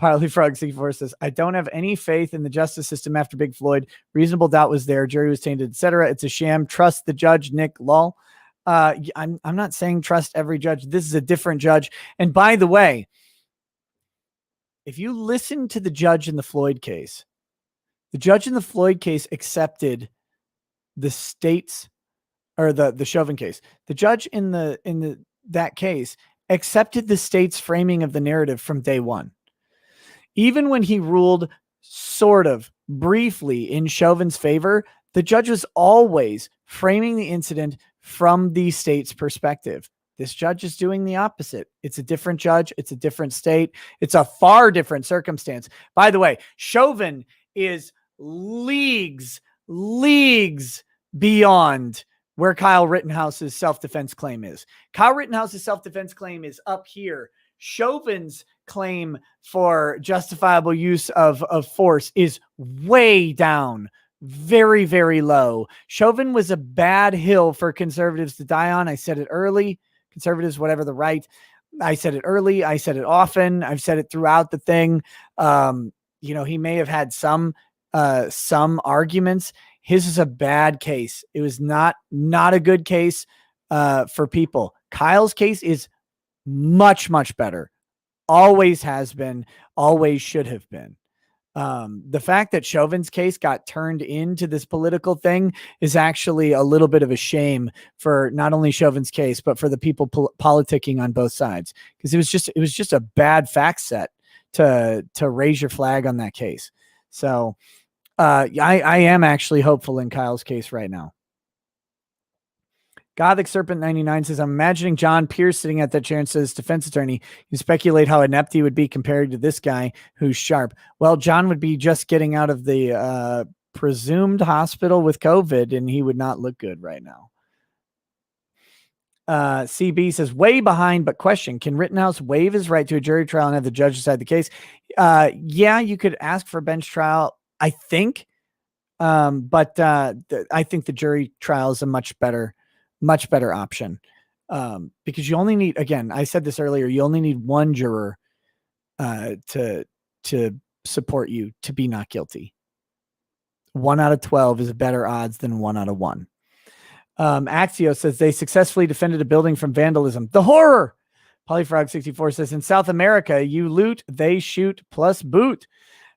Polyfrog 64 says, I don't have any faith in the justice system after Big Floyd. Reasonable doubt was there. Jury was tainted, etc. It's a sham. Trust the judge, Nick. Lol. I'm not saying trust every judge. This is a different judge. And by the way, if you listen to the judge in the Floyd case, the judge in the Floyd case accepted the state's or the Chauvin case. The judge in that case accepted the state's framing of the narrative from day one. Even when he ruled sort of briefly in Chauvin's favor, the judge was always framing the incident from the state's perspective. This judge is doing the opposite. It's a different judge. It's a different state. It's a far different circumstance. By the way, Chauvin is leagues beyond where Kyle Rittenhouse's self-defense claim is. Kyle Rittenhouse's self-defense claim is up here. Chauvin's claim for justifiable use of force is way down, very, very low. Chauvin was a bad hill for conservatives to die on. I said it early. Conservatives, whatever the right. I said it early. I said it often. I've said it throughout the thing. He may have had some arguments. His is a bad case. It was not a good case for people. Kyle's case is much, much better. Always has been, always should have been. The fact that Chauvin's case got turned into this political thing is actually a little bit of a shame for not only Chauvin's case, but for the people politicking on both sides. Because it was just a bad fact set to raise your flag on that case. So I am actually hopeful in Kyle's case right now. Gothic Serpent 99 says, I'm imagining John Pierce sitting at that chair and says, defense attorney, you speculate how inept he would be compared to this guy who's sharp. Well, John would be just getting out of the presumed hospital with COVID, and he would not look good right now. CB says, way behind, but question, can Rittenhouse waive his right to a jury trial and have the judge decide the case? Yeah, you could ask for a bench trial, I think. But I think the jury trial is a much better option, because you only need, again, I said this earlier, you only need one juror to support you to be not guilty. 1 out of 12 is better odds than 1 out of 1. Axio says they successfully defended a building from vandalism. The horror. Polyfrog64 says in South America, you loot, they shoot plus boot.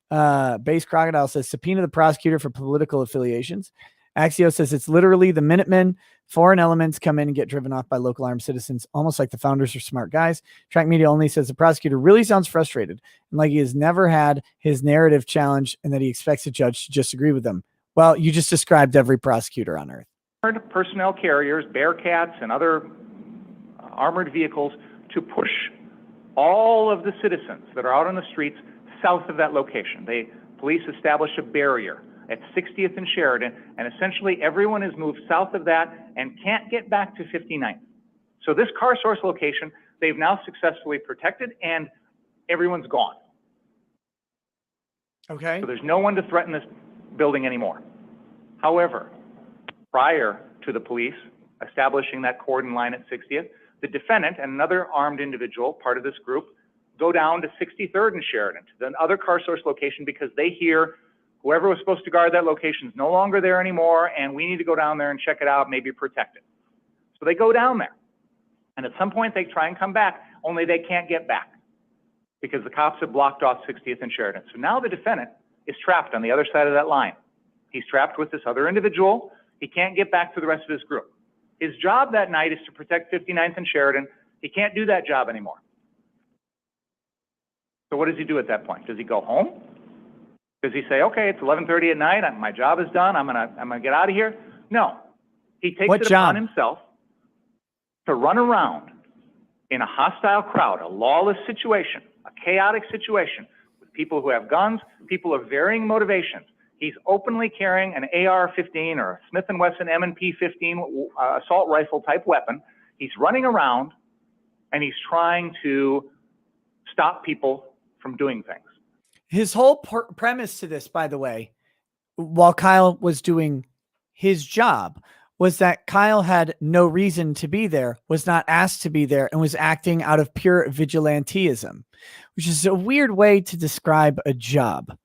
Base Crocodile says subpoena the prosecutor for political affiliations. Axio says it's literally the Minutemen. Foreign elements come in and get driven off by local armed citizens, almost like the founders are smart guys. Track Media only says the prosecutor really sounds frustrated and like he has never had his narrative challenged and that he expects a judge to just agree with them. Well, you just described every prosecutor on earth. Personnel carriers, Bearcats, and other armored vehicles to push all of the citizens that are out on the streets south of that location. Police establish a barrier at 60th and Sheridan, and essentially everyone is moved south of that and can't get back to 59th. So this car source location, they've now successfully protected, and everyone's gone. Okay. So there's no one to threaten this building anymore. However, prior to the police establishing that cordon line at 60th, the defendant and another armed individual, part of this group, go down to 63rd and Sheridan, to the other car source location, because they hear whoever was supposed to guard that location is no longer there anymore, and we need to go down there and check it out, maybe protect it. So they go down there. And at some point, they try and come back, only they can't get back because the cops have blocked off 60th and Sheridan. So now the defendant is trapped on the other side of that line. He's trapped with this other individual. He can't get back to the rest of his group. His job that night is to protect 59th and Sheridan. He can't do that job anymore. So what does he do at that point? Does he go home? Does he say, okay, it's 11:30 at night, my job is done, I'm gonna get out of here? No. He takes it upon himself to run around in a hostile crowd, a lawless situation, a chaotic situation, with people who have guns, people of varying motivations. He's openly carrying an AR-15 or a Smith & Wesson M&P 15 assault rifle type weapon. He's running around and he's trying to stop people from doing things. His whole premise to this, by the way, while Kyle was doing his job, was that Kyle had no reason to be there, was not asked to be there, and was acting out of pure vigilantism, which is a weird way to describe a job.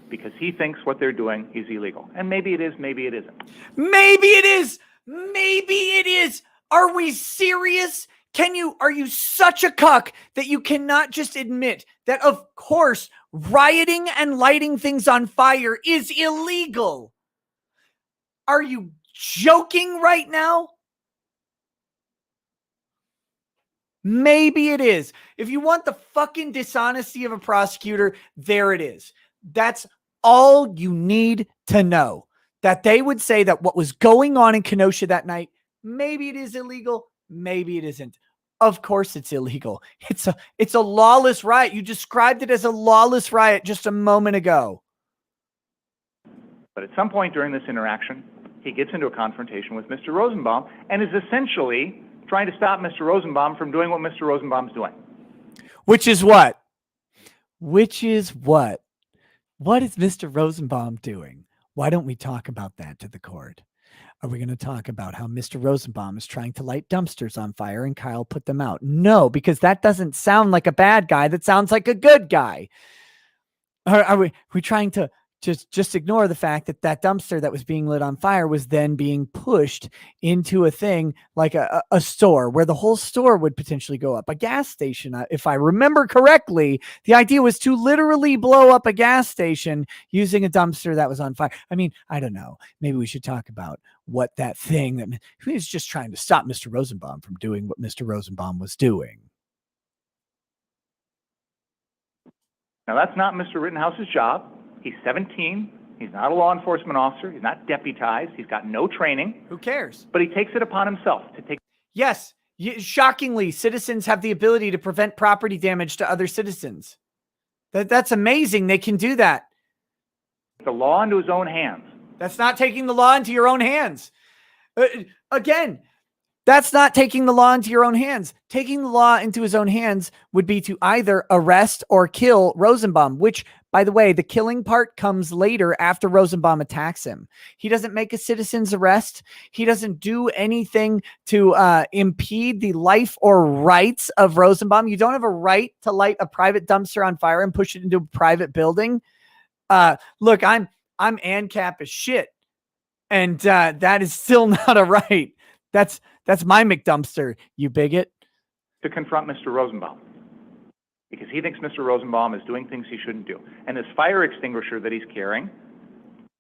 Because he thinks what they're doing is illegal. And maybe it is, maybe it isn't. Maybe it is. Maybe it is. Are we serious? Are you such a cuck that you cannot just admit that, of course, rioting and lighting things on fire is illegal? Are you joking right now? Maybe it is. If you want the fucking dishonesty of a prosecutor, there it is. That's all you need to know. That they would say that what was going on in Kenosha that night Maybe it is illegal. Maybe it isn't. Of course it's illegal. It's a lawless riot. You described it as a lawless riot just a moment ago. But at some point during this interaction, he gets into a confrontation with Mr. Rosenbaum and is essentially trying to stop Mr. Rosenbaum from doing what Mr. Rosenbaum's doing. Which is what? Which is what? What is Mr. Rosenbaum doing? Why don't we talk about that to the court? Are we going to talk about how Mr. Rosenbaum is trying to light dumpsters on fire and Kyle put them out? No, because that doesn't sound like a bad guy. That sounds like a good guy. Are we trying to just ignore the fact that that dumpster that was being lit on fire was then being pushed into a thing like a store where the whole store would potentially go up? A gas station, if I remember correctly, the idea was to literally blow up a gas station using a dumpster that was on fire. I mean, I don't know. Maybe we should talk about what that thing that he was just trying to stop Mr. Rosenbaum from doing what Mr. Rosenbaum was doing. Now, that's not Mr. Rittenhouse's job. He's 17. He's not a law enforcement officer. He's not deputized. He's got no training. Who cares? But he takes it upon himself to take. Yes. Shockingly, citizens have the ability to prevent property damage to other citizens. That's amazing. They can do that. The law into his own hands. That's not taking the law into your own hands. Again, that's not taking the law into your own hands. Taking the law into his own hands would be to either arrest or kill Rosenbaum, which, by the way, the killing part comes later after Rosenbaum attacks him. He doesn't make a citizen's arrest. He doesn't do anything to impede the life or rights of Rosenbaum. You don't have a right to light a private dumpster on fire and push it into a private building. Look, I'm ANCAP as shit. And that is still not a right. That's my McDumpster, you bigot. To confront Mr. Rosenbaum, because he thinks Mr. Rosenbaum is doing things he shouldn't do. And this fire extinguisher that he's carrying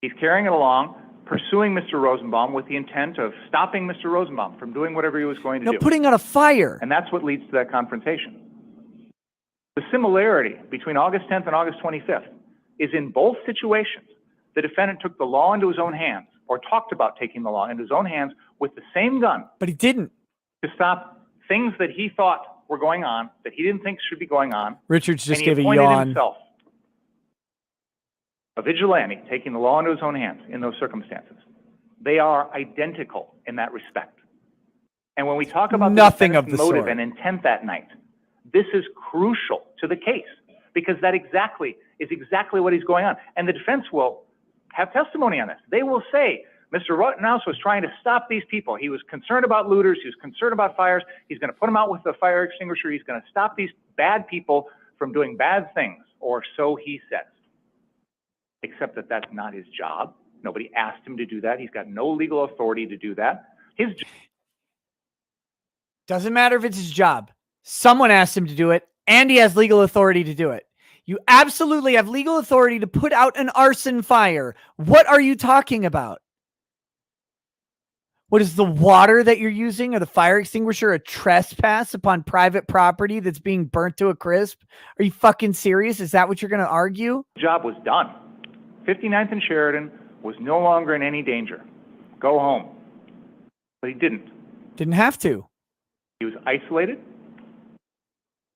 it along, pursuing Mr. Rosenbaum with the intent of stopping Mr. Rosenbaum from doing whatever he was going to do. Putting out a fire. And that's what leads to that confrontation. The similarity between August 10th and August 25th is in both situations, the defendant took the law into his own hands, or talked about taking the law into his own hands with the same gun. But he didn't. To stop things that he thought were going on, that he didn't think should be going on. Richards just and gave a he appointed yawn. himself a vigilante, taking the law into his own hands in those circumstances. They are identical in that respect. And when we talk about nothing of the motive sort and intent that night, this is crucial to the case, because that is exactly what is going on. And the defense will have testimony on this. They will say, Mr. Rittenhouse was trying to stop these people. He was concerned about looters. He was concerned about fires. He's going to put them out with the fire extinguisher. He's going to stop these bad people from doing bad things, or so he says. Except that that's not his job. Nobody asked him to do that. He's got no legal authority to do that. Doesn't matter if it's his job. Someone asked him to do it, and he has legal authority to do it. You absolutely have legal authority to put out an arson fire. What are you talking about? What is the water that you're using or the fire extinguisher a trespass upon private property that's being burnt to a crisp? Are you fucking serious? Is that what you're going to argue? The job was done. 59th and Sheridan was no longer in any danger. Go home. But he didn't. Didn't have to. He was isolated.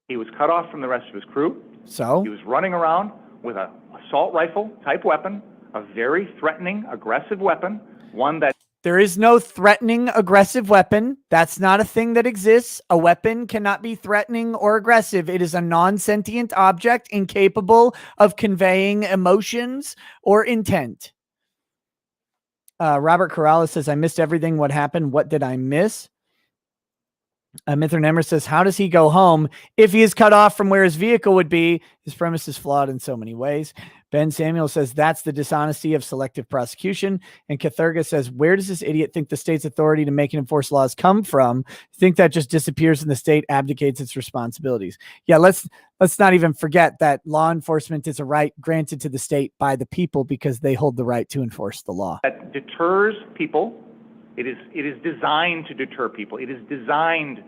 He was cut off from the rest of his crew. So? He was running around with an assault rifle type weapon, a very threatening, aggressive weapon, one that... There is no threatening, aggressive weapon. That's not a thing that exists. A weapon cannot be threatening or aggressive. It is a non-sentient object incapable of conveying emotions or intent. Robert Corrales says, I missed everything. What happened? What did I miss? Mithran Emmer says, how does he go home if he is cut off from where his vehicle would be? His premise is flawed in so many ways. Ben Samuel says, that's the dishonesty of selective prosecution. And Cathurga says, where does this idiot think the state's authority to make and enforce laws come from? Think that just disappears and the state abdicates its responsibilities. Yeah, let's not even forget that law enforcement is a right granted to the state by the people because they hold the right to enforce the law. That deters people. It is designed to deter people. It is designed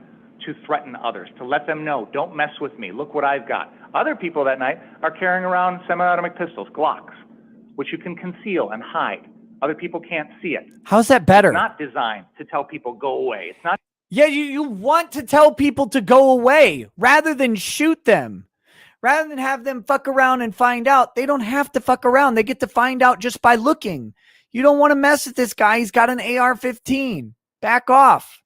to threaten others, to let them know, don't mess with me. Look what I've got. Other people that night are carrying around semi-automatic pistols, Glocks, which you can conceal and hide. Other people can't see it. How's that better? It's not designed to tell people go away. It's not. Yeah, you want to tell people to go away rather than shoot them. Rather than have them fuck around and find out, they don't have to fuck around. They get to find out just by looking. You don't want to mess with this guy. He's got an AR-15. Back off.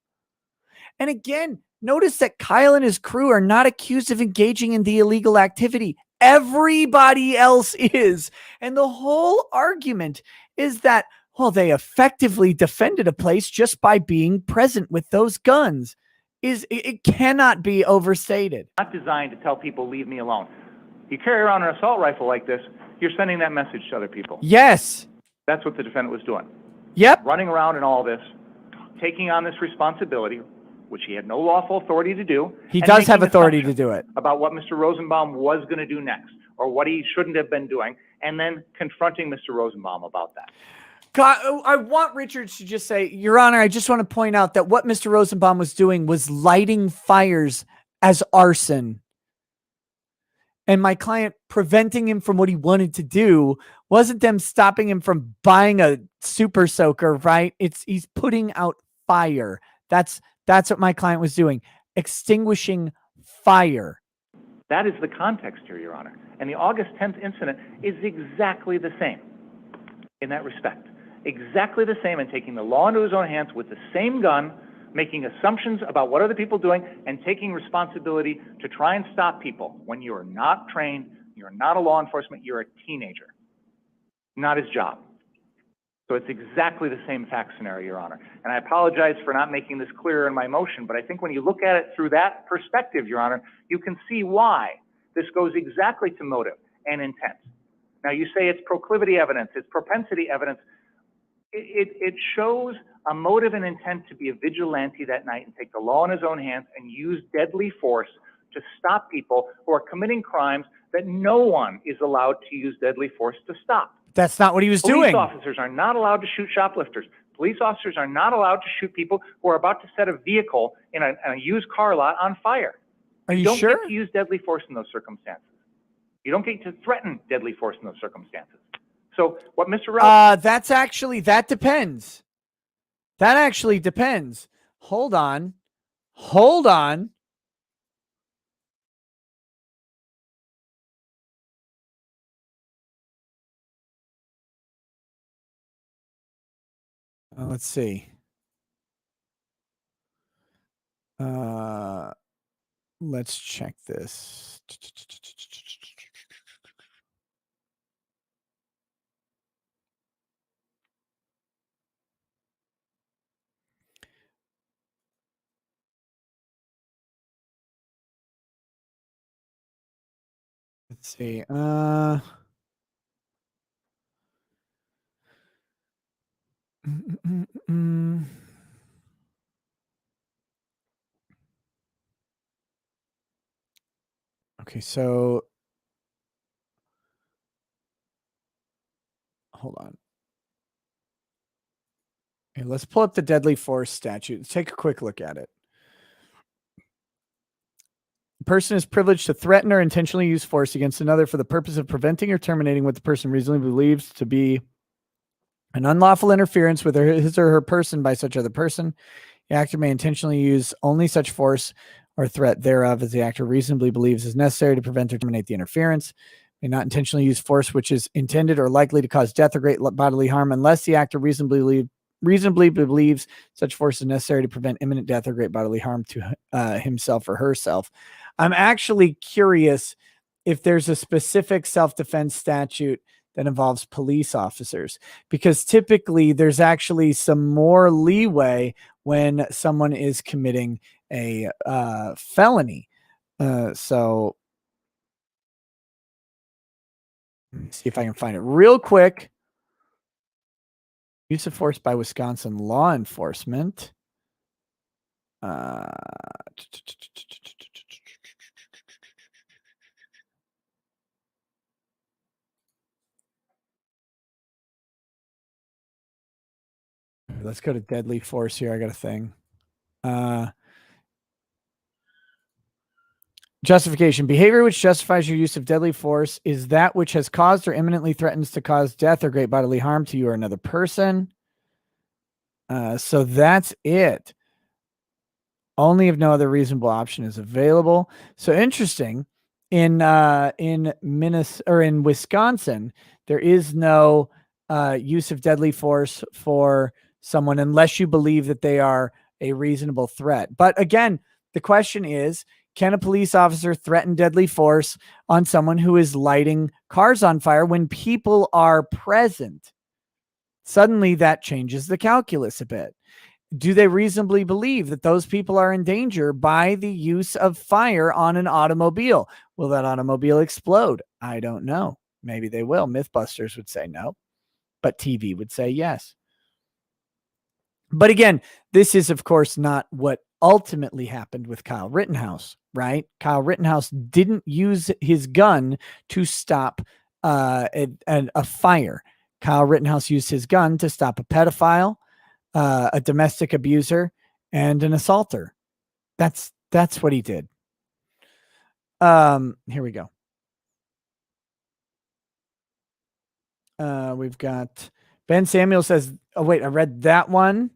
And again, notice that Kyle and his crew are not accused of engaging in the illegal activity. Everybody else is. And the whole argument is that, well, they effectively defended a place just by being present with those guns. It cannot be overstated. Not designed to tell people, leave me alone. You carry around an assault rifle like this, you're sending that message to other people. Yes. That's what the defendant was doing. Yep. Running around in all this, taking on this responsibility, which he had no lawful authority to do. He does have authority to do it. About what Mr. Rosenbaum was going to do next, or what he shouldn't have been doing, and then confronting Mr. Rosenbaum about that. God, I want Richards to just say, Your Honor, I just want to point out that what Mr. Rosenbaum was doing was lighting fires as arson. And my client preventing him from what he wanted to do wasn't them stopping him from buying a super soaker, right? He's putting out fire. That's what my client was doing. Extinguishing fire. That is the context here, Your Honor. And the August 10th incident is exactly the same in that respect. Exactly the same in taking the law into his own hands with the same gun, making assumptions about what other people doing, and taking responsibility to try and stop people when you are not trained, you're not a law enforcement, you're a teenager. Not his job. So it's exactly the same fact scenario, Your Honor. And I apologize for not making this clearer in my motion, but I think when you look at it through that perspective, Your Honor, you can see why this goes exactly to motive and intent. Now, you say it's proclivity evidence, it's propensity evidence. It shows a motive and intent to be a vigilante that night and take the law in his own hands and use deadly force to stop people who are committing crimes that no one is allowed to use deadly force to stop. That's not what he was doing. Police officers are not allowed to shoot shoplifters. Police officers are not allowed to shoot people who are about to set a vehicle in a used car lot on fire. Are you don't sure? get to use deadly force in those circumstances. You don't get to threaten deadly force in those circumstances. So what Mr. That depends. That actually depends. Hold on. Let's see. Let's check this. Let's see. Okay, so hold on. Okay, let's pull up the deadly force statute. Let's take a quick look at it. The person is privileged to threaten or intentionally use force against another for the purpose of preventing or terminating what the person reasonably believes to be an unlawful interference with his or her person by such other person. The actor may intentionally use only such force or threat thereof as the actor reasonably believes is necessary to prevent or terminate the interference. May not intentionally use force which is intended or likely to cause death or great bodily harm unless the actor reasonably believes such force is necessary to prevent imminent death or great bodily harm to himself or herself. I'm actually curious if there's a specific self-defense statute that involves police officers, because typically there's actually some more leeway when someone is committing a felony. So let me see if I can find it real quick. Use of force by Wisconsin law enforcement. Let's go to deadly force here. I got a thing. Justification. Behavior which justifies your use of deadly force is that which has caused or imminently threatens to cause death or great bodily harm to you or another person. So that's it. Only if no other reasonable option is available. So interesting. In Minnesota or in Wisconsin, there is no use of deadly force for someone unless you believe that they are a reasonable threat. But again, the question is, can a police officer threaten deadly force on someone who is lighting cars on fire when people are present? Suddenly that changes the calculus a bit. Do they reasonably believe that those people are in danger by the use of fire on an automobile? Will that automobile explode? I don't know. Maybe they will. Mythbusters would say no, but TV would say yes. But again, this is, of course, not what ultimately happened with Kyle Rittenhouse, right? Kyle Rittenhouse didn't use his gun to stop a fire. Kyle Rittenhouse used his gun to stop a pedophile, a domestic abuser, and an assaulter. That's what he did. Here we go. We've got Ben Samuel says, oh wait, I read that one.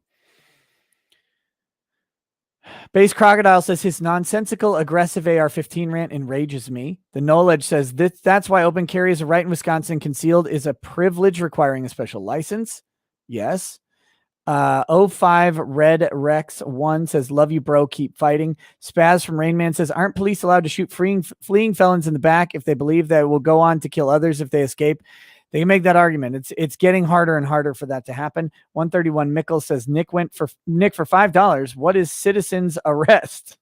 Base Crocodile says his nonsensical, aggressive AR-15 rant enrages me. The Knowledge says that's why open carry is a right in Wisconsin. Concealed is a privilege requiring a special license. Yes. 05 Red Rex 1 says, love you, bro. Keep fighting. Spaz from Rainman says, aren't police allowed to shoot fleeing felons in the back if they believe that it will go on to kill others if they escape? They can make that argument. It's getting harder and harder for that to happen. 131 Mickle says, Nick for $5. What is citizen's arrest?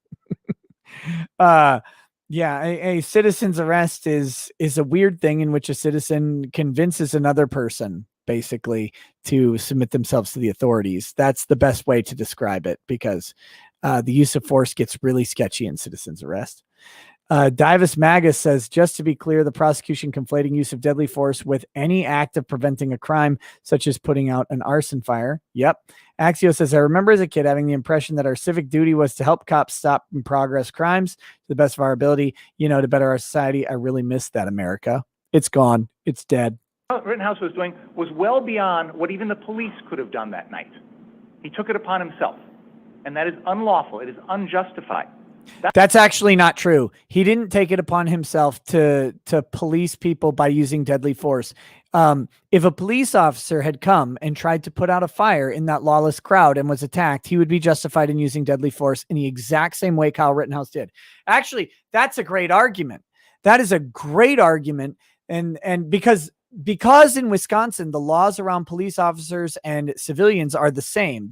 Yeah, a citizen's arrest is a weird thing in which a citizen convinces another person basically to submit themselves to the authorities. That's the best way to describe it, because the use of force gets really sketchy in citizen's arrest. Divus Magus says, just to be clear, the prosecution conflating use of deadly force with any act of preventing a crime, such as putting out an arson fire. Yep. Axio says, I remember as a kid having the impression that our civic duty was to help cops stop and progress crimes to the best of our ability, to better our society. I really miss that America. It's gone. It's dead. What Rittenhouse was doing was well beyond what even the police could have done that night. He took it upon himself, and that is unlawful. It is unjustified. That's actually not true. He didn't take it upon himself to police people by using deadly force. If a police officer had come and tried to put out a fire in that lawless crowd and was attacked, he would be justified in using deadly force in the exact same way Kyle Rittenhouse did. Actually, that's a great argument. That is a great argument. And because in Wisconsin, the laws around police officers and civilians are the same.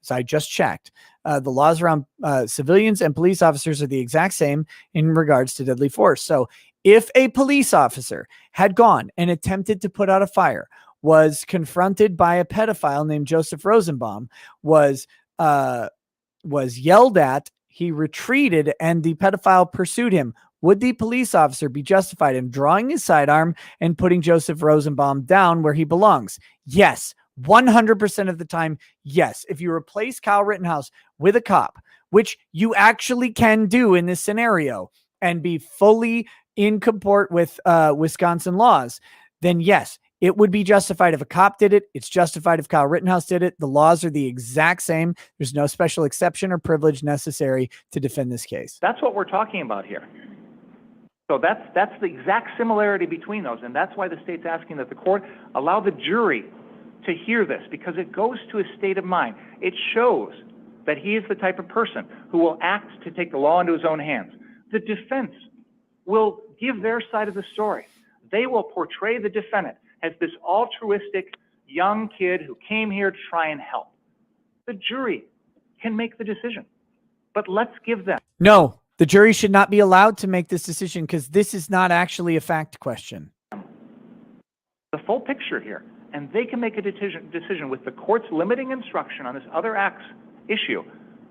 So I just checked. The laws around civilians and police officers are the exact same in regards to deadly force. So if a police officer had gone and attempted to put out a fire, was confronted by a pedophile named Joseph Rosenbaum, was yelled at, he retreated, and the pedophile pursued him, would the police officer be justified in drawing his sidearm and putting Joseph Rosenbaum down where he belongs? Yes. 100% of the time, yes. If you replace Kyle Rittenhouse with a cop, which you actually can do in this scenario and be fully in comport with Wisconsin laws, then yes, it would be justified if a cop did it. It's justified if Kyle Rittenhouse did it. The laws are the exact same. There's no special exception or privilege necessary to defend this case. That's what we're talking about here. So that's the exact similarity between those, and that's why the state's asking that the court allow the jury to hear this, because it goes to his state of mind. It shows that he is the type of person who will act to take the law into his own hands. The defense will give their side of the story. They will portray the defendant as this altruistic young kid who came here to try and help. The jury can make the decision, but let's give them. No, the jury should not be allowed to make this decision, because this is not actually a fact question. The full picture here. And they can make a decision with the court's limiting instruction on this other acts issue.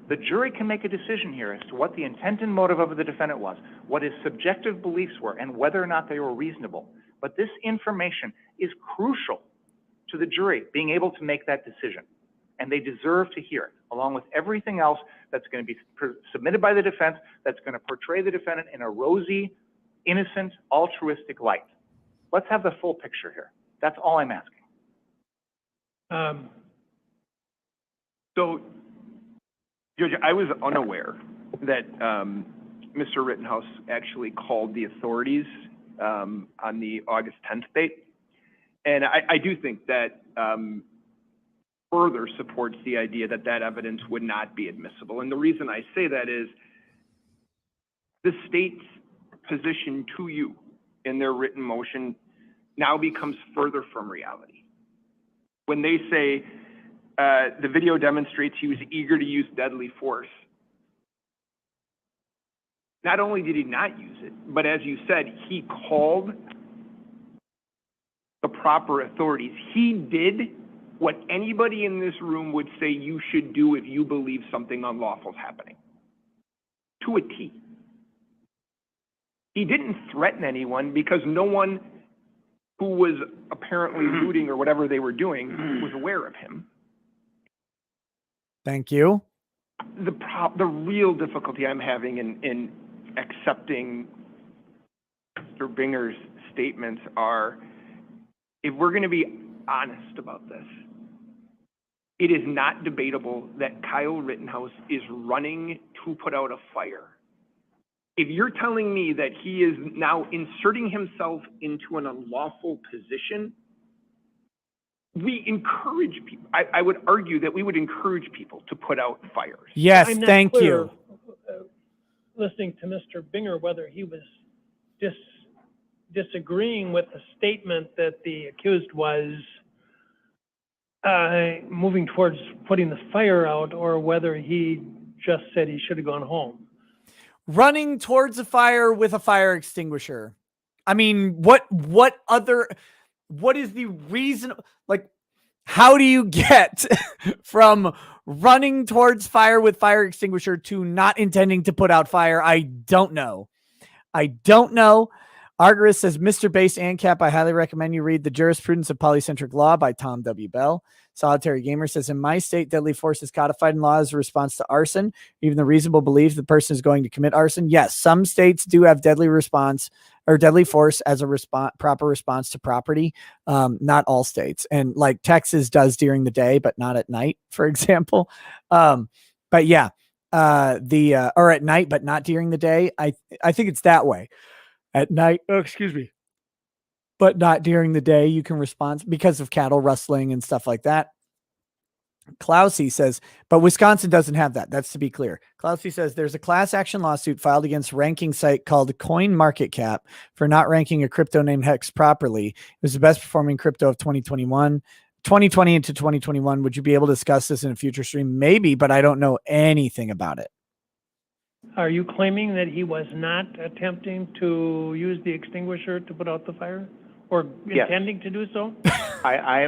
The jury can make a decision here as to what the intent and motive of the defendant was, what his subjective beliefs were, and whether or not they were reasonable. But this information is crucial to the jury being able to make that decision. and they deserve to hear it, along with everything else that's going to be submitted by the defense that's going to portray the defendant in a rosy, innocent, altruistic light. Let's have the full picture here. That's all I'm asking. So, Judge, I was unaware that Mr. Rittenhouse actually called the authorities on the August 10th date. And I do think that further supports the idea that that evidence would not be admissible. And the reason I say that is the state's position to you in their written motion now becomes further from reality. When they say the video demonstrates he was eager to use deadly force, not only did he not use it, but as you said, he called the proper authorities. He did what anybody in this room would say you should do if you believe something unlawful is happening, to a T. He didn't threaten anyone because no one who was apparently looting or whatever they were doing was aware of him. Thank you. The real difficulty I'm having in accepting Mr. Binger's statements are, if we're going to be honest about this, it is not debatable that Kyle Rittenhouse is running to put out a fire. If you're telling me that he is now inserting himself into an unlawful position, we encourage people. I would argue that we would encourage people to put out fires. Yes, I'm not thank clear, you. Listening to Mr. Binger, whether he was disagreeing with the statement that the accused was moving towards putting the fire out, or whether he just said he should have gone home. Running towards a fire with a fire extinguisher. I mean, what is the reason? Like, how do you get from running towards fire with fire extinguisher to not intending to put out fire? I don't know. Argyris says, Mr. Base and Cap, I highly recommend you read The Jurisprudence of Polycentric Law by Tom W. Bell. Solitary Gamer says, in my state, deadly force is codified in law as a response to arson. Even the reasonable belief the person is going to commit arson. Yes, some states do have deadly response or deadly force as a proper response to property. Not all states. And like Texas does during the day, but not at night, for example. But yeah, or at night, but not during the day. I think it's that way. At night, but not during the day. You can respond because of cattle rustling and stuff like that. Klausy says, but Wisconsin doesn't have that. That's to be clear. Klausy says there's a class action lawsuit filed against ranking site called CoinMarketCap for not ranking a crypto named Hex properly. It was the best performing crypto of 2020 into 2021. Would you be able to discuss this in a future stream? Maybe, but I don't know anything about it. Are you claiming that he was not attempting to use the extinguisher to put out the fire, or Yes. intending to do so?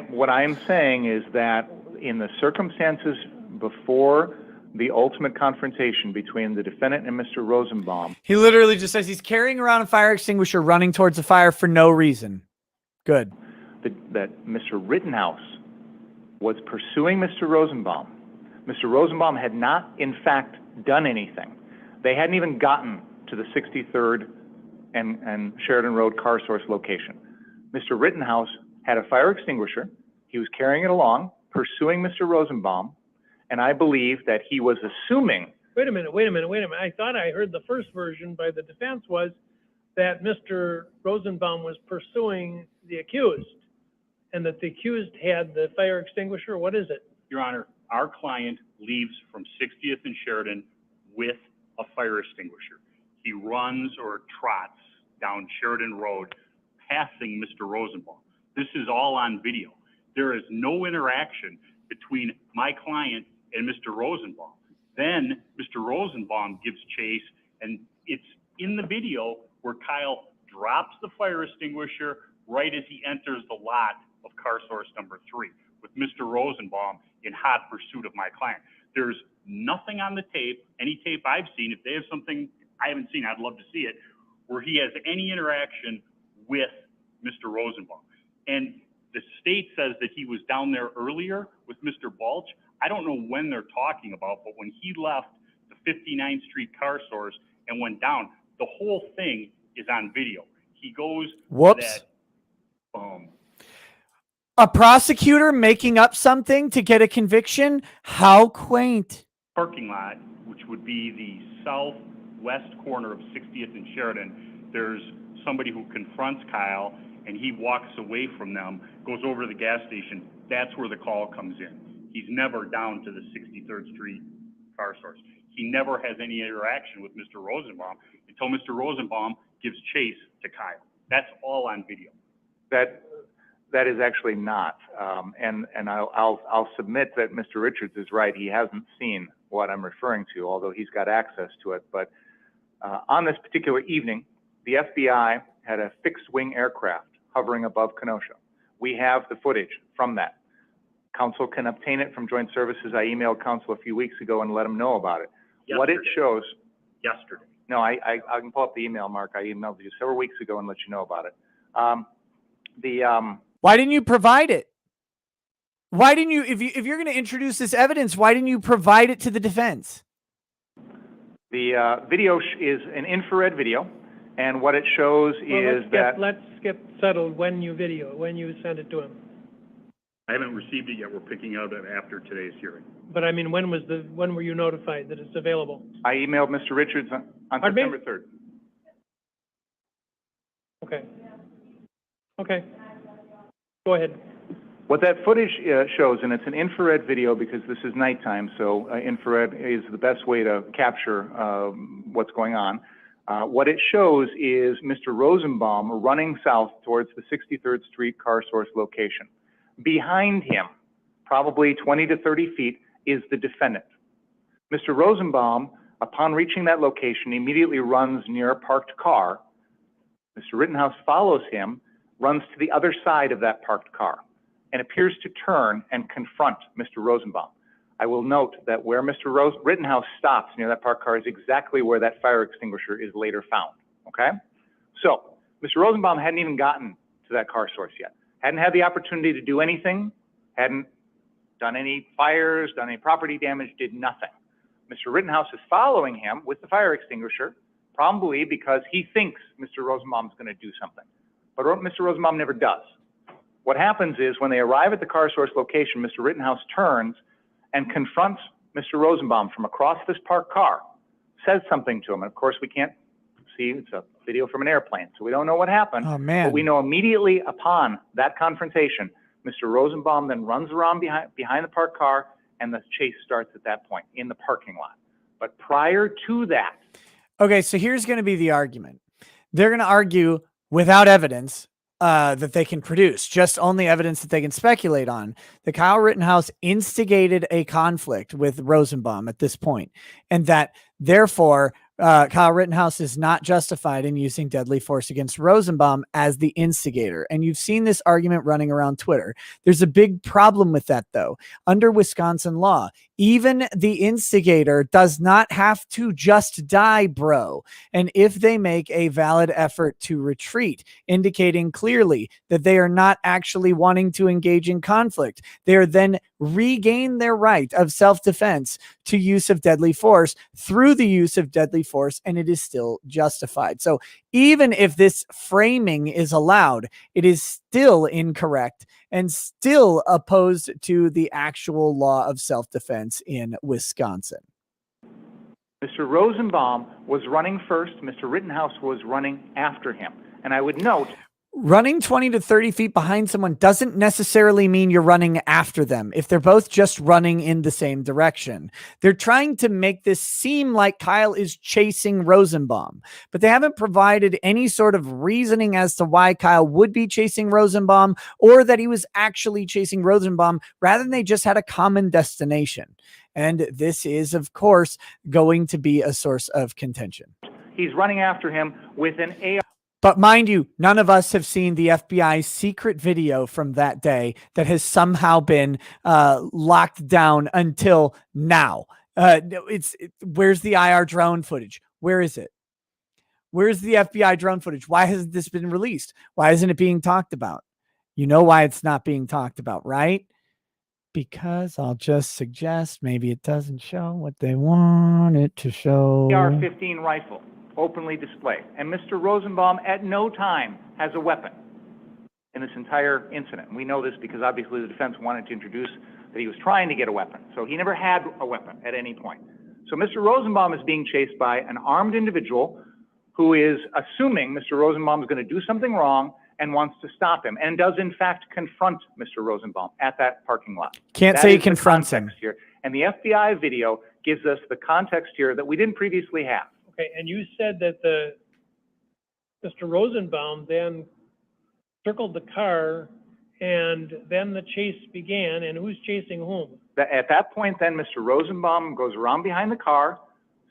What I'm saying is that in the circumstances before the ultimate confrontation between the defendant and Mr. Rosenbaum, He literally just says he's carrying around a fire extinguisher, running towards the fire for no reason. Good. that Mr. Rittenhouse was pursuing Mr. Rosenbaum. Mr. Rosenbaum had not, in fact, done anything. They hadn't even gotten to the 63rd and Sheridan Road car source location. Mr. Rittenhouse had a fire extinguisher. He was carrying it along, pursuing Mr. Rosenbaum, and I believe that he was assuming. Wait a minute. I thought I heard the first version by the defense was that Mr. Rosenbaum was pursuing the accused, and that the accused had the fire extinguisher. What is it? Your Honor, our client leaves from 60th and Sheridan with a fire extinguisher. He runs or trots down Sheridan Road, passing Mr. Rosenbaum. This is all on video. There is no interaction between my client and Mr. Rosenbaum. Then Mr. Rosenbaum gives chase, and it's in the video where Kyle drops the fire extinguisher right as he enters the lot of car source number 3 with Mr. Rosenbaum in hot pursuit of my client. There's nothing on the tape, any tape I've seen. If they have something I haven't seen, I'd love to see it, where he has any interaction with Mr. Rosenbaum. And the state says that he was down there earlier with Mr. Balch. I don't know when they're talking about, but when he left the 59th Street car source and went down, the whole thing is on video. He goes to Whoops. that, A prosecutor making up something to get a conviction? How quaint. parking lot, which would be the southwest corner of 60th and Sheridan. There's somebody who confronts Kyle, and he walks away from them, goes over to the gas station. That's where the call comes in. He's never down to the 63rd Street car source. He never has any interaction with Mr. Rosenbaum until Mr. Rosenbaum gives chase to Kyle. That's all on video. That is actually not, and I'll submit that Mr. Richards is right. He hasn't seen what I'm referring to, although he's got access to it. But on this particular evening, the FBI had a fixed-wing aircraft hovering above Kenosha. We have the footage from that. Counsel can obtain it from Joint Services. I emailed counsel a few weeks ago and let him know about it. Yesterday. What it shows. Yesterday. No, I can pull up the email, Mark. I emailed you several weeks ago and let you know about it. Why didn't you provide it? Why didn't you, if you're going to introduce this evidence, why didn't you provide it to the defense? The video is an infrared video, and what it shows is that. Let's get settled when you send it to him. I haven't received it yet. We're picking out it after today's hearing. But I mean, when were you notified that it's available? I emailed Mr. Richards on September 3rd. Okay. Okay. Go ahead. What that footage shows, and it's an infrared video because this is nighttime, so infrared is the best way to capture what's going on. What it shows is Mr. Rosenbaum running south towards the 63rd Street car source location. Behind him, probably 20 to 30 feet, is the defendant. Mr. Rosenbaum, upon reaching that location, immediately runs near a parked car. Mr. Rittenhouse follows him, runs to the other side of that parked car, and appears to turn and confront Mr. Rosenbaum. I will note that where Mr. Rittenhouse stops near that parked car is exactly where that fire extinguisher is later found, okay? So, Mr. Rosenbaum hadn't even gotten to that car source yet. Hadn't had the opportunity to do anything, hadn't done any fires, done any property damage, did nothing. Mr. Rittenhouse is following him with the fire extinguisher, probably because he thinks Mr. Rosenbaum is going to do something. But Mr. Rosenbaum never does. What happens is when they arrive at the car source location, Mr. Rittenhouse turns and confronts Mr. Rosenbaum from across this parked car, says something to him. And of course, we can't see, it's a video from an airplane, so we don't know what happened. Oh, man. But we know immediately upon that confrontation, Mr. Rosenbaum then runs around behind the parked car, and the chase starts at that point in the parking lot. But prior to that. Okay, so here's going to be the argument. They're going to argue without evidence that they can produce, just only evidence that they can speculate on, that Kyle Rittenhouse instigated a conflict with Rosenbaum at this point, and that therefore Kyle Rittenhouse is not justified in using deadly force against Rosenbaum as the instigator. And you've seen this argument running around Twitter. There's a big problem with that, though. Under Wisconsin law, even the instigator does not have to just die, bro. And if they make a valid effort to retreat, indicating clearly that they are not actually wanting to engage in conflict, they are then regain their right of self-defense to use of deadly force through the use of deadly force, and it is still justified. So even if this framing is allowed, it is still incorrect and still opposed to the actual law of self-defense in Wisconsin. Mr. Rosenbaum was running first. Mr. Rittenhouse was running after him. And I would note, running 20 to 30 feet behind someone doesn't necessarily mean you're running after them if they're both just running in the same direction. They're trying to make this seem like Kyle is chasing Rosenbaum, but they haven't provided any sort of reasoning as to why Kyle would be chasing Rosenbaum or that he was actually chasing Rosenbaum. Rather than they just had a common destination. And this is, of course, going to be a source of contention. he's running after him with an AR. But mind you, none of us have seen the FBI's secret video from that day that has somehow been locked down until now. Where's the IR drone footage? Where is it? Where's the FBI drone footage? Why hasn't this been released? Why isn't it being talked about? You know why it's not being talked about, right? because I'll just suggest maybe it doesn't show what they want it to show. AR-15 rifle, openly displayed. And Mr. Rosenbaum at no time has a weapon in this entire incident. And we know this because obviously the defense wanted to introduce that he was trying to get a weapon. So he never had a weapon at any point. So Mr. Rosenbaum is being chased by an armed individual who is assuming Mr. Rosenbaum is going to do something wrong and wants to stop him, and does in fact confront Mr. Rosenbaum at that parking lot. Can't That say he is the confronts him. context here. And the FBI video gives us the context here that we didn't previously have. Okay, and you said that Mr. Rosenbaum then circled the car, and then the chase began, and who's chasing whom? At that point, then, Mr. Rosenbaum goes around behind the car,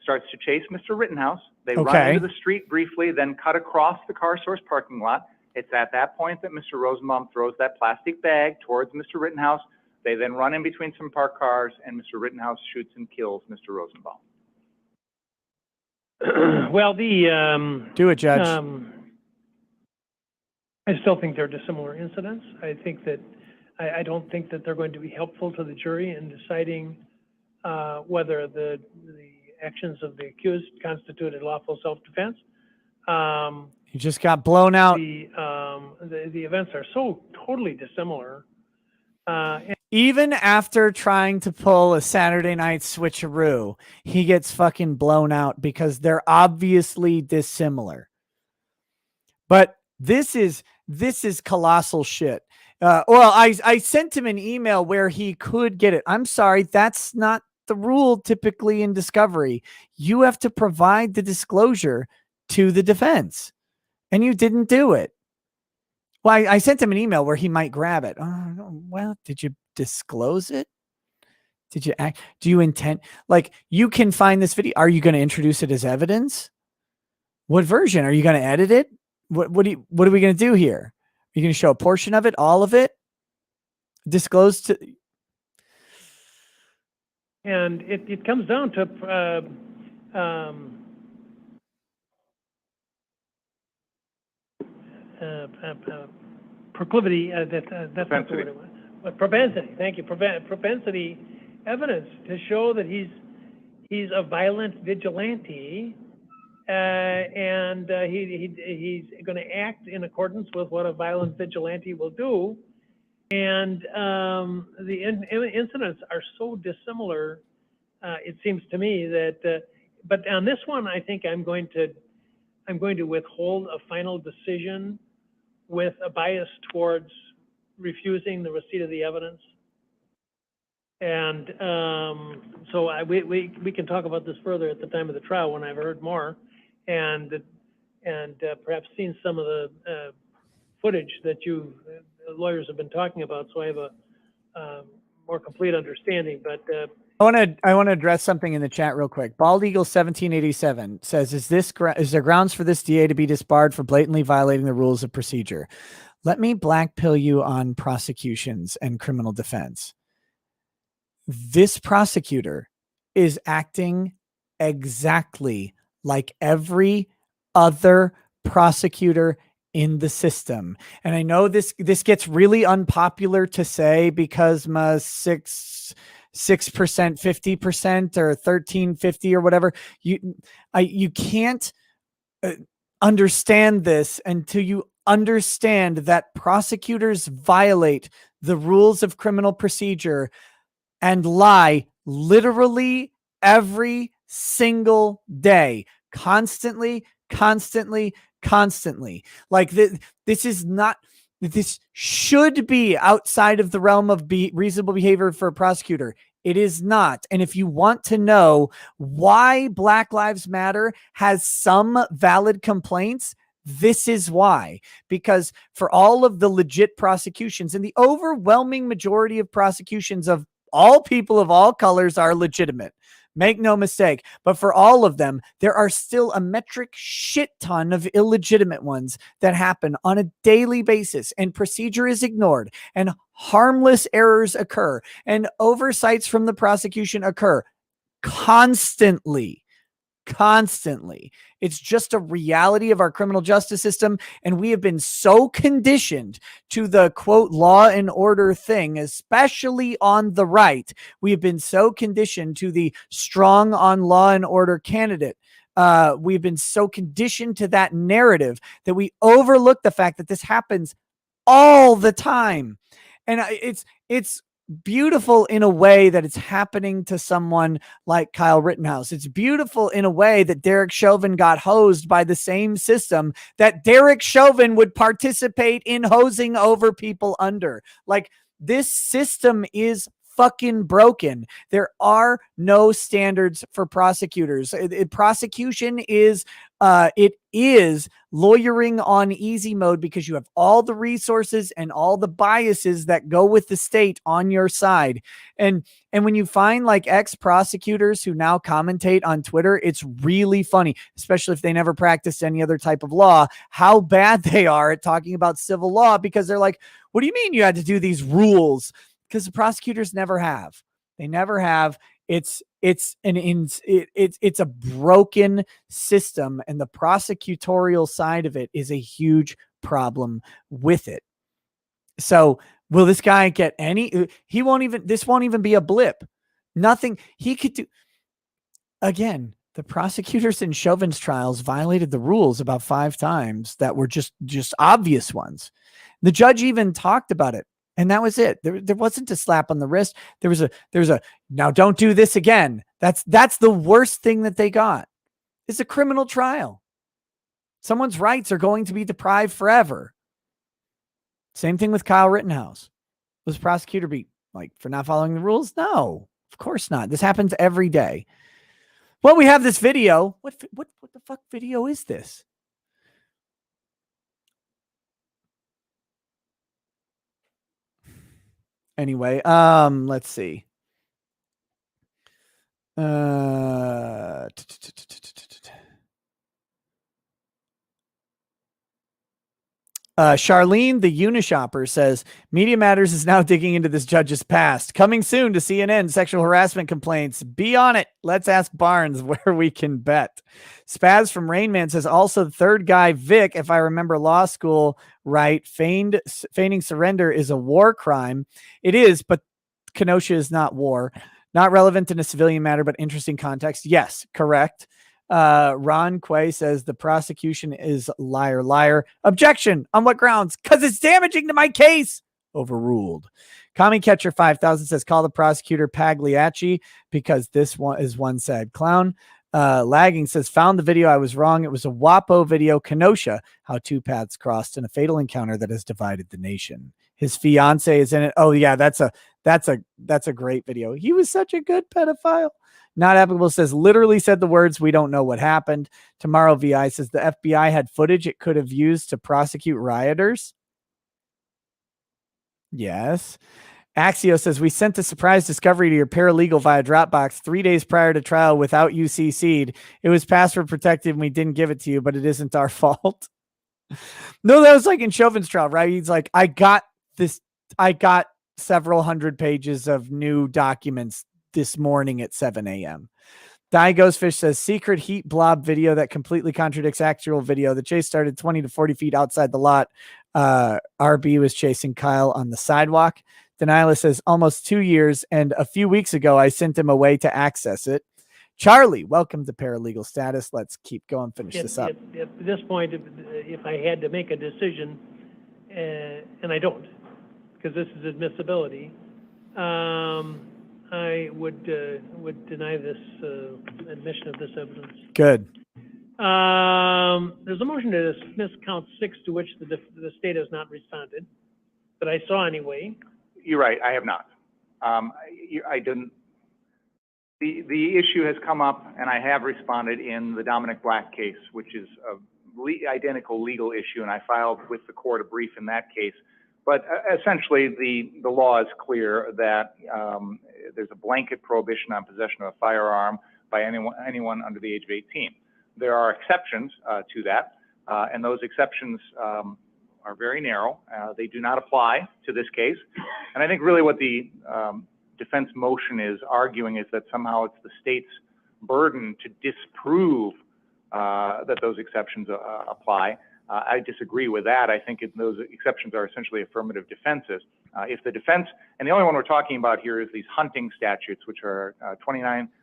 starts to chase Mr. Rittenhouse. They run Okay. into the street briefly, then cut across the Car Source parking lot. It's at that point that Mr. Rosenbaum throws that plastic bag towards Mr. Rittenhouse. They then run in between some parked cars, and Mr. Rittenhouse shoots and kills Mr. Rosenbaum. Well, the Do it, Judge. I still think they're dissimilar incidents. I think that I don't think that they're going to be helpful to the jury in deciding whether the actions of the accused constituted lawful self-defense. You just got blown out. The events are so totally dissimilar. And Even after trying to pull a Saturday night switcheroo, he gets fucking blown out because they're obviously dissimilar. But this is colossal shit. Well, I sent him an email where he could get it. I'm sorry, that's not the rule typically in discovery. You have to provide the disclosure to the defense, and you didn't do it. Well, I sent him an email where he might grab it. Well, did you disclose it? Did you act? Do you intend? Like, you can find this video. Are you going to introduce it as evidence? What version? Are you going to edit it? What are we going to do here? Are you going to show a portion of it, all of it? Disclose to. and it comes down to proclivity. That's not the word I want. But propensity. Thank you. Propensity evidence to show that he's a violent vigilante, and he's going to act in accordance with what a violent vigilante will do. And the incidents are so dissimilar. It seems to me that, but on this one, I think I'm going to withhold a final decision with a bias towards refusing the receipt of the evidence. And so we can talk about this further at the time of the trial when I've heard more, and perhaps seen some of the footage that lawyers have been talking about. So I have a more complete understanding. But I want to address something in the chat real quick. Bald Eagle 1787 says, is there grounds for this DA to be disbarred for blatantly violating the rules of procedure? Let me black pill you on prosecutions and criminal defense. This prosecutor is acting exactly like every other prosecutor in the system. And I know this gets really unpopular to say because my 6%, 50% or 1350 or whatever. You can't understand this until you understand that prosecutors violate the rules of criminal procedure and lie literally every single day, constantly. Like this should be outside of the realm of reasonable behavior for a prosecutor. It is not. And if you want to know why Black Lives Matter has some valid complaints, this is why. Because for all of the legit prosecutions, and the overwhelming majority of prosecutions of all people of all colors are legitimate. Make no mistake. But for all of them, there are still a metric shit ton of illegitimate ones that happen on a daily basis, and procedure is ignored, and harmless errors occur, and oversights from the prosecution occur constantly. constantly. It's just a reality of our criminal justice system. And we have been so conditioned to the quote law and order thing, especially on the right. We have been so conditioned to the strong on law and order candidate. We've been so conditioned to that narrative that we overlook the fact that this happens all the time. And it's beautiful in a way that it's happening to someone like Kyle Rittenhouse. It's beautiful in a way that Derek Chauvin got hosed by the same system that Derek Chauvin would participate in hosing over people under. Like, this system is fucking broken. There are no standards for prosecutors. Prosecution is it is lawyering on easy mode because you have all the resources and all the biases that go with the state on your side. And when you find like ex-prosecutors who now commentate on Twitter, it's really funny, especially if they never practiced any other type of law, how bad they are at talking about civil law, because they're like, what do you mean you had to do these rules? Because the prosecutors never have. They never have. It's a broken system, and the prosecutorial side of it is a huge problem with it. So will this guy get any? This won't even be a blip. Nothing he could do. Again, the prosecutors in Chauvin's trials violated the rules about 5 times that were just obvious ones. The judge even talked about it. And that was it. There wasn't a slap on the wrist. There was a now don't do this again. That's the worst thing that they got. It's a criminal trial. Someone's rights are going to be deprived forever. Same thing with Kyle Rittenhouse. Was the prosecutor be like for not following the rules? No, of course not. This happens every day. Well, we have this video. What the fuck video is this? Anyway, let's see. Charlene, the Unishopper, says, Media Matters is now digging into this judge's past. Coming soon to CNN, sexual harassment complaints. Be on it. Let's ask Barnes where we can bet. Spaz from Rainman says, also the third guy, Vic, if I remember law school right, feigning surrender is a war crime. It is, but Kenosha is not war. Not relevant in a civilian matter, but interesting context. Yes, correct. Ron Quay says the prosecution is liar. Objection. On what grounds? Because it's damaging to my case. Overruled. Commie Catcher 5000 says call the prosecutor Pagliacci because this one is one sad clown. Lagging says found the video. I was wrong. It was a WAPO video. Kenosha, how 2 paths crossed in a fatal encounter that has divided the nation. His fiance is in it. Oh yeah, that's a great video. He was such a good pedophile. Not Applicable says literally said the words, we don't know what happened. Tomorrow VI says the FBI had footage it could have used to prosecute rioters. Yes. Axio says we sent a surprise discovery to your paralegal via Dropbox 3 days prior to trial without you CC'd. It was password protected and we didn't give it to you, but it isn't our fault. No, that was like in Chauvin's trial, right? He's like, I got several hundred pages of new documents this morning at 7 a.m. Die Ghostfish says secret heat blob video that completely contradicts actual video. The chase started 20 to 40 feet outside the lot. RB was chasing Kyle on the sidewalk. Denialist says almost 2 years. And a few weeks ago, I sent him away to access it. Charlie, welcome to paralegal status. Let's keep going. Finish this up. At this point, if I had to make a decision, and I don't, because this is admissibility, I would deny this admission of this evidence. Good. There's a motion to dismiss count 6 to which the state has not responded, that I saw anyway. You're right. I have not. I didn't. The issue has come up, and I have responded in the Dominic Black case, which is a identical legal issue, and I filed with the court a brief in that case. But essentially, the law is clear that there's a blanket prohibition on possession of a firearm by anyone under the age of 18. There are exceptions to that, and those exceptions are very narrow. They do not apply to this case. And I think really what the defense motion is arguing is that somehow it's the state's burden to disprove that those exceptions apply. I disagree with that. I think those exceptions are essentially affirmative defenses. If the defense, and the only one we're talking about here is these hunting statutes, which are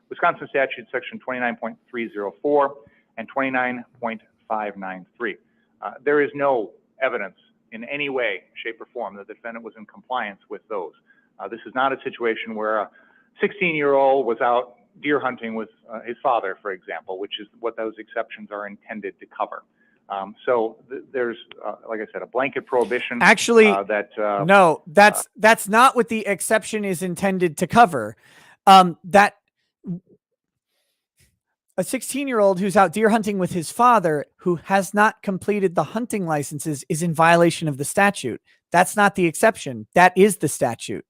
Wisconsin statute section 29.304 and 29.593. There is no evidence in any way, shape, or form that the defendant was in compliance with those. This is not a situation where a 16-year-old was out deer hunting with his father, for example, which is what those exceptions are intended to cover. There's, like I said, a blanket prohibition. Actually, no, that's not what the exception is intended to cover. That a 16-year-old who's out deer hunting with his father who has not completed the hunting licenses is in violation of the statute. That's not the exception. That is the statute.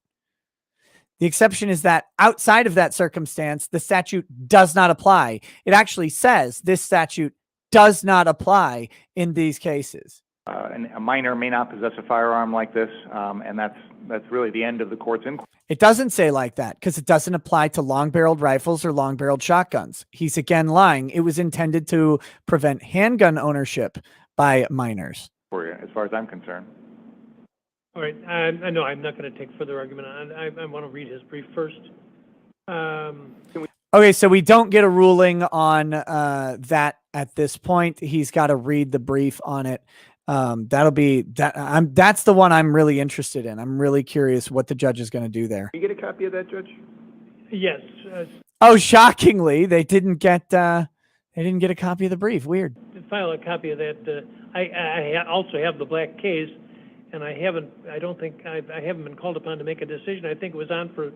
The exception is that outside of that circumstance, the statute does not apply. It actually says this statute does not apply in these cases. And a minor may not possess a firearm like this, and that's really the end of the court's inquiry. It doesn't say like that because it doesn't apply to long-barreled rifles or long-barreled shotguns. He's again lying. It was intended to prevent handgun ownership by minors. For you, as far as I'm concerned. All right, I know I'm not going to take further argument. I want to read his brief first. Okay, so we don't get a ruling on that at this point. He's got to read the brief on it. That'll be that. That's the one I'm really interested in. I'm really curious what the judge is going to do there. You get a copy of that, Judge? Yes. Oh, shockingly, they didn't get a copy of the brief. Weird. File a copy of that. I also have the black case, and I haven't been called upon to make a decision. I think it was on for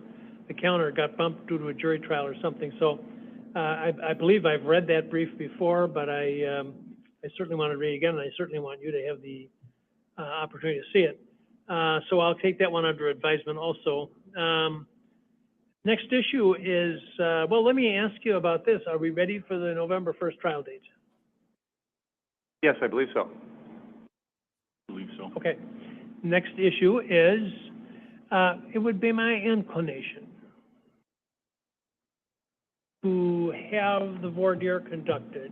the counter. It got bumped due to a jury trial or something. So I believe I've read that brief before, but I certainly want to read it again, and I certainly want you to have the opportunity to see it. So I'll take that one under advisement also. Next issue is, well, let me ask you about this. Are we ready for the November 1st trial date? Yes, I believe so. I believe so. Okay. Next issue is, it would be my inclination to have the voir dire conducted.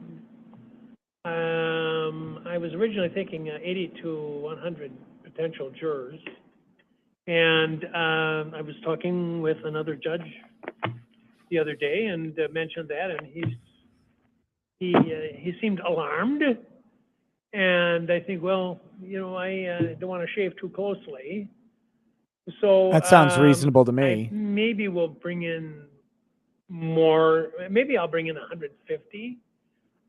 I was originally thinking 80 to 100 potential jurors, and I was talking with another judge the other day and mentioned that, and he seemed alarmed, and I think, well, you know, I don't want to shave too closely, so That sounds reasonable to me. Maybe we'll bring in more. Maybe I'll bring in 150.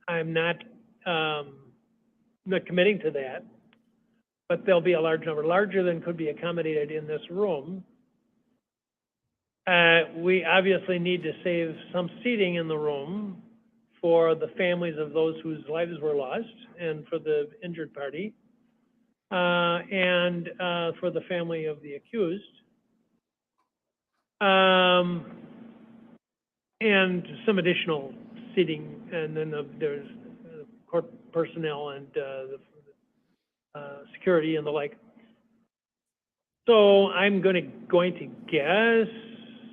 I'm not committing to that, but there'll be a large number, larger than could be accommodated in this room. We obviously need to save some seating in the room for the families of those whose lives were lost and for the injured party, and for the family of the accused. And some additional seating, and then there's court personnel and the security and the like. So I'm going to guess.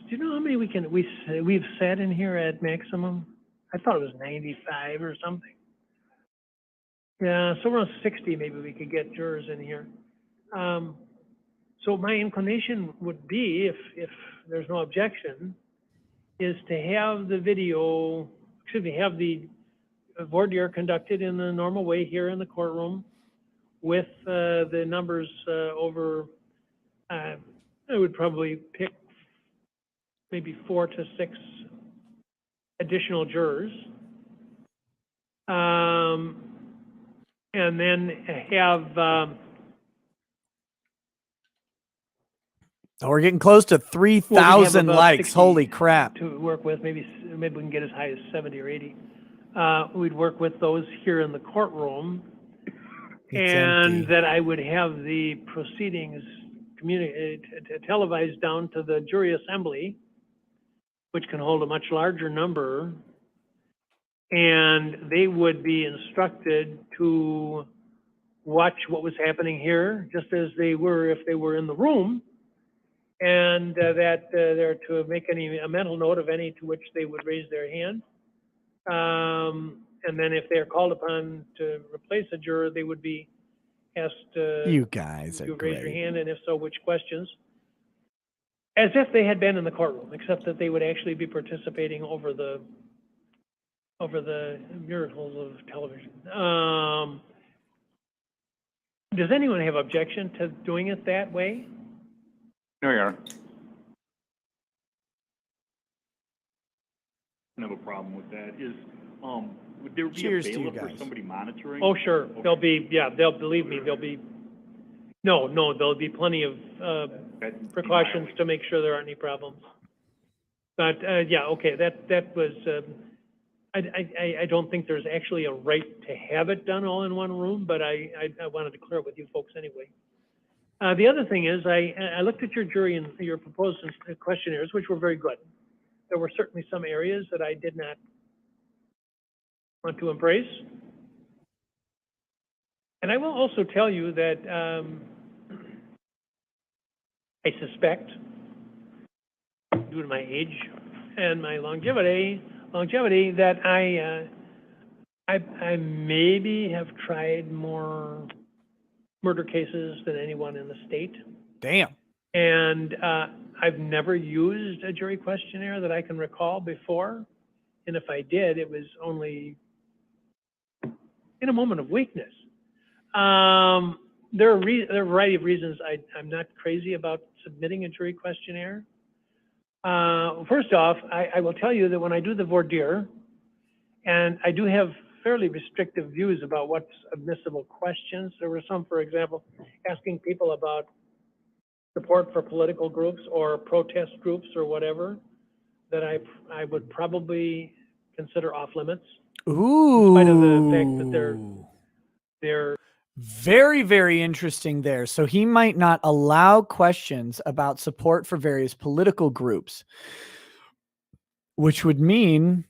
Do you know how many we've sat in here at maximum? I thought it was 95 or something. Yeah, so around 60 maybe we could get jurors in here. So my inclination would be, if there's no objection, is to have the have the voir dire conducted in the normal way here in the courtroom with the numbers over, I would probably pick maybe 4 to 6 additional jurors. And then have... We're getting close to 3,000 likes. Holy crap. To work with, maybe we can get as high as 70 or 80. We'd work with those here in the courtroom. And that I would have the proceedings televised down to the jury assembly, which can hold a much larger number. And they would be instructed to watch what was happening here, just as they were if they were in the room. And that they're to make a mental note of any to which they would raise their hand, And then if they're called upon to replace a juror, they would be asked, You guys are to raise your great. hand, and if so, which questions? As if they had been in the courtroom, except that they would actually be participating over the miracles of television. Does anyone have objection to doing it that way? No, Your Honor. I don't have a problem with that. Would there be a Cheers to you bailiff or guys. somebody monitoring? Oh, sure, Okay. there'll be, yeah, believe me, there'll be, no, there'll be plenty of, That'd be precautions violating. to make sure there aren't any problems. But, yeah, okay, that was, I don't think there's actually a right to have it done all in one room, but I wanted to clear it with you folks anyway. The other thing is, I looked at your jury and your proposed questionnaires, which were very good. There were certainly some areas that I did not want to embrace. And I will also tell you that I suspect, due to my age and my longevity, that I maybe have tried more murder cases than anyone in the state. Damn. And I've never used a jury questionnaire that I can recall before. And if I did, it was only in a moment of weakness. There are a variety of reasons I'm not crazy about submitting a jury questionnaire. First off, I will tell you that when I do the voir dire, and I do have fairly restrictive views about what's admissible questions. There were some, for example, asking people about support for political groups or protest groups or whatever, that I would probably consider off limits. Ooh. In spite of the fact that they're very, very interesting there. So he might not allow questions about support for various political groups, which would mean,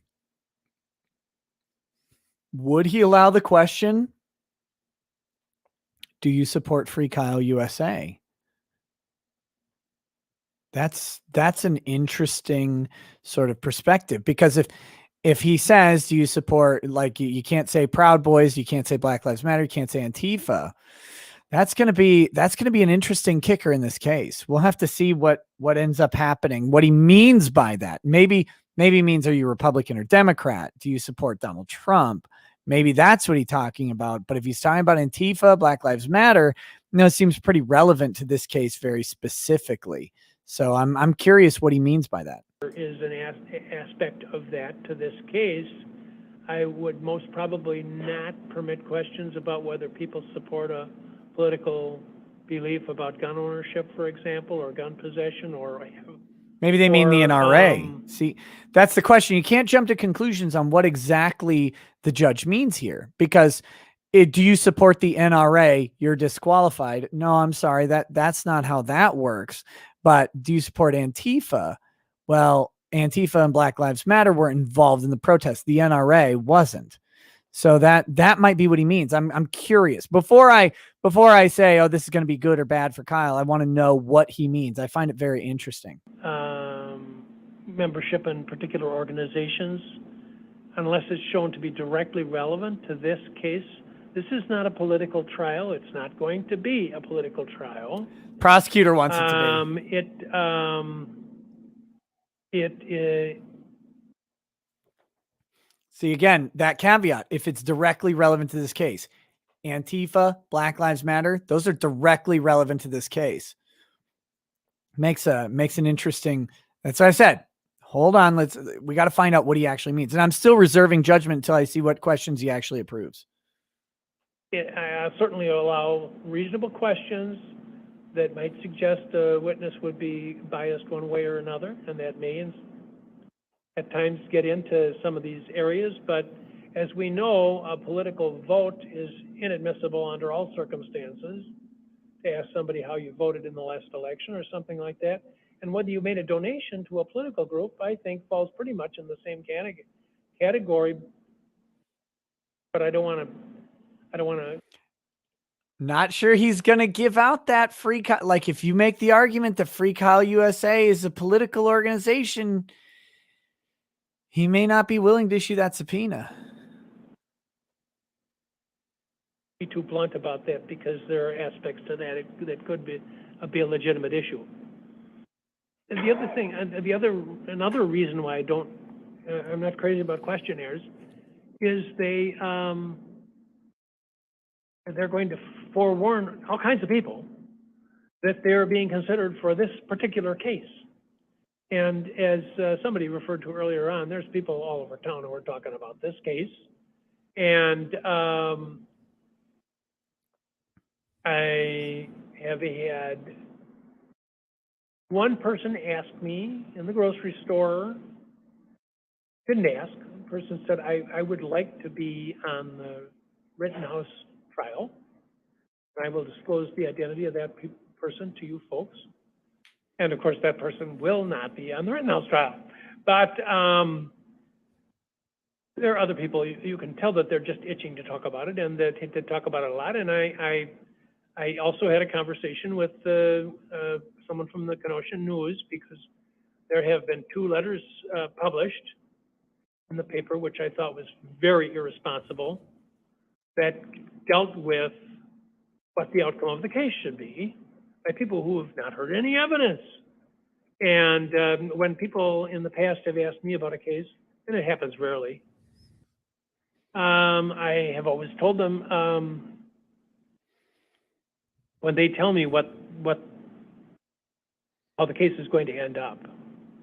would he allow the question, do you support Free Kyle USA? That's an interesting sort of perspective, because if he says, do you support, like, you can't say Proud Boys, you can't say Black Lives Matter, you can't say Antifa. That's going to be an interesting kicker in this case. We'll have to see what ends up happening, what he means by that. Maybe means, are you Republican or Democrat? Do you support Donald Trump? Maybe that's what he's talking about. But if he's talking about Antifa, Black Lives Matter, it seems pretty relevant to this case very specifically. So I'm curious what he means by that. There is an aspect of that to this case. I would most probably not permit questions about whether people support a political belief about gun ownership, for example, or gun possession, or maybe they mean the NRA. See, that's the question. You can't jump to conclusions on what exactly the judge means here, because do you support the NRA? You're disqualified. No, I'm sorry. That's not how that works. But do you support Antifa? Well, Antifa and Black Lives Matter were involved in the protest. The NRA wasn't. So that might be what he means. I'm curious. Before I say, oh, this is going to be good or bad for Kyle, I want to know what he means. I find it very interesting. Membership in particular organizations, unless it's shown to be directly relevant to this case. This is not a political trial. It's not going to be a political trial. Prosecutor wants it to be. See, again, that caveat, if it's directly relevant to this case, Antifa, Black Lives Matter, those are directly relevant to this case. Makes an interesting, that's what I said. Hold on. We got to find out what he actually means. And I'm still reserving judgment until I see what questions he actually approves. I certainly allow reasonable questions that might suggest a witness would be biased one way or another, and that may at times get into some of these areas. But as we know, a political vote is inadmissible under all circumstances. To ask somebody how you voted in the last election or something like that, and whether you made a donation to a political group, I think falls pretty much in the same category. But I don't want to. Not sure he's going to give out that Free Kyle. Like, if you make the argument that Free Kyle USA is a political organization, He may not be willing to issue that subpoena. Be too blunt about that because there are aspects to that that could be a legitimate issue. And the other thing, another reason why I'm not crazy about questionnaires, is they're going to forewarn all kinds of people that they're being considered for this particular case. And as somebody referred to earlier on, there's people all over town who are talking about this case. And I have had one person ask me in the grocery store, didn't ask, the person said, I would like to be on the Rittenhouse trial. And I will disclose the identity of that person to you folks. And of course, that person will not be on the Rittenhouse trial. But there are other people, you can tell that they're just itching to talk about it, and that they talk about it a lot. And I also had a conversation with someone from the Kenosha News, because there have been 2 letters published in the paper, which I thought was very irresponsible, that dealt with what the outcome of the case should be by people who have not heard any evidence. And when people in the past have asked me about a case, and it happens rarely, I have always told them, when they tell me how the case is going to end up,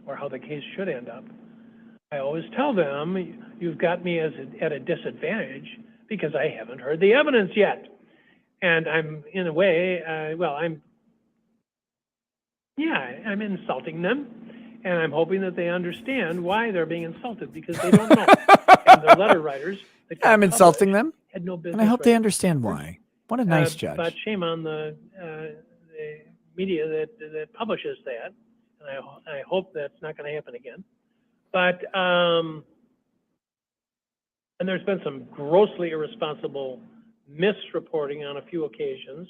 or how the case should end up, I always tell them, you've got me at a disadvantage because I haven't heard the evidence yet. And I'm, in a way, I'm insulting them, and I'm hoping that they understand why they're being insulted, because they don't know. And the letter writers that got I'm insulting published them, had no business and I hope they writing. understand why. What a nice judge. But shame on the media that publishes that, and I hope that's not going to happen again. But and there's been some grossly irresponsible misreporting on a few occasions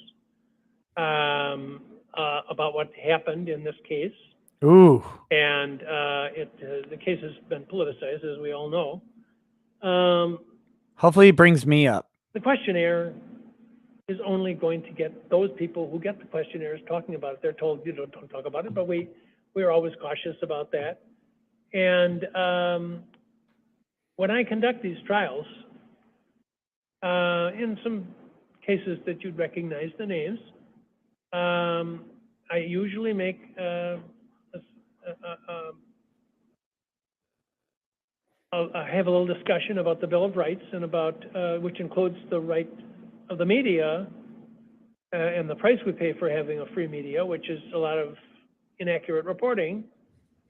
about what happened in this case. Ooh. And the case has been politicized, as we all know. Hopefully, it brings me up. The questionnaire is only going to get those people who get the questionnaires talking about it. They're told, don't talk about it, but we're always cautious about that. And when I conduct these trials, in some cases that you'd recognize the names, I usually make I have a little discussion about the Bill of Rights, and about which includes the right of the media and the price we pay for having a free media, which is a lot of inaccurate reporting,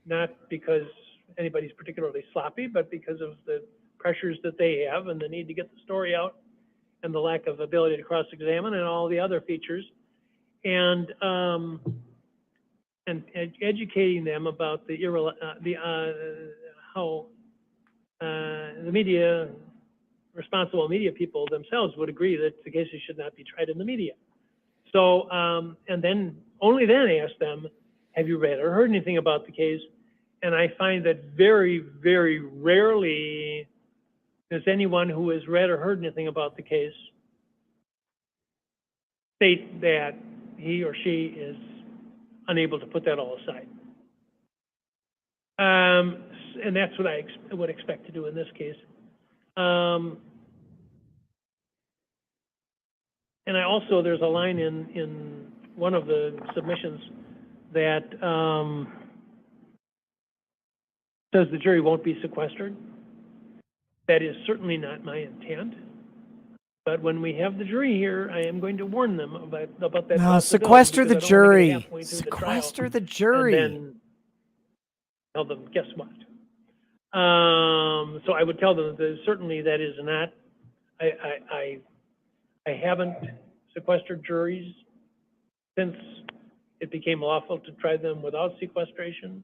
not because anybody's particularly sloppy, but because of the pressures that they have and the need to get the story out, and the lack of ability to cross-examine, and all the other features, and educating them about how the media, responsible media people themselves would agree that the cases should not be tried in the media. So, and then only then ask them, have you read or heard anything about the case? And I find that very, very rarely does anyone who has read or heard anything about the case state that he or she is unable to put that all aside. And that's what I would expect to do in this case. And I also, there's a line in one of the submissions that says the jury won't be sequestered. That is certainly not my intent. But when we have the jury here, I am going to warn them about that. No, sequester the jury. Sequester the jury. And then tell them, guess what? So I would tell them that certainly that is not. I haven't sequestered juries since it became lawful to try them without sequestration.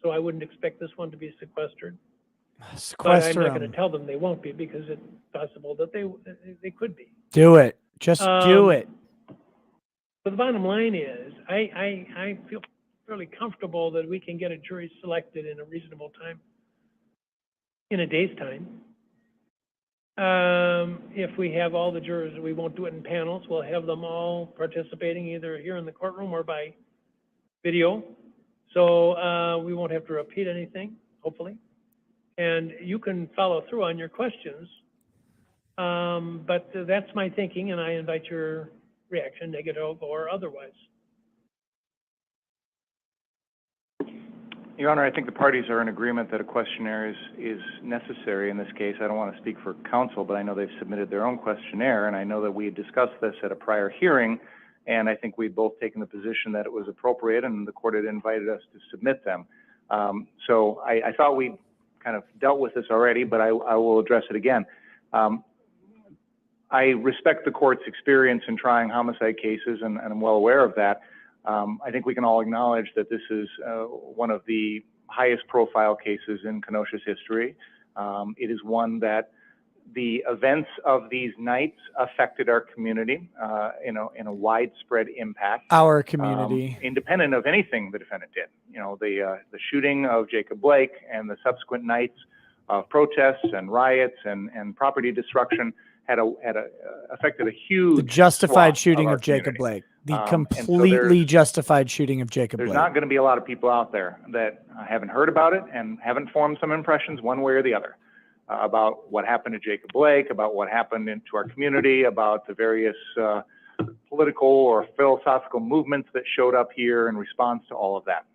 So I wouldn't expect this one to be sequestered. But I'm not going to tell them they won't be, because it's possible that they could be. Do it. Just do it. But the bottom line is, I feel fairly comfortable that we can get a jury selected in a reasonable time in a day's time. If we have all the jurors, we won't do it in panels. We'll have them all participating either here in the courtroom or by video. So we won't have to repeat anything, hopefully. And you can follow through on your questions. But that's my thinking, and I invite your reaction, negative or otherwise. Your Honor, I think the parties are in agreement that a questionnaire is necessary in this case. I don't want to speak for counsel, but I know they've submitted their own questionnaire, and I know that we had discussed this at a prior hearing, and I think we'd both taken the position that it was appropriate, and the court had invited us to submit them. So I thought we kind of dealt with this already, but I will address it again. I respect the court's experience in trying homicide cases, and I'm well aware of that. I think we can all acknowledge that this is one of the highest profile cases in Kenosha's history. It is one that the events of these nights affected our community in a widespread impact. Our community. Independent of anything the defendant did. You know, the shooting of Jacob Blake and the subsequent nights of protests and riots and property destruction had affected a huge The justified swath shooting our of Jacob community. Blake. The And so completely justified shooting of Jacob there's Blake. not going to be a lot of people out there that haven't heard about it and haven't formed some impressions one way or the other about what happened to Jacob Blake, about what happened into our community, about the various political or philosophical movements that showed up here in response to all of that.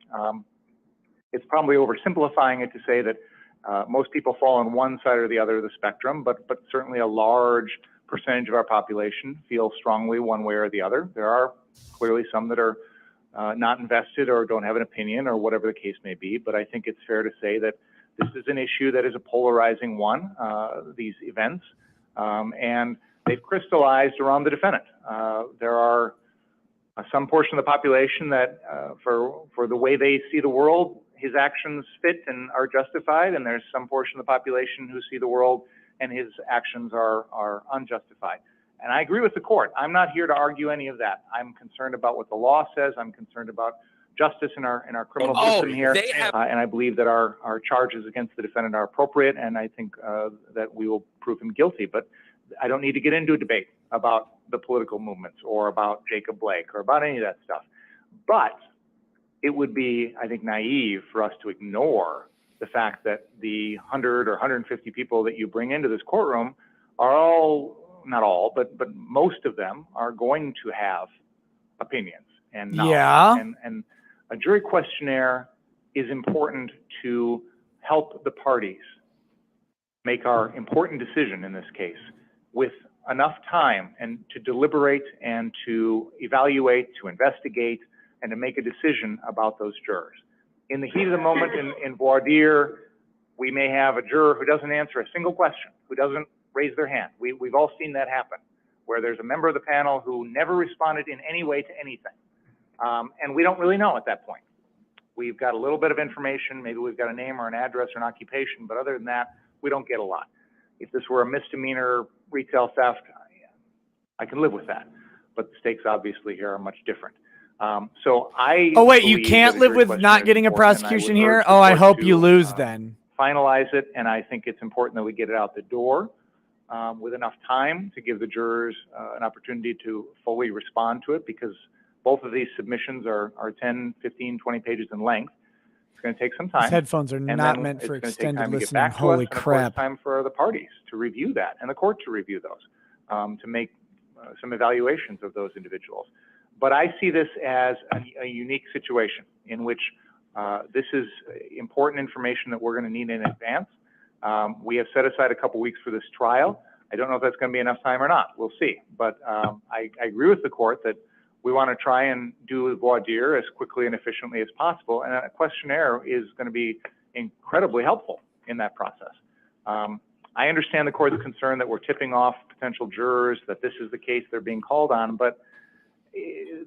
It's probably oversimplifying it to say that most people fall on one side or the other of the spectrum, but certainly a large percentage of our population feel strongly one way or the other. There are clearly some that are not invested or don't have an opinion or whatever the case may be, but I think it's fair to say that this is an issue that is a polarizing one, these events, and they've crystallized around the defendant. There are some portion of the population that, for the way they see the world, his actions fit and are justified, and there's some portion of the population who see the world and his actions are unjustified. And I agree with the court. I'm not here to argue any of that. I'm concerned about what the law says. I'm concerned about justice in our criminal system here. And I believe that our charges against the defendant are appropriate, and I think that we will prove him guilty. But I don't need to get into a debate about the political movements or about Jacob Blake or about any of that stuff. But it would be, I think, naive for us to ignore the fact that the 100 or 150 people that you bring into this courtroom are all, not all, but most of them are going to have opinions and knowledge. Yeah. And a jury questionnaire is important to help the parties make our important decision in this case with enough time and to deliberate and to evaluate, to investigate, and to make a decision about those jurors. In the heat of the moment in voir dire, we may have a juror who doesn't answer a single question, who doesn't raise their hand. We've all seen that happen, where there's a member of the panel who never responded in any way to anything. And we don't really know at that point. We've got a little bit of information, maybe we've got a name or an address or an occupation, but other than that, we don't get a lot. If this were a misdemeanor retail theft, I can live with that. But the stakes obviously here are much different. So I Oh wait, you believe can't that a live jury with questionnaire not is getting a important, and prosecution I would here? urge the Oh, I court hope to, you lose then. finalize it, and I think it's important that we get it out the door with enough time to give the jurors an opportunity to fully respond to it, because both of these submissions are 10, 15, 20 pages in length. It's going to take some time. These headphones are and not then meant it's for gonna take extended time to get listening. back to Holy us, and of course, crap. time for the parties to review that and the court to review those, to make some evaluations of those individuals. But I see this as a unique situation in which this is important information that we're going to need in advance. We have set aside a couple weeks for this trial. I don't know if that's going to be enough time or not. We'll see. But I agree with the court that we want to try and do voir dire as quickly and efficiently as possible, and a questionnaire is going to be incredibly helpful in that process. I understand the court's concern that we're tipping off potential jurors, that this is the case they're being called on, but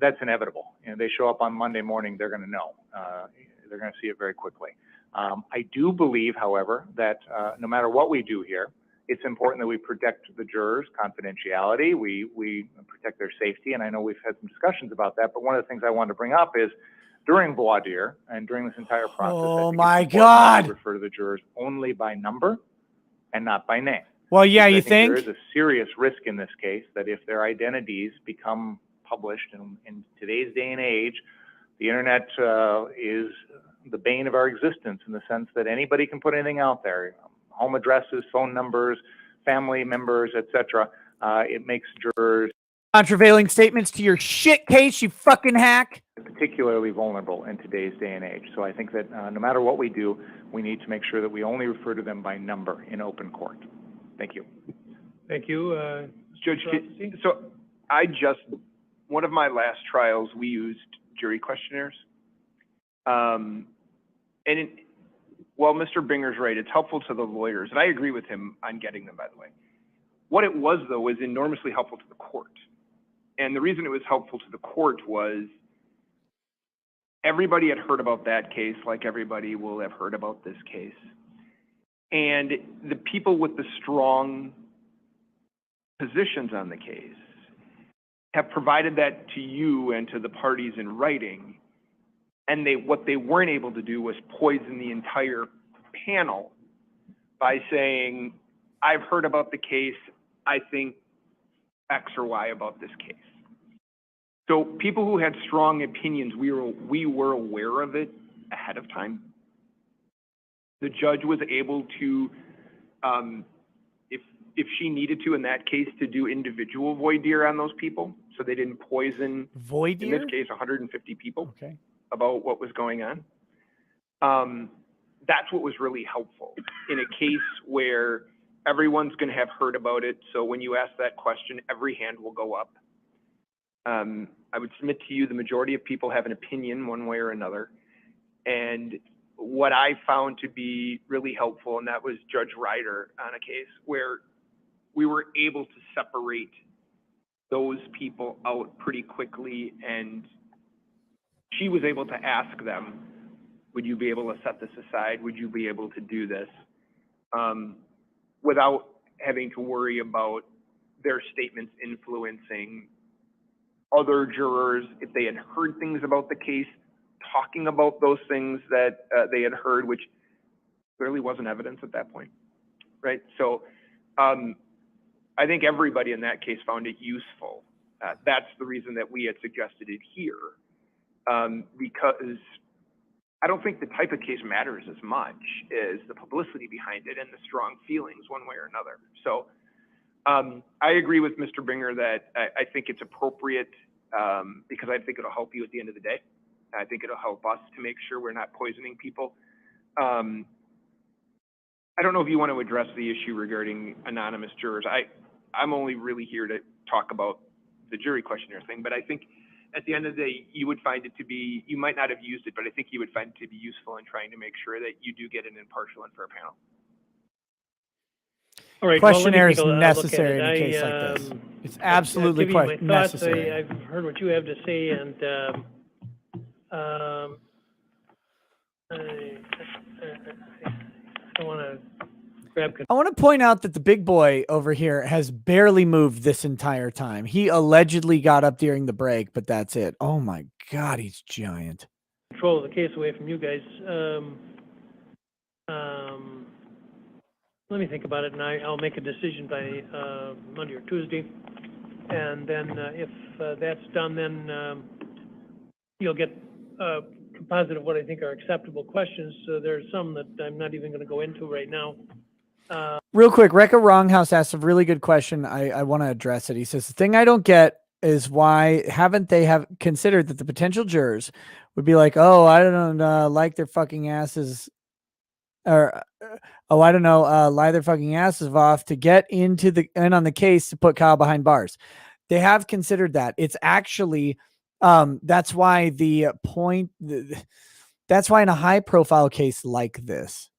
that's inevitable. You know, they show up on Monday morning, they're going to know. They're going to see it very quickly. I do believe, however, that no matter what we do here, it's important that we protect the jurors' confidentiality. We protect their safety, and I know we've had some discussions about that, but one of the things I wanted to bring up is during voir dire and during this entire process, Oh I think my it's important that God. we refer to the jurors only by number and not by name. Well, yeah, Because you I think think? there is a serious risk in this case that if their identities become published in today's day and age, the internet is the bane of our existence in the sense that anybody can put anything out there, home addresses, phone numbers, family members, etc. It makes jurors Contravailing statements to your shit case, you fucking hack. particularly vulnerable in today's day and age. So I think that no matter what we do, we need to make sure that we only refer to them by number in open court. Thank you. Thank you. Judge, Rothstein? so one of my last trials, we used jury questionnaires. While Mr. Binger's right, it's helpful to the lawyers, and I agree with him on getting them, by the way. What it was, though, was enormously helpful to the court. And the reason it was helpful to the court was everybody had heard about that case like everybody will have heard about this case. And the people with the strong positions on the case have provided that to you and to the parties in writing. And what they weren't able to do was poison the entire panel by saying, I've heard about the case, I think X or Y about this case. So people who had strong opinions, we were aware of it ahead of time. The judge was able to, if she needed to in that case, to do individual voir dire on those people, so they didn't poison, Voir in dire? this case, 150 people. Okay. About what was going on. That's what was really helpful in a case where everyone's going to have heard about it. So when you ask that question, every hand will go up. I would submit to you the majority of people have an opinion one way or another. And what I found to be really helpful, and that was Judge Ryder on a case where we were able to separate those people out pretty quickly, and she was able to ask them, would you be able to set this aside? Would you be able to do this? Without having to worry about their statements influencing other jurors, if they had heard things about the case, talking about those things that they had heard, which clearly wasn't evidence at that point, right? So I think everybody in that case found it useful. That's the reason that we had suggested it here. Because I don't think the type of case matters as much as the publicity behind it and the strong feelings one way or another. So I agree with Mr. Binger that I think it's appropriate because I think it'll help you at the end of the day. I think it'll help us to make sure we're not poisoning people. I don't know if you want to address the issue regarding anonymous jurors. I'm only really here to talk about the jury questionnaire thing, but I think at the end of the day, you would find it to be, you might not have used it, but I think you would find it to be useful in trying to make sure that you do get an impartial and fair panel. All right. Questionnaire is well, let me take a look necessary at in a it. case like this. It's absolutely I've given you my thoughts. necessary. I've heard what you have to say, and I want to grab. I want to point out that the big boy over here has barely moved this entire time. He allegedly got up during the break, but that's it. Oh my God, he's giant. Control of the case away from you guys. Let me think about it, and I'll make a decision by Monday or Tuesday. And then if that's done, then you'll get a composite of what I think are acceptable questions. So there's some that I'm not even going to go into right now. Real quick, Rekka Wronghouse asked a really good question. I want to address it. He says, the thing I don't get is why haven't they have considered that the potential jurors would be like, oh, I don't like their fucking asses, or oh, I don't know, lie their fucking asses off to get in on the case to put Kyle behind bars. They have considered that. It's actually that's why that's why in a high profile case like this,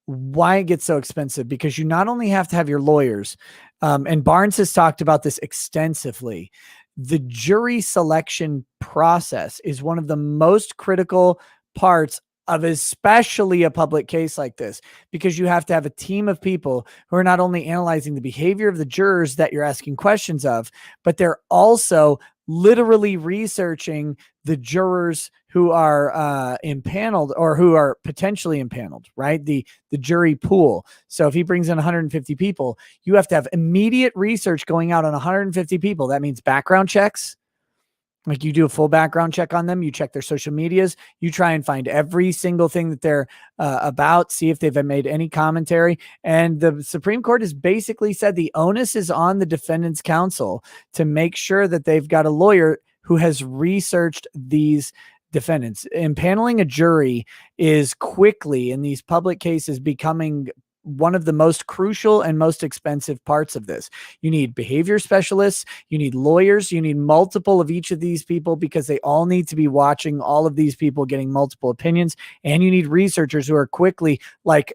why it gets so expensive, because you not only have to have your lawyers, and Barnes has talked about this extensively. The jury selection process is one of the most critical parts of especially a public case like this, because you have to have a team of people who are not only analyzing the behavior of the jurors that you're asking questions of, but they're also literally researching the jurors who are impaneled or who are potentially impaneled, right? The jury pool. So if he brings in 150 people, you have to have immediate research going out on 150 people. That means background checks. Like you do a full background check on them. You check their social medias. You try and find every single thing that they're about, see if they've made any commentary. And the Supreme Court has basically said the onus is on the defendant's counsel to make sure that they've got a lawyer who has researched these defendants. Impaneling a jury is quickly in these public cases becoming one of the most crucial and most expensive parts of this. You need behavior specialists, you need lawyers, you need multiple of each of these people because they all need to be watching all of these people getting multiple opinions. And you need researchers who are quickly like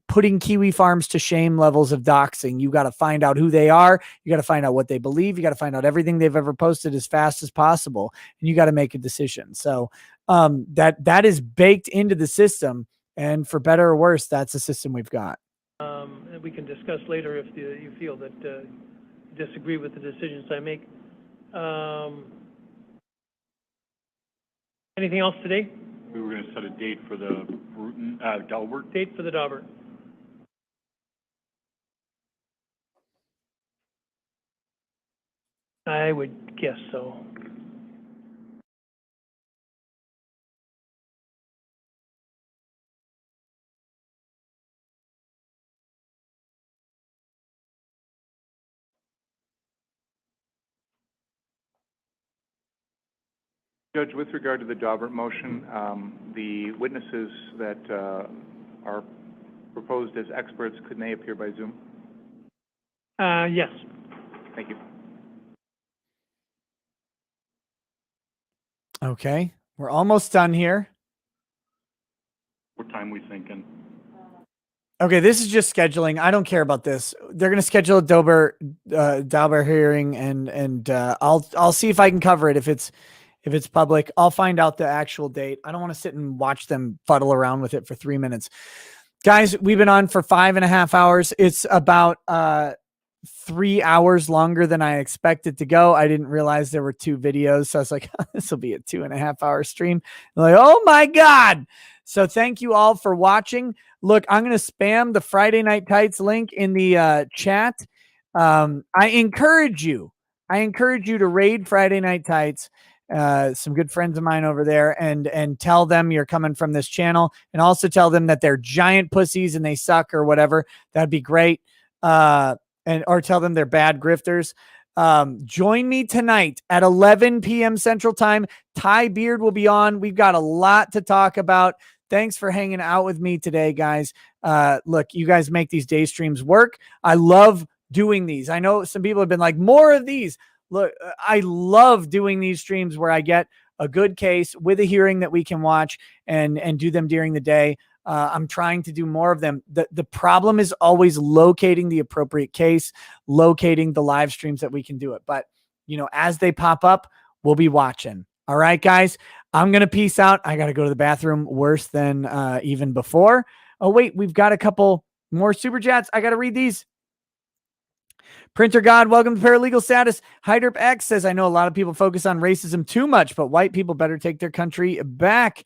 putting Kiwi Farms to shame levels of doxing. You got to find out who they are. You got to find out what they believe. You got to find out everything they've ever posted as fast as possible. And you got to make a decision. So that is baked into the system. And for better or worse, that's the system we've got. And we can discuss later if you feel that disagree with the decisions I make. Anything else today? We were going to set a date for the Delbert. Date for the Daubert. I would guess so. Judge, with regard to the Daubert motion, the witnesses that are proposed as experts, could they appear by Zoom? Yes. Thank you. Okay. We're almost done here. What time we thinking? Okay, this is just scheduling. I don't care about this. They're going to schedule a Daubert hearing, and I'll see if I can cover it if it's public. I'll find out the actual date. I don't want to sit and watch them fuddle around with it for 3 minutes. Guys, we've been on for 5.5 hours. It's about 3 hours longer than I expected to go. I didn't realize there were 2 videos, so I was like, this will be a 2.5 hour stream. I'm like, oh my God. So thank you all for watching. Look, I'm going to spam the Friday Night Tights link in the chat. I encourage you to raid Friday Night Tights. Some good friends of mine over there, and tell them you're coming from this channel, and also tell them that they're giant pussies and they suck or whatever. That'd be great. Or tell them they're bad grifters. Join me tonight at 11 p.m. Central Time. Ty Beard will be on. We've got a lot to talk about. Thanks for hanging out with me today, guys. Look, you guys make these day streams work. I love doing these. I know some people have been like, more of these. Look, I love doing these streams where I get a good case with a hearing that we can watch and do them during the day. I'm trying to do more of them. The problem is always locating the appropriate case, locating the live streams that we can do it. But, as they pop up, we'll be watching. All right, guys, I'm going to peace out. I got to go to the bathroom worse than even before. Oh, wait, we've got a couple more super chats. I got to read these. Printer God, welcome to Paralegal Status. Hyderp X says, I know a lot of people focus on racism too much, but white people better take their country back.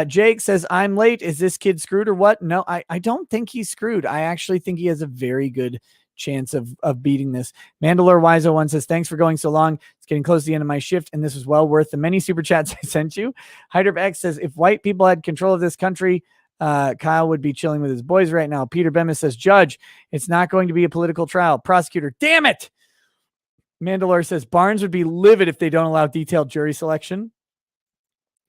Jake says, I'm late. Is this kid screwed or what? No, I don't think he's screwed. I actually think he has a very good chance of beating this. Mandalore Wiso one says, thanks for going so long. It's getting close to the end of my shift, and this was well worth the many super chats I sent you. Hyderp X says, if white people had control of this country, Kyle would be chilling with his boys right now. Peter Bemis says, Judge, it's not going to be a political trial. Prosecutor, damn it. Mandalore says, Barnes would be livid if they don't allow detailed jury selection.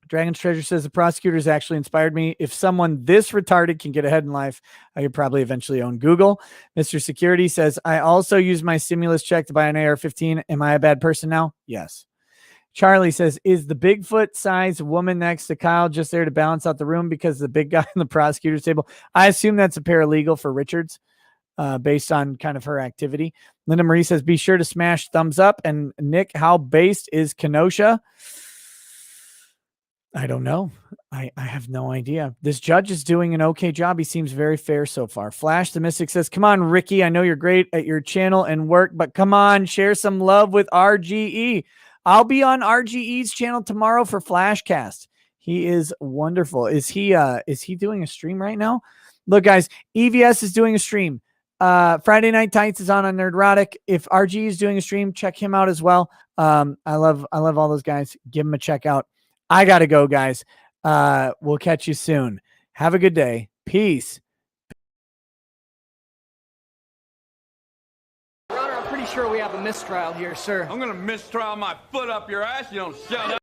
Dragon's Treasure says, the prosecutors actually inspired me. If someone this retarded can get ahead in life, I could probably eventually own Google. Mr. Security says, I also used my stimulus check to buy an AR-15. Am I a bad person now? Yes. Charlie says, is the Bigfoot sized woman next to Kyle just there to balance out the room because the big guy on the prosecutor's table? I assume that's a paralegal for Richards, based on kind of her activity. Linda Marie says, be sure to smash thumbs up. And Nick, how based is Kenosha? I don't know. I have no idea. This judge is doing an okay job. He seems very fair so far. Flash the Mystic says, come on, Ricky. I know you're great at your channel and work, but come on, share some love with RGE. I'll be on RGE's channel tomorrow for Flashcast. He is wonderful. Is he doing a stream right now? Look, guys, EVS is doing a stream. Friday Night Tights is on Nerdrotic. If RGE is doing a stream, check him out as well. I love all those guys. Give them a check out. I gotta go, guys. We'll catch you soon. Have a good day. Peace. Your Honor, I'm pretty sure we have a mistrial here, sir. I'm gonna mistrial my foot up your ass. You don't shut up.